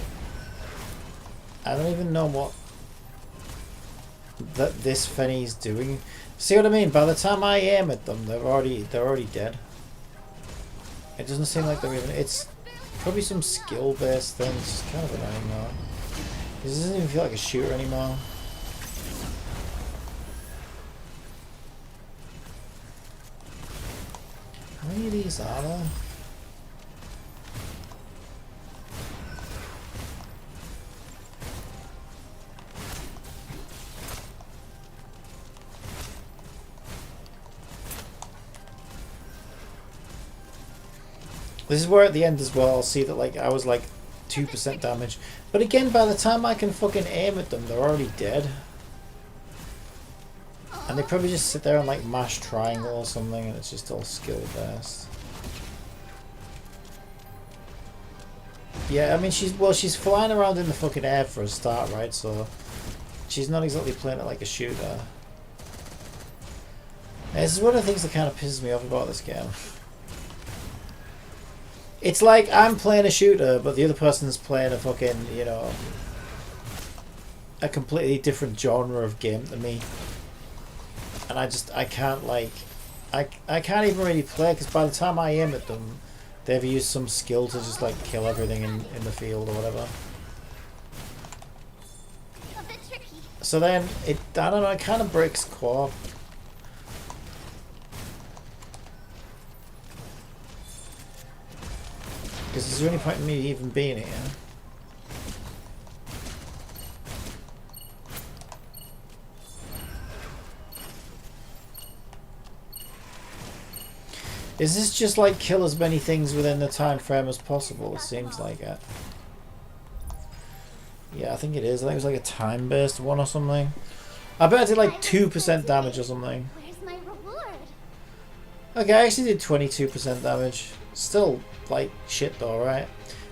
I don't even know what that this Fenny's doing. See what I mean? By the time I aim at them, they're already dead. It doesn't seem like they're even. It's probably some skill-based thing. It's kind of annoying now. This doesn't even feel like a shooter anymore. How many of these are there? This is where at the end as well I'll see that like I was like 2% damage. But again, by the time I can fucking aim at them, they're already dead. And they probably just sit there and like mash triangle or something and it's just all skill based. Yeah, I mean she's flying around in the fucking air for a start, right? So she's not exactly playing it like a shooter. And this is one of the things that kind of pisses me off about this game. It's like I'm playing a shooter, but the other person's playing a fucking, you know, a completely different genre of game than me. And I can't like, I can't even really play because by the time I aim at them, they've used some skill to just like kill everything in the field or whatever. So then it, I don't know, it kind of breaks co-op. Because is there any point in me even being here? Is this just like kill as many things within the time frame as possible? It seems like it. Yeah, I think it is. I think it was like a time-based one or something. I bet I did like 2% damage or something. Where's my reward? Okay, I actually did 22% damage. Still like shit though, right?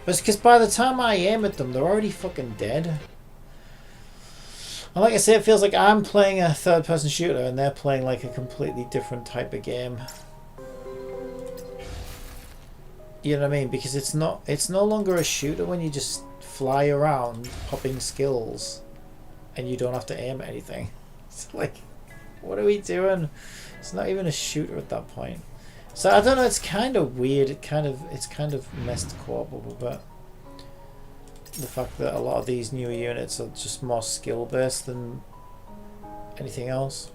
But it's because by the time I aim at them, they're already fucking dead. And like I say, it feels like I'm playing a third-person shooter and they're playing like a completely different type of game. You know what I mean? Because it's no longer a shooter when you just fly around popping skills and you don't have to aim at anything. It's like, what are we doing? It's not even a shooter at that point. So I don't know, it's kind of weird. It's kind of messed co-op up a bit. The fact that a lot of these newer units are just more skill based than anything else.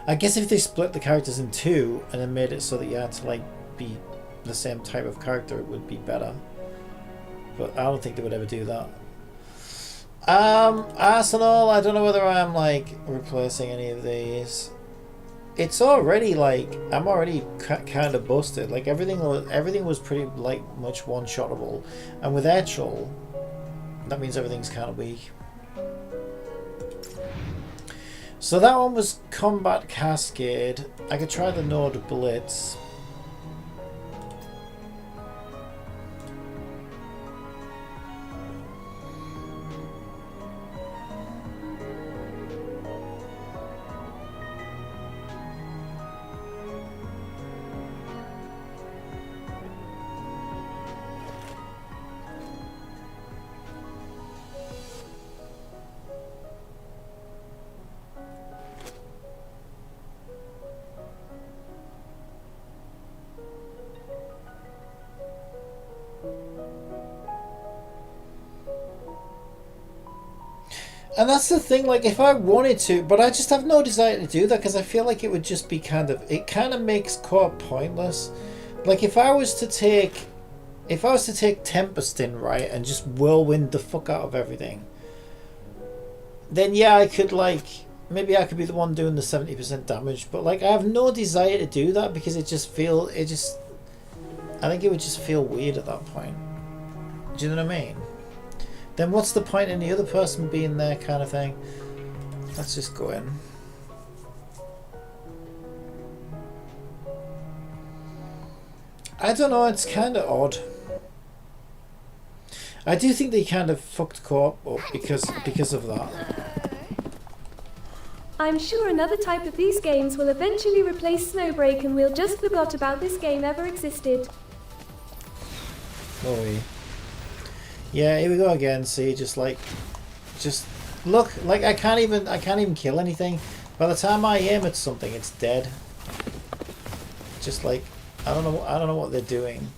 I guess if they split the characters in two and then made it so that you had to like be the same type of character, it would be better. But I don't think they would ever do that. Arsenal, I don't know whether I'm like replacing any of these. It's already like I'm already kind of busted. Like everything was pretty like much one-shottable, and with Actual, that means everything's kind of weak. So that one was Combat Cascade. I could try the Node Blitz. And that's the thing, like if I wanted to, but I just have no desire to do that because I feel like it would just be it kind of makes co-op pointless. Like if I was to take Tempestin, right, and just whirlwind the fuck out of everything, then yeah, I could like, maybe I could be the one doing the 70% damage, but like I have no desire to do that because I think it would just feel weird at that point. Do you know what I mean? Then what's the point in the other person being there kind of thing? Let's just go in. I don't know, it's kind of odd. I do think they kind of fucked co-op up because of that. I'm sure another type of these games will eventually replace Snowbreak and we'll just forgot about this game ever existed. Oh, yeah, here we go again. See, just look, like I can't even kill anything. By the time I aim at something, it's dead. Just like I don't know what they're doing.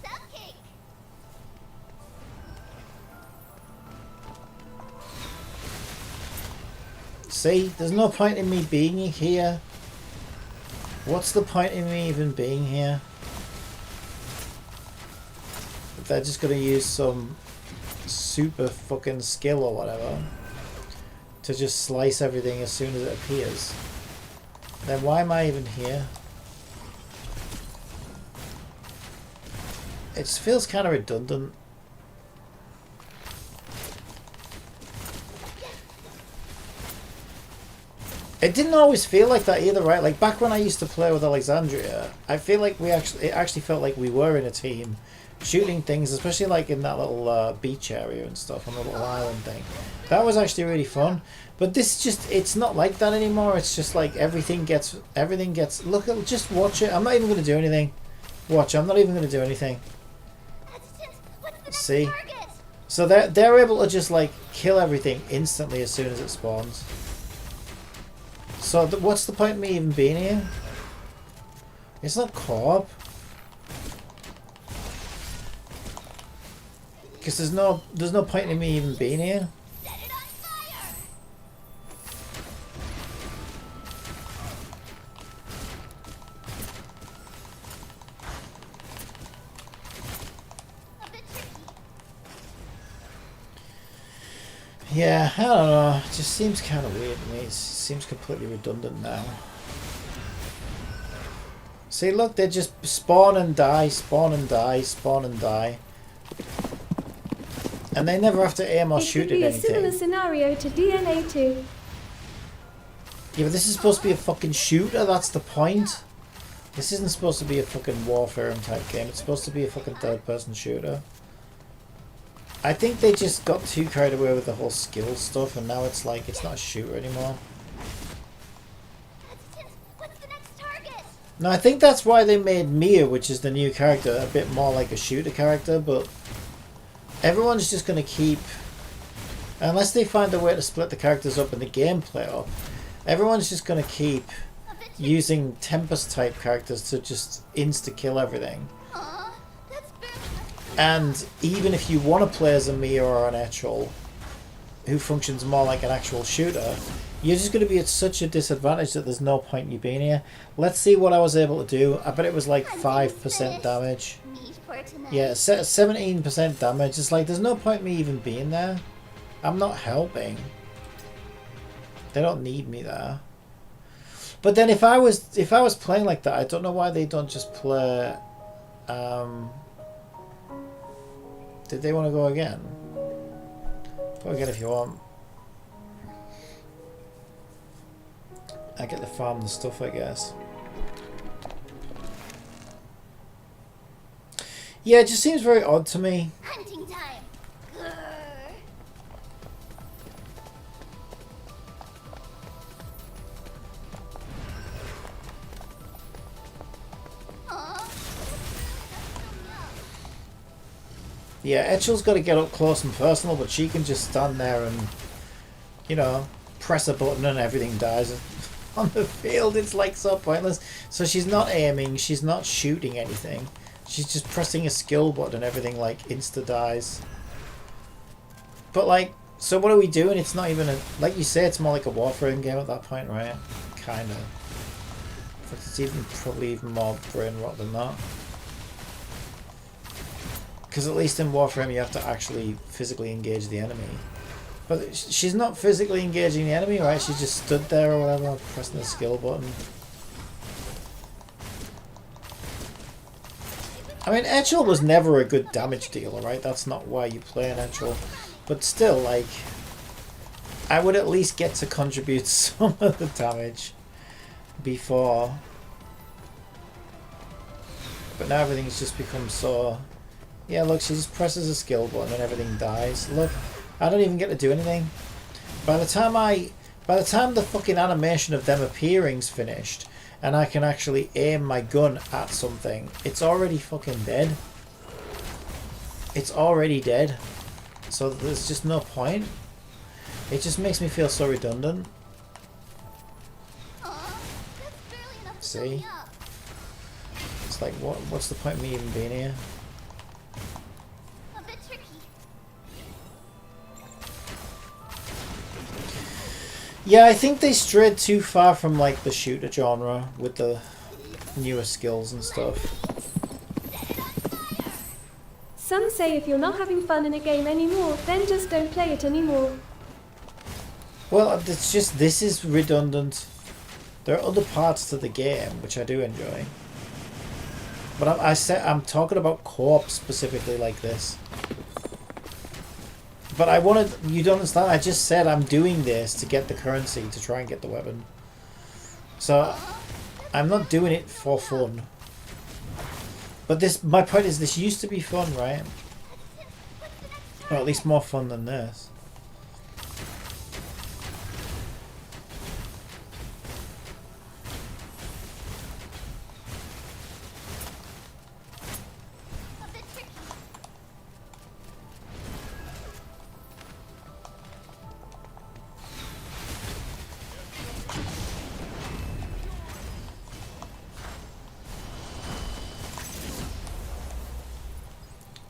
See, there's no point in me being here. What's the point in me even being here? If they're just gonna use some super fucking skill or whatever to just slice everything as soon as it appears, then why am I even here? It feels kind of redundant. It didn't always feel like that either, right? Like back when I used to play with Alexandria, I feel like it actually felt like we were in a team shooting things, especially like in that little beach area and stuff on the little island thing. That was actually really fun. But this it's not like that anymore. It's just like everything gets look, just watch it. I'm not even going to do anything. Watch, I'm not even going to do anything. See? So they're able to just like kill everything instantly as soon as it spawns. So what's the point of me even being here? It's not co-op. Because there's no point in me even being here. Yeah, I don't know. It just seems kind of weird to me. It seems completely redundant now. See, look, they just spawn and die, spawn and die, spawn and die. And they never have to aim or shoot at anything. It could be a similar scenario to DNA 2. Yeah, but this is supposed to be a fucking shooter, that's the point. This isn't supposed to be a fucking Warfare type game. It's supposed to be a fucking third-person shooter. I think they just got too carried away with the whole skill stuff, and now it's like, it's not a shooter anymore. What's the next target? No, I think that's why they made Mia, which is the new character, a bit more like a shooter character, but everyone's just going to keep, unless they find a way to split the characters up and the gameplay up, everyone's just going to keep using Tempest type characters to just insta-kill everything. And even if you want to play as a Mia or an Etchel, who functions more like an actual shooter, you're just going to be at such a disadvantage that there's no point in you being here. Let's see what I was able to do. I bet it was like 5% damage. Yeah, 17% damage. It's like, there's no point in me even being there. I'm not helping. They don't need me there. But then if I was playing like that, I don't know why they don't just play... Did they want to go again? Go again if you want. I get to farm the stuff, I guess. Yeah, it just seems very odd to me. Hunting time. Grrr. Yeah, Etchel's got to get up close and personal, but she can just stand there and, you know, press a button and everything dies on the field. It's like so pointless. So she's not aiming, she's not shooting anything. She's just pressing a skill button and everything like insta dies. But like, so what are we doing? It's not even a, like you say, it's more like a Warfare game at that point, right? Kind of. In fact, it's even probably even more brain rot than that. Because at least in Warframe you have to actually physically engage the enemy. But she's not physically engaging the enemy, right? She just stood there or whatever, pressing the skill button. I mean, Etchel was never a good damage dealer, right? That's not why you play an Etchel. But still, like, I would at least get to contribute some of the damage before. But now everything's just become so... Yeah, look, she just presses a skill button and everything dies. Look, I don't even get to do anything. By the time I By the time the fucking animation of them appearing's finished, and I can actually aim my gun at something, it's already fucking dead. It's already dead. So there's just no point. It just makes me feel so redundant. See? It's like, what's the point of me even being here? A bit tricky. Yeah, I think they strayed too far from like the shooter genre with the newer skills and stuff. Some say if you're not having fun in a game anymore, then just don't play it anymore. Well, it's just, this is redundant. There are other parts to the game which I do enjoy. But I'm talking about co-op specifically like this. But I wanted, you don't understand, I just said I'm doing this to get the currency to try and get the weapon. So I'm not doing it for fun. But this, my point is, this used to be fun, right? Or at least more fun than this.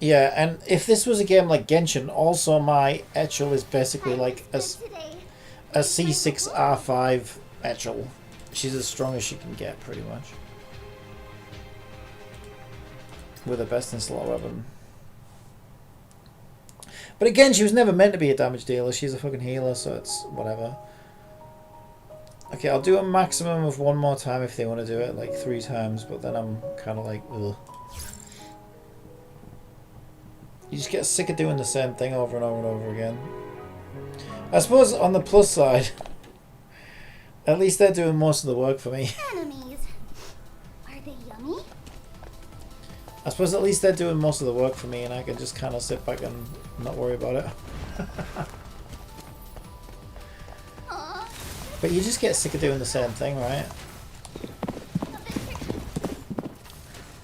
Yeah, and if this was a game like Genshin, also my Echel is basically like a C6R5 Echel. She's as strong as she can get, pretty much. With a best in slot weapon. But again, she was never meant to be a damage dealer. She's a fucking healer, so it's whatever. Okay, I'll do a maximum of one more time if they want to do it, like 3 times, but then I'm kind of like, ugh. You just get sick of doing the same thing over and over and over again. I suppose on the plus side, at least they're doing most of the work for me. Enemies. Are they yummy? I suppose at least they're doing most of the work for me and I can just kind of sit back and not worry about it. But you just get sick of doing the same thing, right?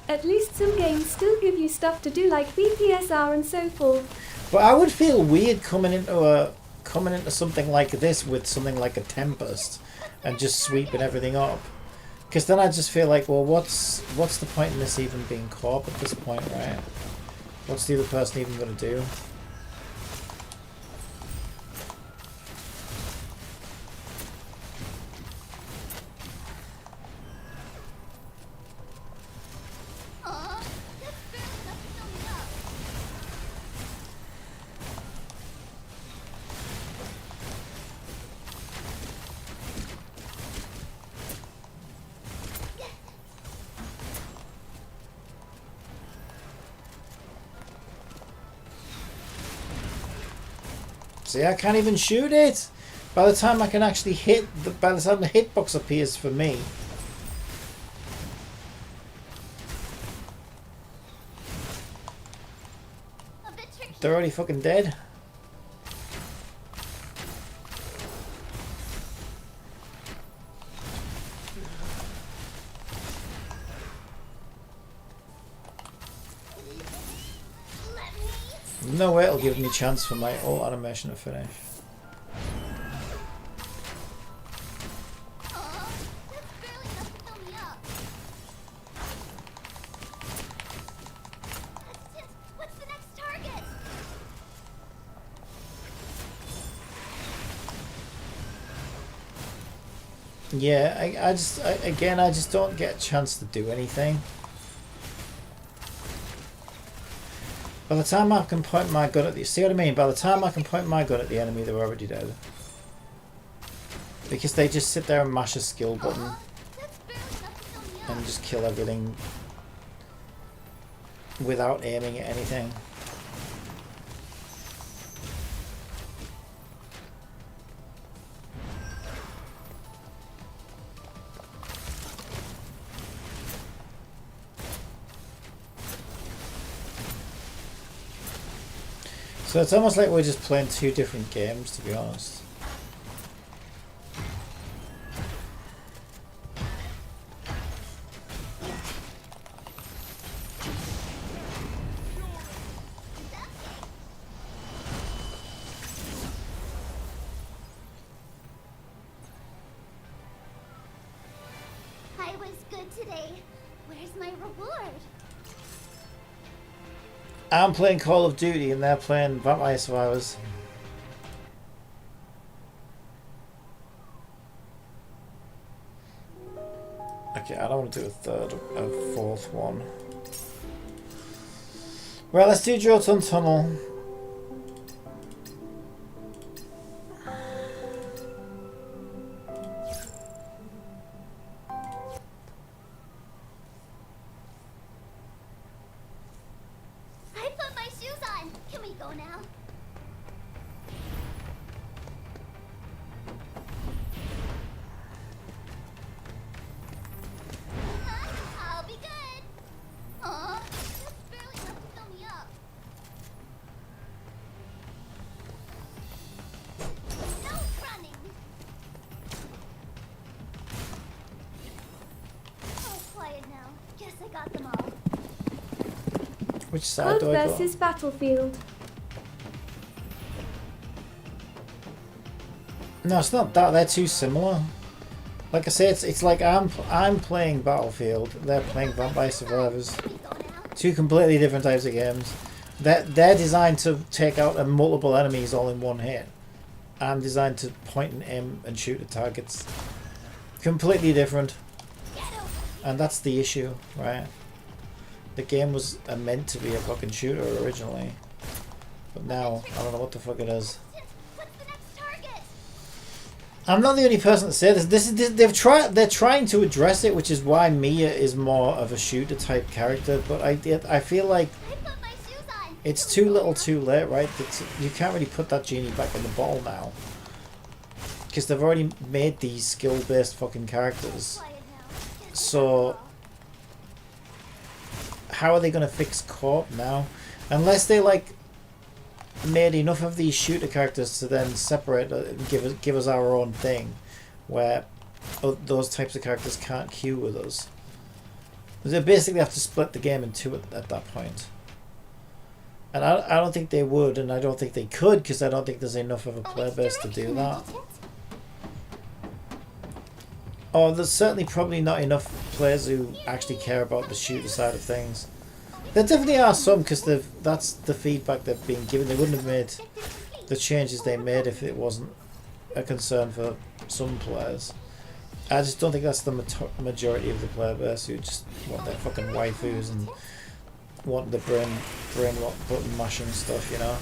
At least some games still give you stuff to do like BPSR and so forth. But I would feel weird coming into something like this with something like a Tempest and just sweeping everything up. Because then I just feel like, well, what's the point in this even being co-op at this point, right? What's the other person even going to do? See, I can't even shoot it. By the time I can actually hit, by the time the hitbox appears for me. They're already fucking dead. No way it'll give me a chance for my ult animation to finish. Yeah, I just don't get a chance to do anything. By the time I can point my gun at the... See what I mean? By the time I can point my gun at the enemy, they're already dead. Because they just sit there and mash a skill button. And just kill everything. Without aiming at anything. So it's almost like we're just playing 2 different games, to be honest. good today. Where's my reward? I'm playing Call of Duty and they're playing Vampire Survivors. Okay, I don't want to do a fourth one. Right, let's do Jotun Tunnel. I put my shoes on. Can we go now? I'll be good. Aw, that's barely enough to fill me up. No running. Oh, quiet now. Guess I got them all. Which side do Code I go? versus Battlefield. No, it's not that. They're too similar. Like I say, it's like I'm playing Battlefield. They're playing Vampire Survivors. Two completely different types of games. They're designed to take out multiple enemies all in one hit. I'm designed to point and aim and shoot at targets. Completely different. And that's the issue, right? The game was meant to be a fucking shooter originally. But now, I don't know what the fuck it is. I'm not the only person to say this. They're trying to address it, which is why Mia is more of a shooter type character. But I feel like it's too little, too late, right? You can't really put that genie back in the bottle now, because they've already made these skill-based fucking characters. So how are they going to fix co-op now? Unless they like made enough of these shooter characters to then separate and give us our own thing, where those types of characters can't queue with us. They basically have to split the game in two at that point. And I don't think they would, and I don't think they could, because I don't think there's enough of a player base to do that. Oh, there's certainly probably not enough players who actually care about the shooter side of things. There definitely are some, because that's the feedback they've been given. They wouldn't have made the changes they made if it wasn't a concern for some players. I just don't think that's the majority of the player base who just want their fucking waifus and want the brain button mashing stuff, you know.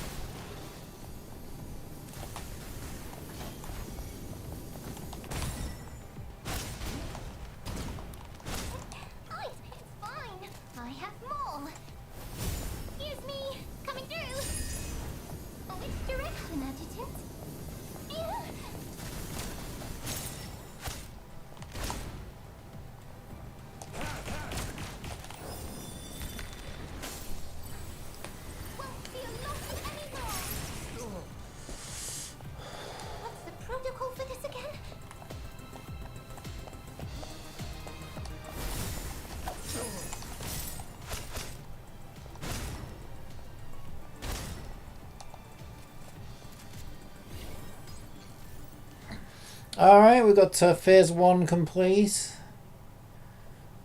Alright, we've got phase 1 complete.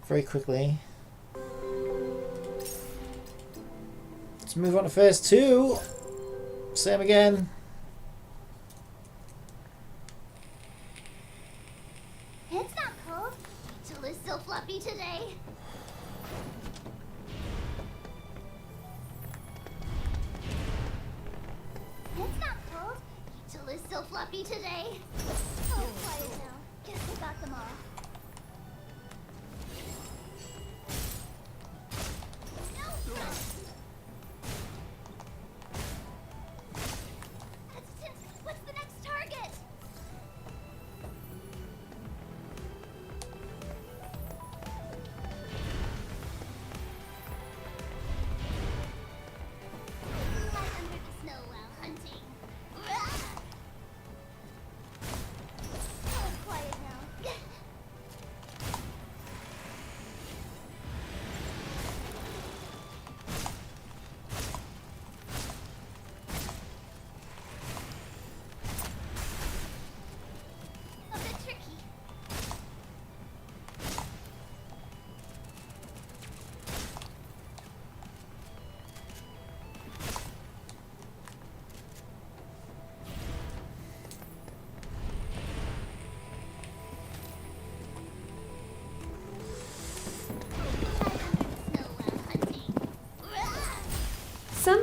Very quickly. Let's move on to phase 2. Same again. It's not cold. Till it's so fluffy today. It's not cold. Till it's so fluffy today. Oh, quiet now. Guess I got them all. No, no. Hesitant, what's the next target? Moonlight under the snow while hunting. Oh, quiet now.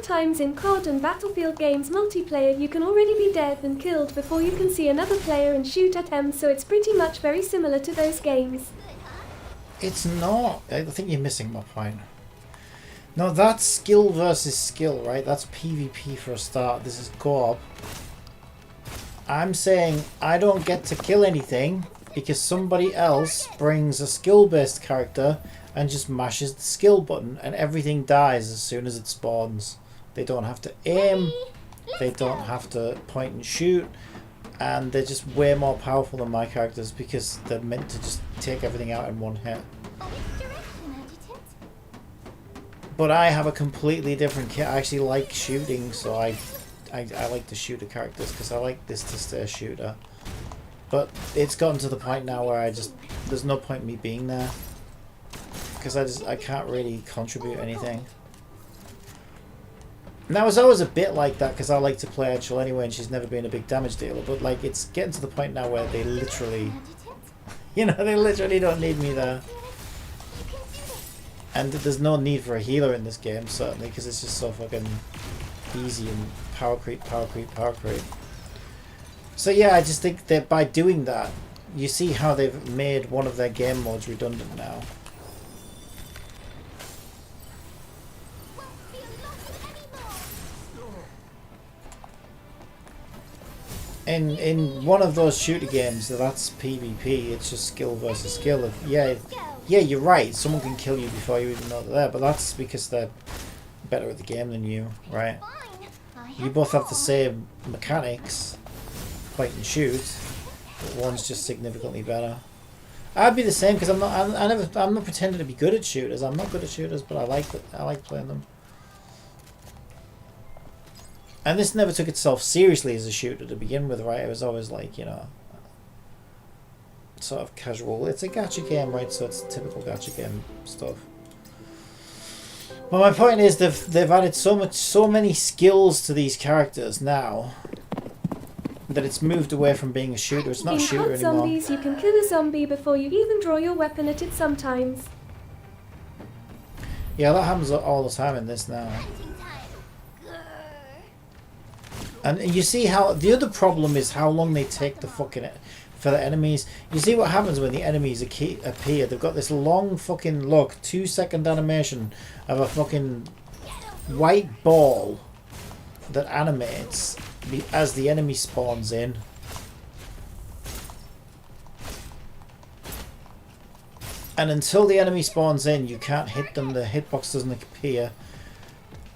sometimes in COD and Battlefield games multiplayer you can already be dead and killed before you can see another player and shoot at them, so it's pretty much very similar to those games. It's not. I think you're missing my point. No, that's skill versus skill, right? That's PvP for a start. This is co-op. I'm saying I don't get to kill anything because somebody else brings a skill-based character and just mashes the skill button and everything dies as soon as it spawns. They don't have to aim, they don't have to point and shoot, and they're just way more powerful than my characters because they're meant to just take everything out in one hit. But I have a completely different kit. I actually like shooting, so I like the shooter characters because I like this to stay a shooter. But it's gotten to the point now where there's no point in me being there because I can't really contribute anything. And I was always a bit like that because I like to play Edgel anyway, and she's never been a big damage dealer. But like, it's getting to the point now where they literally, you know, they literally don't need me there. And there's no need for a healer in this game, certainly, because it's just so fucking easy and power creep, power creep, power creep. So yeah, I just think that by doing that, you see how they've made one of their game modes redundant now. In one of those shooter games, that's PvP, it's just skill versus skill. Yeah, you're right, someone can kill you before you even know they're there, but that's because they're better at the game than you, right? You both have the same mechanics, point and shoot, but one's just significantly better. I'd be the same because I'm not pretending to be good at shooters. I'm not good at shooters, but I like playing them. And this never took itself seriously as a shooter to begin with, right? It was always like, you know, sort of casual. It's a gacha game, right? So it's typical gacha game stuff. But my point is they've added so many skills to these characters now that it's moved away from being a shooter. It's not a shooter in COD anymore. Zombies, you can kill a zombie before you even draw your weapon at it sometimes. Yeah, that happens all the time in this now. And you see how the other problem is how long they take to fucking for the enemies. You see what happens when the enemies appear. They've got this long fucking look, 2-second animation of a fucking white ball that animates as the enemy spawns in. And until the enemy spawns in, you can't hit them. The hitbox doesn't appear.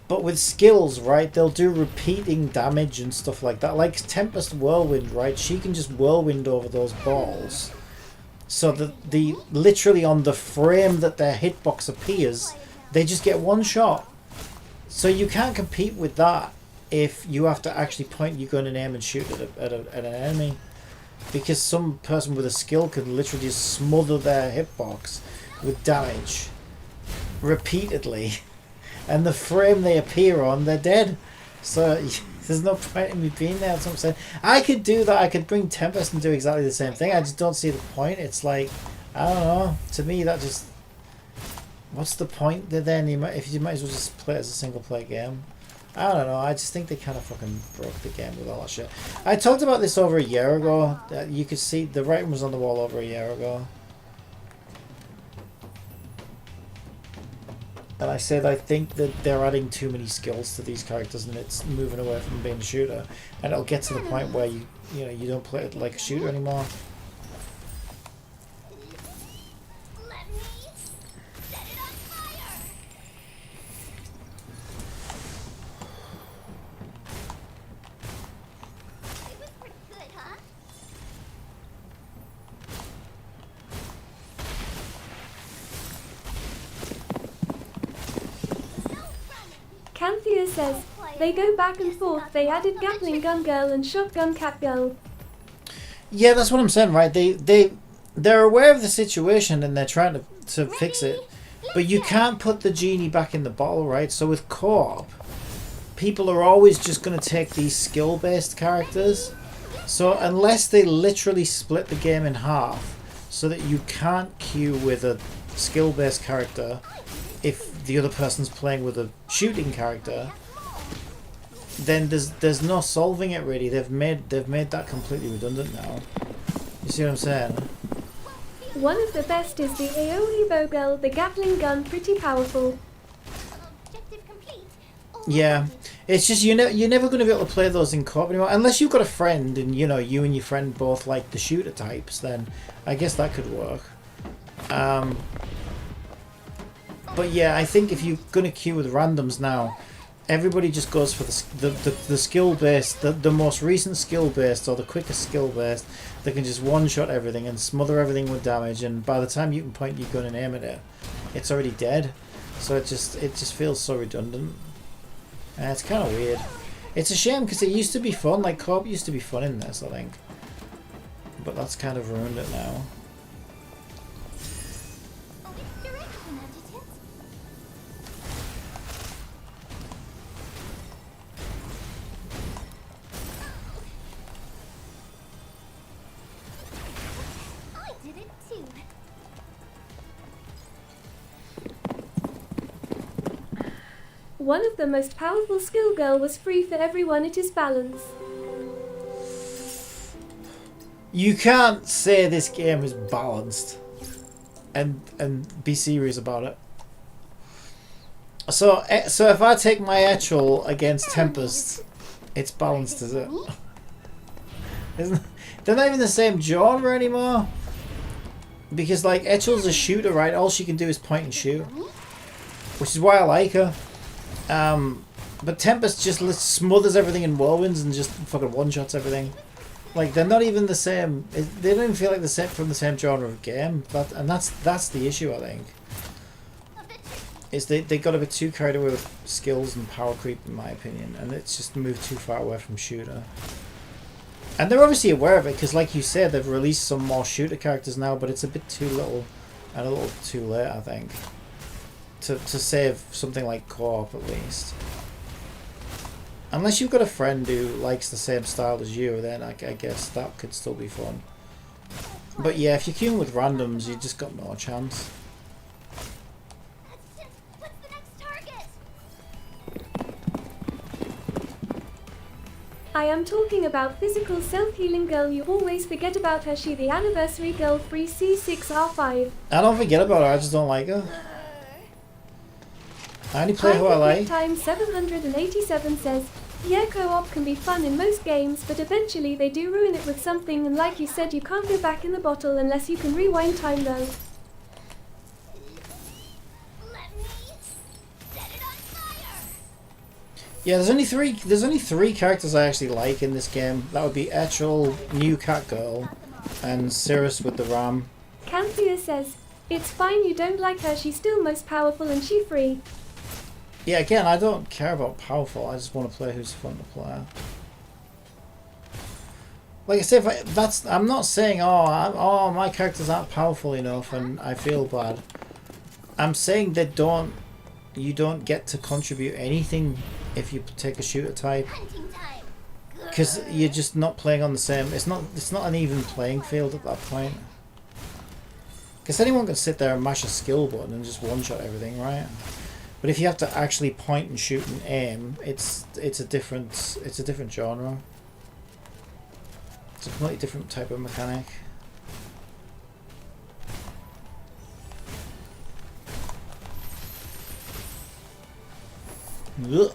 But with skills, right, they'll do repeating damage and stuff like that. Like Tempest Whirlwind, right, she can just whirlwind over those balls. So that literally on the frame that their hitbox appears, they just get one shot. So you can't compete with that if you have to actually point your gun and aim and shoot at an enemy. Because some person with a skill can literally just smother their hitbox with damage repeatedly. And the frame they appear on, they're dead. So there's no point in me being there. That's what I'm saying. I could do that. I could bring Tempest and do exactly the same thing. I just don't see the point. It's like, I don't know. To me, that just... What's the point then? You might as well just play it as a single player game. I don't know. I just think they kind of fucking broke the game with all that shit. I talked about this over a year ago. You could see the writing was on the wall over a year ago. And I said I think that they're adding too many skills to these characters and it's moving away from being a shooter. And it'll get to the point where you don't play it like a shooter anymore. Canthea says, they go back and forth, they added Gatling Gun Girl and Shotgun Cat Girl. Yeah, that's what I'm saying, right? They're aware of the situation and they're trying to fix it. But you can't put the genie back in the bottle, right? So with co-op, people are always just going to take these skill-based characters. So unless they literally split the game in half so that you can't queue with a skill-based character if the other person's playing with a shooting character, then there's no solving it really. They've made that completely redundant now. You see what I'm saying? One of the best is the AoE Vogel, the Gatling gun, pretty powerful. Yeah, it's just you're never going to be able to play those in co-op anymore unless you've got a friend and you know you and your friend both like the shooter types. Then I guess that could work. But yeah, I think if you're going to queue with randoms now, everybody just goes for the skill based, the most recent skill based or the quickest skill based. They can just one shot everything and smother everything with damage, and by the time you can point your gun and aim at it, it's already dead. So it just feels so redundant. And it's kind of weird. It's a shame because it used to be fun. Like co-op used to be fun in this, I think. But that's kind of ruined it now. One of the most powerful skill girl was free for everyone. It is balance. You can't say this game is balanced and be serious about it. So if I take my Etchel against Tempest, it's balanced, is it? They're not even the same genre anymore. Because like Etchel's a shooter, right? All she can do is point and shoot, which is why I like her. But Tempest just smothers everything in whirlwinds and just fucking one-shots everything. Like they're not even the same. They don't even feel like the same from the same genre of game. That's the issue, I think. Is they got a bit too carried away with skills and power creep, in my opinion, and it's just moved too far away from shooter. And they're obviously aware of it because, like you said, they've released some more shooter characters now, but it's a bit too little and a little too late, I think. To save something like co-op at least. Unless you've got a friend who likes the same style as you, then I guess that could still be fun. But yeah, if you're queuing with randoms, you just got no chance. What's the next target? I am talking about physical self-healing girl. You always forget about her. She the anniversary girl, free C6R5. I don't forget about her, I just don't like her. I only play who I like. Time 787 says, yeah, co-op can be fun in most games, but eventually they do ruin it with something, and like you said, you can't go back in the bottle unless you can rewind time though. Yeah, there's only three characters I actually like in this game. That would be Etchel, New Cat Girl, and Cirrus with the Ram. Canthea says, it's fine you don't like her, she's still most powerful and she free. Yeah, again, I don't care about powerful. I just want to play who's fun to play. Like I said, I'm not saying oh my characters aren't powerful enough and I feel bad. I'm saying that you don't get to contribute anything if you take a shooter type, because you're just not playing on the same. It's not an even playing field at that point. Because anyone can sit there and mash a skill button and just one shot everything, right? But if you have to actually point and shoot and aim, it's a different genre. It's a completely different type of mechanic. Ugh.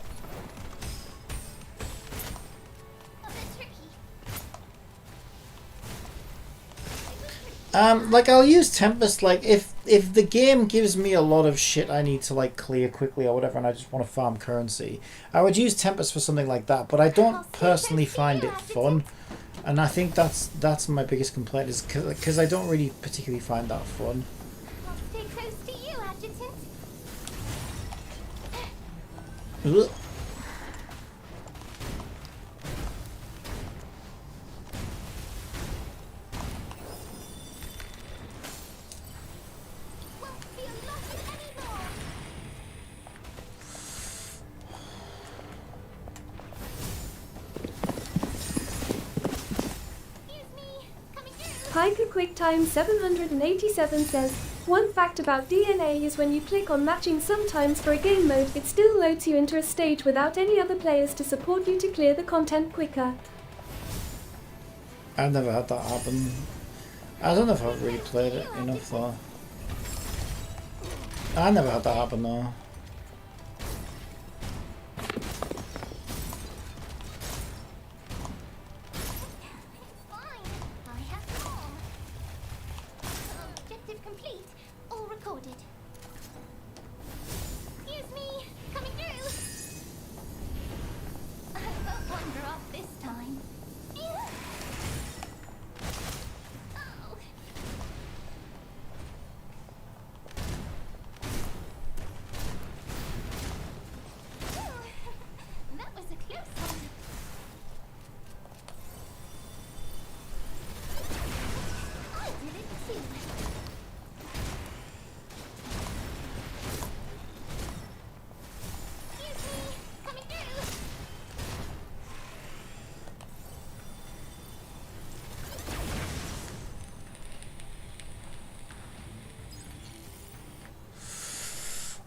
Like I'll use Tempest, like if the game gives me a lot of shit I need to like clear quickly or whatever and I just want to farm currency, I would use Tempest for something like that, but I don't personally find it fun, and I think that's my biggest complaint, is because I don't really particularly find that fun. I'll stay close to you, Adjutant. Ugh. Piker QuickTime 787 says, One fact about DNA is when you click on matching sometimes for a game mode, it still loads you into a stage without any other players to support you to clear the content quicker. I've never had that happen. I don't know if I've really played it enough though. I never had that happen though. Objective complete. All recorded. Excuse me. Coming through. I won't wander off this time. Oh. That was a close one. I did it too. Excuse me, coming through.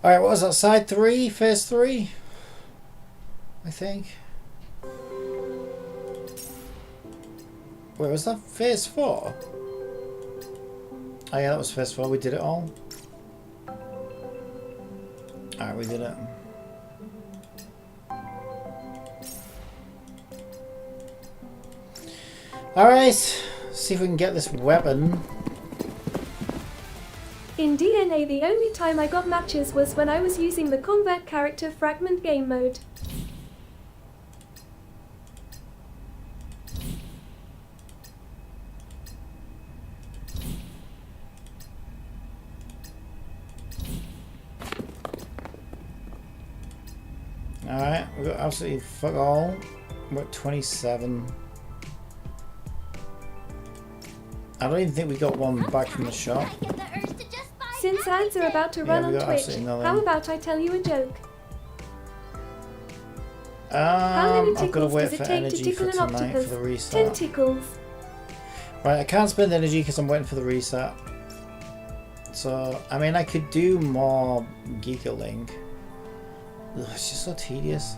Alright, what was that? Side 3? Phase 3? I think. Wait, was that phase 4? Oh yeah, that was phase 4. We did it all. Alright, we did it. Alright, see if we can get this weapon. In DNA, the only time I got matches was when I was using the Convert character fragment game mode. Alright, we got absolutely fuck all. We're at 27. I don't even think we got one back from the shop. Since ads are about to run we on got Twitch, absolutely nothing. how about I tell you a joke? How many I've got to tickles wait does for it take to energy tickle for an tonight for octopus? the 10 reset. tickles. Right, I can't spend energy because I'm waiting for the reset. So, I mean, I could do more giggling. Ugh, it's just so tedious.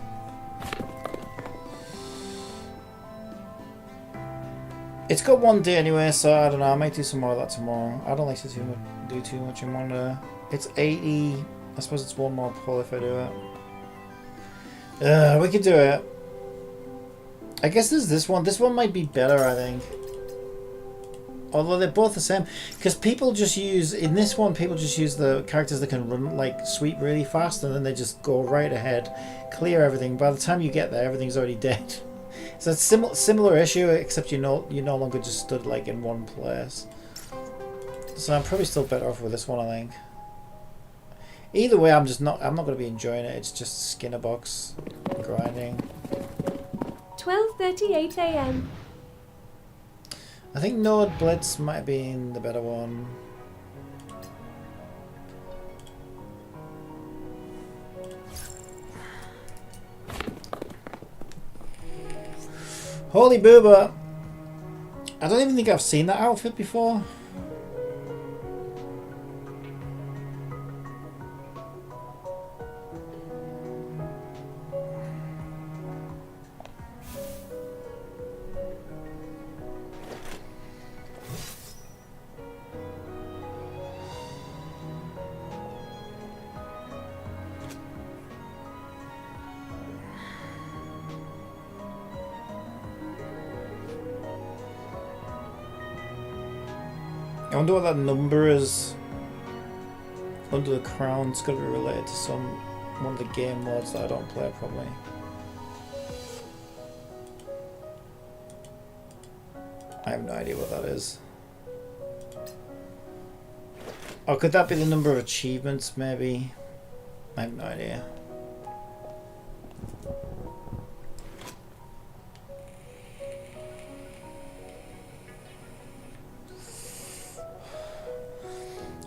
It's got one day anyway, so I don't know. I might do some more of that tomorrow. I don't like to do too much in one day. It's 80. I suppose it's one more pull if I do it. We could do it. I guess there's this one. This one might be better, I think. Although they're both the same. Because people just use... In this one, people just use the characters that can run, like, sweep really fast, and then they just go right ahead, clear everything. By the time you get there, everything's already dead. So it's similar issue, except you no longer just stood, like, in one place. So I'm probably still better off with this one, I think. Either way, I'm not going to be enjoying it. It's just Skinner box grinding. 12:38 a.m. I think Node Blitz might be the better one. Holy booba! I don't even think I've seen that outfit before. I wonder what that number is under the crown. It's got to be related to one of the game modes that I don't play probably. I have no idea what that is. Oh, could that be the number of achievements maybe? I have no idea.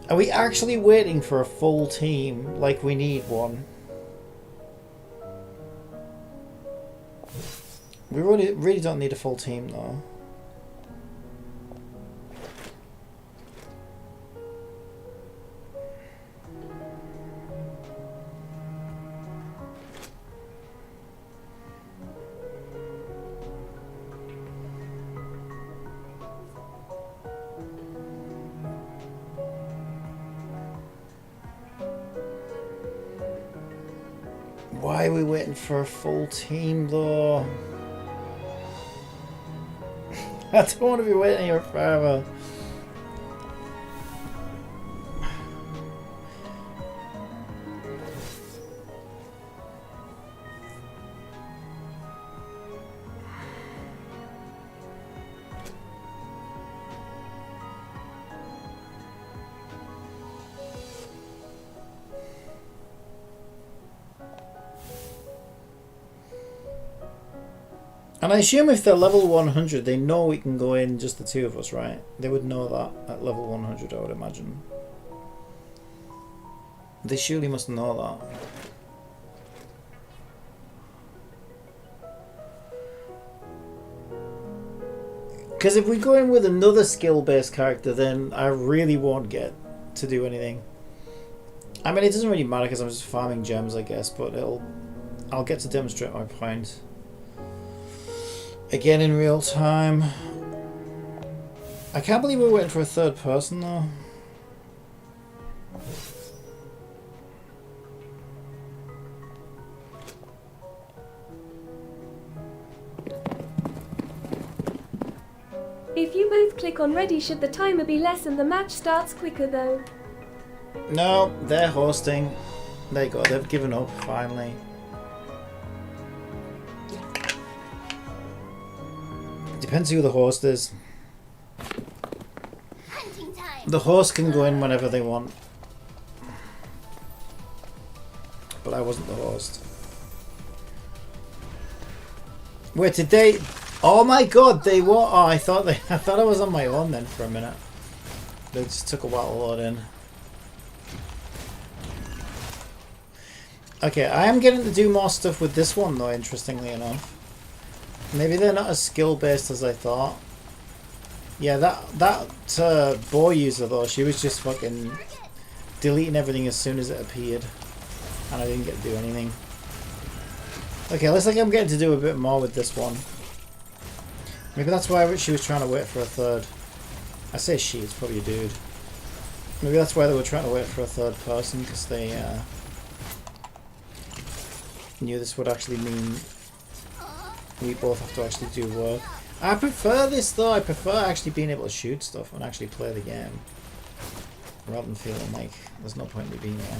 Are we actually waiting for a full team like we need one? We really don't need a full team though. Why are we waiting for a full team though? I don't want to be waiting here forever. And I assume if they're level 100, they know we can go in just the two of us, right? They would know that at level 100, I would imagine. They surely must know that. Because if we go in with another skill-based character, then I really won't get to do anything. I mean, it doesn't really matter because I'm just farming gems, I guess, but I'll get to demonstrate my point. Again in real time. I can't believe we're waiting for a third person though. If you both click on ready, should the timer be less and the match starts quicker though? No, they're hosting. There you go, they've given up finally. Depends who the host is. The host can go in whenever they want. But I wasn't the host. Wait, did they? Oh my god, they were. Oh, I thought I was on my own then for a minute. They just took a while to load in. Okay, I am getting to do more stuff with this one though, interestingly enough. Maybe they're not as skill-based as I thought. Yeah, that bow user though, she was just fucking deleting everything as soon as it appeared. And I didn't get to do anything. Okay, looks like I'm getting to do a bit more with this one. Maybe that's why she was trying to wait for a third. I say she, it's probably a dude. Maybe that's why they were trying to wait for a third person, because they knew this would actually mean we both have to actually do work. I prefer this though, I prefer actually being able to shoot stuff and actually play the game. Rather than feeling like there's no point in me being there.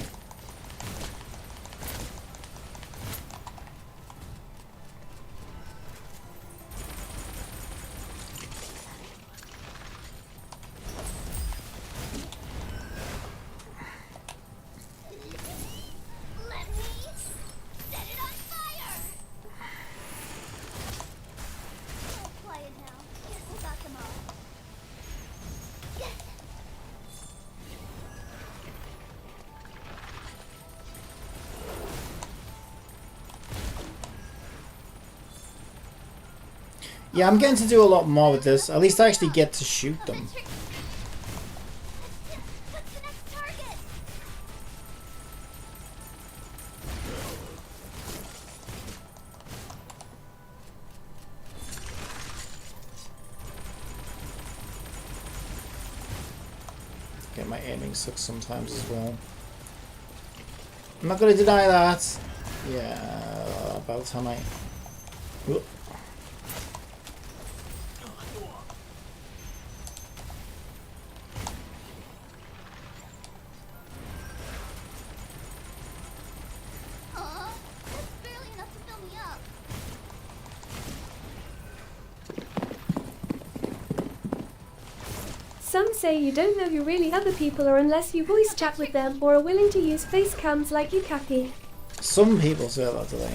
Yeah, I'm getting to do a lot more with this. At least I actually get to shoot them. Okay, my aiming sucks sometimes as well. I'm not going to deny that. Yeah, about time I... Whoop. Some say you don't know who really other people are unless you voice chat with them or are willing to use face cams like Yukaki. Some people say that, do they?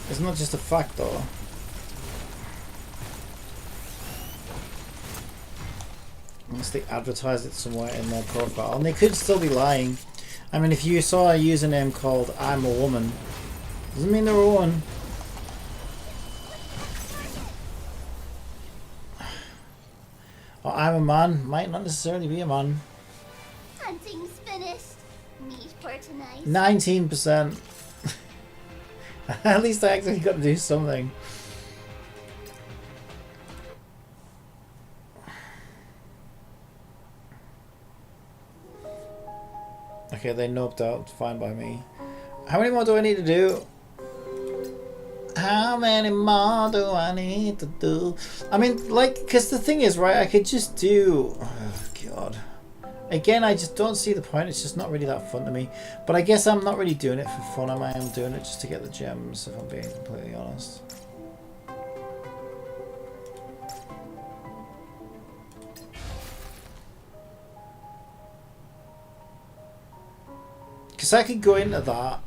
It's not just a fact though. Unless they advertise it somewhere in their profile. And they could still be lying. I mean, if you saw a username called I'm a woman, doesn't mean they're a woman. Or I'm a man, might not necessarily be a man. Hunting's finished. Meat for tonight. 19%. At least I actually got to do something. Okay, they noped out. Fine by me. How many more do I need to do? How many more do I need to do? I mean, like, because the thing is, right, I could just do... Oh, God. Again, I just don't see the point. It's just not really that fun to me. But I guess I'm not really doing it for fun. I am doing it just to get the gems, if I'm being completely honest. Because I could go into that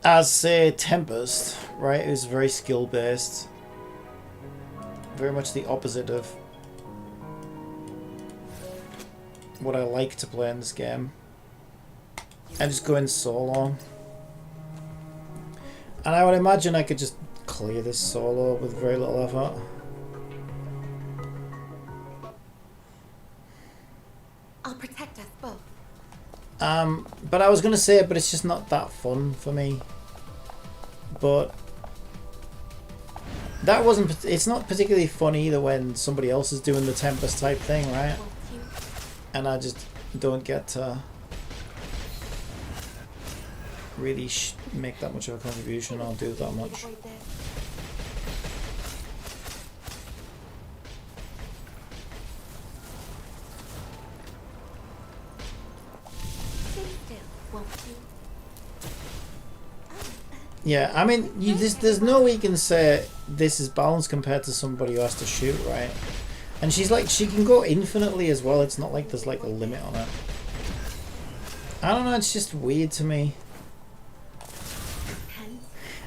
as, say, Tempest, right? It was very skill based. Very much the opposite of what I like to play in this game. And just go in solo. And I would imagine I could just clear this solo with very little effort. I'll protect us both. But I was gonna say, but it's just not that fun for me. But that wasn't. It's not particularly fun either when somebody else is doing the Tempest type thing, right? And I just don't get to really make that much of a contribution or do that much. Yeah, I mean, there's no way you can say this is balanced compared to somebody who has to shoot, right? And she's like, she can go infinitely as well. It's not like there's like a limit on it. I don't know, it's just weird to me.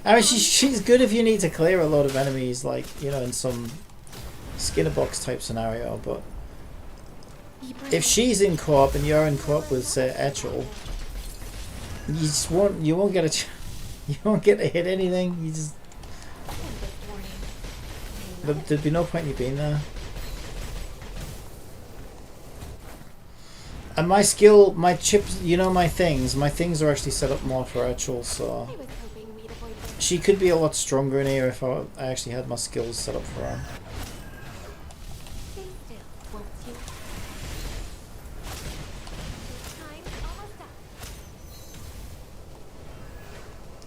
I mean, she's good if you need to clear a lot of enemies, like, you know, in some Skinner box type scenario, but if she's in co-op and you're in co-op with, say, Etchel, you won't get a you won't get to hit anything. You just there'd be no point in you being there. And my skill, my chips, you know, my things are actually set up more for Etchel, so she could be a lot stronger in here if I actually had my skills set up for her.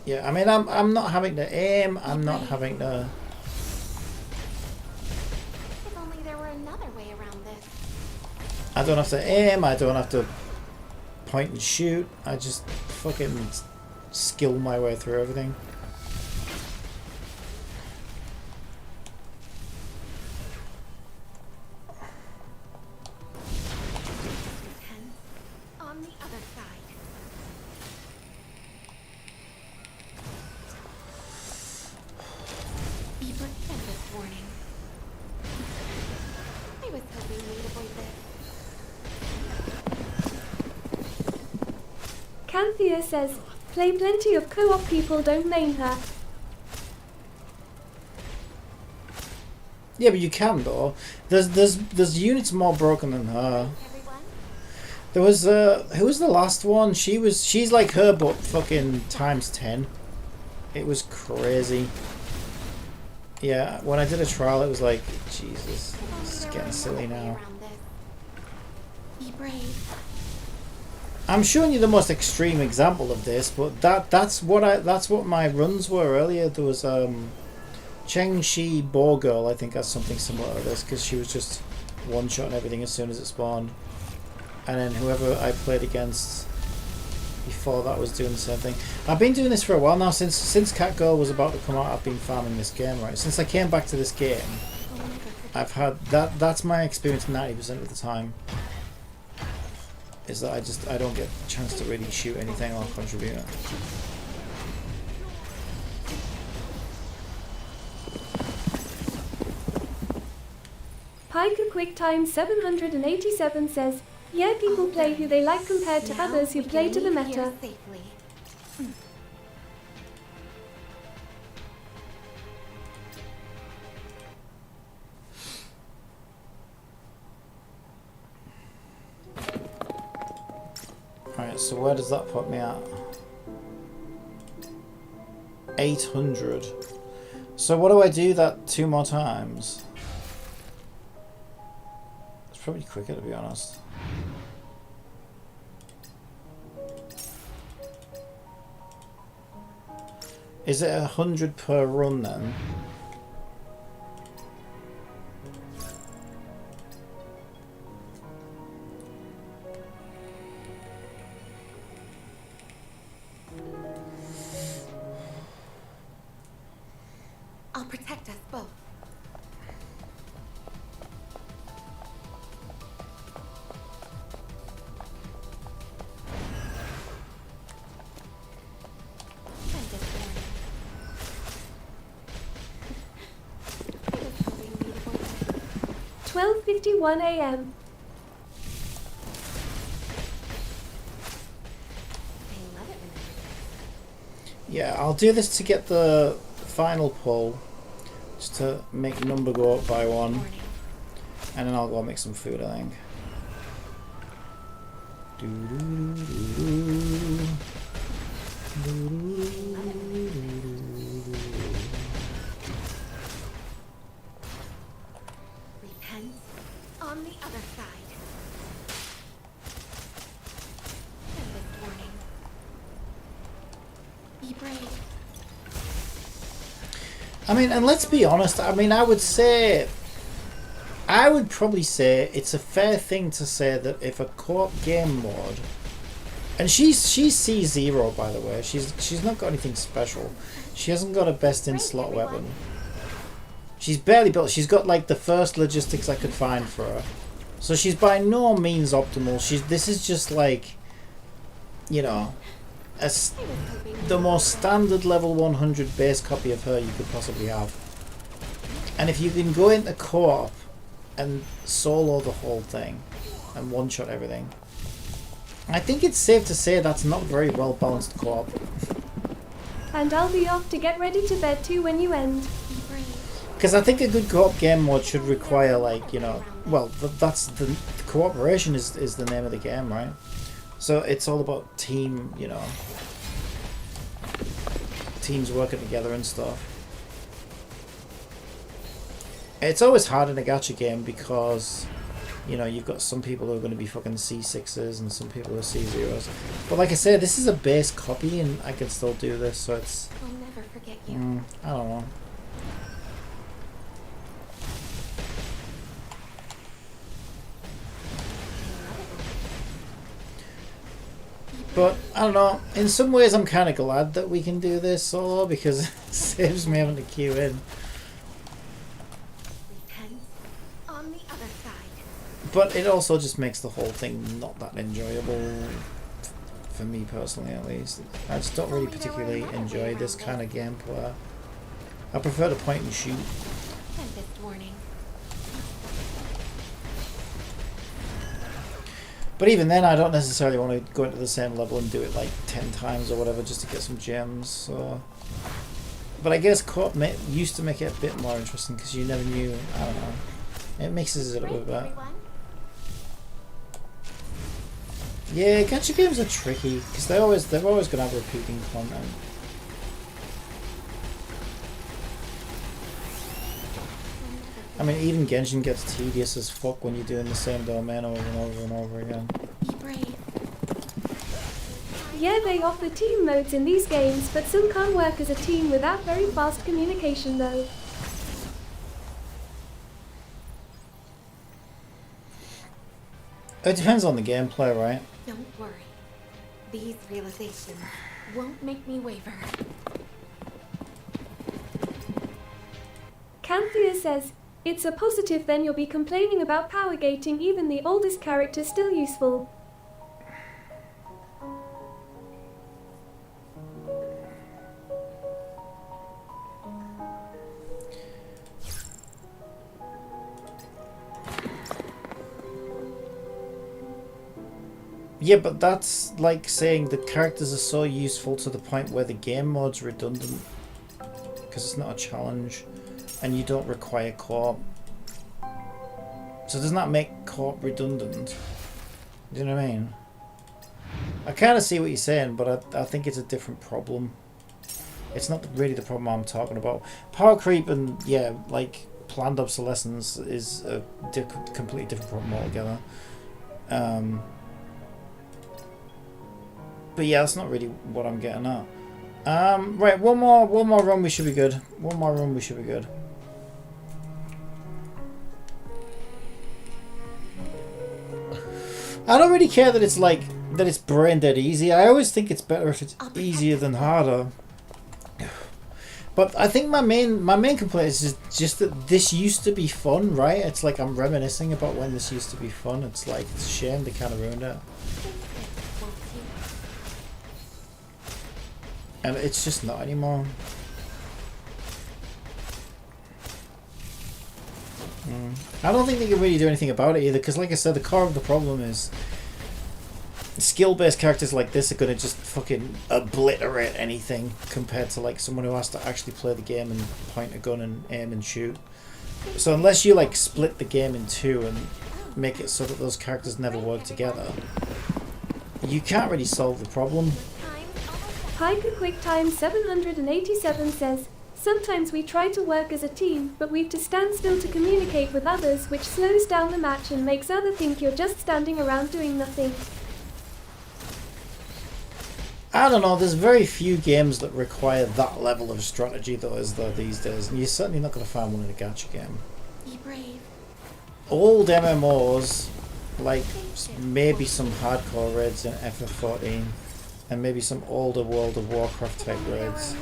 Yeah, I mean, I'm not having to aim. I'm not having to. If only there were another way around this. I don't have to aim. I don't have to point and shoot. I just fucking skill my way through everything. On the other side. Be prepared this warning. I was hoping we'd avoid this. Canthea says, play plenty of co-op people, don't main her. Yeah, but you can though. There's units more broken than her. There was who was the last one? She's like her but fucking times 10. It was crazy. Yeah, when I did a trial it was like, Jesus, this is getting silly now. Be brave. I'm showing you the most extreme example of this, but that's what my runs were earlier. There was Cheng Shi Bo Girl, I think, has something similar to this because she was just one-shotting everything as soon as it spawned, and then whoever I played against before that was doing the same thing. I've been doing this for a while now. Since Cat Girl was about to come out, I've been farming this game, right? Since I came back to this game, I've had that's my experience 90% of the time. Is that I don't get a chance to really shoot anything or contribute. Piker QuickTime 787 says, yeah, people play who they like compared to others who play to the meta. Alright, so where does that put me at? 800. So what do I do that 2 more times? It's probably quicker, to be honest. Is it 100 per run then? I'll protect us both. I'm just warning. I was hoping we'd avoid it. 12:51 a.m. I love it when Yeah, I'll do this to get the final pull, just to make number go up by 1, and then I'll go make some food, I think. repent on the other side. And this warning. Be brave. I mean, and let's be honest, I mean, I would probably say it's a fair thing to say that if a co-op game mode, and she's C0 by the way, she's not got anything special. She hasn't got a best in slot weapon. She's barely built. She's got like the first logistics I could find for her. So she's by no means optimal. This is just like, you know, the most standard level 100 base copy of her you could possibly have. And if you can go into co-op and solo the whole thing and one-shot everything, I think it's safe to say that's not very well balanced co-op. And I'll be off to get ready to bed too when you end. Because I think a good co-op game mode should require, like, you know, well, that's the cooperation is the name of the game, right? So it's all about team, you know, teams working together and stuff. It's always hard in a gacha game because, you know, you've got some people who are going to be fucking C6s and some people who are C0s. But like I said, this is a base copy and I can still do this, so it's... I'll never forget you. I don't know. But, I don't know, in some ways I'm kind of glad that we can do this solo because it saves me having to queue in. Repent on the other side. But it also just makes the whole thing not that enjoyable, for me personally at least. I just don't really particularly enjoy this kind of gameplay. I prefer to point and shoot. Tempest warning. But even then, I don't necessarily want to go into the same level and do it like 10 times or whatever just to get some gems. So, but I guess co-op used to make it a bit more interesting because you never knew. I don't know. It mixes it up a bit. Yeah, gacha games are tricky because they're always going to have repeating content. I mean, even Genshin gets tedious as fuck when you're doing the same domain over and over and over again. Be brave. Yeah, they offer team modes in these games, but some can't work as a team without very fast communication though. It depends on the gameplay, right? Don't worry. These realizations won't make me waver. Canthea says, it's a positive then you'll be complaining about power gating even the oldest character still useful. Yeah, but that's like saying the characters are so useful to the point where the game mode's redundant. Because it's not a challenge. And you don't require co-op. So doesn't that make co-op redundant? Do you know what I mean? I kind of see what you're saying, but I think it's a different problem. It's not really the problem I'm talking about. Power creep and, yeah, like, planned obsolescence is a completely different problem altogether. But yeah, that's not really what I'm getting at. Right, one more run, we should be good. One more run, we should be good. I don't really care that it's like that it's brain dead easy. I always think it's better if it's easier than harder. But I think my main complaint is just that this used to be fun, right? It's like I'm reminiscing about when this used to be fun. It's like it's a shame they kind of ruined it. And it's just not anymore. I don't think they can really do anything about it either, because like I said, the core of the problem is skill-based characters like this are going to just fucking obliterate anything compared to like someone who has to actually play the game and point a gun and aim and shoot. So unless you like split the game in two and make it so that those characters never work together, you can't really solve the problem. Piker QuickTime 787 says, sometimes we try to work as a team, but we've to stand still to communicate with others, which slows down the match and makes others think you're just standing around doing nothing. I don't know, there's very few games that require that level of strategy though, is there these days, and you're certainly not going to find one in a gacha game. Be brave. Old MMOs, like maybe some hardcore raids in FF14, and maybe some older World of Warcraft type raids,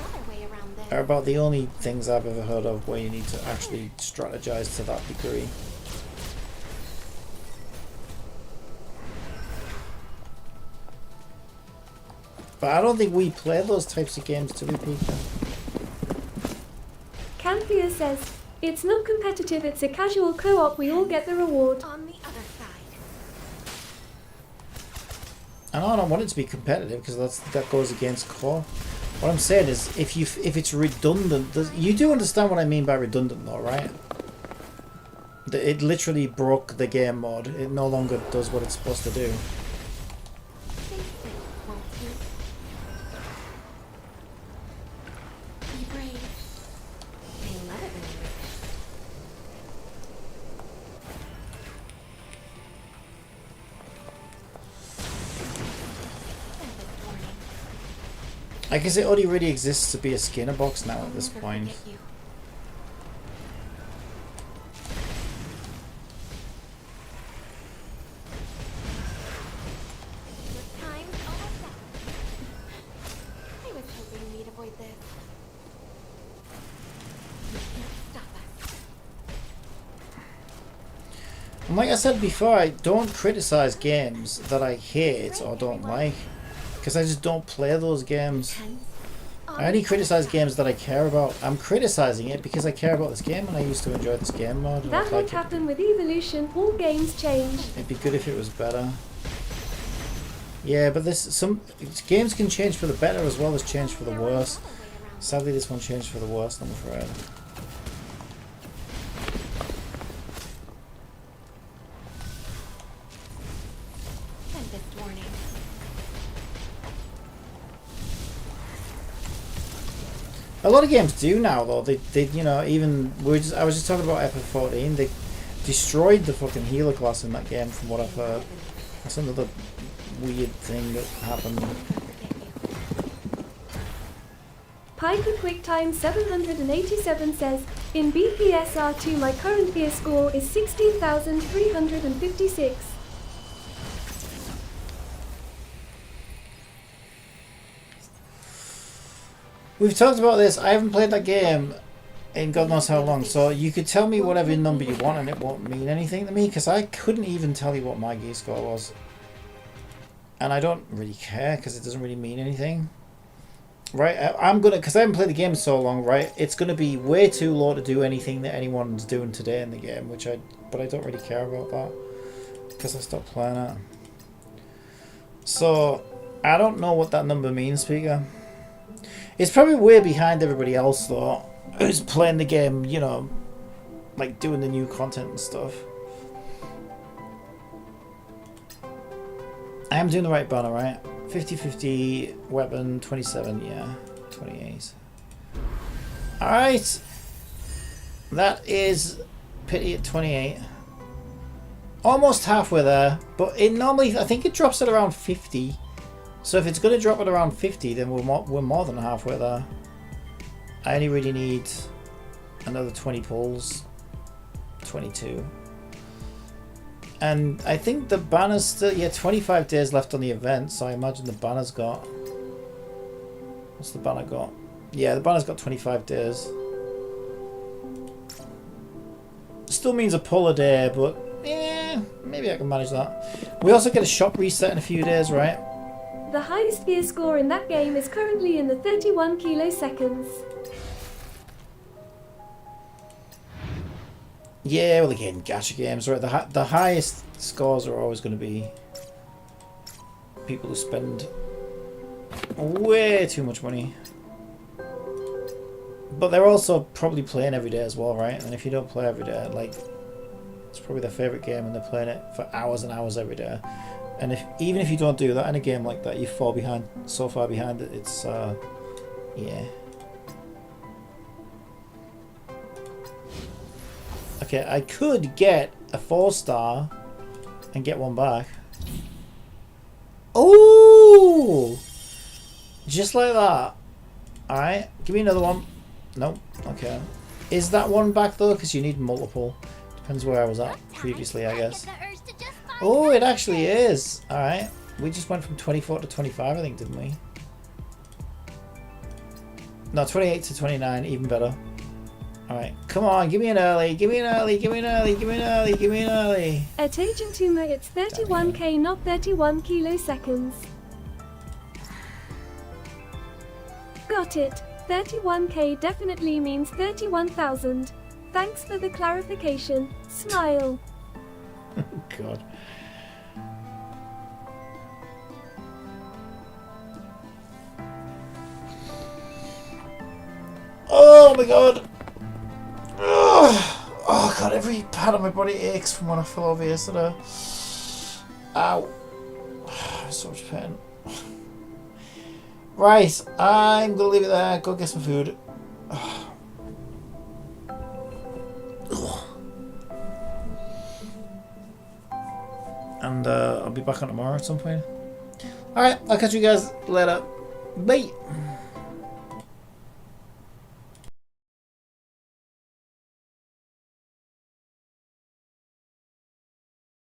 are about the only things I've ever heard of where you need to actually strategize to that degree. But I don't think we play those types of games, to be Pika. Canthea says, it's not competitive, it's a casual co-op, we all get the reward. On the other side. And I don't want it to be competitive because that goes against core. What I'm saying is, if it's redundant, you do understand what I mean by redundant, though, right? It literally broke the game mode. It no longer does what it's supposed to do. Be brave. They love it when you I guess it only really exists to be a Skinner box now at this point. And like I said before, I don't criticize games that I hate or don't like, because I just don't play those games. I only criticize games that I care about. I'm criticizing it because I care about this game and I used to enjoy this game mode. That won't happen with Evolution, all games change. It'd be good if it was better. Yeah, but some games can change for the better as well as change for the worse. Sadly, this one changed for the worst, I'm afraid. A lot of games do now, though. They you know, even I was just talking about FF14. They destroyed the fucking healer class in that game, from what I've heard. That's another weird thing that happened. Piker QuickTime 787 says, in BPSR2 my current gear score is 16,356. We've talked about this. I haven't played that game in God knows how long, so you could tell me whatever number you want and it won't mean anything to me, because I couldn't even tell you what my gear score was. And I don't really care, because it doesn't really mean anything. Right, I'm gonna, because I haven't played the game so long, right, it's gonna be way too low to do anything that anyone's doing today in the game, but I don't really care about that, because I stopped playing it. So, I don't know what that number means, Speaker. It's probably way behind everybody else, though, who's playing the game, you know, like doing the new content and stuff. I am doing the right banner, right? 50-50, weapon, 27, yeah, 28. Alright. That is pity at 28. Almost halfway there, but it normally, I think it drops at around 50. So if it's going to drop at around 50, then we're more than halfway there. I only really need another 20 pulls. 22. And I think the banner's still... Yeah, 25 days left on the event, so I imagine the banner's got... What's the banner got? Yeah, the banner's got 25 days. Still means a pull a day, but yeah, maybe I can manage that. We also get a shop reset in a few days, right? The highest gear score in that game is currently in the 31 kiloseconds. Yeah, well again, gacha games, right? The highest scores are always going to be people who spend way too much money. But they're also probably playing every day as well, right? And if you don't play every day, like, it's probably their favourite game and they're playing it for hours and hours every day. And even if you don't do that in a game like that, you fall behind, so far behind that it's, yeah. Okay, I could get a 4-star and get one back. Oh! Just like that. Alright, give me another one. Nope. Okay. Is that one back though? Because you need multiple. Depends where I was at previously, I guess. Oh, it actually is. Alright. We just went from 24 to 25, I think, didn't we? No, 28 to 29, even better. Alright. Come on, give me an early. Give me an early. Give me an early. Give me an early. Give me an early. At Agent Tuma, it's 31k, not 31 kiloseconds. Got it. 31k definitely means 31,000. Thanks for the clarification. Smile. God. Oh my god. Oh god, every part of my body aches from when I fell over yesterday. Ow. So much pain. Right, I'm gonna leave it there. Go get some food. And I'll be back on tomorrow at some point. Alright, I'll catch you guys later. Bye.